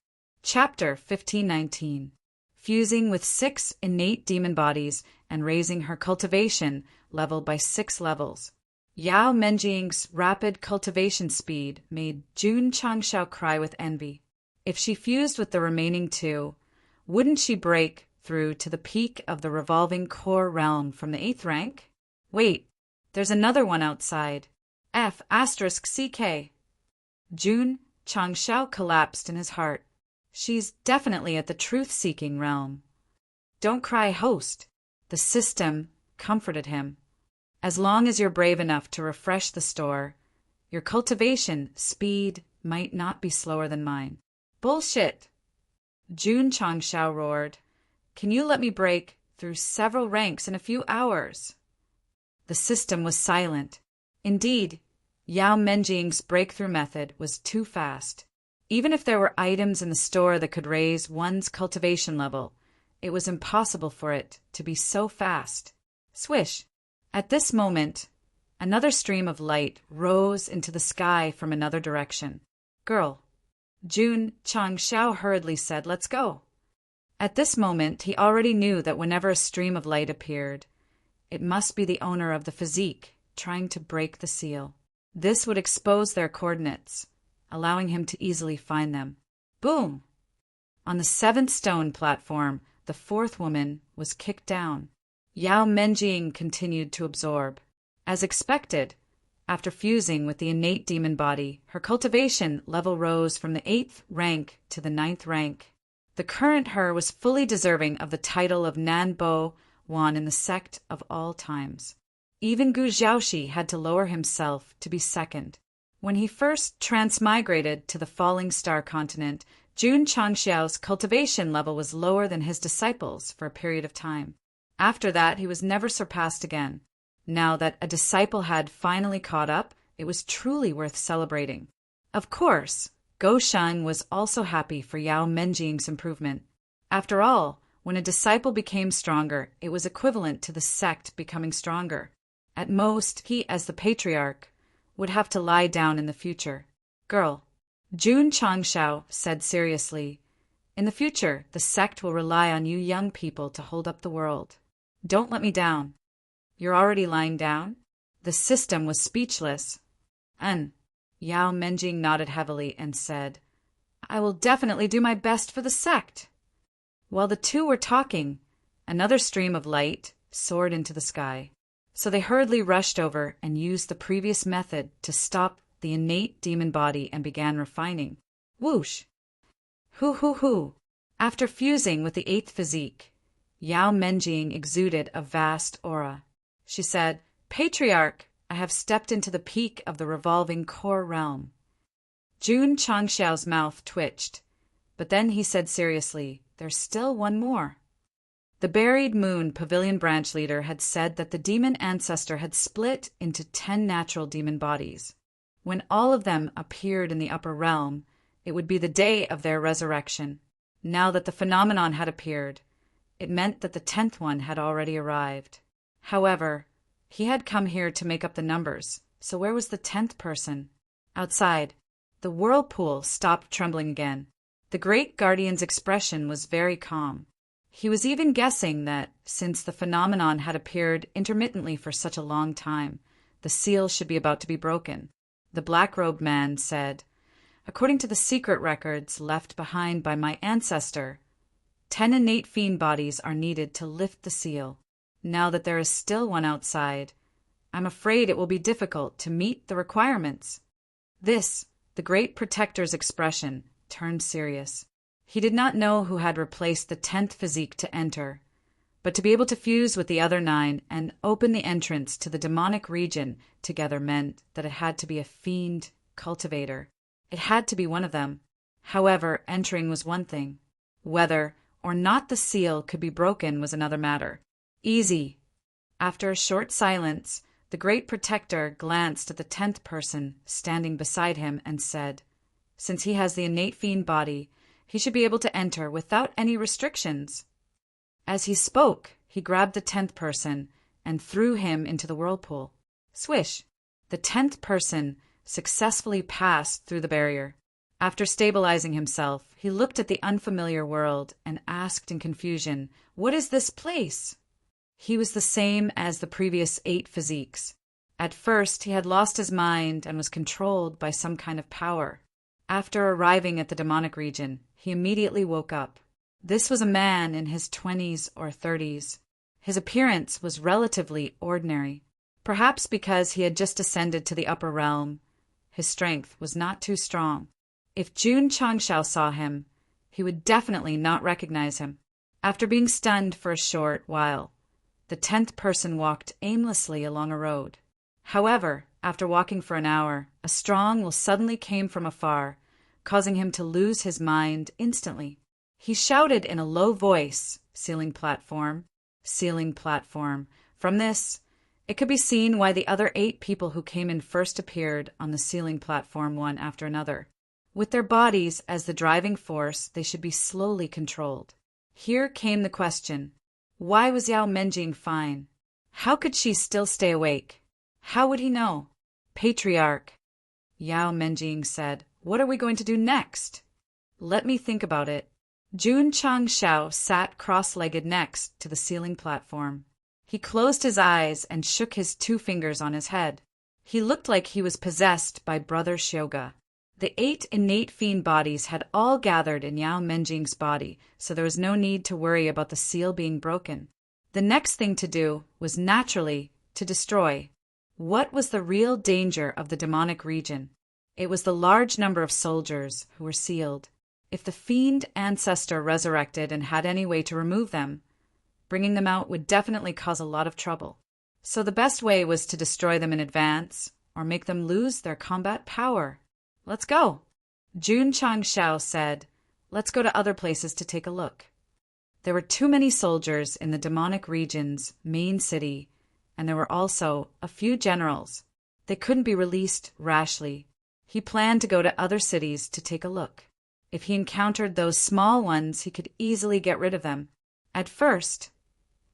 Chapter 1519. Fusing with 6 innate demon bodies and raising her cultivation level by 6 levels. Yao Menjing's rapid cultivation speed made Jun Changshao cry with envy. If she fused with the remaining 2, wouldn't she break through to the peak of the revolving core realm from the 8th rank? Wait, there's another one outside. F***CK. Jun Changshao collapsed in his heart. She's definitely at the truth-seeking realm. "Don't cry, host," the system comforted him. "As long as you're brave enough to refresh the store, your cultivation speed might not be slower than mine." "Bullshit!" Jun Changshao roared. "Can you let me break through several ranks in a few hours?" The system was silent. Indeed, Yao Menjing's breakthrough method was too fast. Even if there were items in the store that could raise one's cultivation level, it was impossible for it to be so fast. Swish! At this moment, another stream of light rose into the sky from another direction. "Girl," Jun Changshao hurriedly said, "let's go." At this moment, he already knew that whenever a stream of light appeared, it must be the owner of the physique trying to break the seal. This would expose their coordinates, allowing him to easily find them. Boom! On the 7th stone platform, the 4th woman was kicked down. Yao Menjing continued to absorb. As expected, after fusing with the innate demon body, her cultivation level rose from the 8th rank to the 9th rank. The current her was fully deserving of the title of Nanbo Wan in the Sect of all times. Even Gu Xiaoxi had to lower himself to be second. When he first transmigrated to the falling star continent, Jun Changxiao's cultivation level was lower than his disciples for a period of time. After that, he was never surpassed again. Now that a disciple had finally caught up, it was truly worth celebrating. Of course, Gou Shan was also happy for Yao Menjing's improvement. After all, when a disciple became stronger, it was equivalent to the sect becoming stronger. At most, he, as the patriarch, would have to lie down in the future. Girl, Jun Changxiao said seriously, in the future, the sect will rely on you young people to hold up the world. Don't let me down. You're already lying down? The system was speechless. Yao Menjing nodded heavily and said, I will definitely do my best for the sect. While the two were talking, another stream of light soared into the sky. So they hurriedly rushed over and used the previous method to stop the innate demon body and began refining. Whoosh! Hoo! After fusing with the 8th physique, Yao Menjing exuded a vast aura. She said, Patriarch, I have stepped into the peak of the revolving core realm. Jun Changxiao's mouth twitched, but then he said seriously, there's still one more. The Buried Moon Pavilion branch leader had said that the demon ancestor had split into 10 natural demon bodies. When all of them appeared in the upper realm, it would be the day of their resurrection. Now that the phenomenon had appeared, it meant that the 10th one had already arrived. However, he had come here to make up the numbers, so where was the 10th person? Outside, the whirlpool stopped trembling again. The great guardian's expression was very calm. He was even guessing that, since the phenomenon had appeared intermittently for such a long time, the seal should be about to be broken. The black-robed man said, According to the secret records left behind by my ancestor, 10 innate fiend bodies are needed to lift the seal. Now that there is still one outside, I'm afraid it will be difficult to meet the requirements. This, the great protector's expression, turned serious. He did not know who had replaced the 10th physique to enter, but to be able to fuse with the other 9 and open the entrance to the demonic region together meant that it had to be a fiend cultivator. It had to be one of them. However, entering was one thing. Whether or not the seal could be broken was another matter. Easy. After a short silence, the great protector glanced at the 10th person standing beside him and said, Since he has the innate fiend body, he should be able to enter without any restrictions. As he spoke, he grabbed the 10th person and threw him into the whirlpool. Swish! The 10th person successfully passed through the barrier. After stabilizing himself, he looked at the unfamiliar world and asked in confusion, What is this place? He was the same as the previous 8 physiques. At first, he had lost his mind and was controlled by some kind of power. After arriving at the demonic region, he immediately woke up. This was a man in his 20s or 30s. His appearance was relatively ordinary. Perhaps because he had just ascended to the upper realm, his strength was not too strong. If Jun Changxiao saw him, he would definitely not recognize him. After being stunned for a short while, the 10th person walked aimlessly along a road. However, after walking for an hour, a strong will suddenly came from afar, causing him to lose his mind instantly. He shouted in a low voice, Ceiling platform. From this, it could be seen why the other 8 people who came in first appeared on the ceiling platform one after another. With their bodies as the driving force, they should be slowly controlled. Here came the question. Why was Yao Menjing fine? How could she still stay awake? How would he know? Patriarch, Yao Menjing said, what are we going to do next? Let me think about it. Jun Changxiao sat cross-legged next to the ceiling platform. He closed his eyes and shook his 2 fingers on his head. He looked like he was possessed by Brother Shioga. The 8 innate fiend bodies had all gathered in Yao Menjing's body, so there was no need to worry about the seal being broken. The next thing to do was naturally to destroy. What was the real danger of the demonic region? It was the large number of soldiers who were sealed. If the fiend ancestor resurrected and had any way to remove them, bringing them out would definitely cause a lot of trouble. So the best way was to destroy them in advance, or make them lose their combat power. Let's go. Jun Changshao said, let's go to other places to take a look. There were too many soldiers in the demonic region's main city, and there were also a few generals. They couldn't be released rashly. He planned to go to other cities to take a look. If he encountered those small ones, he could easily get rid of them. At first,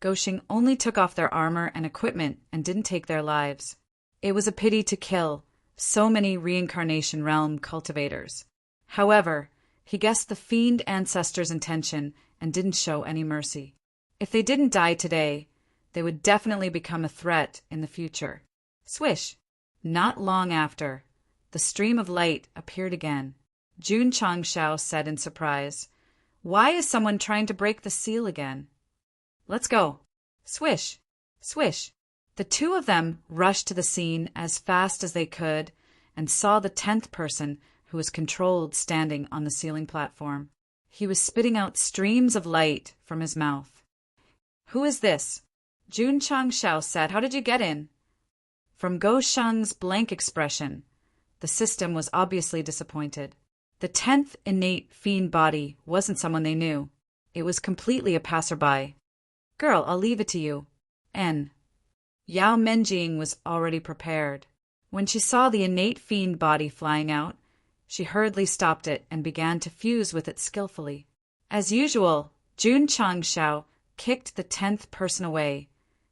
Goshing only took off their armor and equipment and didn't take their lives. It was a pity to kill so many reincarnation realm cultivators. However, he guessed the fiend ancestors' intention and didn't show any mercy. If they didn't die today, they would definitely become a threat in the future. Swish! Not long after, the stream of light appeared again. Jun Changshao said in surprise, why is someone trying to break the seal again? Let's go. Swish! Swish! The two of them rushed to the scene as fast as they could and saw the 10th person who was controlled standing on the ceiling platform. He was spitting out streams of light from his mouth. Who is this? Jun Changshao said, how did you get in? From Go Sheng's blank expression, the system was obviously disappointed. The 10th innate fiend body wasn't someone they knew. It was completely a passerby. Girl, I'll leave it to you. N. Yao Menjing was already prepared. When she saw the innate fiend body flying out, she hurriedly stopped it and began to fuse with it skillfully. As usual, Jun Changshao kicked the 10th person away,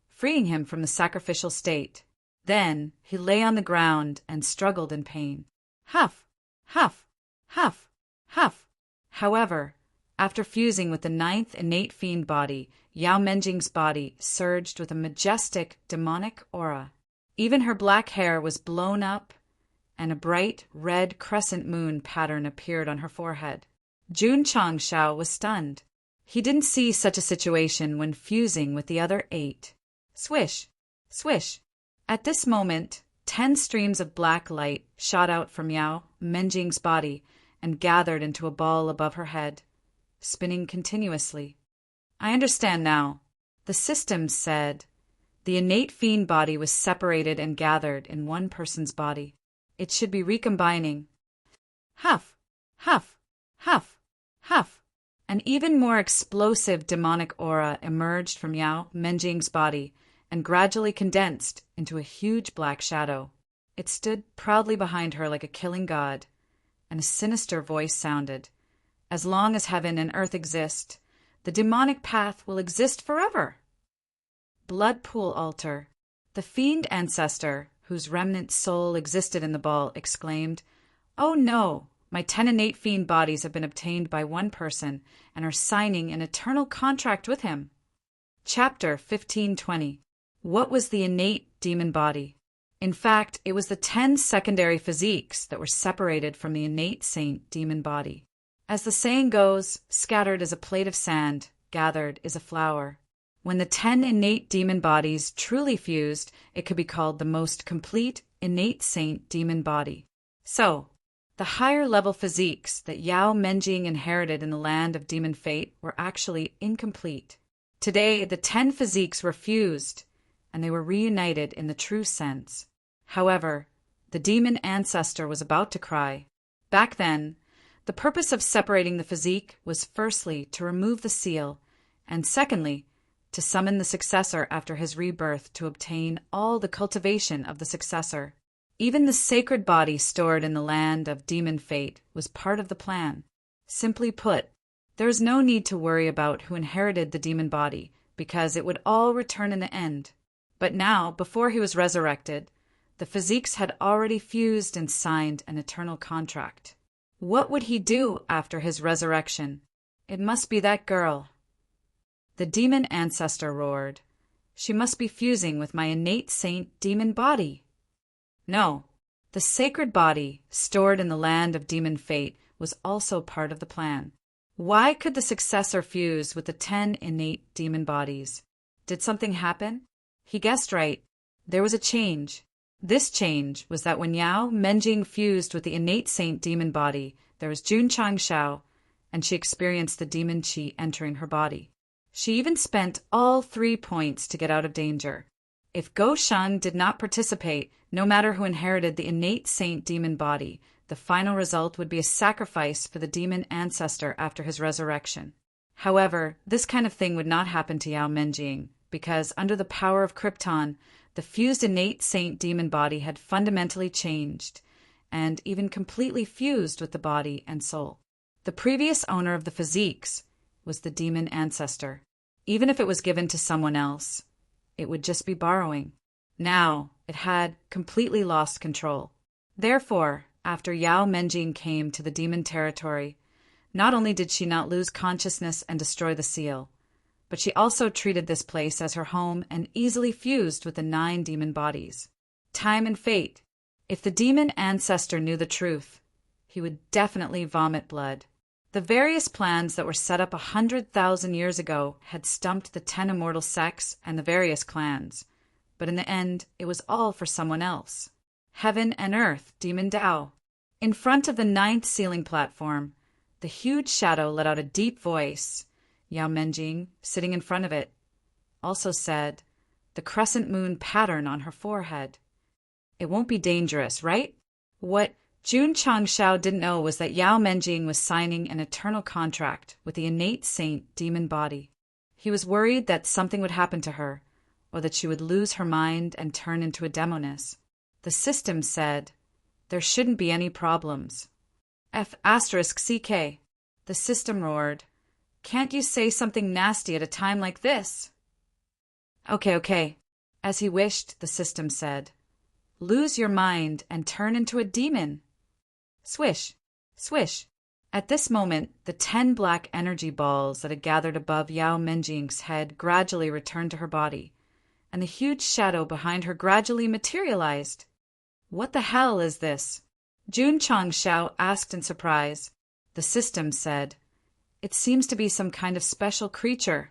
freeing him from the sacrificial state. Then he lay on the ground and struggled in pain. Huff! Huff! Huff! Huff! However, after fusing with the 9th innate fiend body, Yao Menjing's body surged with a majestic demonic aura. Even her black hair was blown up, and a bright red crescent moon pattern appeared on her forehead. Jun Changshao was stunned. He didn't see such a situation when fusing with the other 8. Swish! Swish! At this moment, 10 streams of black light shot out from Yao Menjing's body and gathered into a ball above her head, spinning continuously. I understand now. The system said the innate fiend body was separated and gathered in one person's body. It should be recombining. Huff! Huff! Huff! Huff! An even more explosive demonic aura emerged from Yao Menjing's body and gradually condensed into a huge black shadow. It stood proudly behind her like a killing god, and a sinister voice sounded, as long as heaven and earth exist, the demonic path will exist forever. Blood Pool Altar. The fiend ancestor, whose remnant soul existed in the ball, exclaimed, Oh no! My 10 innate fiend bodies have been obtained by one person and are signing an eternal contract with him. Chapter 1520. What was the innate demon body? In fact, it was the 10 secondary physiques that were separated from the innate saint demon body. As the saying goes, scattered is a plate of sand, gathered is a flower. When the 10 innate demon bodies truly fused, it could be called the most complete innate saint demon body. So, the higher level physiques that Yao Menjing inherited in the land of demon fate were actually incomplete. Today, the 10 physiques were fused, and they were reunited in the true sense. However, the demon ancestor was about to cry. Back then, the purpose of separating the physique was firstly to remove the seal, and secondly, to summon the successor after his rebirth to obtain all the cultivation of the successor. Even the sacred body stored in the land of demon fate was part of the plan. Simply put, there is no need to worry about who inherited the demon body, because it would all return in the end. But now, before he was resurrected, the physiques had already fused and signed an eternal contract. What would he do after his resurrection? It must be that girl. The demon ancestor roared. She must be fusing with my innate saint demon body. No, the sacred body, stored in the land of demon fate, was also part of the plan. Why could the successor fuse with the 10 innate demon bodies? Did something happen? He guessed right. There was a change. This change was that when Yao Menjing fused with the innate saint demon body, there was Jun Changshao, and she experienced the demon chi entering her body. She even spent all 3 points to get out of danger. If Go Shun did not participate, no matter who inherited the innate saint demon body, the final result would be a sacrifice for the demon ancestor after his resurrection. However, this kind of thing would not happen to Yao Menjing, because under the power of Krypton, the fused innate saint demon body had fundamentally changed, and even completely fused with the body and soul. The previous owner of the physiques was the demon ancestor. Even if it was given to someone else, it would just be borrowing. Now, it had completely lost control. Therefore, after Yao Menjing came to the demon territory, not only did she not lose consciousness and destroy the seal, but she also treated this place as her home and easily fused with the 9 demon bodies. Time and fate. If the demon ancestor knew the truth, he would definitely vomit blood. The various plans that were set up 100,000 years ago had stumped the 10 immortal sects and the various clans, but in the end, it was all for someone else. Heaven and Earth, Demon Tao. In front of the 9th ceiling platform, the huge shadow let out a deep voice. Yao Menjing, sitting in front of it, also said, the crescent moon pattern on her forehead. It won't be dangerous, right? What Jun Changshao didn't know was that Yao Menjing was signing an eternal contract with the innate saint demon body. He was worried that something would happen to her, or that she would lose her mind and turn into a demoness. The system said, there shouldn't be any problems. F***CK. The system roared, can't you say something nasty at a time like this? Okay. As he wished, the system said, lose your mind and turn into a demon. Swish, swish. At this moment, the 10 black energy balls that had gathered above Yao Menjing's head gradually returned to her body, and the huge shadow behind her gradually materialized. What the hell is this? Jun Changshao asked in surprise. The system said, it seems to be some kind of special creature.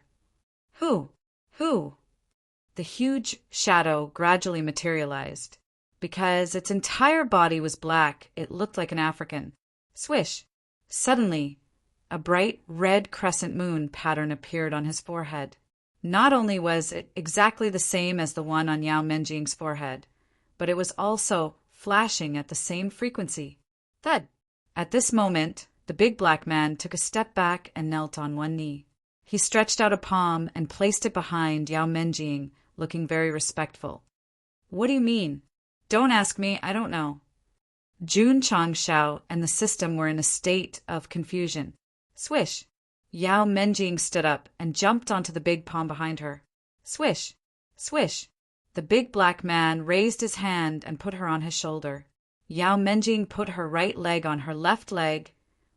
Who? The huge shadow gradually materialized. Because its entire body was black, it looked like an African. Swish! Suddenly, a bright red crescent moon pattern appeared on his forehead. Not only was it exactly the same as the one on Yao Menjing's forehead, but it was also flashing at the same frequency. Thud! At this moment, the big black man took a step back and knelt on one knee. He stretched out a palm and placed it behind Yao Menjing, looking very respectful. What do you mean? Don't ask me, I don't know. Jun Changshao and the system were in a state of confusion. Swish! Yao Menjing stood up and jumped onto the big palm behind her. Swish! Swish! The big black man raised his hand and put her on his shoulder. Yao Menjing put her right leg on her left leg,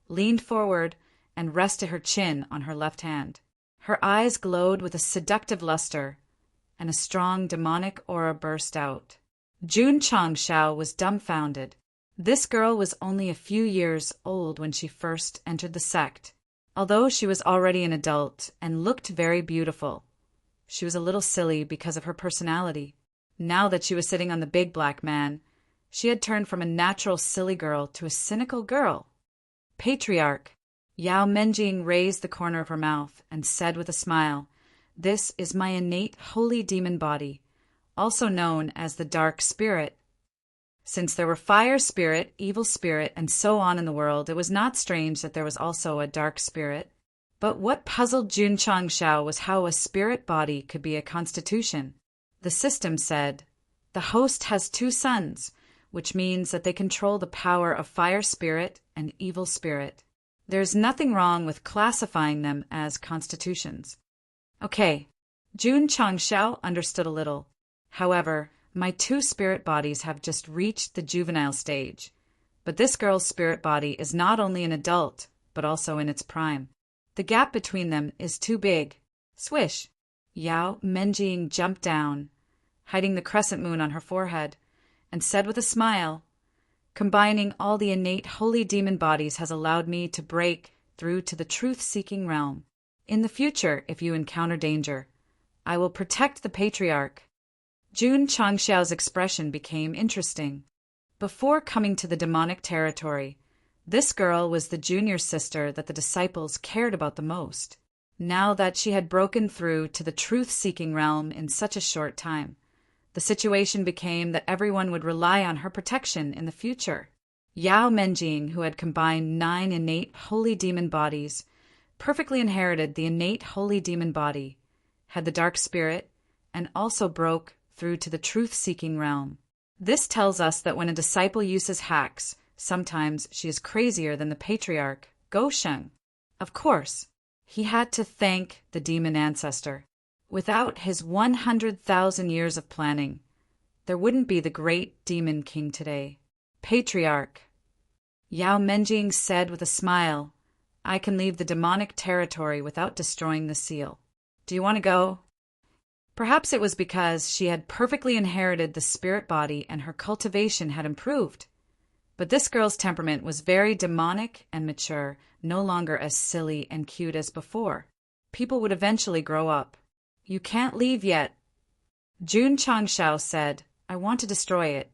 leaned forward, and rested her chin on her left hand. Her eyes glowed with a seductive luster, and a strong demonic aura burst out. Jun Changshao was dumbfounded. This girl was only a few years old when she first entered the sect. Although she was already an adult and looked very beautiful, she was a little silly because of her personality. Now that she was sitting on the big black man, she had turned from a natural silly girl to a cynical girl. Patriarch. Yao Menjing raised the corner of her mouth and said with a smile, this is my innate holy demon body, also known as the dark spirit. Since there were fire spirit, evil spirit, and so on in the world, it was not strange that there was also a dark spirit. But what puzzled Jun Changshao was how a spirit body could be a constitution. The system said, the host has 2 sons, which means that they control the power of fire spirit and evil spirit. There's nothing wrong with classifying them as constitutions. Okay, Jun Changshao understood a little. However, my 2 spirit bodies have just reached the juvenile stage, but this girl's spirit body is not only an adult, but also in its prime. The gap between them is too big. Swish! Yao Menjing jumped down, hiding the crescent moon on her forehead, and said with a smile, combining all the innate holy demon bodies has allowed me to break through to the truth-seeking realm. In the future, if you encounter danger, I will protect the patriarch. Jun Changshao's expression became interesting. Before coming to the demonic territory, this girl was the junior sister that the disciples cared about the most. Now that she had broken through to the truth-seeking realm in such a short time, the situation became that everyone would rely on her protection in the future. Yao Menjing, who had combined 9 innate holy demon bodies, perfectly inherited the innate holy demon body, had the dark spirit, and also broke through to the truth-seeking realm. This tells us that when a disciple uses hacks, sometimes she is crazier than the patriarch, Gosheng. Of course, he had to thank the demon ancestor. Without his 100,000 years of planning, there wouldn't be the great demon king today. Patriarch, Yao Menjing said with a smile, I can leave the demonic territory without destroying the seal. Do you want to go? Perhaps it was because she had perfectly inherited the spirit body and her cultivation had improved. But this girl's temperament was very demonic and mature, no longer as silly and cute as before. People would eventually grow up. You can't leave yet. Jun Changshao said, I want to destroy it.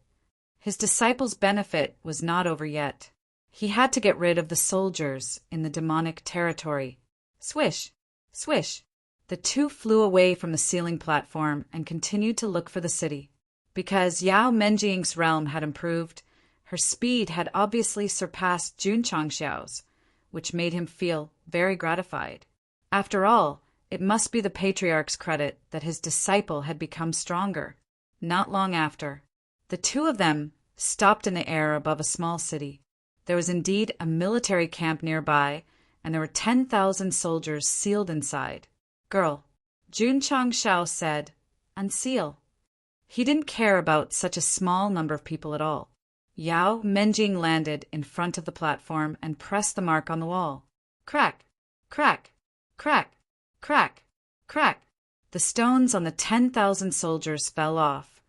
His disciple's benefit was not over yet. He had to get rid of the soldiers in the demonic territory. Swish, swish. The two flew away from the ceiling platform and continued to look for the city. Because Yao Menjing's realm had improved, her speed had obviously surpassed Jun Changshao's, which made him feel very gratified. After all, it must be the patriarch's credit that his disciple had become stronger. Not long after, the two of them stopped in the air above a small city. There was indeed a military camp nearby, and there were 10,000 soldiers sealed inside. Girl, Jun Changshao said, unseal. He didn't care about such a small number of people at all. Yao Menjing landed in front of the platform and pressed the mark on the wall. Crack, crack, crack, crack, crack. The stones on the 10,000 soldiers fell off,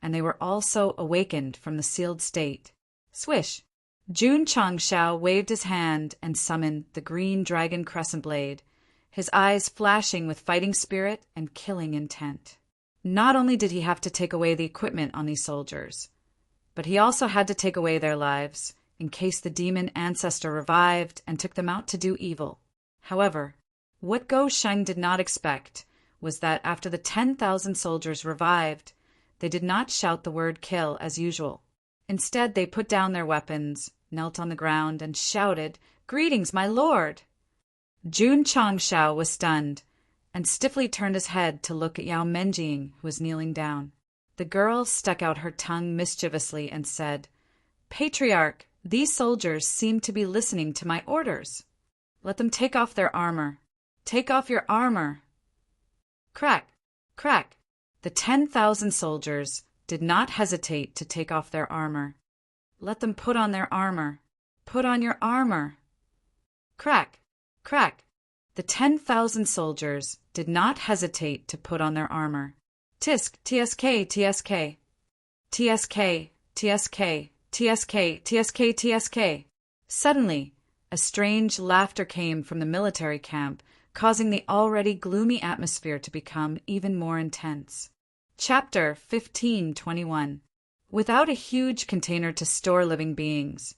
and they were also awakened from the sealed state. Swish! Jun Changshao waved his hand and summoned the green dragon crescent blade, his eyes flashing with fighting spirit and killing intent. Not only did he have to take away the equipment on these soldiers, but he also had to take away their lives in case the demon ancestor revived and took them out to do evil. However, what Go Sheng did not expect was that after the 10,000 soldiers revived, they did not shout the word kill as usual. Instead, they put down their weapons, knelt on the ground, and shouted, Greetings, my lord! Jun Changshao was stunned and stiffly turned his head to look at Yao Menjing, who was kneeling down. The girl stuck out her tongue mischievously and said, Patriarch, these soldiers seem to be listening to my orders. Let them take off their armor. Take off your armor. Crack, crack. The 10,000 soldiers did not hesitate to take off their armor. Let them put on their armor. Put on your armor. Crack, crack. The 10,000 soldiers did not hesitate to put on their armor. Tisk, TSK, TSK. TSK, TSK, TSK, TSK, TSK. Suddenly, a strange laughter came from the military camp, causing the already gloomy atmosphere to become even more intense. Chapter 15:21. Without a huge container to store living beings,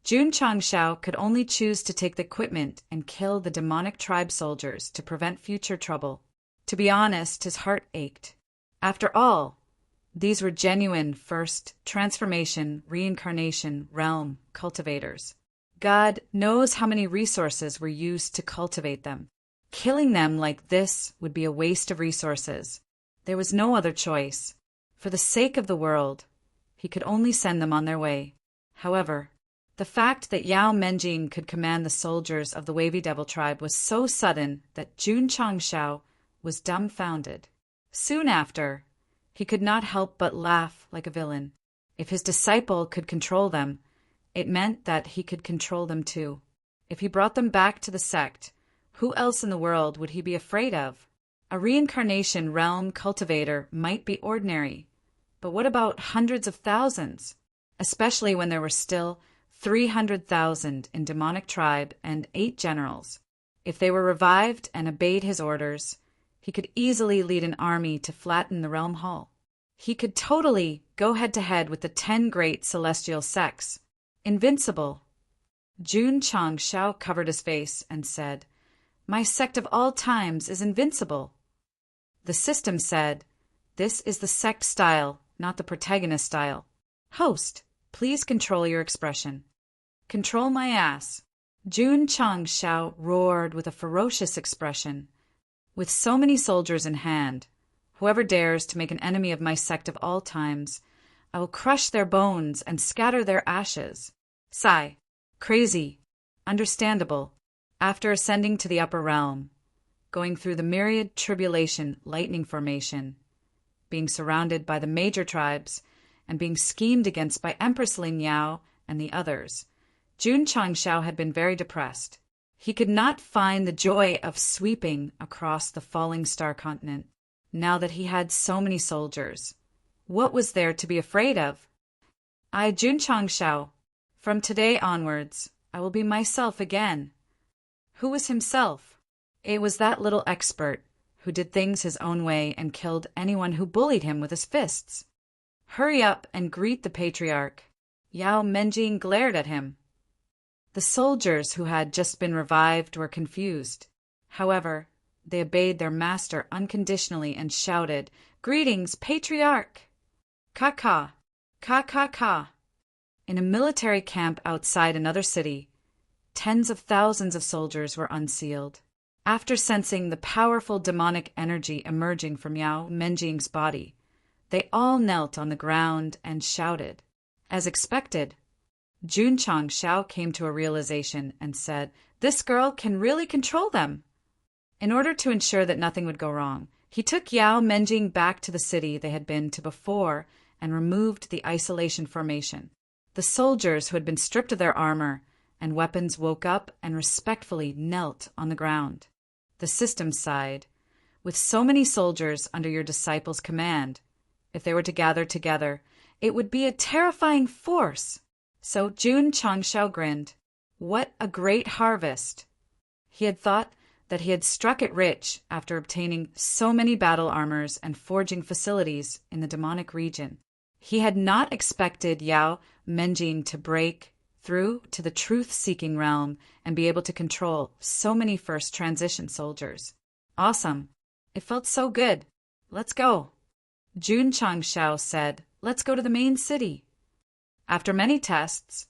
Jun Changshao could only choose to take the equipment and kill the demonic tribe soldiers to prevent future trouble. To be honest, his heart ached. After all, these were genuine first transformation, reincarnation, realm cultivators. God knows how many resources were used to cultivate them. Killing them like this would be a waste of resources. There was no other choice. For the sake of the world, he could only send them on their way. However, the fact that Yao Menjing could command the soldiers of the Wavy Devil tribe was so sudden that Jun Changshao was dumbfounded. Soon after, he could not help but laugh like a villain. If his disciple could control them, it meant that he could control them too. If he brought them back to the sect, who else in the world would he be afraid of? A reincarnation realm cultivator might be ordinary, but what about hundreds of thousands? Especially when there were still 300,000 in demonic tribe and 8 generals. If they were revived and obeyed his orders, he could easily lead an army to flatten the realm hall. He could totally go head-to-head with the 10 great celestial sects. Invincible. Jun Changshao covered his face and said, My sect of all times is invincible. The system said, This is the sect style, not the protagonist style. Host, please control your expression. Control my ass. Jun Changshao roared with a ferocious expression. With so many soldiers in hand, whoever dares to make an enemy of my sect of all times, I will crush their bones and scatter their ashes. Sigh. Crazy. Understandable. After ascending to the upper realm, going through the myriad tribulation lightning formation, being surrounded by the major tribes, and being schemed against by Empress Lin Yao and the others, Jun Changshao had been very depressed. He could not find the joy of sweeping across the falling star continent, now that he had so many soldiers. What was there to be afraid of? I, Jun Changshao, from today onwards, I will be myself again. Who was himself? It was that little expert who did things his own way and killed anyone who bullied him with his fists. Hurry up and greet the patriarch. Yao Menjing glared at him. The soldiers who had just been revived were confused. However, they obeyed their master unconditionally and shouted, "Greetings, patriarch!" Ka-ka, ka-ka-ka. In a military camp outside another city, tens of thousands of soldiers were unsealed. After sensing the powerful demonic energy emerging from Yao Menjing's body, they all knelt on the ground and shouted. As expected, Jun Changshao came to a realization and said, "This girl can really control them." In order to ensure that nothing would go wrong, he took Yao Menjing back to the city they had been to before and removed the isolation formation. The soldiers who had been stripped of their armor and weapons woke up and respectfully knelt on the ground. The system sighed. With so many soldiers under your disciples' command, if they were to gather together, it would be a terrifying force. So Jun Changshao grinned. What a great harvest! He had thought that he had struck it rich after obtaining so many battle armors and forging facilities in the demonic region. He had not expected Yao Menjing to break through to the truth-seeking realm and be able to control so many first transition soldiers. Awesome. It felt so good. Let's go. Jun Changshao said, "Let's go to the main city." After many tests,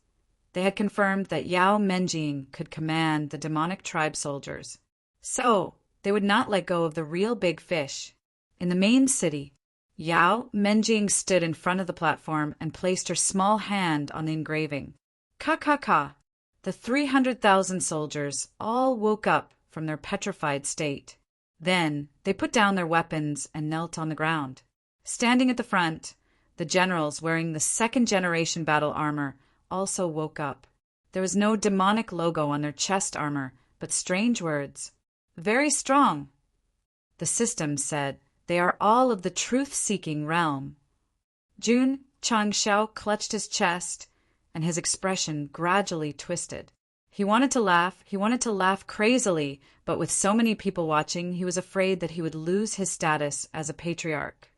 they had confirmed that Yao Menjing could command the demonic tribe soldiers. So, they would not let go of the real big fish. In the main city, Yao Menjing stood in front of the platform and placed her small hand on the engraving. Ka-ka-ka! The 300,000 soldiers all woke up from their petrified state. Then, they put down their weapons and knelt on the ground. Standing at the front, the generals wearing the second-generation battle armor also woke up. There was no demonic logo on their chest armor, but strange words. Very strong. The system said, they are all of the truth-seeking realm. Jun Changshao clutched his chest, and his expression gradually twisted. He wanted to laugh crazily, but with so many people watching, he was afraid that he would lose his status as a patriarch.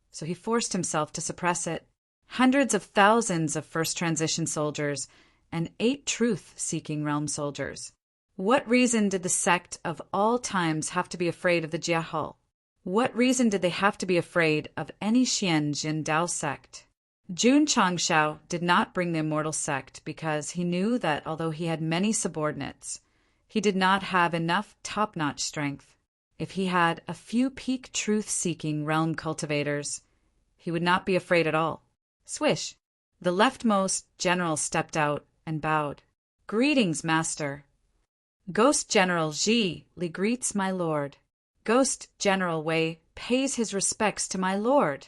So he forced himself to suppress it. Hundreds of thousands of first transition soldiers and 8 truth-seeking realm soldiers. What reason did the sect of all times have to be afraid of the Jiahao? What reason did they have to be afraid of any Xian Jin Dao sect? Jun Changshao did not bring the immortal sect because he knew that although he had many subordinates, he did not have enough top-notch strength. If he had a few peak truth-seeking realm cultivators, he would not be afraid at all. Swish! The leftmost general stepped out and bowed. Greetings, master. Ghost General Ji Li greets my lord. Ghost General Wei pays his respects to my lord.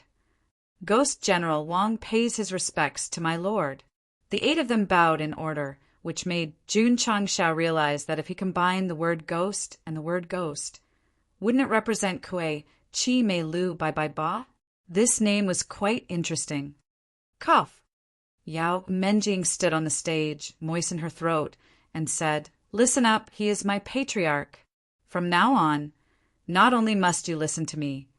Ghost General Wang pays his respects to my lord. The 8 of them bowed in order, which made Jun Changshao realize that if he combined the word ghost and the word ghost, wouldn't it represent Kuei Chi Mei Lu Bai Bai Ba? This name was quite interesting. Cough. Yao Menjing stood on the stage, moistened her throat, and said, "Listen up, he is my patriarch. From now on, not only must you listen to me,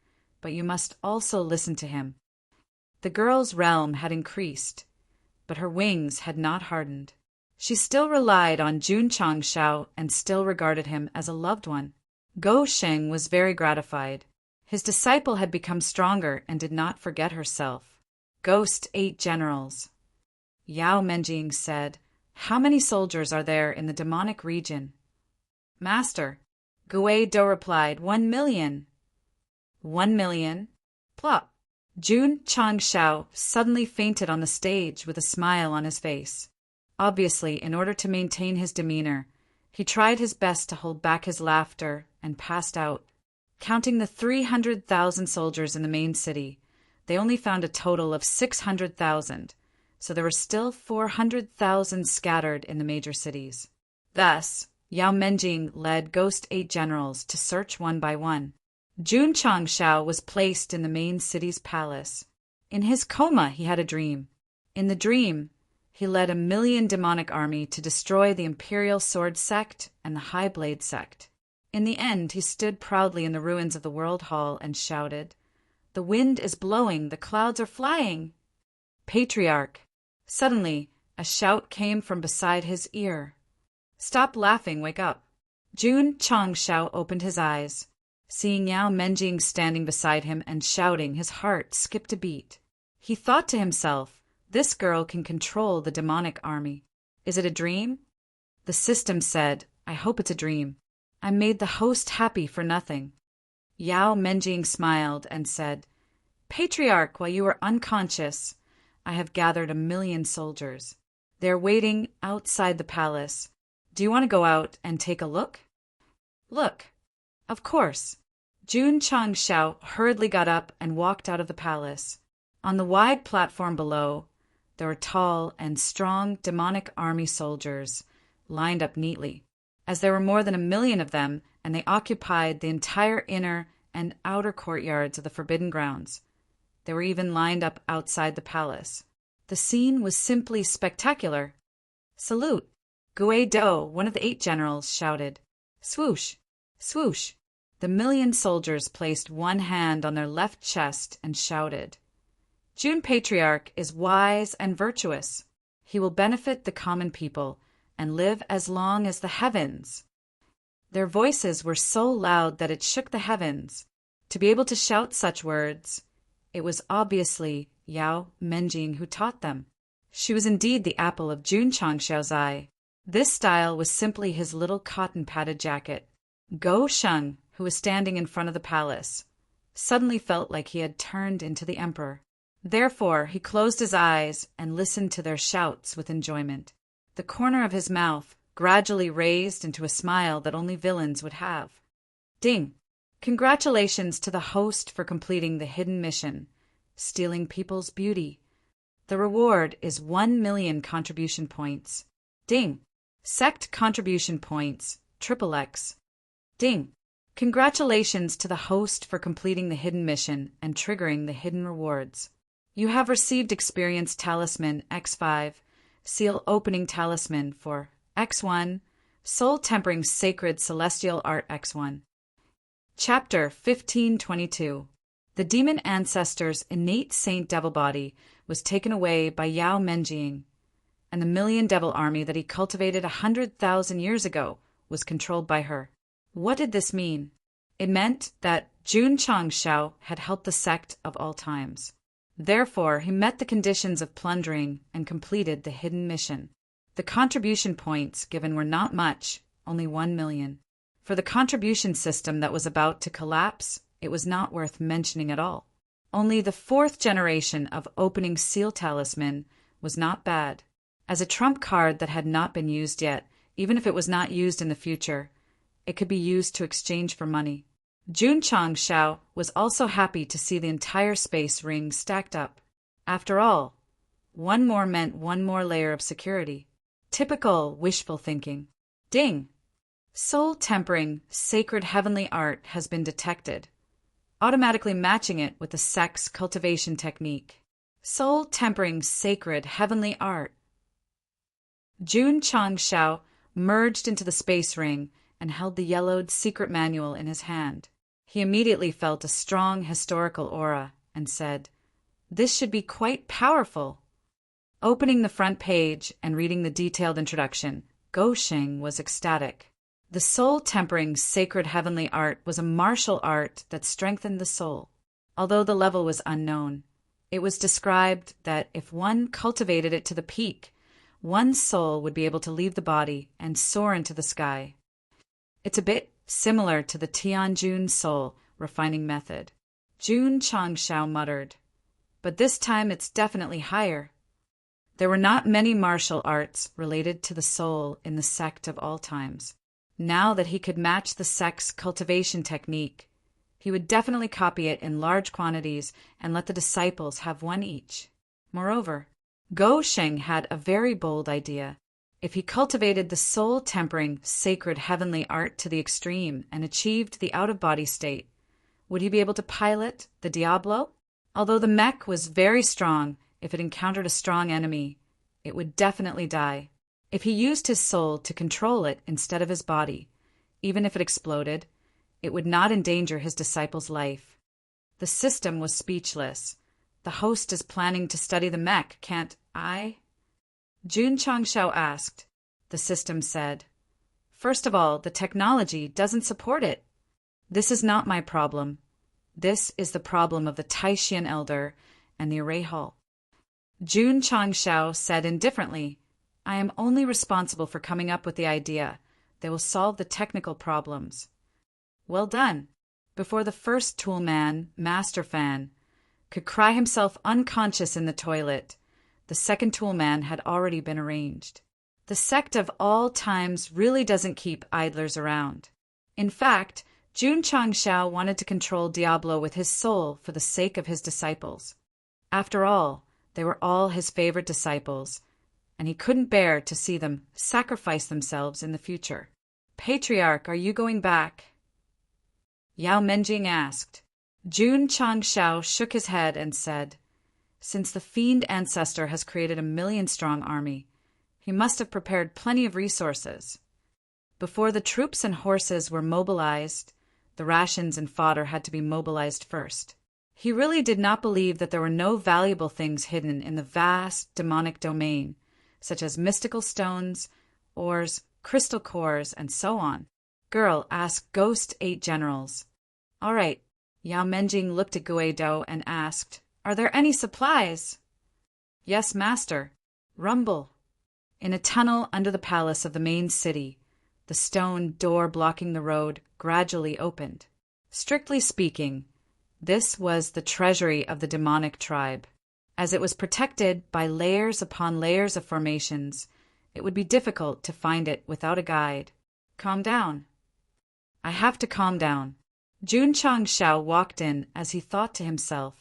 but you must also listen to him." The girl's realm had increased, but her wings had not hardened. She still relied on Jun Changshao and still regarded him as a loved one. Go Sheng was very gratified. His disciple had become stronger and did not forget herself. Ghost 8 generals. Yao Menjing said, "How many soldiers are there in the demonic region?" "Master," Gui Do replied, 1,000,000. 1,000,000? Plop. Jun Changshao suddenly fainted on the stage with a smile on his face. Obviously, in order to maintain his demeanor, he tried his best to hold back his laughter and passed out. Counting the 300,000 soldiers in the main city, they only found a total of 600,000, so there were still 400,000 scattered in the major cities. Thus, Yao Menjing led Ghost 8 generals to search one by one. Jun Changshao was placed in the main city's palace. In his coma, he had a dream. In the dream, he led 1,000,000 demonic army to destroy the Imperial Sword Sect and the High Blade Sect. In the end, he stood proudly in the ruins of the World Hall and shouted, "The wind is blowing, the clouds are flying!" Patriarch. Suddenly, a shout came from beside his ear. "Stop laughing, wake up." Jun Changshao opened his eyes. Seeing Yao Menjing standing beside him and shouting, his heart skipped a beat. He thought to himself, this girl can control the demonic army. Is it a dream? The system said, I hope it's a dream. I made the host happy for nothing. Yao Menjing smiled and said, Patriarch, while you were unconscious, I have gathered 1,000,000 soldiers. They are waiting outside the palace. Do you want to go out and take a look? Look. Of course. Jun Changshao hurriedly got up and walked out of the palace. On the wide platform below, there were tall and strong demonic army soldiers lined up neatly, as there were more than 1,000,000 of them, and they occupied the entire inner and outer courtyards of the Forbidden Grounds. They were even lined up outside the palace. The scene was simply spectacular. Salute! Gui Do, one of the 8 generals, shouted. Swoosh! Swoosh! The 1,000,000 soldiers placed one hand on their left chest and shouted. Jun Patriarch is wise and virtuous. He will benefit the common people and live as long as the heavens. Their voices were so loud that it shook the heavens. To be able to shout such words, it was obviously Yao Menjing who taught them. She was indeed the apple of Jun Changshao's eye. This style was simply his little cotton-padded jacket. Go Sheng, who was standing in front of the palace, suddenly felt like he had turned into the emperor. Therefore, he closed his eyes and listened to their shouts with enjoyment. The corner of his mouth gradually raised into a smile that only villains would have. Ding! Congratulations to the host for completing the hidden mission, stealing people's beauty. The reward is 1,000,000 contribution points. Ding! Sect contribution points, XXX. Ding! Congratulations to the host for completing the hidden mission and triggering the hidden rewards. You have received Experience Talisman X5, Seal Opening Talisman for X1, Soul Tempering Sacred Celestial Art X1. Chapter 1522. The demon ancestor's innate saint devil body was taken away by Yao Menjing, and the 1,000,000 devil army that he cultivated 100,000 years ago was controlled by her. What did this mean? It meant that Jun Changshao had helped the sect of all times. Therefore, he met the conditions of plundering and completed the hidden mission. The contribution points given were not much, only 1,000,000. For the contribution system that was about to collapse, it was not worth mentioning at all. Only the 4th generation of Opening Seal Talisman was not bad. As a trump card that had not been used yet, even if it was not used in the future, it could be used to exchange for money. Jun Changshao was also happy to see the entire space ring stacked up. After all, one more meant one more layer of security. Typical wishful thinking. Ding! Soul Tempering Sacred Heavenly Art has been detected, automatically matching it with the Sect's cultivation technique. Soul Tempering Sacred Heavenly Art. Jun Changshao merged into the space ring and held the yellowed secret manual in his hand. He immediately felt a strong historical aura and said, This should be quite powerful. Opening the front page and reading the detailed introduction, Go Sheng was ecstatic. The soul-tempering sacred heavenly art was a martial art that strengthened the soul. Although the level was unknown, it was described that if one cultivated it to the peak, one's soul would be able to leave the body and soar into the sky. It's a bit similar to the Tianjun soul refining method. Jun Changshao muttered, but this time it's definitely higher. There were not many martial arts related to the soul in the sect of all times. Now that he could match the sect's cultivation technique, he would definitely copy it in large quantities and let the disciples have one each. Moreover, Go Sheng had a very bold idea. If he cultivated the soul-tempering sacred heavenly art to the extreme and achieved the out-of-body state, would he be able to pilot the Diablo? Although the mech was very strong, if it encountered a strong enemy, it would definitely die. If he used his soul to control it instead of his body, even if it exploded, it would not endanger his disciple's life. The system was speechless. The host is planning to study the mech, can't I? Jun Changshao asked. The system said, first of all, the technology doesn't support it. This is not my problem. This is the problem of the Taishan elder and the array hall. Jun Changshao said indifferently, I am only responsible for coming up with the idea. They will solve the technical problems. Well done. Before the first toolman, Master Fan, could cry himself unconscious in the toilet, the second toolman had already been arranged. The sect of all times really doesn't keep idlers around. In fact, Jun Changshao wanted to control Diablo with his soul for the sake of his disciples. After all, they were all his favorite disciples, and he couldn't bear to see them sacrifice themselves in the future. Patriarch, are you going back? Yao Menjing asked. Jun Changshao shook his head and said, since the fiend ancestor has created a 1,000,000-strong army, he must have prepared plenty of resources. Before the troops and horses were mobilized, the rations and fodder had to be mobilized first. He really did not believe that there were no valuable things hidden in the vast demonic domain, such as mystical stones, ores, crystal cores, and so on. Girl, ask Ghost 8 generals. All right. Yao Menjing looked at Guido and asked, are there any supplies? Yes, master. Rumble. In a tunnel under the palace of the main city, the stone door blocking the road gradually opened. Strictly speaking, this was the treasury of the demonic tribe. As it was protected by layers upon layers of formations, it would be difficult to find it without a guide. Calm down. I have to calm down. Jun Changshao walked in as he thought to himself.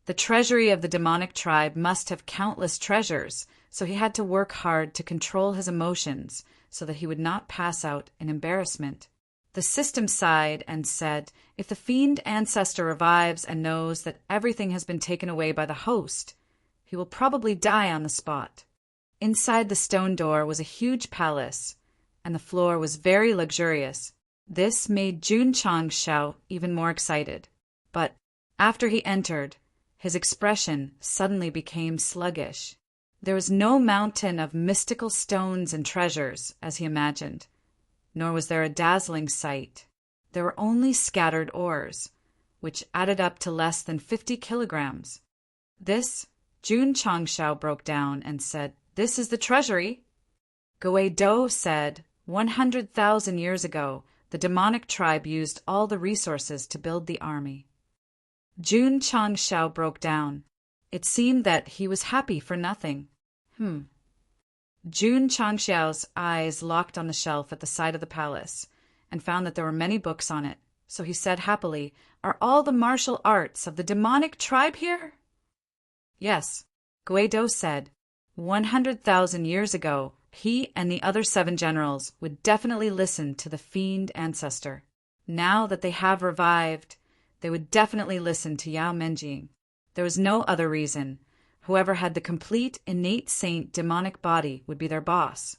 The treasury of the demonic tribe must have countless treasures, so he had to work hard to control his emotions so that he would not pass out in embarrassment. The system sighed and said, if the fiend ancestor revives and knows that everything has been taken away by the host, he will probably die on the spot. Inside the stone door was a huge palace, and the floor was very luxurious. This made Jun Changshao even more excited. But after he entered, his expression suddenly became sluggish. There was no mountain of mystical stones and treasures, as he imagined, nor was there a dazzling sight. There were only scattered ores, which added up to less than 50 kilograms. This, Jun Changshao broke down and said, this is the treasury. Guido said, 100,000 years ago, the demonic tribe used all the resources to build the army. Jun Changshao broke down. It seemed that he was happy for nothing. Jun Changshao's eyes locked on the shelf at the side of the palace and found that there were many books on it. So he said happily, are all the martial arts of the demonic tribe here? Yes, Guido said. 100,000 years ago, he and the other 7 generals would definitely listen to the fiend ancestor. Now that they have revived, they would definitely listen to Yao Menjing. There was no other reason. Whoever had the complete innate saint demonic body would be their boss.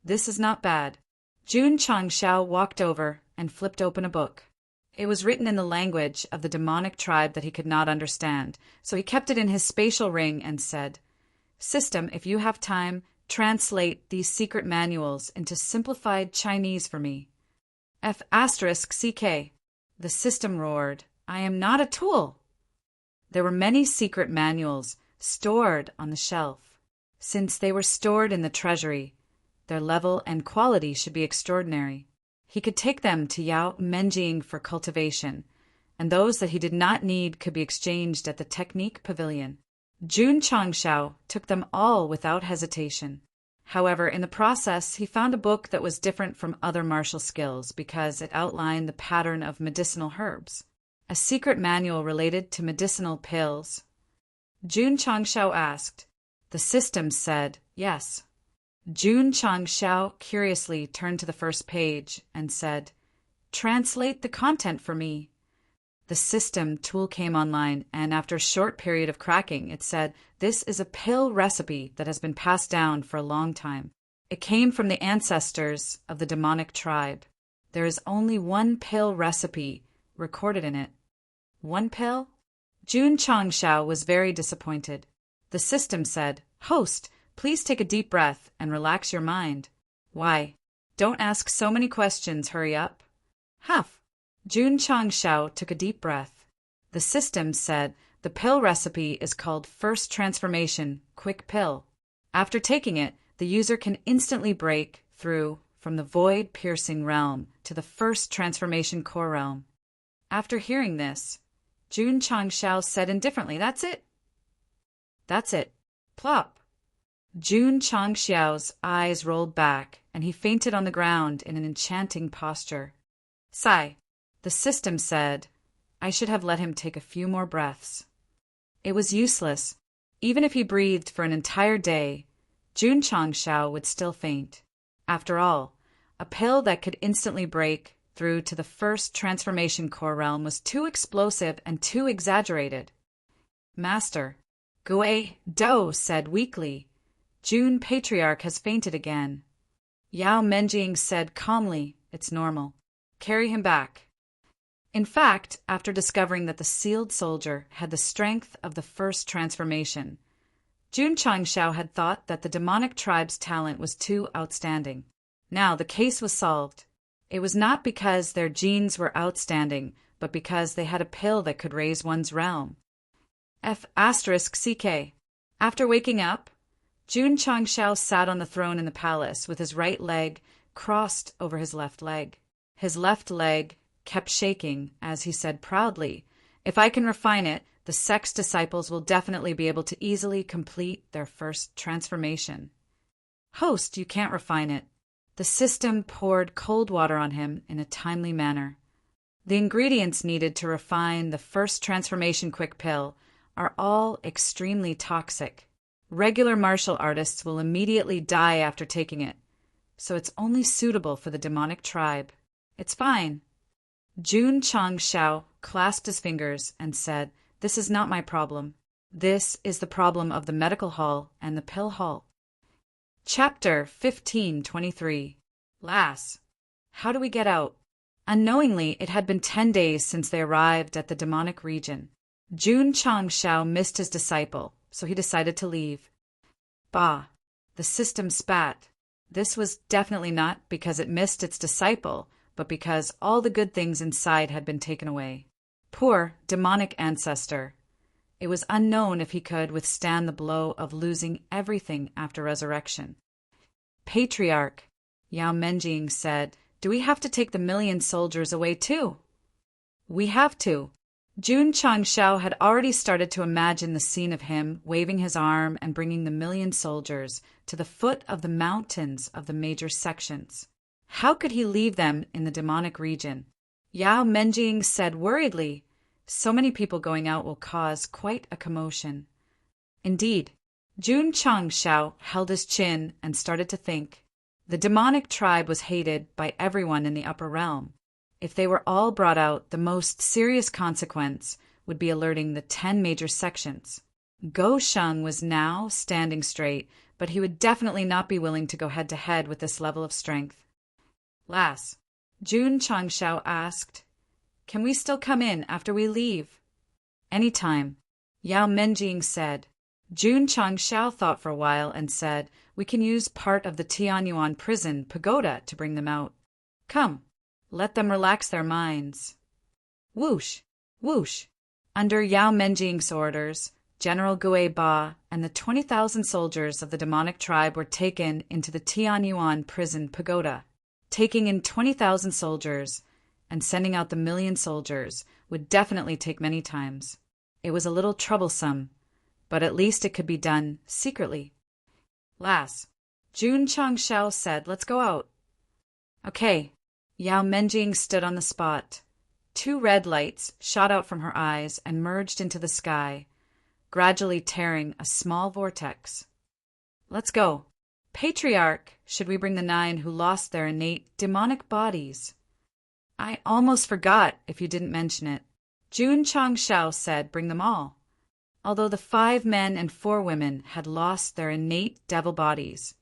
This is not bad. Jun Changshao walked over and flipped open a book. It was written in the language of the demonic tribe that he could not understand, so he kept it in his spatial ring and said, System, if you have time, translate these secret manuals into simplified Chinese for me. F***ck. The system roared, I am not a tool. There were many secret manuals stored on the shelf. Since they were stored in the treasury, their level and quality should be extraordinary. He could take them to Yao Menjing for cultivation, and those that he did not need could be exchanged at the Technique Pavilion. Jun Changshao took them all without hesitation. However, in the process, he found a book that was different from other martial skills because it outlined the pattern of medicinal herbs. A secret manual related to medicinal pills. Jun Changshao asked. The system said, yes. Jun Changshao curiously turned to the first page and said, translate the content for me. The system tool came online, and after a short period of cracking, it said, this is a pill recipe that has been passed down for a long time. It came from the ancestors of the demonic tribe. There is only one pill recipe recorded in it. One pill? Jun Changshao was very disappointed. The system said, host, please take a deep breath and relax your mind. Why? Don't ask so many questions, hurry up. Huff. Jun Changshao took a deep breath. The system said the pill recipe is called First Transformation Quick Pill. After taking it, the user can instantly break through from the void-piercing realm to the First Transformation Core realm. After hearing this, Jun Changshao said indifferently, that's it. That's it. Plop. Jun Changshao's eyes rolled back, and he fainted on the ground in an enchanting posture. Sigh. The system said, I should have let him take a few more breaths. It was useless. Even if he breathed for an entire day, Jun Changshao would still faint. After all, a pill that could instantly break through to the First Transformation Core realm was too explosive and too exaggerated. Master, Gui Do said weakly, Jun Patriarch has fainted again. Yao Menjing said calmly, it's normal. Carry him back. In fact, after discovering that the sealed soldier had the strength of the First Transformation, Jun Changshao had thought that the demonic tribe's talent was too outstanding. Now the case was solved. It was not because their genes were outstanding, but because they had a pill that could raise one's realm. F***ck. After waking up, Jun Changshao sat on the throne in the palace with his right leg crossed over his left leg. His left leg kept shaking as he said proudly, if I can refine it, the Sect's disciples will definitely be able to easily complete their first transformation. Host, you can't refine it. The system poured cold water on him in a timely manner. The ingredients needed to refine the First Transformation Quick Pill are all extremely toxic. Regular martial artists will immediately die after taking it, so it's only suitable for the demonic tribe. It's fine. Jun Changshao clasped his fingers and said, this is not my problem. This is the problem of the medical hall and the pill hall. Chapter 15:23. Lass. How do we get out? Unknowingly, it had been 10 days since they arrived at the demonic region. Jun Changshao missed his disciple, so he decided to leave. Bah! The system spat. This was definitely not because it missed its disciple, but because all the good things inside had been taken away. Poor demonic ancestor. It was unknown if he could withstand the blow of losing everything after resurrection. Patriarch, Yao Menjing said, do we have to take the 1,000,000 soldiers away too? We have to. Jun Changshao had already started to imagine the scene of him waving his arm and bringing the 1,000,000 soldiers to the foot of the mountains of the major sections. How could he leave them in the demonic region? Yao Menjing said worriedly, so many people going out will cause quite a commotion. Indeed, Jun Changshao held his chin and started to think. The demonic tribe was hated by everyone in the upper realm. If they were all brought out, the most serious consequence would be alerting the 10 major sections. Go Sheng was now standing straight, but he would definitely not be willing to go head-to-head with this level of strength. Lass, Jun Changshao asked, can we still come in after we leave? Any time, Yao Menjing said. Jun Changshao thought for a while and said, we can use part of the Tianyuan prison pagoda to bring them out. Come. Let them relax their minds. Whoosh! Whoosh! Under Yao Menjing's orders, General Gui Ba and the 20,000 soldiers of the demonic tribe were taken into the Tianyuan prison pagoda. Taking in 20,000 soldiers and sending out the million soldiers would definitely take many times. It was a little troublesome, but at least it could be done secretly. Lass, Jun Changshao said, "Let's go out." Okay. Yao Menjing stood on the spot. 2 red lights shot out from her eyes and merged into the sky, gradually tearing a small vortex. Let's go. Patriarch, should we bring the 9 who lost their innate demonic bodies? I almost forgot if you didn't mention it. Jun Changshao said, bring them all. Although the 5 men and 4 women had lost their innate devil bodies,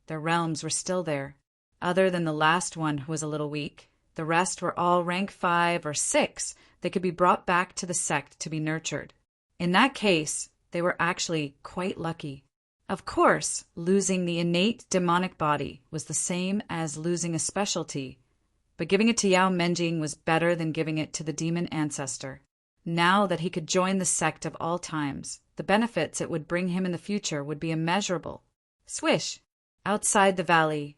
their realms were still there. Other than the last one who was a little weak, the rest were all rank 5 or 6 that could be brought back to the sect to be nurtured. In that case, they were actually quite lucky. Of course, losing the innate demonic body was the same as losing a specialty, but giving it to Yao Menjing was better than giving it to the demon ancestor. Now that he could join the sect of all times, the benefits it would bring him in the future would be immeasurable. Swish! Outside the valley,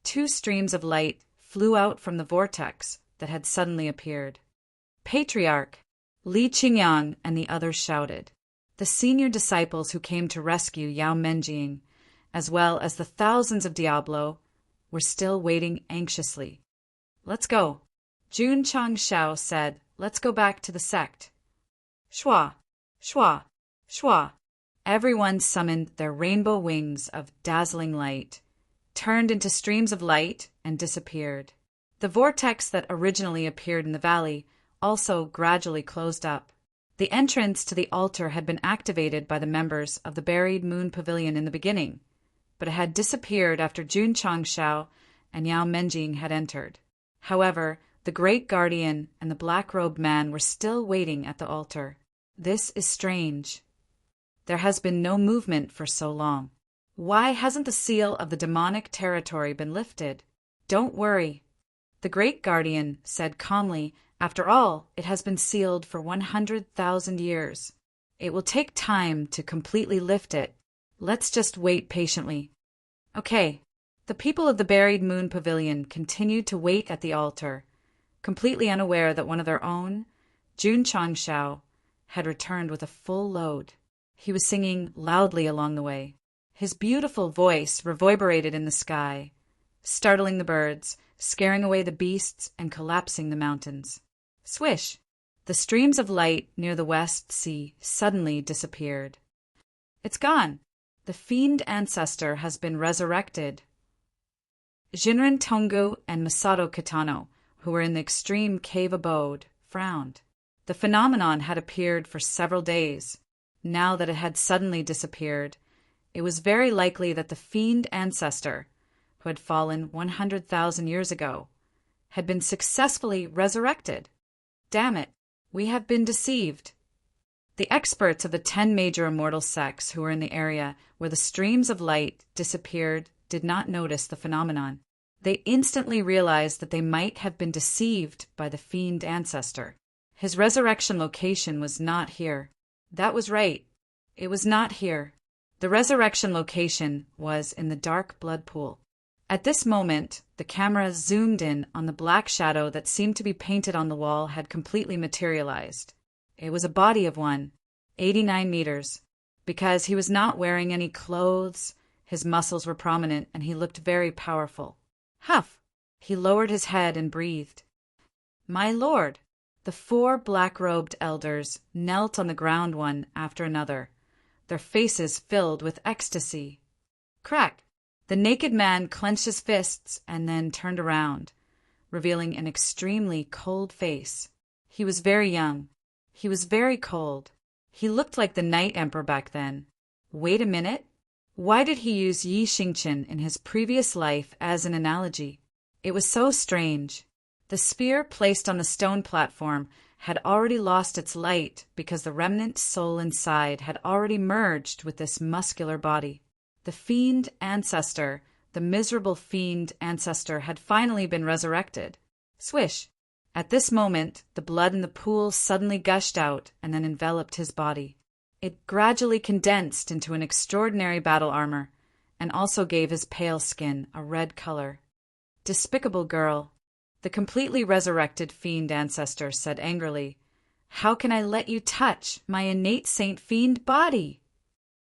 2 streams of light flew out from the vortex that had suddenly appeared. Patriarch! Li Qingyang and the others shouted. The senior disciples who came to rescue Yao Menjing, as well as the thousands of Diablo, were still waiting anxiously. Let's go. Jun Changshao said, let's go back to the sect. Shua! Shua! Shua! Everyone summoned their rainbow wings of dazzling light, turned into streams of light, and disappeared. The vortex that originally appeared in the valley also gradually closed up. The entrance to the altar had been activated by the members of the Buried Moon Pavilion in the beginning, but it had disappeared after Jun Changshao and Yao Menjing had entered. However, the Great Guardian and the black-robed man were still waiting at the altar. This is strange. There has been no movement for so long. Why hasn't the seal of the demonic territory been lifted? Don't worry, the Great Guardian said calmly. After all, it has been sealed for 100,000 years. It will take time to completely lift it. Let's just wait patiently. Okay. The people of the Buried Moon Pavilion continued to wait at the altar, completely unaware that one of their own, Jun Changshao, had returned with a full load. He was singing loudly along the way. His beautiful voice reverberated in the sky, startling the birds, scaring away the beasts, and collapsing the mountains. Swish! The streams of light near the West Sea suddenly disappeared. It's gone. The fiend ancestor has been resurrected. Jinren Tongu and Masato Kitano, who were in the extreme cave abode, frowned. The phenomenon had appeared for several days. Now that it had suddenly disappeared, it was very likely that the fiend ancestor, who had fallen 100,000 years ago, had been successfully resurrected. Damn it, we have been deceived. The experts of the 10 major immortal sects who were in the area where the streams of light disappeared did not notice the phenomenon. They instantly realized that they might have been deceived by the fiend ancestor. His resurrection location was not here. That was right. It was not here. The resurrection location was in the dark blood pool. At this moment, the camera zoomed in on the black shadow that seemed to be painted on the wall had completely materialized. It was a body of one, 89 meters. Because he was not wearing any clothes, his muscles were prominent and he looked very powerful. Huff! He lowered his head and breathed. My lord! The 4 black-robed elders knelt on the ground one after another, their faces filled with ecstasy. Crack! The naked man clenched his fists and then turned around, revealing an extremely cold face. He was very young. He was very cold. He looked like the Night Emperor back then. Wait a minute. Why did he use Yi Xingqian in his previous life as an analogy? It was so strange. The sphere placed on the stone platform had already lost its light because the remnant soul inside had already merged with this muscular body. The fiend ancestor, the miserable fiend ancestor, had finally been resurrected. Swish! At this moment, the blood in the pool suddenly gushed out and then enveloped his body. It gradually condensed into an extraordinary battle armor, and also gave his pale skin a red color. Despicable girl! The completely resurrected fiend ancestor said angrily, "How can I let you touch my innate saint fiend body?"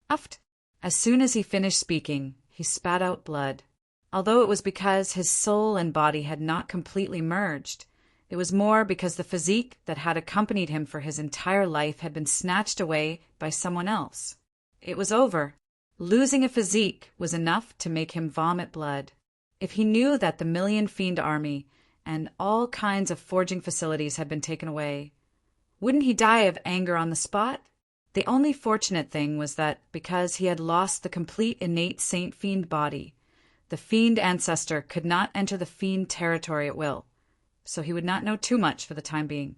Uft! As soon as he finished speaking, he spat out blood. Although it was because his soul and body had not completely merged, it was more because the physique that had accompanied him for his entire life had been snatched away by someone else. It was over. Losing a physique was enough to make him vomit blood. If he knew that the million fiend army and all kinds of forging facilities had been taken away, wouldn't he die of anger on the spot? The only fortunate thing was that because he had lost the complete innate saint fiend body, the fiend ancestor could not enter the fiend territory at will, so he would not know too much for the time being.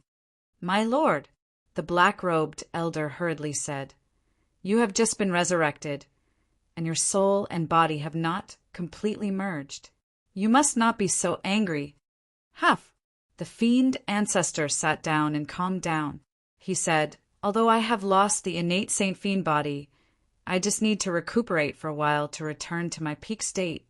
"My lord," the black-robed elder hurriedly said, "you have just been resurrected, and your soul and body have not completely merged. You must not be so angry." Huff! The fiend ancestor sat down and calmed down. He said, "Although I have lost the innate saint fiend body, I just need to recuperate for a while to return to my peak state."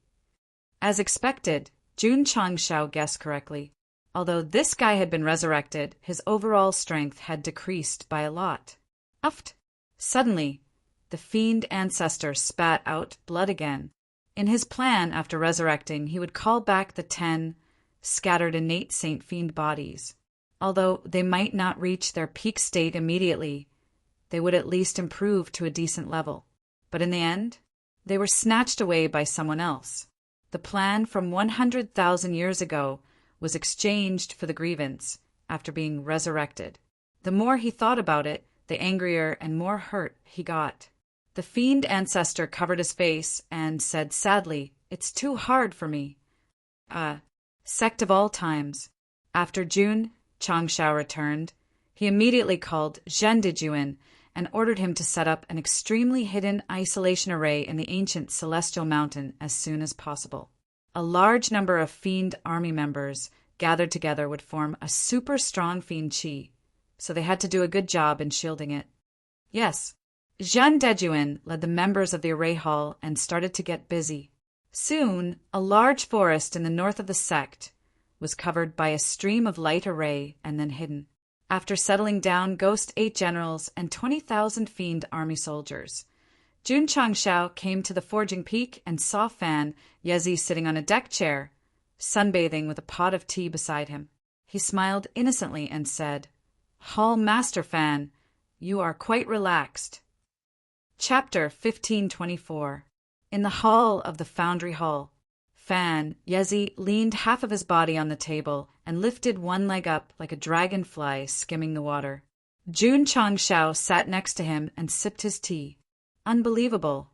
As expected, Jun Changshao guessed correctly. Although this guy had been resurrected, his overall strength had decreased by a lot. Uft! Suddenly, the fiend ancestor spat out blood again. In his plan after resurrecting, he would call back the 10 scattered innate saint fiend bodies. Although they might not reach their peak state immediately, they would at least improve to a decent level. But in the end, they were snatched away by someone else. The plan from 100,000 years ago was exchanged for the grievance after being resurrected. The more he thought about it, the angrier and more hurt he got. The fiend ancestor covered his face and said sadly, "It's too hard for me." Sect of all times. After Jun Changshao returned, he immediately called Zhen Dijuan and ordered him to set up an extremely hidden isolation array in the ancient Celestial Mountain as soon as possible. A large number of fiend army members gathered together would form a super strong fiend chi, so they had to do a good job in shielding it. Yes, Zhen Dijuan led the members of the array hall and started to get busy. Soon, a large forest in the north of the sect was covered by a stream of light array and then hidden. After settling down Ghost 8 generals and 20,000 fiend army soldiers, Jun Changshao came to the forging peak and saw Fan Yezi sitting on a deck chair, sunbathing with a pot of tea beside him. He smiled innocently and said, "Hall Master Fan, you are quite relaxed." Chapter 1524. In the hall of the Foundry Hall, Fan Yezi leaned half of his body on the table and lifted one leg up like a dragonfly skimming the water. Jun Changshao sat next to him and sipped his tea. Unbelievable.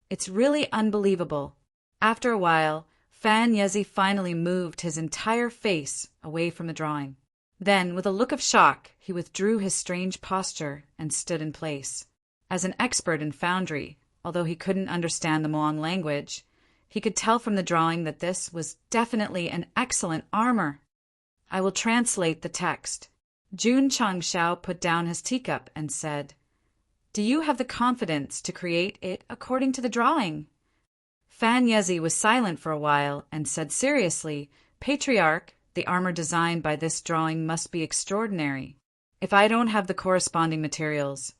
It's really unbelievable. After a while, Fan Yezi finally moved his entire face away from the drawing. Then, with a look of shock, he withdrew his strange posture and stood in place. As an expert in foundry, although he couldn't understand the Moang language, he could tell from the drawing that this was definitely an excellent armor. I will translate the text. Jun Changshao put down his teacup and said, "Do you have the confidence to create it according to the drawing?" Fan Yezi was silent for a while and said seriously, "Patriarch, the armor designed by this drawing must be extraordinary. If I don't have the corresponding materials,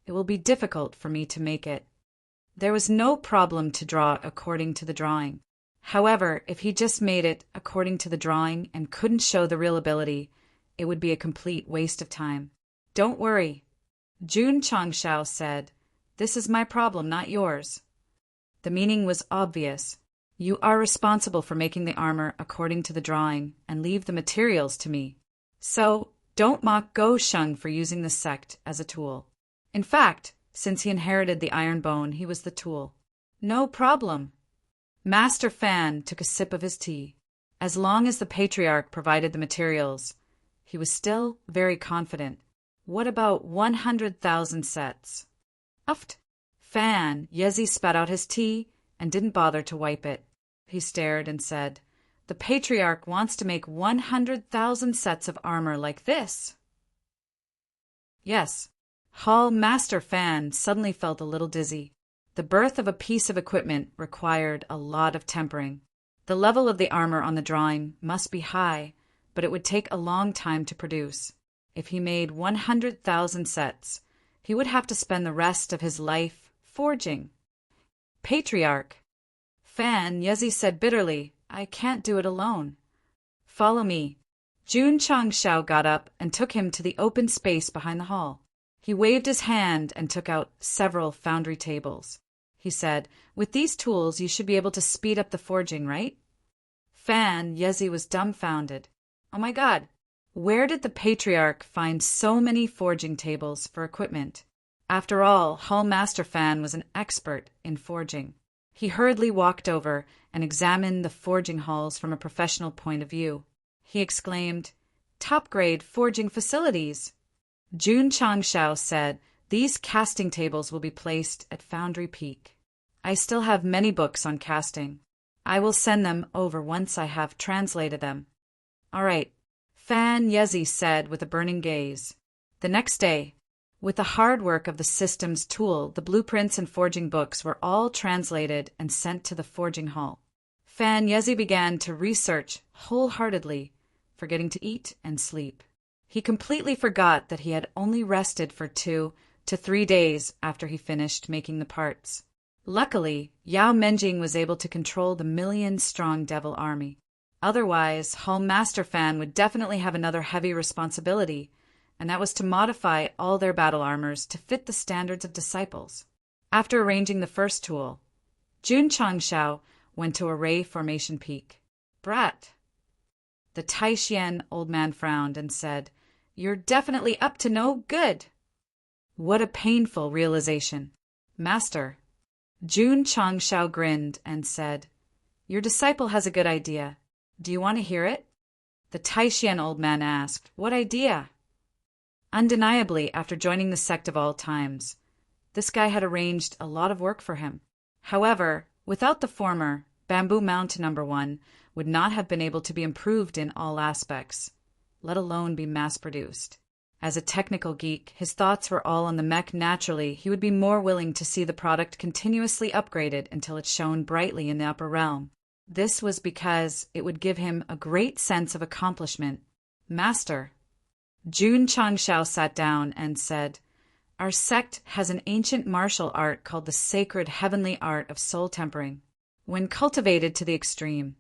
it will be difficult for me to make it." There was no problem to draw according to the drawing. However, if he just made it according to the drawing and couldn't show the real ability, it would be a complete waste of time. "Don't worry," Jun Changshao said. "This is my problem, not yours." The meaning was obvious. You are responsible for making the armor according to the drawing and leave the materials to me. So, don't mock Go Sheng for using the sect as a tool. In fact, since he inherited the iron bone, he was the tool. No problem. Master Fan took a sip of his tea. As long as the Patriarch provided the materials, he was still very confident. What about 100,000 sets? Uft! Fan Yezi spat out his tea and didn't bother to wipe it. He stared and said, The patriarch wants to make 100,000 sets of armor like this. Yes. Hall Master Fan suddenly felt a little dizzy. The birth of a piece of equipment required a lot of tempering. The level of the armor on the drawing must be high, but it would take a long time to produce. If he made 100,000 sets, he would have to spend the rest of his life forging. Patriarch. Fan Yezi said bitterly, I can't do it alone. Follow me. Jun Changshao got up and took him to the open space behind the hall. He waved his hand and took out several foundry tables. He said, with these tools you should be able to speed up the forging, right? Fan Yezi was dumbfounded. Oh my God, where did the patriarch find so many forging tables for equipment? After all, Hall Master Fan was an expert in forging. He hurriedly walked over and examined the forging halls from a professional point of view. He exclaimed, top-grade forging facilities. Jun Changshao said, these casting tables will be placed at Foundry Peak. I still have many books on casting. I will send them over once I have translated them. All right, Fan Yezi said with a burning gaze. The next day, with the hard work of the system's tool, the blueprints and forging books were all translated and sent to the forging hall. Fan Yezi began to research wholeheartedly, forgetting to eat and sleep. He completely forgot that he had only rested for 2 to 3 days after he finished making the parts. Luckily, Yao Menjing was able to control the million-strong devil army. Otherwise, Hall Master Fan would definitely have another heavy responsibility, and that was to modify all their battle armors to fit the standards of disciples. After arranging the first tool, Jun Changshao went to Array Formation Peak. Brat. The Taishian old man frowned and said, You're definitely up to no good. What a painful realization. Master. Jun Changshao grinned and said, Your disciple has a good idea. Do you want to hear it? The Taishian old man asked, What idea? Undeniably, after joining the Sect of all times, this guy had arranged a lot of work for him. However, without the former, Bamboo Mountain No. 1 would not have been able to be improved in all aspects, let alone be mass-produced. As a technical geek, his thoughts were all on the mech. Naturally, he would be more willing to see the product continuously upgraded until it shone brightly in the upper realm. This was because it would give him a great sense of accomplishment. Master. Jun Changshao sat down and said, Our sect has an ancient martial art called the sacred heavenly art of soul tempering. When cultivated to the extreme,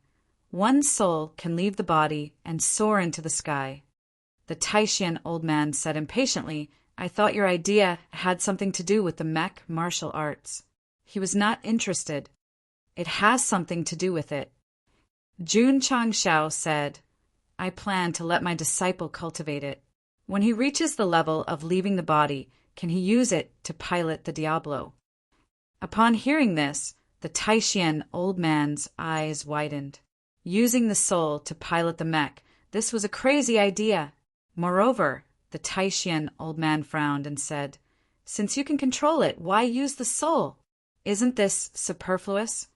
one's soul can leave the body and soar into the sky. The Taishian old man said impatiently, I thought your idea had something to do with the mech martial arts. He was not interested. It has something to do with it. Jun Changshao said, I plan to let my disciple cultivate it. When he reaches the level of leaving the body, can he use it to pilot the Diablo? Upon hearing this, the Taishian old man's eyes widened. Using the soul to pilot the mech, this was a crazy idea. Moreover, the Taishian old man frowned and said, Since you can control it, why use the soul? Isn't this superfluous?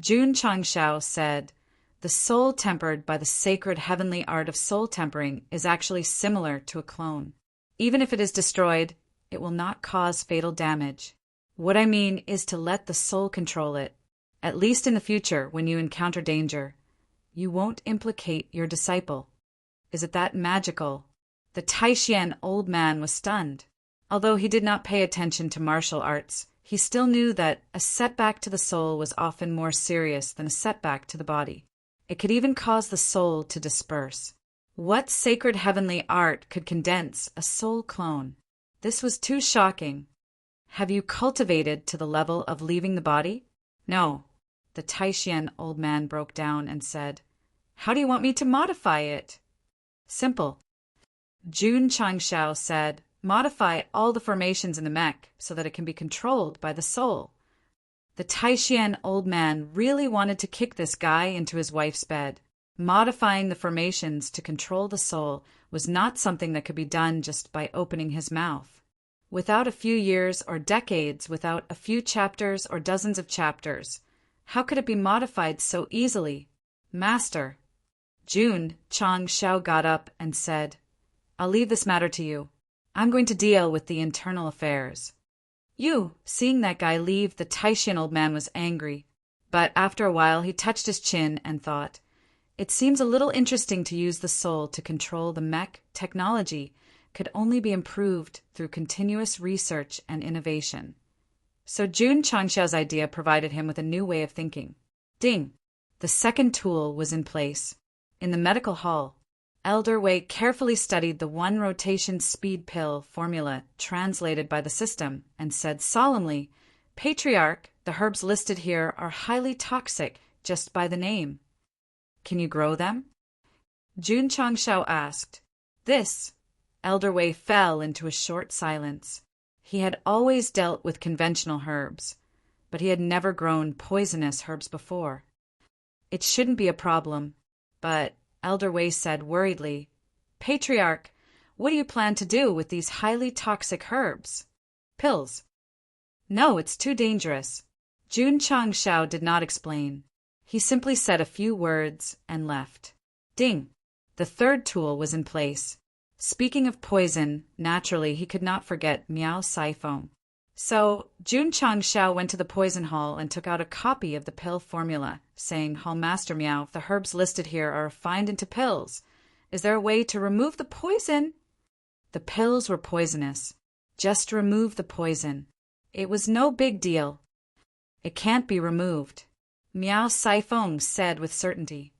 Jun Changshao said, The soul tempered by the sacred heavenly art of soul tempering is actually similar to a clone. Even if it is destroyed, it will not cause fatal damage. What I mean is to let the soul control it. At least in the future, when you encounter danger, you won't implicate your disciple. Is it that magical? The Taishian old man was stunned. Although he did not pay attention to martial arts, he still knew that a setback to the soul was often more serious than a setback to the body. It could even cause the soul to disperse. What sacred heavenly art could condense a soul clone? This was too shocking. Have you cultivated to the level of leaving the body? No. The Taishian old man broke down and said, How do you want me to modify it? Simple. Jun Changshao said, Modify all the formations in the mech so that it can be controlled by the soul. The Taishian old man really wanted to kick this guy into his wife's bed. Modifying the formations to control the soul was not something that could be done just by opening his mouth. Without a few years or decades, without a few chapters or dozens of chapters, how could it be modified so easily? Master. Jun Changshao got up and said, I'll leave this matter to you. I'm going to deal with the internal affairs. Seeing that guy leave, the Taishan old man was angry, but after a while he touched his chin and thought, it seems a little interesting to use the soul to control the mech technology could only be improved through continuous research and innovation. So Jun Changshao's idea provided him with a new way of thinking. Ding! The second tool was in place. In the medical hall, Elder Wei carefully studied the one-rotation speed pill formula translated by the system and said solemnly, Patriarch, the herbs listed here are highly toxic just by the name. Can you grow them? Jun Changshao asked. This. Elder Wei fell into a short silence. He had always dealt with conventional herbs, but he had never grown poisonous herbs before. It shouldn't be a problem, but Elder Wei said worriedly, Patriarch, what do you plan to do with these highly toxic herbs? Pills. No, it's too dangerous. Jun Changshao did not explain. He simply said a few words and left. Ding! The third tool was in place. Speaking of poison, naturally he could not forget Miao Saifeng. So Jun Changshao went to the poison hall and took out a copy of the pill formula, saying, Hall Master Miao, the herbs listed here are refined into pills. Is there a way to remove the poison? The pills were poisonous. Just remove the poison. It was no big deal. It can't be removed, Miao Saifeng said with certainty.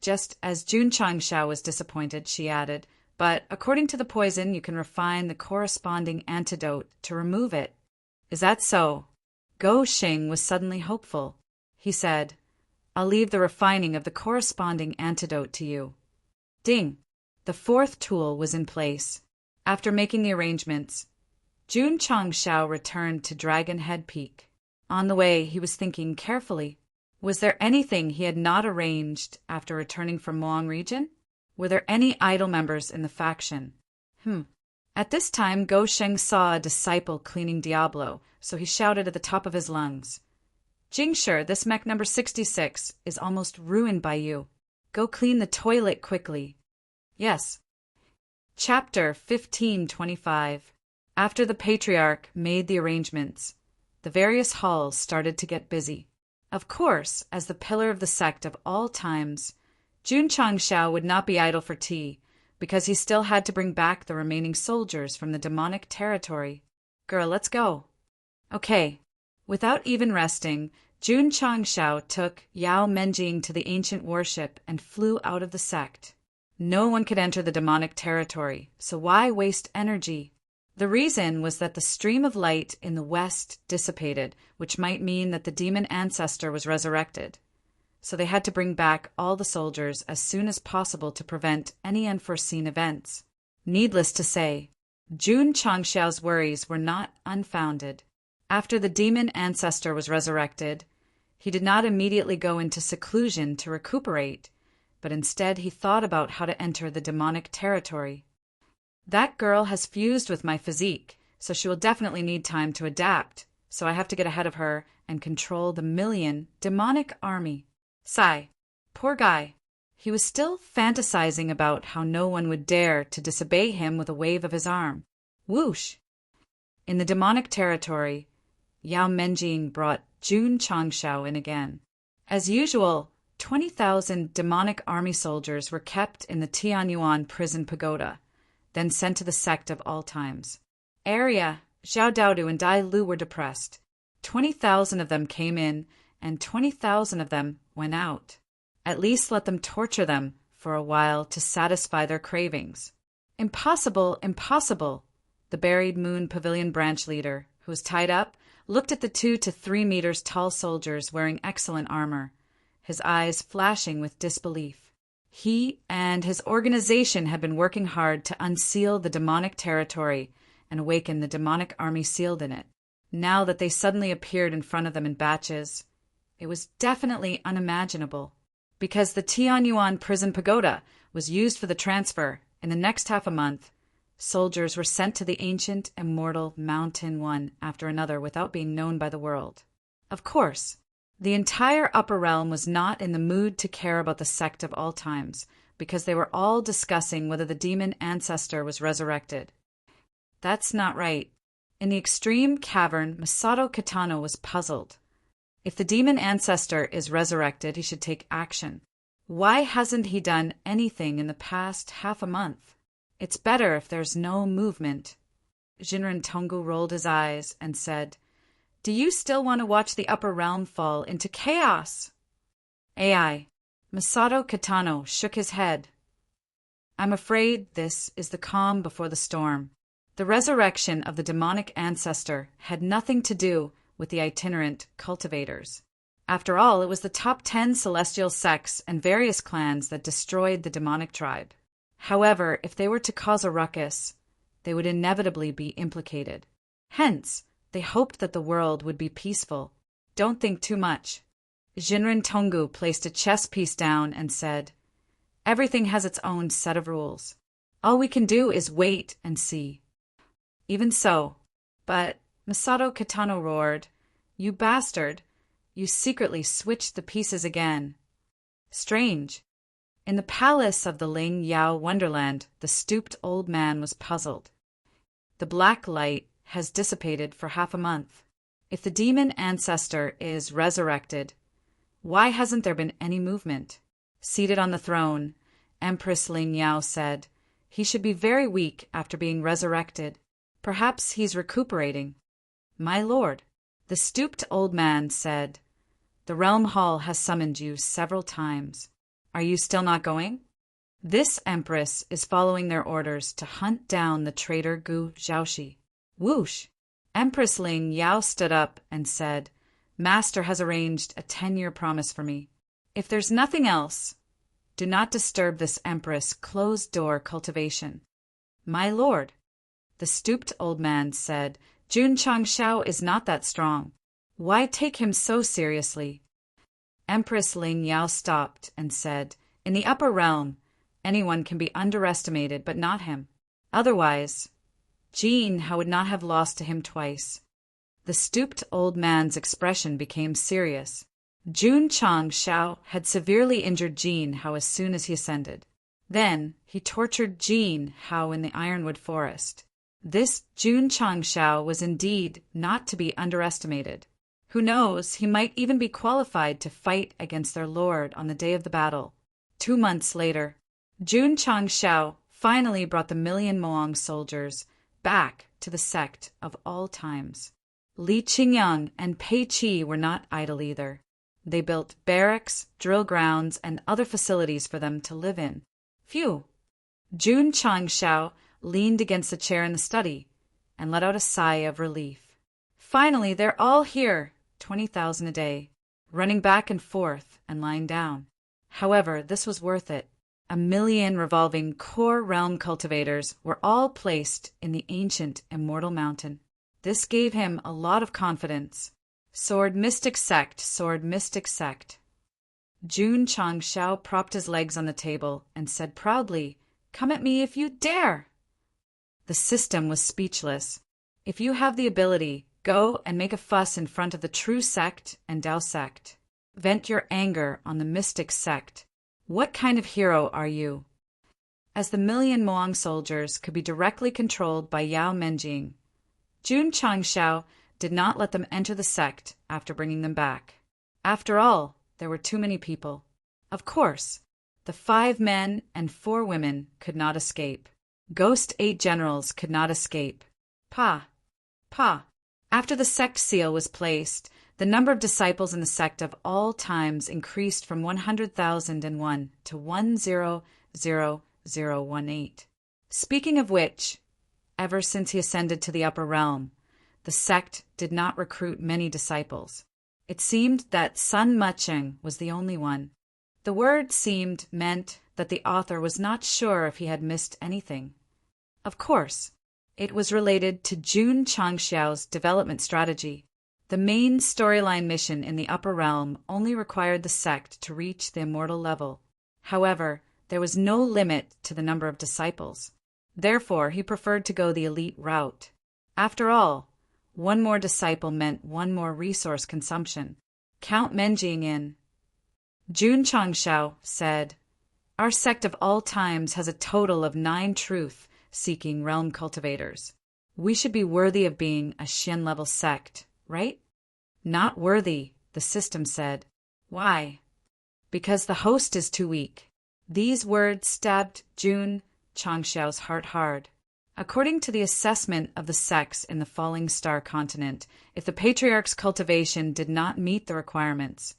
Just as Jun Changshao was disappointed, she added, but according to the poison, you can refine the corresponding antidote to remove it. Is that so? Go Shing was suddenly hopeful. He said, I'll leave the refining of the corresponding antidote to you. Ding! The fourth tool was in place. After making the arrangements, Jun Changshao returned to Dragon Head Peak. On the way, he was thinking carefully. Was there anything he had not arranged after returning from Muang region? Were there any idle members in the faction? At this time, Go Sheng saw a disciple cleaning Diablo, so he shouted at the top of his lungs, Jingshi, this mech number 66 is almost ruined by you. Go clean the toilet quickly. Yes. Chapter 1525. After the Patriarch made the arrangements, the various halls started to get busy. Of course, as the pillar of the sect of all times, Jun Changshao would not be idle for tea, because he still had to bring back the remaining soldiers from the demonic territory. Girl, let's go. Okay. Without even resting, Jun Changshao took Yao Menjing to the ancient warship and flew out of the sect. No one could enter the demonic territory, so why waste energy? The reason was that the stream of light in the west dissipated, which might mean that the demon ancestor was resurrected. So they had to bring back all the soldiers as soon as possible to prevent any unforeseen events. Needless to say, Jun Changshao's worries were not unfounded. After the demon ancestor was resurrected, he did not immediately go into seclusion to recuperate, but instead he thought about how to enter the demonic territory. That girl has fused with my physique, so she will definitely need time to adapt, so I have to get ahead of her and control the million demonic army. Sigh. Poor guy. He was still fantasizing about how no one would dare to disobey him with a wave of his arm. Whoosh! In the demonic territory, Yao Menjing brought Jun Changshao in again. As usual, 20,000 demonic army soldiers were kept in the Tianyuan prison pagoda, then sent to the sect of all times. Arya, Zhao Daodu, and Dai Lu were depressed. 20,000 of them came in, and 20,000 of them went out. At least let them torture them for a while to satisfy their cravings. Impossible, impossible! The buried moon pavilion branch leader, who was tied up, looked at the 2 to 3 meters tall soldiers wearing excellent armor, his eyes flashing with disbelief. He and his organization had been working hard to unseal the demonic territory and awaken the demonic army sealed in it. Now that they suddenly appeared in front of them in batches, it was definitely unimaginable. Because the Tianyuan prison pagoda was used for the transfer, in the next half a month, soldiers were sent to the ancient, immortal mountain one after another without being known by the world. Of course, The entire upper realm was not in the mood to care about the sect of all times, because they were all discussing whether the demon ancestor was resurrected. That's not right. In the extreme cavern, Masato Kitano was puzzled. If the demon ancestor is resurrected, he should take action. Why hasn't he done anything in the past half a month? It's better if there's no movement. Jinren Tongu rolled his eyes and said, "Do you still want to watch the upper realm fall into chaos?" AI. Masato Kitano shook his head. "I'm afraid this is the calm before the storm. The resurrection of the demonic ancestor had nothing to do with the itinerant cultivators. After all, it was the top 10 celestial sects and various clans that destroyed the demonic tribe. However, if they were to cause a ruckus, they would inevitably be implicated. Hence, they hoped that the world would be peaceful. Don't think too much." Jinren Tongu placed a chess piece down and said, "Everything has its own set of rules. All we can do is wait and see." "Even so. But," Masato Kitano roared, "you bastard, you secretly switched the pieces again." Strange. In the palace of the Ling Yao Wonderland, the stooped old man was puzzled. The black light has dissipated for half a month. If the demon ancestor is resurrected, why hasn't there been any movement? Seated on the throne, Empress Ling Yao said, "He should be very weak after being resurrected. Perhaps he's recuperating." "My lord," the stooped old man said, "the Realm Hall has summoned you several times. Are you still not going?" "This empress is following their orders to hunt down the traitor Gu Zhaoxi." Whoosh! Empress Ling Yao stood up and said, "Master has arranged a 10-year promise for me. If there's nothing else, do not disturb this empress closed-door cultivation." "My lord," the stooped old man said, "Jun Changshao is not that strong. Why take him so seriously?" Empress Ling Yao stopped and said, "In the upper realm, anyone can be underestimated, but not him. Otherwise, Jin Hao would not have lost to him twice." The stooped old man's expression became serious. Jun Changshao had severely injured Jin Hao as soon as he ascended. Then he tortured Jin Hao in the Ironwood Forest. This Jun Changshao was indeed not to be underestimated. Who knows, he might even be qualified to fight against their lord on the day of the battle. 2 months later, Jun Changshao finally brought the million Moang soldiers back to the sect of all times. Li Qingyang and Pei Qi were not idle either. They built barracks, drill grounds, and other facilities for them to live in. Phew! Jun Changshao leaned against the chair in the study and let out a sigh of relief. Finally, they're all here, 20,000 a day, running back and forth and lying down. However, this was worth it. 1 million revolving core realm cultivators were all placed in the ancient immortal mountain. This gave him a lot of confidence. Sword Mystic Sect, Sword Mystic Sect. Jun Changshao propped his legs on the table and said proudly, "Come at me if you dare!" The system was speechless. If you have the ability, go and make a fuss in front of the True Sect and Dao Sect. Vent your anger on the Mystic Sect. What kind of hero are you? As the million Moang soldiers could be directly controlled by Yao Menjing, Jun Changshao did not let them enter the sect after bringing them back. After all, there were too many people. Of course, the 5 men and 4 women could not escape. Ghost 8 generals could not escape. Pa! After the sect seal was placed, the number of disciples in the sect of all times increased from 100,001 to 100018. Speaking of which, ever since he ascended to the upper realm, the sect did not recruit many disciples. It seemed that Sun Mucheng was the only one. The word "seemed" meant that the author was not sure if he had missed anything. Of course, it was related to Jun Changshao's development strategy. The main storyline mission in the upper realm only required the sect to reach the immortal level. However, there was no limit to the number of disciples. Therefore, he preferred to go the elite route. After all, 1 more disciple meant 1 more resource consumption. Count Menjing in. Jun Changshao said, "Our sect of all times has a total of 9 truth-seeking realm cultivators. We should be worthy of being a Xian-level sect, right?" "Not worthy," the system said. "Why?" "Because the host is too weak." These words stabbed Jun Changshao's heart hard. According to the assessment of the sects in the Falling Star continent, if the Patriarch's cultivation did not meet the requirements,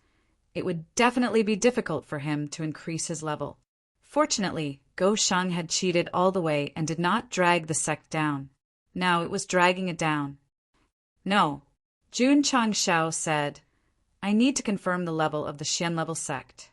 it would definitely be difficult for him to increase his level. Fortunately, Go Sheng had cheated all the way and did not drag the sect down. Now it was dragging it down. "No," Jun Changshao said, "I need to confirm the level of the Xian-level sect."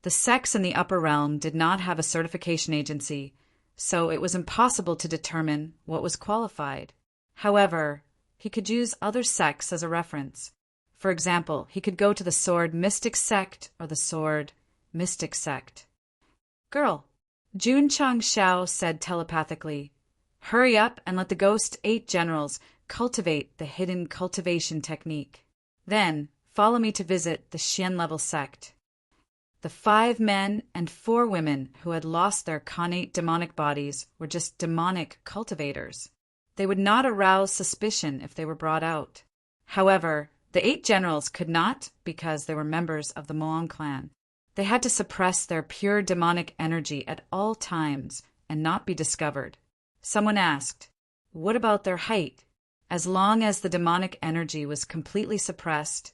The sects in the upper realm did not have a certification agency, so it was impossible to determine what was qualified. However, he could use other sects as a reference. For example, he could go to the Sword Mystic Sect or the Sword Mystic Sect. "Girl," Jun Changshao said telepathically, "hurry up and let the Ghost 8 generals cultivate the hidden cultivation technique. Then, follow me to visit the Xian-level sect." The 5 men and 4 women who had lost their connate demonic bodies were just demonic cultivators. They would not arouse suspicion if they were brought out. However, the 8 generals could not because they were members of the Moang clan. They had to suppress their pure demonic energy at all times and not be discovered. Someone asked, "What about their height?" As long as the demonic energy was completely suppressed,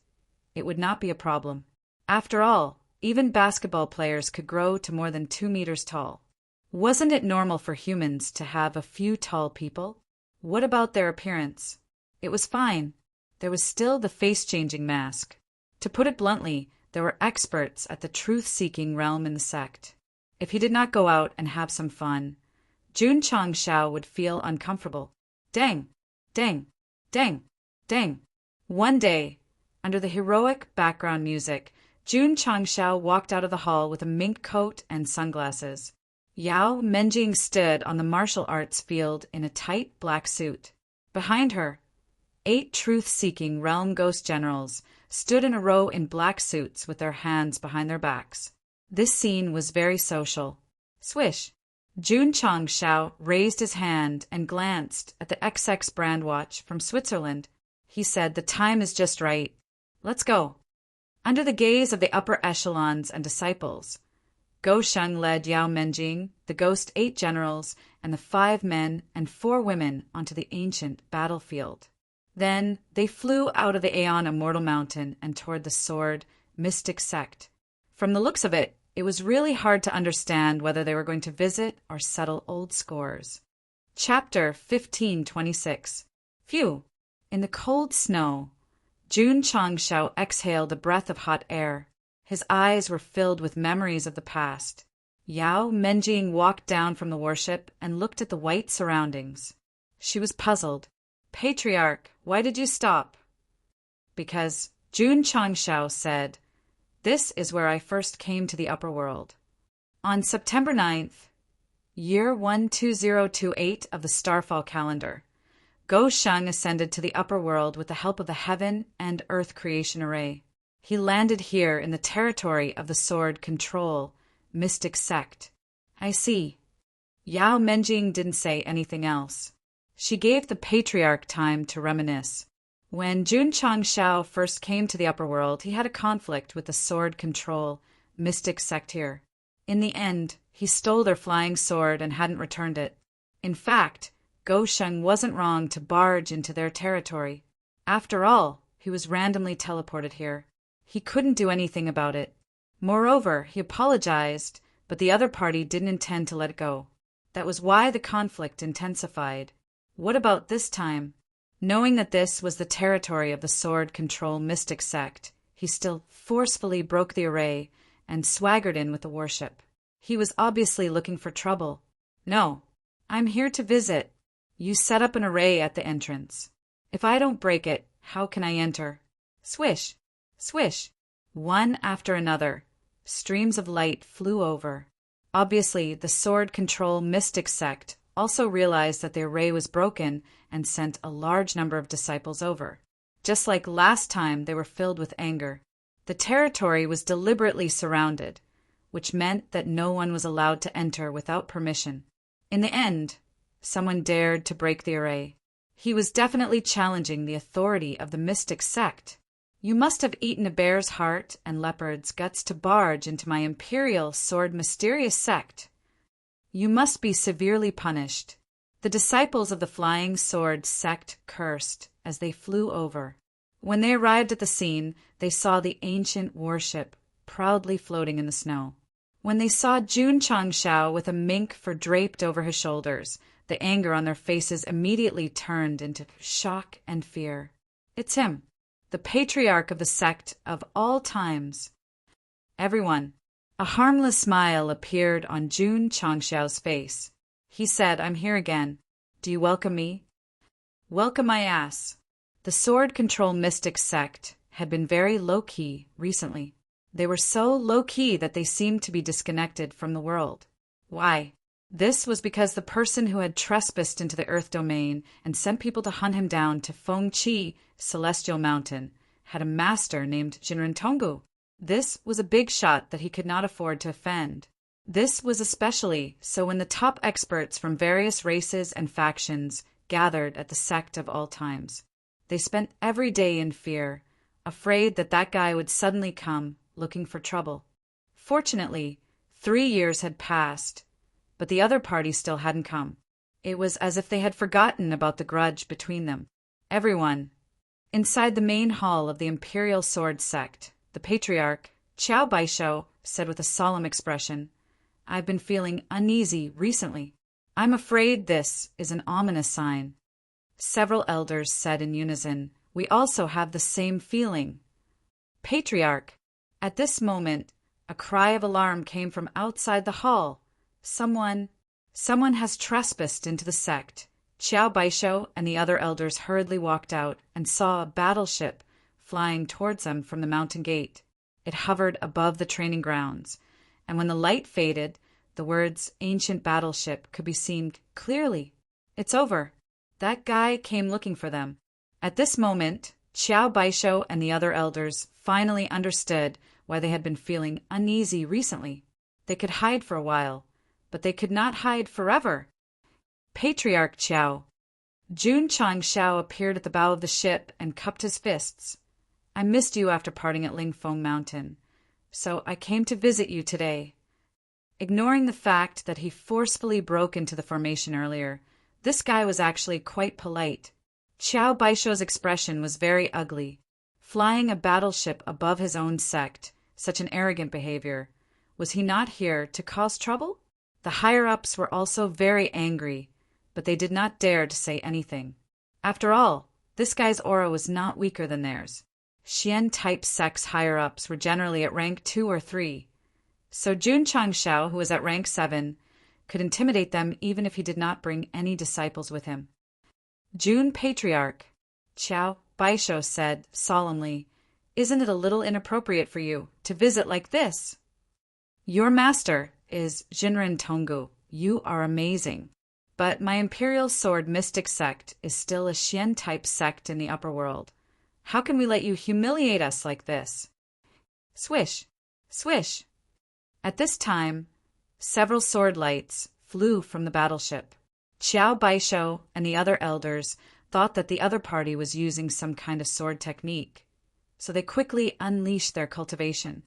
it would not be a problem. After all, even basketball players could grow to more than 2 meters tall. Wasn't it normal for humans to have a few tall people? What about their appearance? It was fine. There was still the face-changing mask. To put it bluntly, there were experts at the truth-seeking realm in the sect. If he did not go out and have some fun, Jun Changshao would feel uncomfortable. Dang, dang, dang, dang. One day, under the heroic background music, Jun Changshao walked out of the hall with a mink coat and sunglasses. Yao Menjing stood on the martial arts field in a tight black suit. Behind her, 8 truth-seeking realm ghost generals stood in a row in black suits with their hands behind their backs. This scene was very social. Swish! Jun Changshao raised his hand and glanced at the XX brand watch from Switzerland. He said, "The time is just right. Let's go." Under the gaze of the upper echelons and disciples, Go Sheng led Yao Menjing, the Ghost 8 generals, and the 5 men and 4 women onto the ancient battlefield. Then they flew out of the Aeon Immortal Mountain and toward the Sword Mystic Sect. From the looks of it, it was really hard to understand whether they were going to visit or settle old scores. Chapter 1526. Phew! In the cold snow, Jun Changshao exhaled a breath of hot air. His eyes were filled with memories of the past. Yao Menjing walked down from the warship and looked at the white surroundings. She was puzzled. "Patriarch, why did you stop?" "Because," Jun Changshao said, "this is where I first came to the upper world. On September 9th, year 12028 of the Starfall calendar, Go Sheng ascended to the upper world with the help of the Heaven and Earth Creation Array. He landed here in the territory of the Sword Control Mystic Sect." "I see." Yao Menjing didn't say anything else. She gave the Patriarch time to reminisce. When Jun Changshao first came to the upper world, he had a conflict with the Sword Control Mystic Sect here. In the end, he stole their flying sword and hadn't returned it. In fact, Go Sheng wasn't wrong to barge into their territory. After all, he was randomly teleported here. He couldn't do anything about it. Moreover, he apologized, but the other party didn't intend to let it go. That was why the conflict intensified. What about this time? Knowing that this was the territory of the Sword Control Mystic Sect, he still forcefully broke the array and swaggered in with the warship. He was obviously looking for trouble. "No, I'm here to visit. You set up an array at the entrance. If I don't break it, how can I enter?" Swish! Swish! One after another, streams of light flew over. Obviously, the Sword Control Mystic Sect also realized that the array was broken and sent a large number of disciples over. Just like last time, they were filled with anger. The territory was deliberately surrounded, which meant that no one was allowed to enter without permission. In the end, someone dared to break the array. He was definitely challenging the authority of the mystic sect. You must have eaten a bear's heart and leopard's guts to barge into my imperial sword mysterious sect. You must be severely punished. The disciples of the flying sword sect cursed as they flew over. When they arrived at the scene, they saw the ancient warship proudly floating in the snow. When they saw Jun Changshao with a mink fur draped over his shoulders, the anger on their faces immediately turned into shock and fear. It's him, the patriarch of the sect of all times. Everyone. A harmless smile appeared on Jun Changshao's face. He said, I'm here again. Do you welcome me? Welcome my ass. The Sword Control Mystic Sect had been very low-key recently. They were so low-key that they seemed to be disconnected from the world. Why? This was because the person who had trespassed into the Earth domain and sent people to hunt him down to Fengqi, Celestial Mountain, had a master named Jinren Tonggu. This was a big shot that he could not afford to offend. This was especially so when the top experts from various races and factions gathered at the sect of all times. They spent every day in fear, afraid that that guy would suddenly come, looking for trouble. Fortunately, 3 years had passed, but the other party still hadn't come. It was as if they had forgotten about the grudge between them. Everyone. Inside the main hall of the Imperial Sword Sect, the patriarch, Qiao Baishou, said with a solemn expression, I've been feeling uneasy recently. I'm afraid this is an ominous sign. Several elders said in unison, we also have the same feeling. Patriarch. At this moment, a cry of alarm came from outside the hall. Someone has trespassed into the sect. Qiao Baishou and the other elders hurriedly walked out and saw a battleship flying towards them from the mountain gate. It hovered above the training grounds, and when the light faded, the words ancient battleship could be seen clearly. It's over. That guy came looking for them. At this moment, Qiao Baishou and the other elders finally understood why they had been feeling uneasy recently. They could hide for a while, but they could not hide forever. Patriarch Qiao. Jun Changshao appeared at the bow of the ship and cupped his fists. I missed you after parting at Lingfeng Mountain, so I came to visit you today. Ignoring the fact that he forcefully broke into the formation earlier, this guy was actually quite polite. Qiao Baishou's expression was very ugly. Flying a battleship above his own sect, such an arrogant behavior. Was he not here to cause trouble? The higher-ups were also very angry, but they did not dare to say anything. After all, this guy's aura was not weaker than theirs. Xian-type sects higher-ups were generally at rank 2 or 3, so Jun Changshao, who was at rank 7, could intimidate them even if he did not bring any disciples with him. Jun Patriarch, Qiao Baishou said solemnly, isn't it a little inappropriate for you to visit like this? Your master is Jinren Tonggu. You are amazing. But my Imperial Sword Mystic Sect is still a Xian-type sect in the upper world. How can we let you humiliate us like this? Swish, swish. At this time, several sword lights flew from the battleship. Qiao Baishou and the other elders thought that the other party was using some kind of sword technique, so they quickly unleashed their cultivation.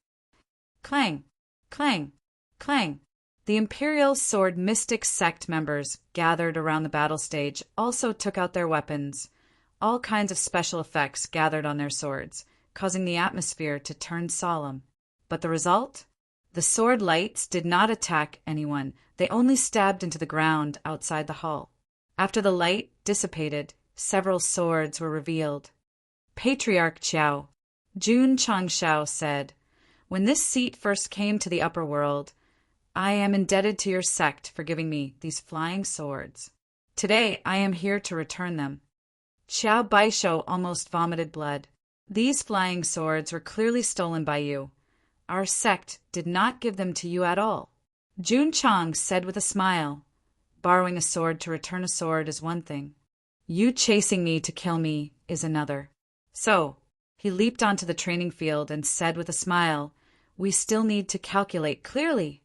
Clang, clang, clang. The Imperial Sword Mystic Sect members gathered around the battle stage also took out their weapons. All kinds of special effects gathered on their swords, causing the atmosphere to turn solemn. But the result? The sword lights did not attack anyone. They only stabbed into the ground outside the hall. After the light dissipated, several swords were revealed. Patriarch Qiao, Jun Changshao said, when this seat first came to the upper world, I am indebted to your sect for giving me these flying swords. Today I am here to return them. Qiao Baishou almost vomited blood. These flying swords were clearly stolen by you. Our sect did not give them to you at all. Jun Chang said with a smile, borrowing a sword to return a sword is one thing. You chasing me to kill me is another. So, he leaped onto the training field and said with a smile, "We still need to calculate clearly."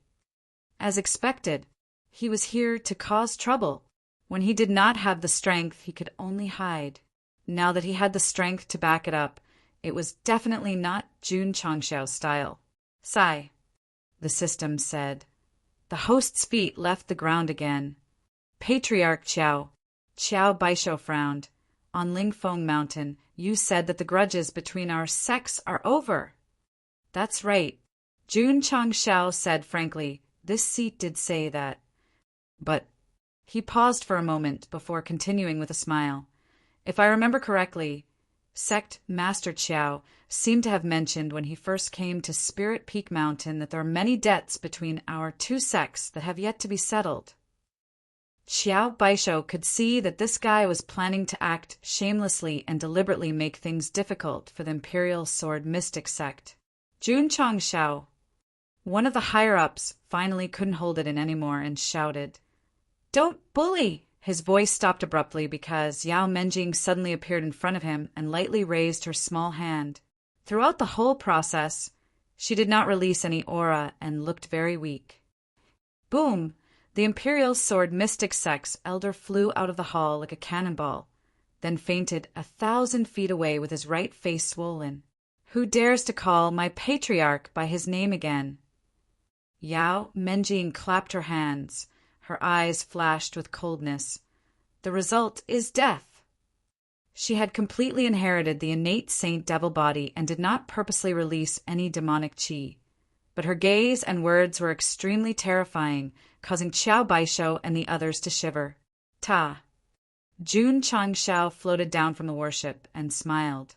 As expected, he was here to cause trouble. When he did not have the strength, he could only hide. Now that he had the strength to back it up, it was definitely not Jun Changxiao's style. "Sigh," the system said. The host's feet left the ground again. "Patriarch Qiao." Qiao Baisho frowned. "On Lingfeng Mountain, you said that the grudges between our sects are over." "That's right," Jun Changxiao said frankly. "This seat did say that. But—" He paused for a moment before continuing with a smile. "If I remember correctly, Sect Master Qiao seemed to have mentioned when he first came to Spirit Peak Mountain that there are many debts between our two sects that have yet to be settled." Qiao Baisho could see that this guy was planning to act shamelessly and deliberately make things difficult for the Imperial Sword Mystic Sect. Jun Changxiao, one of the higher-ups, finally couldn't hold it in anymore and shouted, "Don't bully!" His voice stopped abruptly because Yao Menjing suddenly appeared in front of him and lightly raised her small hand. Throughout the whole process, she did not release any aura and looked very weak. Boom! The Imperial Sword Mystic Sect's elder flew out of the hall like a cannonball, then fainted 1,000 feet away with his right face swollen. "Who dares to call my patriarch by his name again?" Yao Menjing clapped her hands. Her eyes flashed with coldness. "The result is death." She had completely inherited the innate saint devil body and did not purposely release any demonic qi. But her gaze and words were extremely terrifying, causing Qiao Baisho and the others to shiver. "Ta." Jun Changxiao floated down from the warship and smiled.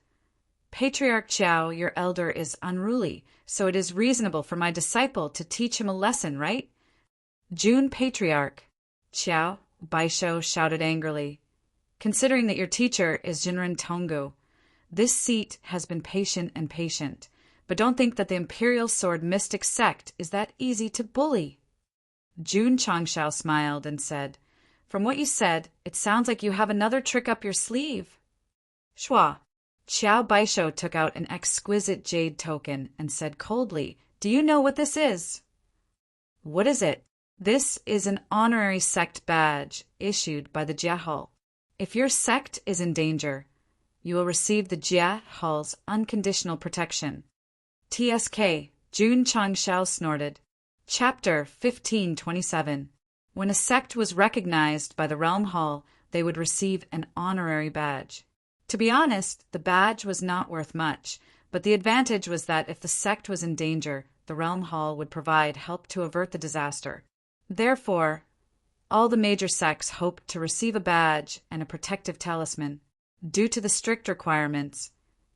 "Patriarch Qiao, your elder, is unruly, so it is reasonable for my disciple to teach him a lesson, right?" "Jun Patriarch," Qiao Baisho shouted angrily. "Considering that your teacher is Jinren Tonggu, this seat has been patient and patient, but don't think that the Imperial Sword Mystic Sect is that easy to bully." Jun Changxiao smiled and said, "From what you said, it sounds like you have another trick up your sleeve." "Shua." Qiao Baisho took out an exquisite jade token and said coldly, "Do you know what this is?" "What is it?" "This is an honorary sect badge issued by the Jia Hall. If your sect is in danger, you will receive the Jia Hall's unconditional protection." "TSK," Jun Changxiao snorted. Chapter 1527. When a sect was recognized by the Realm Hall, they would receive an honorary badge. To be honest, the badge was not worth much, but the advantage was that if the sect was in danger, the Realm Hall would provide help to avert the disaster. Therefore, all the major sects hoped to receive a badge and a protective talisman. Due to the strict requirements,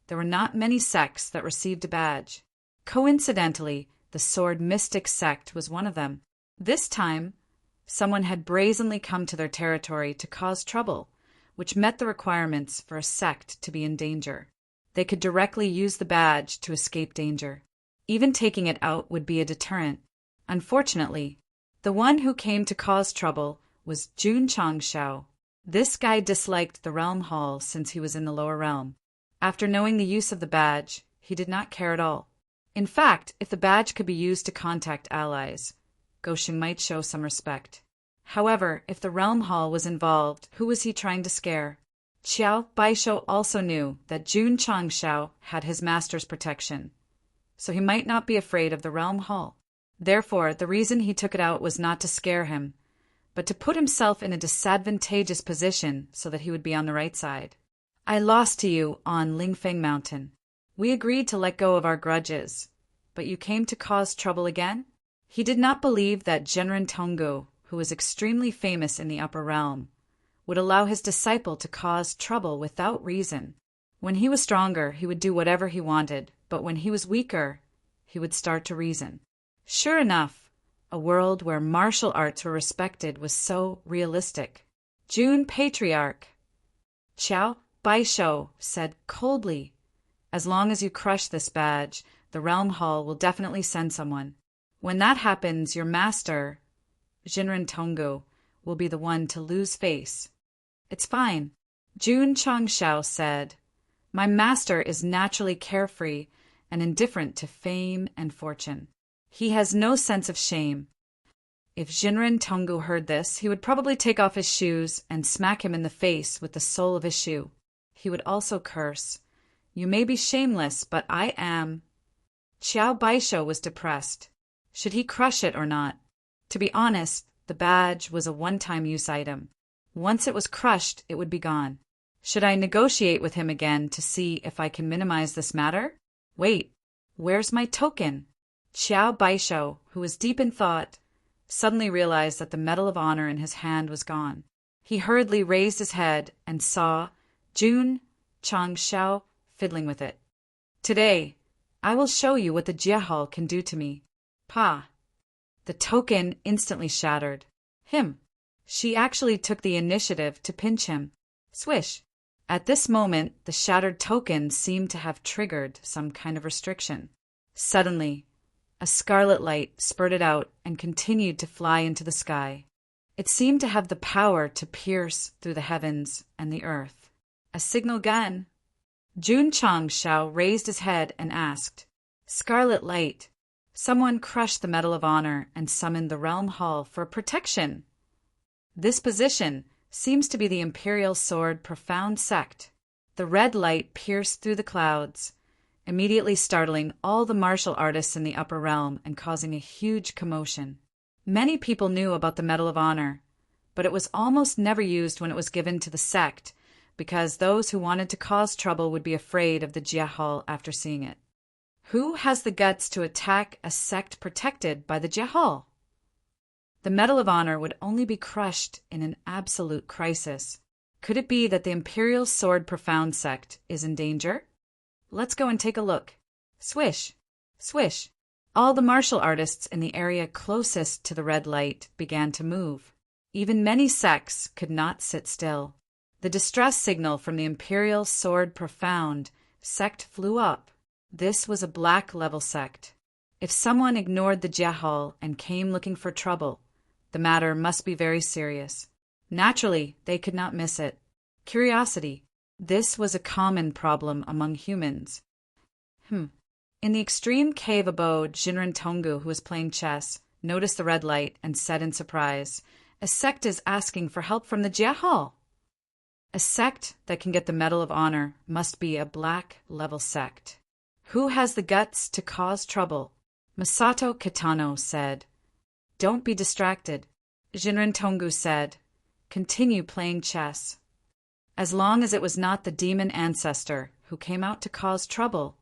there were not many sects that received a badge. Coincidentally, the Sword Mystic Sect was one of them. This time, someone had brazenly come to their territory to cause trouble, which met the requirements for a sect to be in danger. They could directly use the badge to escape danger. Even taking it out would be a deterrent. Unfortunately, the one who came to cause trouble was Jun Changxiao. This guy disliked the Realm Hall since he was in the lower realm. After knowing the use of the badge, he did not care at all. In fact, if the badge could be used to contact allies, Goshing might show some respect. However, if the Realm Hall was involved, who was he trying to scare? Qiao Baisho also knew that Jun Changxiao had his master's protection, so he might not be afraid of the Realm Hall. Therefore, the reason he took it out was not to scare him, but to put himself in a disadvantageous position so that he would be on the right side. "I lost to you on Lingfeng Mountain. We agreed to let go of our grudges, but you came to cause trouble again?" He did not believe that Jinren Tonggu, who was extremely famous in the upper realm, would allow his disciple to cause trouble without reason. When he was stronger, he would do whatever he wanted, but when he was weaker, he would start to reason. Sure enough, a world where martial arts were respected was so realistic. "Jun Patriarch," Qiao Baisho said coldly, "as long as you crush this badge, the Realm Hall will definitely send someone. When that happens, your master, Jinren Tonggu, will be the one to lose face." "It's fine," Jun Changxiao said. My master is naturally carefree and indifferent to fame and fortune. He has no sense of shame. If Jinren Tonggu heard this, he would probably take off his shoes and smack him in the face with the sole of his shoe. He would also curse, "You may be shameless, but I am." Qiao Baisho was depressed. Should he crush it or not? To be honest, the badge was a one-time use item. Once it was crushed, it would be gone. Should I negotiate with him again to see if I can minimize this matter? Wait, where's my token? Qiao Baisho, who was deep in thought, suddenly realized that the Medal of Honor in his hand was gone. He hurriedly raised his head and saw Jun Changshao fiddling with it. "Today, I will show you what the Jiehao can do to me." Pa! The token instantly shattered. Him! She actually took the initiative to pinch him. Swish! At this moment, the shattered token seemed to have triggered some kind of restriction. Suddenly, a scarlet light spurted out and continued to fly into the sky. It seemed to have the power to pierce through the heavens and the earth. A signal gun! Jun Changshao raised his head and asked, "Scarlet light, someone crushed the Medal of Honor and summoned the Realm Hall for protection. This position seems to be the Imperial Sword Profound Sect." The red light pierced through the clouds, immediately startling all the martial artists in the upper realm and causing a huge commotion. Many people knew about the Medal of Honor, but it was almost never used when it was given to the sect, because those who wanted to cause trouble would be afraid of the Jiehao after seeing it. Who has the guts to attack a sect protected by the Jiehao? The Medal of Honor would only be crushed in an absolute crisis. Could it be that the Imperial Sword Profound Sect is in danger? Let's go and take a look. Swish! Swish! All the martial artists in the area closest to the red light began to move. Even many sects could not sit still. The distress signal from the Imperial Sword Profound Sect flew up. This was a black level sect. If someone ignored the Jiehao and came looking for trouble, the matter must be very serious. Naturally, they could not miss it. Curiosity. This was a common problem among humans. In the extreme cave abode, Jinren Tonggu, who was playing chess, noticed the red light and said in surprise, "A sect is asking for help from the Jiehao." A sect that can get the Medal of Honor must be a black-level sect. Who has the guts to cause trouble? Masato Kitano said. "Don't be distracted." Jinren Tonggu said, "Continue playing chess." As long as it was not the demon ancestor who came out to cause trouble,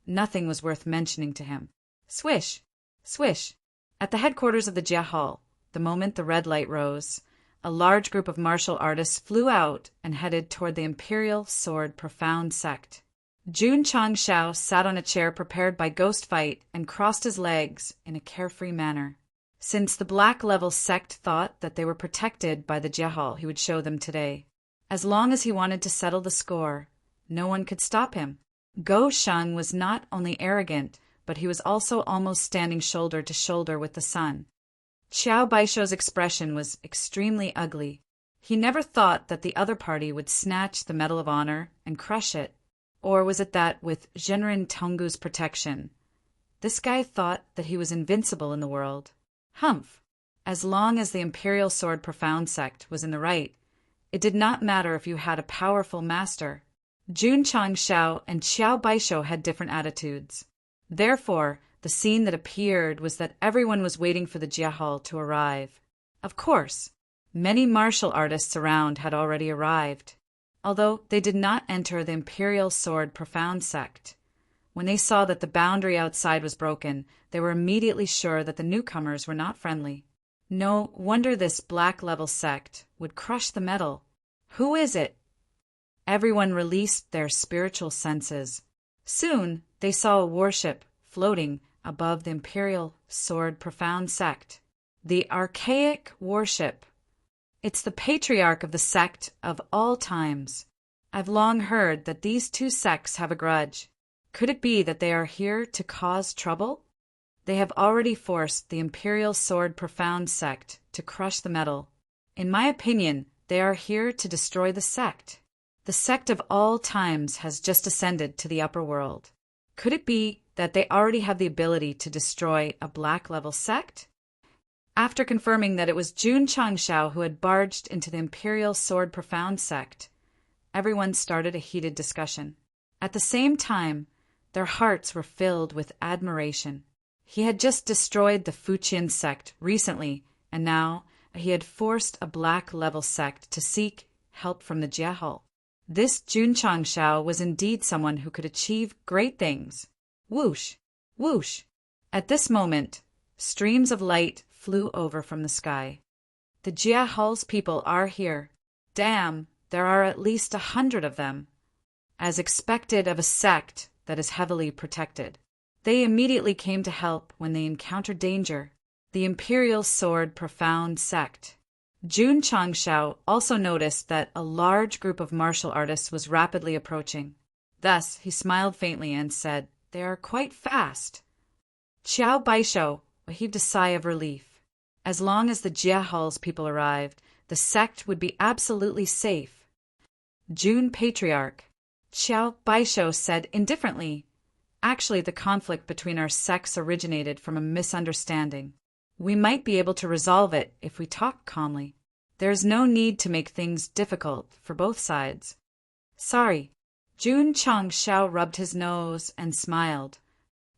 nothing was worth mentioning to him. Swish! Swish! At the headquarters of the Jiehao, the moment the red light rose, a large group of martial artists flew out and headed toward the Imperial Sword Profound Sect. Jun Changshao sat on a chair prepared by Ghost Fight and crossed his legs in a carefree manner. Since the Black Level sect thought that they were protected by the Jiehao, he would show them today. As long as he wanted to settle the score, no one could stop him. Go Sheng was not only arrogant, but he was also almost standing shoulder to shoulder with the sun. Qiao Baisho's expression was extremely ugly. He never thought that the other party would snatch the Medal of Honor and crush it. Or was it that, with Jinren Tonggu's protection, this guy thought that he was invincible in the world? Humph! As long as the Imperial Sword Profound Sect was in the right, it did not matter if you had a powerful master. Jun Changshao and Qiao Baisho had different attitudes. Therefore, the scene that appeared was that everyone was waiting for the Jiehao to arrive. Of course, many martial artists around had already arrived, although they did not enter the Imperial Sword Profound Sect. When they saw that the boundary outside was broken, they were immediately sure that the newcomers were not friendly. No wonder this black-level sect would crush the medal. Who is it? Everyone released their spiritual senses. Soon, they saw a warship floating above the Imperial Sword Profound Sect. The archaic warship. It's the patriarch of the sect of all times. I've long heard that these two sects have a grudge. Could it be that they are here to cause trouble? They have already forced the Imperial Sword Profound Sect to crush the medal. In my opinion, they are here to destroy the sect. The sect of all times has just ascended to the upper world. Could it be that they already have the ability to destroy a black-level sect? After confirming that it was Jun Changshao who had barged into the Imperial Sword Profound sect, everyone started a heated discussion. At the same time, their hearts were filled with admiration. He had just destroyed the Fuqian sect recently, and now he had forced a black-level sect to seek help from the Jiahao. This Jun Changshao was indeed someone who could achieve great things. Whoosh! Whoosh! At this moment, streams of light flew over from the sky. The Jiahao's people are here. Damn, there are at least 100 of them. As expected of a sect that is heavily protected. They immediately came to help when they encountered danger. The Imperial Sword Profound sect. Jun Changshao also noticed that a large group of martial artists was rapidly approaching. Thus, he smiled faintly and said, "They are quite fast." Qiao Baishou heaved a sigh of relief. As long as the Jiahao's people arrived, the sect would be absolutely safe. Jun Patriarch. Qiao Baishou said indifferently, "Actually, the conflict between our sects originated from a misunderstanding. We might be able to resolve it if we talk calmly. There is no need to make things difficult for both sides." "Sorry." Jun Changshao rubbed his nose and smiled.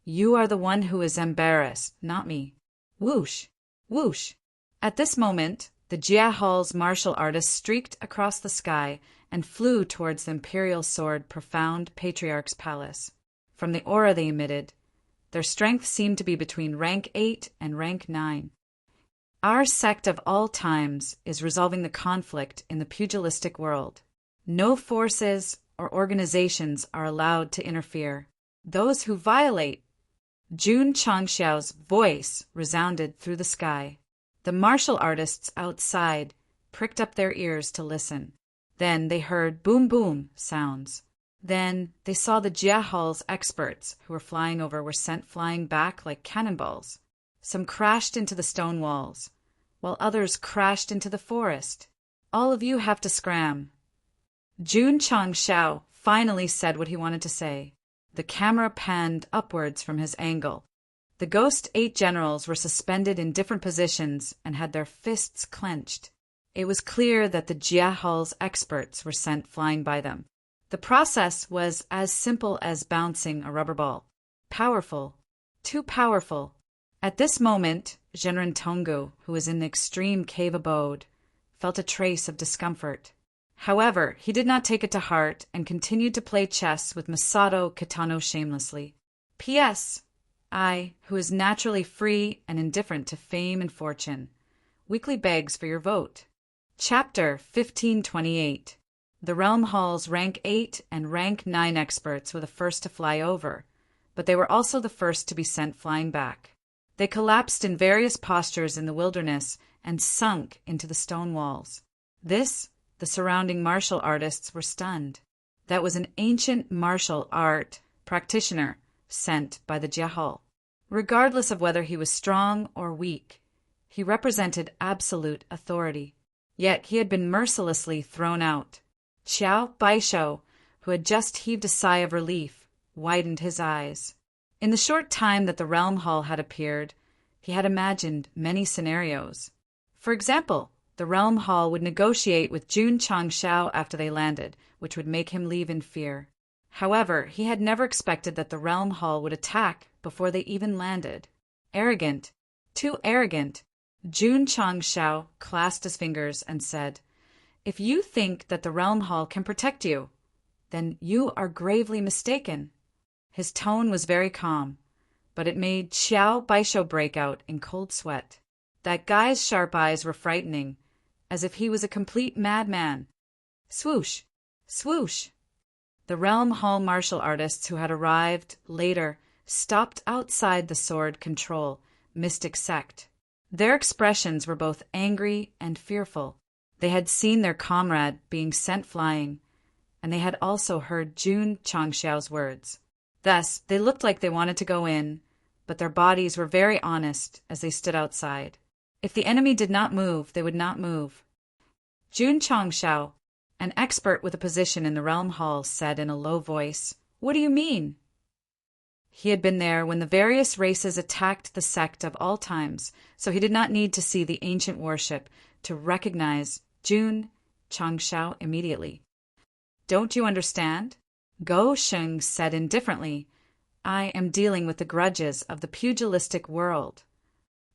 "You are the one who is embarrassed, not me." Whoosh! Whoosh! At this moment, the Jiahao's martial artists streaked across the sky and flew towards the Imperial Sword Profound Patriarch's palace. From the aura they emitted, their strength seemed to be between rank 8 and rank 9. Our sect of all times is resolving the conflict in the pugilistic world. No forces or organizations are allowed to interfere. Those who violate. Jun Changshao's voice resounded through the sky. The martial artists outside pricked up their ears to listen. Then they heard boom-boom sounds. Then they saw the Jiahao's experts who were flying over were sent flying back like cannonballs. Some crashed into the stone walls, while others crashed into the forest. "All of you have to scram." Jun Changshao finally said what he wanted to say. The camera panned upwards from his angle. The Ghost 8 generals were suspended in different positions and had their fists clenched. It was clear that the Jiahao's experts were sent flying by them. The process was as simple as bouncing a rubber ball. Powerful. Too powerful. At this moment, Genren Tongu, who was in the extreme cave abode, felt a trace of discomfort. However, he did not take it to heart and continued to play chess with Masato Kitano shamelessly. P.S. I, who is naturally free and indifferent to fame and fortune, weakly begs for your vote. Chapter 1528. The Realm Hall's rank 8 and rank 9 experts were the first to fly over, but they were also the first to be sent flying back. They collapsed in various postures in the wilderness and sunk into the stone walls. The surrounding martial artists were stunned. That was an ancient martial art practitioner sent by the Jiahao. Regardless of whether he was strong or weak, he represented absolute authority. Yet he had been mercilessly thrown out. Qiao Baishou, who had just heaved a sigh of relief, widened his eyes. In the short time that the Realm Hall had appeared, he had imagined many scenarios. For example, the Realm Hall would negotiate with Jun Changshao after they landed, which would make him leave in fear. However, he had never expected that the Realm Hall would attack before they even landed. Arrogant. Too arrogant. Jun Changshao clasped his fingers and said, "If you think that the Realm Hall can protect you, then you are gravely mistaken." His tone was very calm, but it made Qiao Baishou break out in cold sweat. That guy's sharp eyes were frightening, as if he was a complete madman. Swoosh! Swoosh! The Realm Hall martial artists who had arrived later stopped outside the sword control mystic sect. Their expressions were both angry and fearful. They had seen their comrade being sent flying, and they had also heard Jun Changshao's words. Thus, they looked like they wanted to go in, but their bodies were very honest as they stood outside. If the enemy did not move, they would not move. Jun Changshao, An expert with a position in the realm hall said in a low voice, "What do you mean?" He had been there when the various races attacked the sect of all times, so he did not need to see the ancient worship to recognize Jun Changshao immediately. "Don't you understand?" Go Sheng said indifferently. "I am dealing with the grudges of the pugilistic world.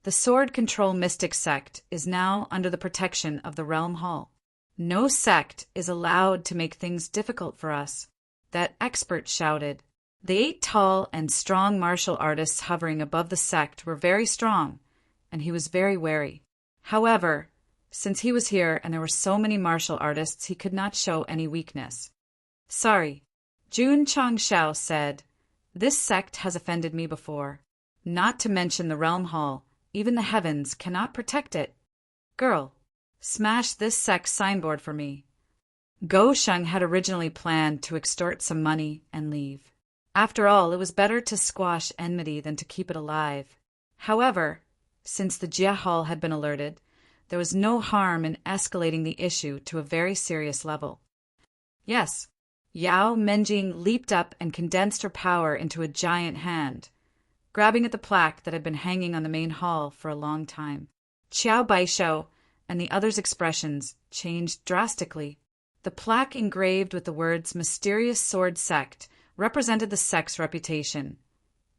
The Sword Control Mystic Sect is now under the protection of the Realm Hall. No sect is allowed to make things difficult for us," that expert shouted. The 8 tall and strong martial artists hovering above the sect were very strong, and he was very wary. However, since he was here and there were so many martial artists, he could not show any weakness. "Sorry," Jun Changshao said. "This sect has offended me before. Not to mention the Realm Hall, even the heavens cannot protect it. Girl, smash this sect's signboard for me." Go Sheng had originally planned to extort some money and leave. After all, it was better to squash enmity than to keep it alive. However, since the Jia Hall had been alerted, there was no harm in escalating the issue to a very serious level. Yes, Yao Menjing leaped up and condensed her power into a giant hand, grabbing at the plaque that had been hanging on the main hall for a long time. Qiao Baishou and the others' expressions changed drastically. The plaque engraved with the words "Mysterious Sword Sect" represented the sect's reputation,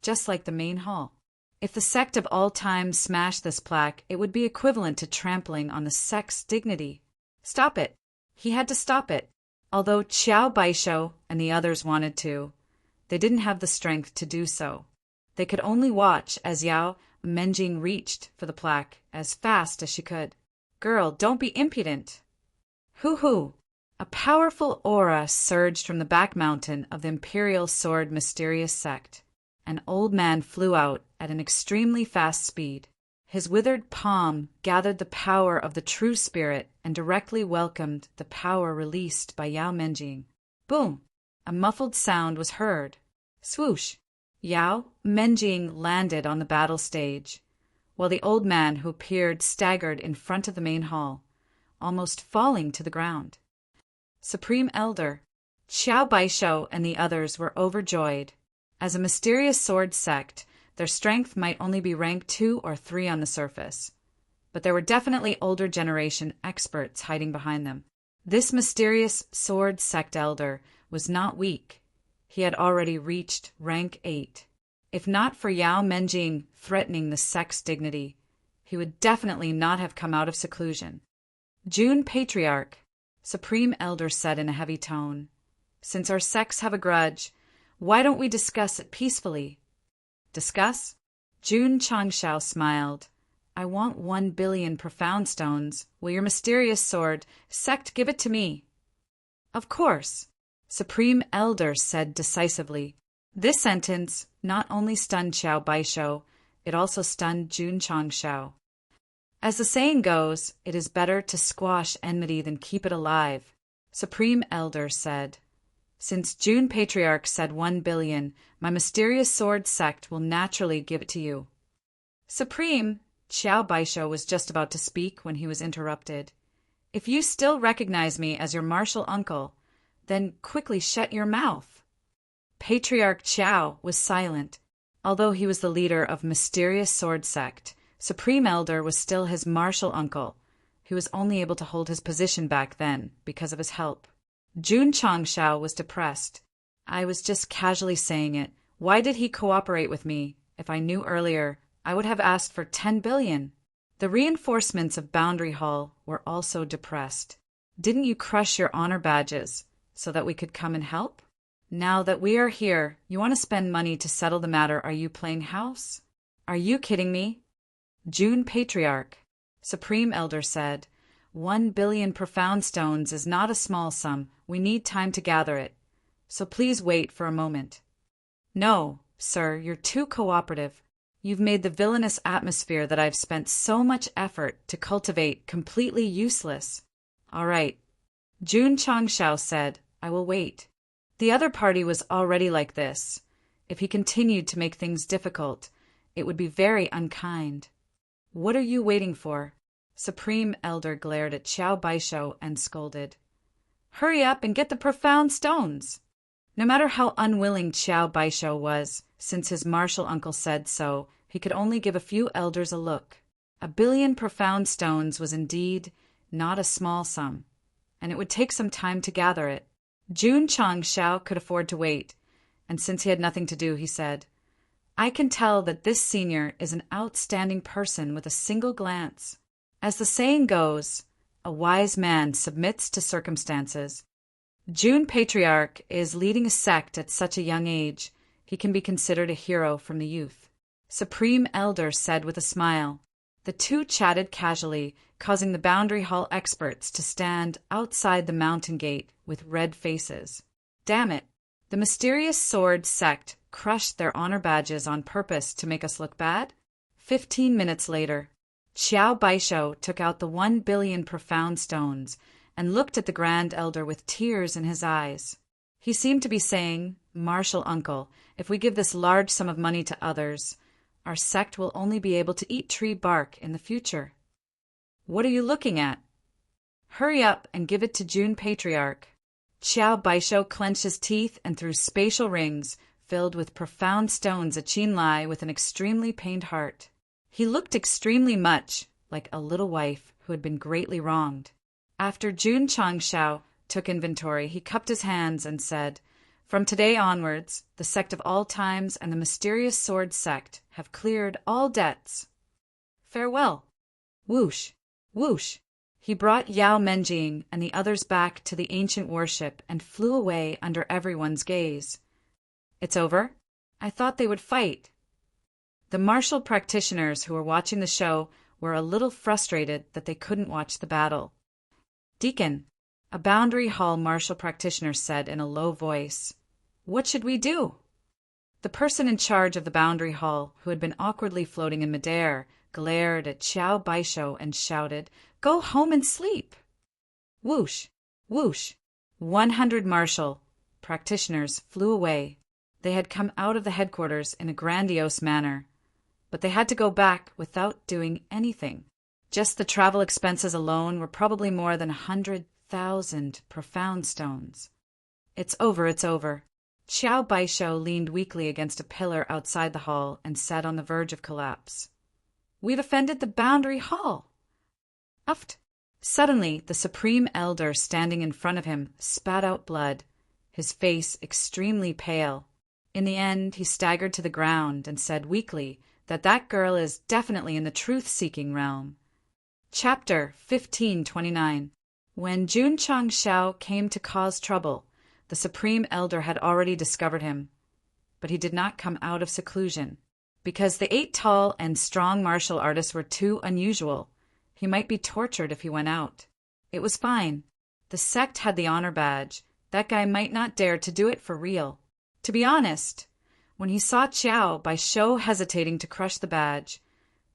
just like the main hall. If the sect of all time smashed this plaque, it would be equivalent to trampling on the sect's dignity. Stop it. He had to stop it. Although Qiao Baishou and the others wanted to, they didn't have the strength to do so. They could only watch as Yao Menjing reached for the plaque as fast as she could. "Girl, don't be impudent." Hoo-hoo! A powerful aura surged from the back mountain of the Imperial Sword Mysterious Sect. An old man flew out at an extremely fast speed. His withered palm gathered the power of the true spirit and directly welcomed the power released by Yao Menjing. Boom! A muffled sound was heard. Swoosh! Yao Menjing landed on the battle stage, while the old man who appeared staggered in front of the main hall, almost falling to the ground. Supreme Elder, Qiao Baishou and the others were overjoyed. As a mysterious sword sect, their strength might only be rank 2 or 3 on the surface, but there were definitely older generation experts hiding behind them. This mysterious sword sect elder was not weak. He had already reached rank 8. If not for Yao Menjing threatening the sect's dignity, he would definitely not have come out of seclusion. "Jun Patriarch," Supreme Elder said in a heavy tone, "since our sects have a grudge, why don't we discuss it peacefully?" "Discuss?" Jun Changshao smiled. "I want 1 billion profound stones. Will your mysterious sword sect give it to me?" "Of course," Supreme Elder said decisively. This sentence not only stunned Qiao Baishou, it also stunned Jun Changshao. As the saying goes, it is better to squash enmity than keep it alive, Supreme Elder said. "Since Jun Patriarch said 1 billion, my mysterious sword sect will naturally give it to you." "Supreme," Qiao Baishou was just about to speak when he was interrupted. "If you still recognize me as your martial uncle, then quickly shut your mouth." Patriarch Qiao was silent. Although he was the leader of Mysterious Sword Sect, Supreme Elder was still his martial uncle, who was only able to hold his position back then because of his help. Jun Changshao was depressed. "I was just casually saying it. Why did he cooperate with me? If I knew earlier, I would have asked for 10 billion. The reinforcements of Boundary Hall were also depressed. "Didn't you crush your honor badges so that we could come and help? Now that we are here, you want to spend money to settle the matter. Are you playing house? Are you kidding me?" Jun Patriarch, Supreme Elder said, 1 billion profound stones is not a small sum. We need time to gather it. So please wait for a moment. "No, sir, you're too cooperative. You've made the villainous atmosphere that I've spent so much effort to cultivate completely useless." "All right," Jun Changshao said, "I will wait." The other party was already like this. If he continued to make things difficult, it would be very unkind. "What are you waiting for?" Supreme Elder glared at Qiao Baishou and scolded. Hurry up and get the profound stones. No matter how unwilling Qiao Baisho was, since his martial uncle said so, he could only give a few elders a look. 1,000,000,000 profound stones was indeed not a small sum, and it would take some time to gather it. Jun Changshao could afford to wait, and since he had nothing to do, he said, I can tell that this senior is an outstanding person with a single glance. As the saying goes, a wise man submits to circumstances. Jun Patriarch is leading a sect at such a young age. He can be considered a hero from the youth. Supreme Elder said with a smile. The two chatted casually, causing the Boundary Hall experts to stand outside the mountain gate with red faces. Damn it! The mysterious sword sect crushed their honor badges on purpose to make us look bad? 15 minutes later, Qiao Baisho took out the 1,000,000,000 profound stones and looked at the Grand Elder with tears in his eyes. He seemed to be saying, Martial Uncle, if we give this large sum of money to others, our sect will only be able to eat tree bark in the future. What are you looking at? Hurry up and give it to Jun Patriarch. Qiao Baisho clenched his teeth and threw spatial rings filled with profound stones at Qin Lai with an extremely pained heart. He looked extremely much like a little wife who had been greatly wronged. After Jun Changshao took inventory, he cupped his hands and said, From today onwards, the sect of all times and the mysterious sword sect have cleared all debts. Farewell. Whoosh, whoosh. He brought Yao Menjing and the others back to the ancient warship and flew away under everyone's gaze. It's over? I thought they would fight. The martial practitioners who were watching the show were a little frustrated that they couldn't watch the battle. Deacon, a Boundary Hall martial practitioner said in a low voice, What should we do? The person in charge of the Boundary Hall, who had been awkwardly floating in midair, glared at Qiao Baisho and shouted, Go home and sleep! Whoosh, whoosh. 100 martial practitioners flew away. They had come out of the headquarters in a grandiose manner, but they had to go back without doing anything. Just the travel expenses alone were probably more than 100,000 profound stones. It's over, it's over. Qiao Baisho leaned weakly against a pillar outside the hall and sat on the verge of collapse. We've offended the Boundary Hall. Uft. Suddenly, the Supreme Elder standing in front of him spat out blood, his face extremely pale. In the end, he staggered to the ground and said weakly that girl is definitely in the truth-seeking realm. Chapter 1529. When Jun Changshao came to cause trouble, the Supreme Elder had already discovered him. But he did not come out of seclusion. Because the 8 tall and strong martial artists were too unusual, he might be tortured if he went out. It was fine. The sect had the honor badge. That guy might not dare to do it for real. To be honest, when he saw Qiao Baisho hesitating to crush the badge,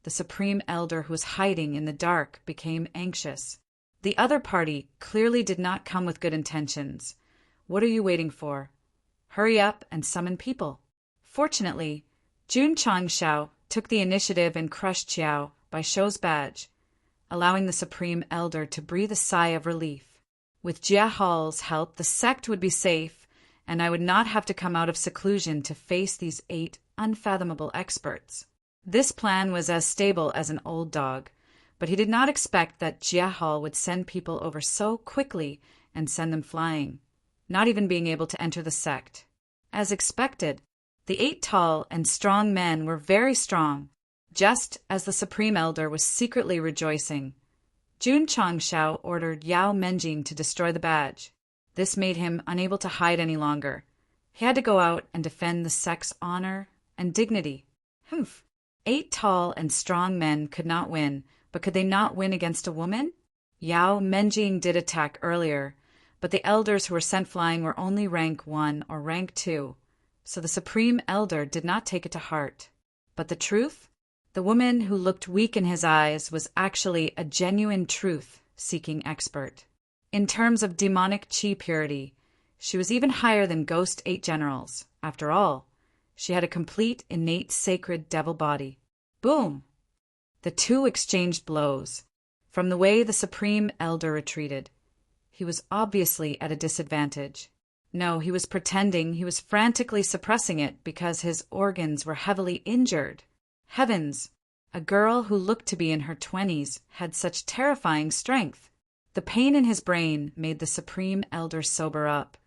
the Supreme Elder who was hiding in the dark became anxious. The other party clearly did not come with good intentions. What are you waiting for? Hurry up and summon people. Fortunately, Jun Changshao took the initiative and crushed Qiao Baisho's badge, allowing the Supreme Elder to breathe a sigh of relief. With Jia Hall's help, the sect would be safe, and I would not have to come out of seclusion to face these 8 unfathomable experts. This plan was as stable as an old dog, but he did not expect that Jia Hall would send people over so quickly and send them flying, not even being able to enter the sect. As expected, the 8 tall and strong men were very strong, just as the Supreme Elder was secretly rejoicing. Jun Changshao ordered Yao Menjing to destroy the badge. This made him unable to hide any longer. He had to go out and defend the sect's honor and dignity. 8 tall and strong men could not win, but could they not win against a woman? Yao Menjing did attack earlier, but the elders who were sent flying were only rank 1 or rank 2, so the Supreme Elder did not take it to heart. But the truth? The woman who looked weak in his eyes was actually a genuine truth-seeking expert. In terms of demonic chi purity, she was even higher than Ghost 8 generals. After all, she had a complete, innate, sacred devil body. Boom! The two exchanged blows. From the way the Supreme Elder retreated, he was obviously at a disadvantage. No, he was pretending, he was frantically suppressing it because his organs were heavily injured. Heavens! A girl who looked to be in her 20s had such terrifying strength. The pain in his brain made the Supreme Elder sober up,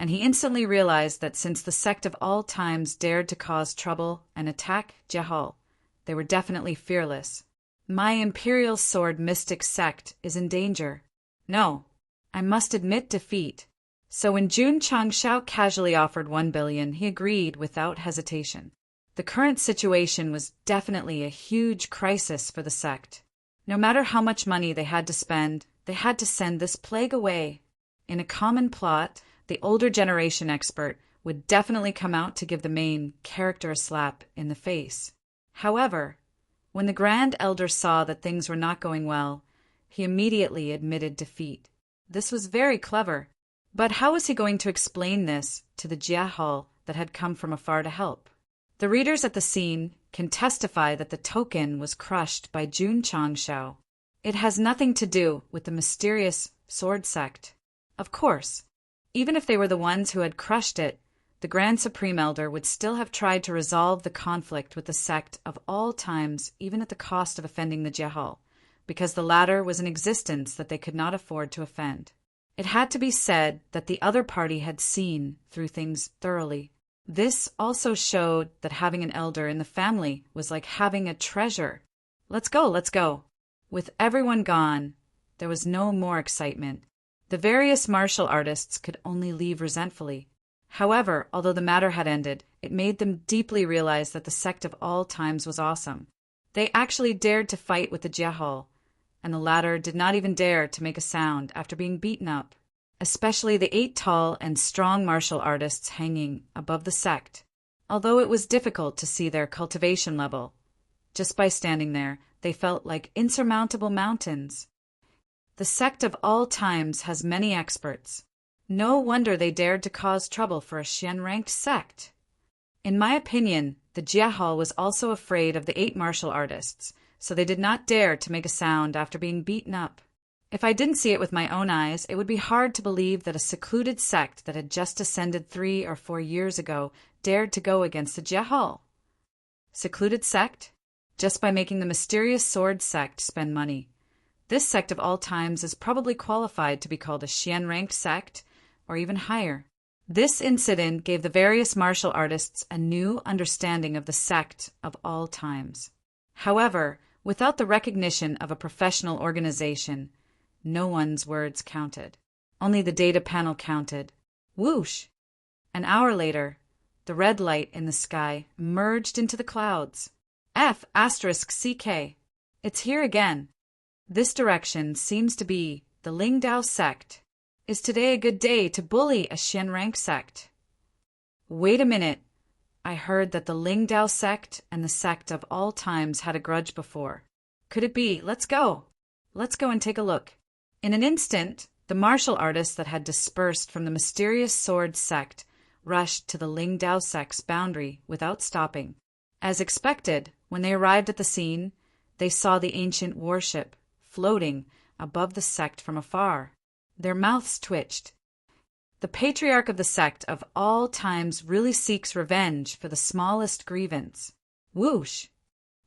and he instantly realized that since the sect of all times dared to cause trouble and attack Jehal, they were definitely fearless. My Imperial Sword Mystic sect is in danger. No, I must admit defeat. So when Jun Changshao casually offered 1 billion, he agreed without hesitation. The current situation was definitely a huge crisis for the sect. No matter how much money they had to spend, they had to send this plague away. In a common plot, the older generation expert would definitely come out to give the main character a slap in the face. However, when the Grand Elder saw that things were not going well, he immediately admitted defeat. This was very clever. But how was he going to explain this to the Jehal that had come from afar to help? The readers at the scene can testify that the token was crushed by Jun Changshao. It has nothing to do with the mysterious sword sect. Of course, even if they were the ones who had crushed it, the Grand Supreme Elder would still have tried to resolve the conflict with the sect of all times, even at the cost of offending the Jehal, because the latter was an existence that they could not afford to offend. It had to be said that the other party had seen through things thoroughly. This also showed that having an elder in the family was like having a treasure. Let's go, let's go. With everyone gone, there was no more excitement. The various martial artists could only leave resentfully. However, although the matter had ended, it made them deeply realize that the sect of all times was awesome. They actually dared to fight with the Jehal, and the latter did not even dare to make a sound after being beaten up. Especially the 8 tall and strong martial artists hanging above the sect. Although it was difficult to see their cultivation level, just by standing there, they felt like insurmountable mountains. The sect of all times has many experts. No wonder they dared to cause trouble for a Xian-ranked sect. In my opinion, the Jehal was also afraid of the 8 martial artists, so they did not dare to make a sound after being beaten up. If I didn't see it with my own eyes, it would be hard to believe that a secluded sect that had just ascended 3 or 4 years ago dared to go against the Jehal. Secluded sect? Just by making the mysterious sword sect spend money. This sect of all times is probably qualified to be called a Xian-ranked sect, or even higher. This incident gave the various martial artists a new understanding of the sect of all times. However, without the recognition of a professional organization, no one's words counted. Only the data panel counted. Whoosh! An hour later, the red light in the sky merged into the clouds. F***CK. It's here again. This direction seems to be the Lingdao sect. Is today a good day to bully a Xian-rank sect? Wait a minute. I heard that the Lingdao sect and the sect of all times had a grudge before. Could it be? Let's go. Let's go and take a look. In an instant, the martial artists that had dispersed from the mysterious sword sect rushed to the Lingdao sect's boundary without stopping. As expected, when they arrived at the scene, they saw the ancient warship floating above the sect from afar. Their mouths twitched. The patriarch of the sect of all times really seeks revenge for the smallest grievance. Whoosh!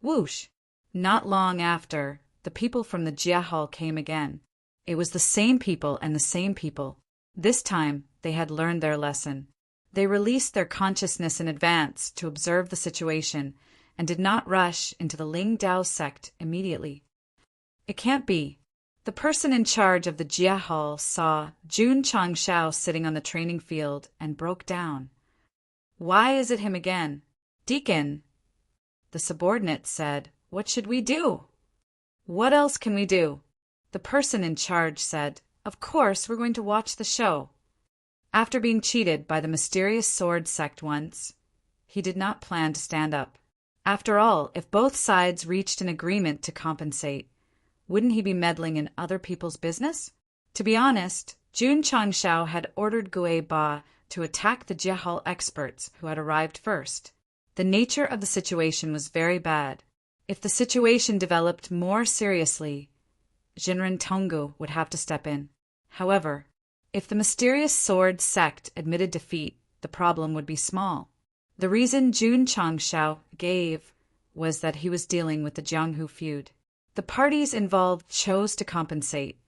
Whoosh! Not long after, the people from the Jehal came again. It was the same people and the same people. This time, they had learned their lesson. They released their consciousness in advance to observe the situation and did not rush into the Lingdao sect immediately. It can't be. The person in charge of the Jehal saw Jun Changshao sitting on the training field and broke down. Why is it him again? Deacon, the subordinate said, what should we do? What else can we do? The person in charge said, of course we're going to watch the show. After being cheated by the mysterious sword sect once, he did not plan to stand up. After all, if both sides reached an agreement to compensate, wouldn't he be meddling in other people's business? To be honest, Jun Changshao had ordered Gui Ba to attack the Jehal experts who had arrived first. The nature of the situation was very bad. If the situation developed more seriously, Jinren Tonggu would have to step in. However, if the mysterious sword sect admitted defeat, the problem would be small. The reason Jun Changshao gave was that he was dealing with the Jianghu feud. The parties involved chose to compensate,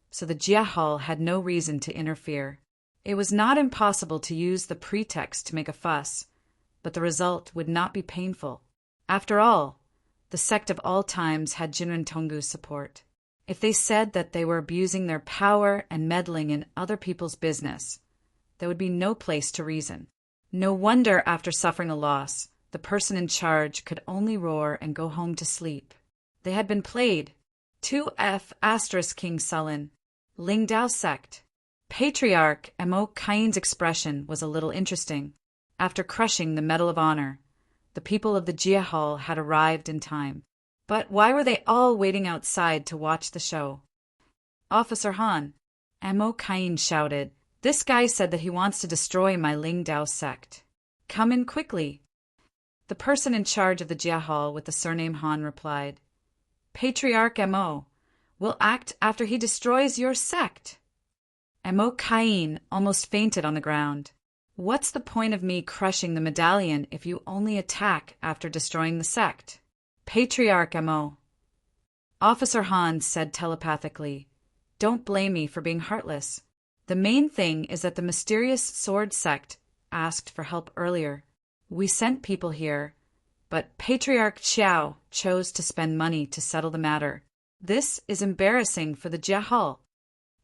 so the Jiahao had no reason to interfere. It was not impossible to use the pretext to make a fuss, but the result would not be painful. After all, the sect of all times had Jinren Tonggu's support. If they said that they were abusing their power and meddling in other people's business, there would be no place to reason. No wonder after suffering a loss, the person in charge could only roar and go home to sleep. They had been played. 2F** King Sullen. Lingdao sect. Patriarch Mo Cain's expression was a little interesting. After crushing the Medal of Honor, the people of the Jia Hall had arrived in time. But why were they all waiting outside to watch the show? Officer Han, Mo Cain shouted, "This guy said that he wants to destroy my Lingdao sect. Come in quickly." The person in charge of the Jia Hall with the surname Han replied, "Patriarch Mo will act after he destroys your sect." Mo Cain almost fainted on the ground. "What's the point of me crushing the medallion if you only attack after destroying the sect? Patriarch Mo." Officer Han said telepathically, "Don't blame me for being heartless. The main thing is that the mysterious sword sect asked for help earlier. We sent people here, but Patriarch Qiao chose to spend money to settle the matter. This is embarrassing for the Jia Hall."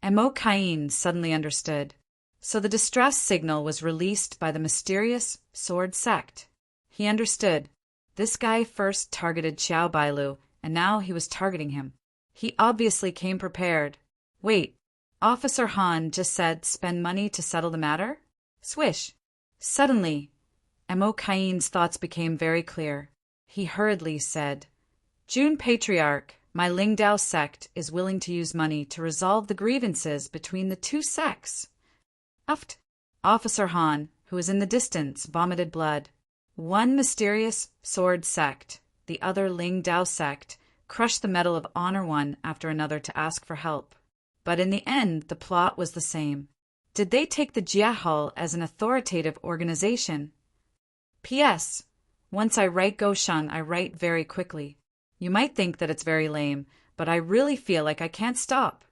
Mo Cain suddenly understood. So the distress signal was released by the mysterious sword sect. He understood. This guy first targeted Xiao Bailu, and now he was targeting him. He obviously came prepared. Wait, Officer Han just said spend money to settle the matter? Swish. Suddenly, Mo Cain's thoughts became very clear. He hurriedly said, "Jun Patriarch, my Lingdao sect is willing to use money to resolve the grievances between the two sects." Uft. Officer Han, who was in the distance, vomited blood. One mysterious sword sect, the other Lingdao sect, crushed the Medal of Honor one after another to ask for help. But in the end, the plot was the same. Did they take the Jia Hall as an authoritative organization? P.S. Once I write Gosheng, I write very quickly. You might think that it's very lame, but I really feel like I can't stop.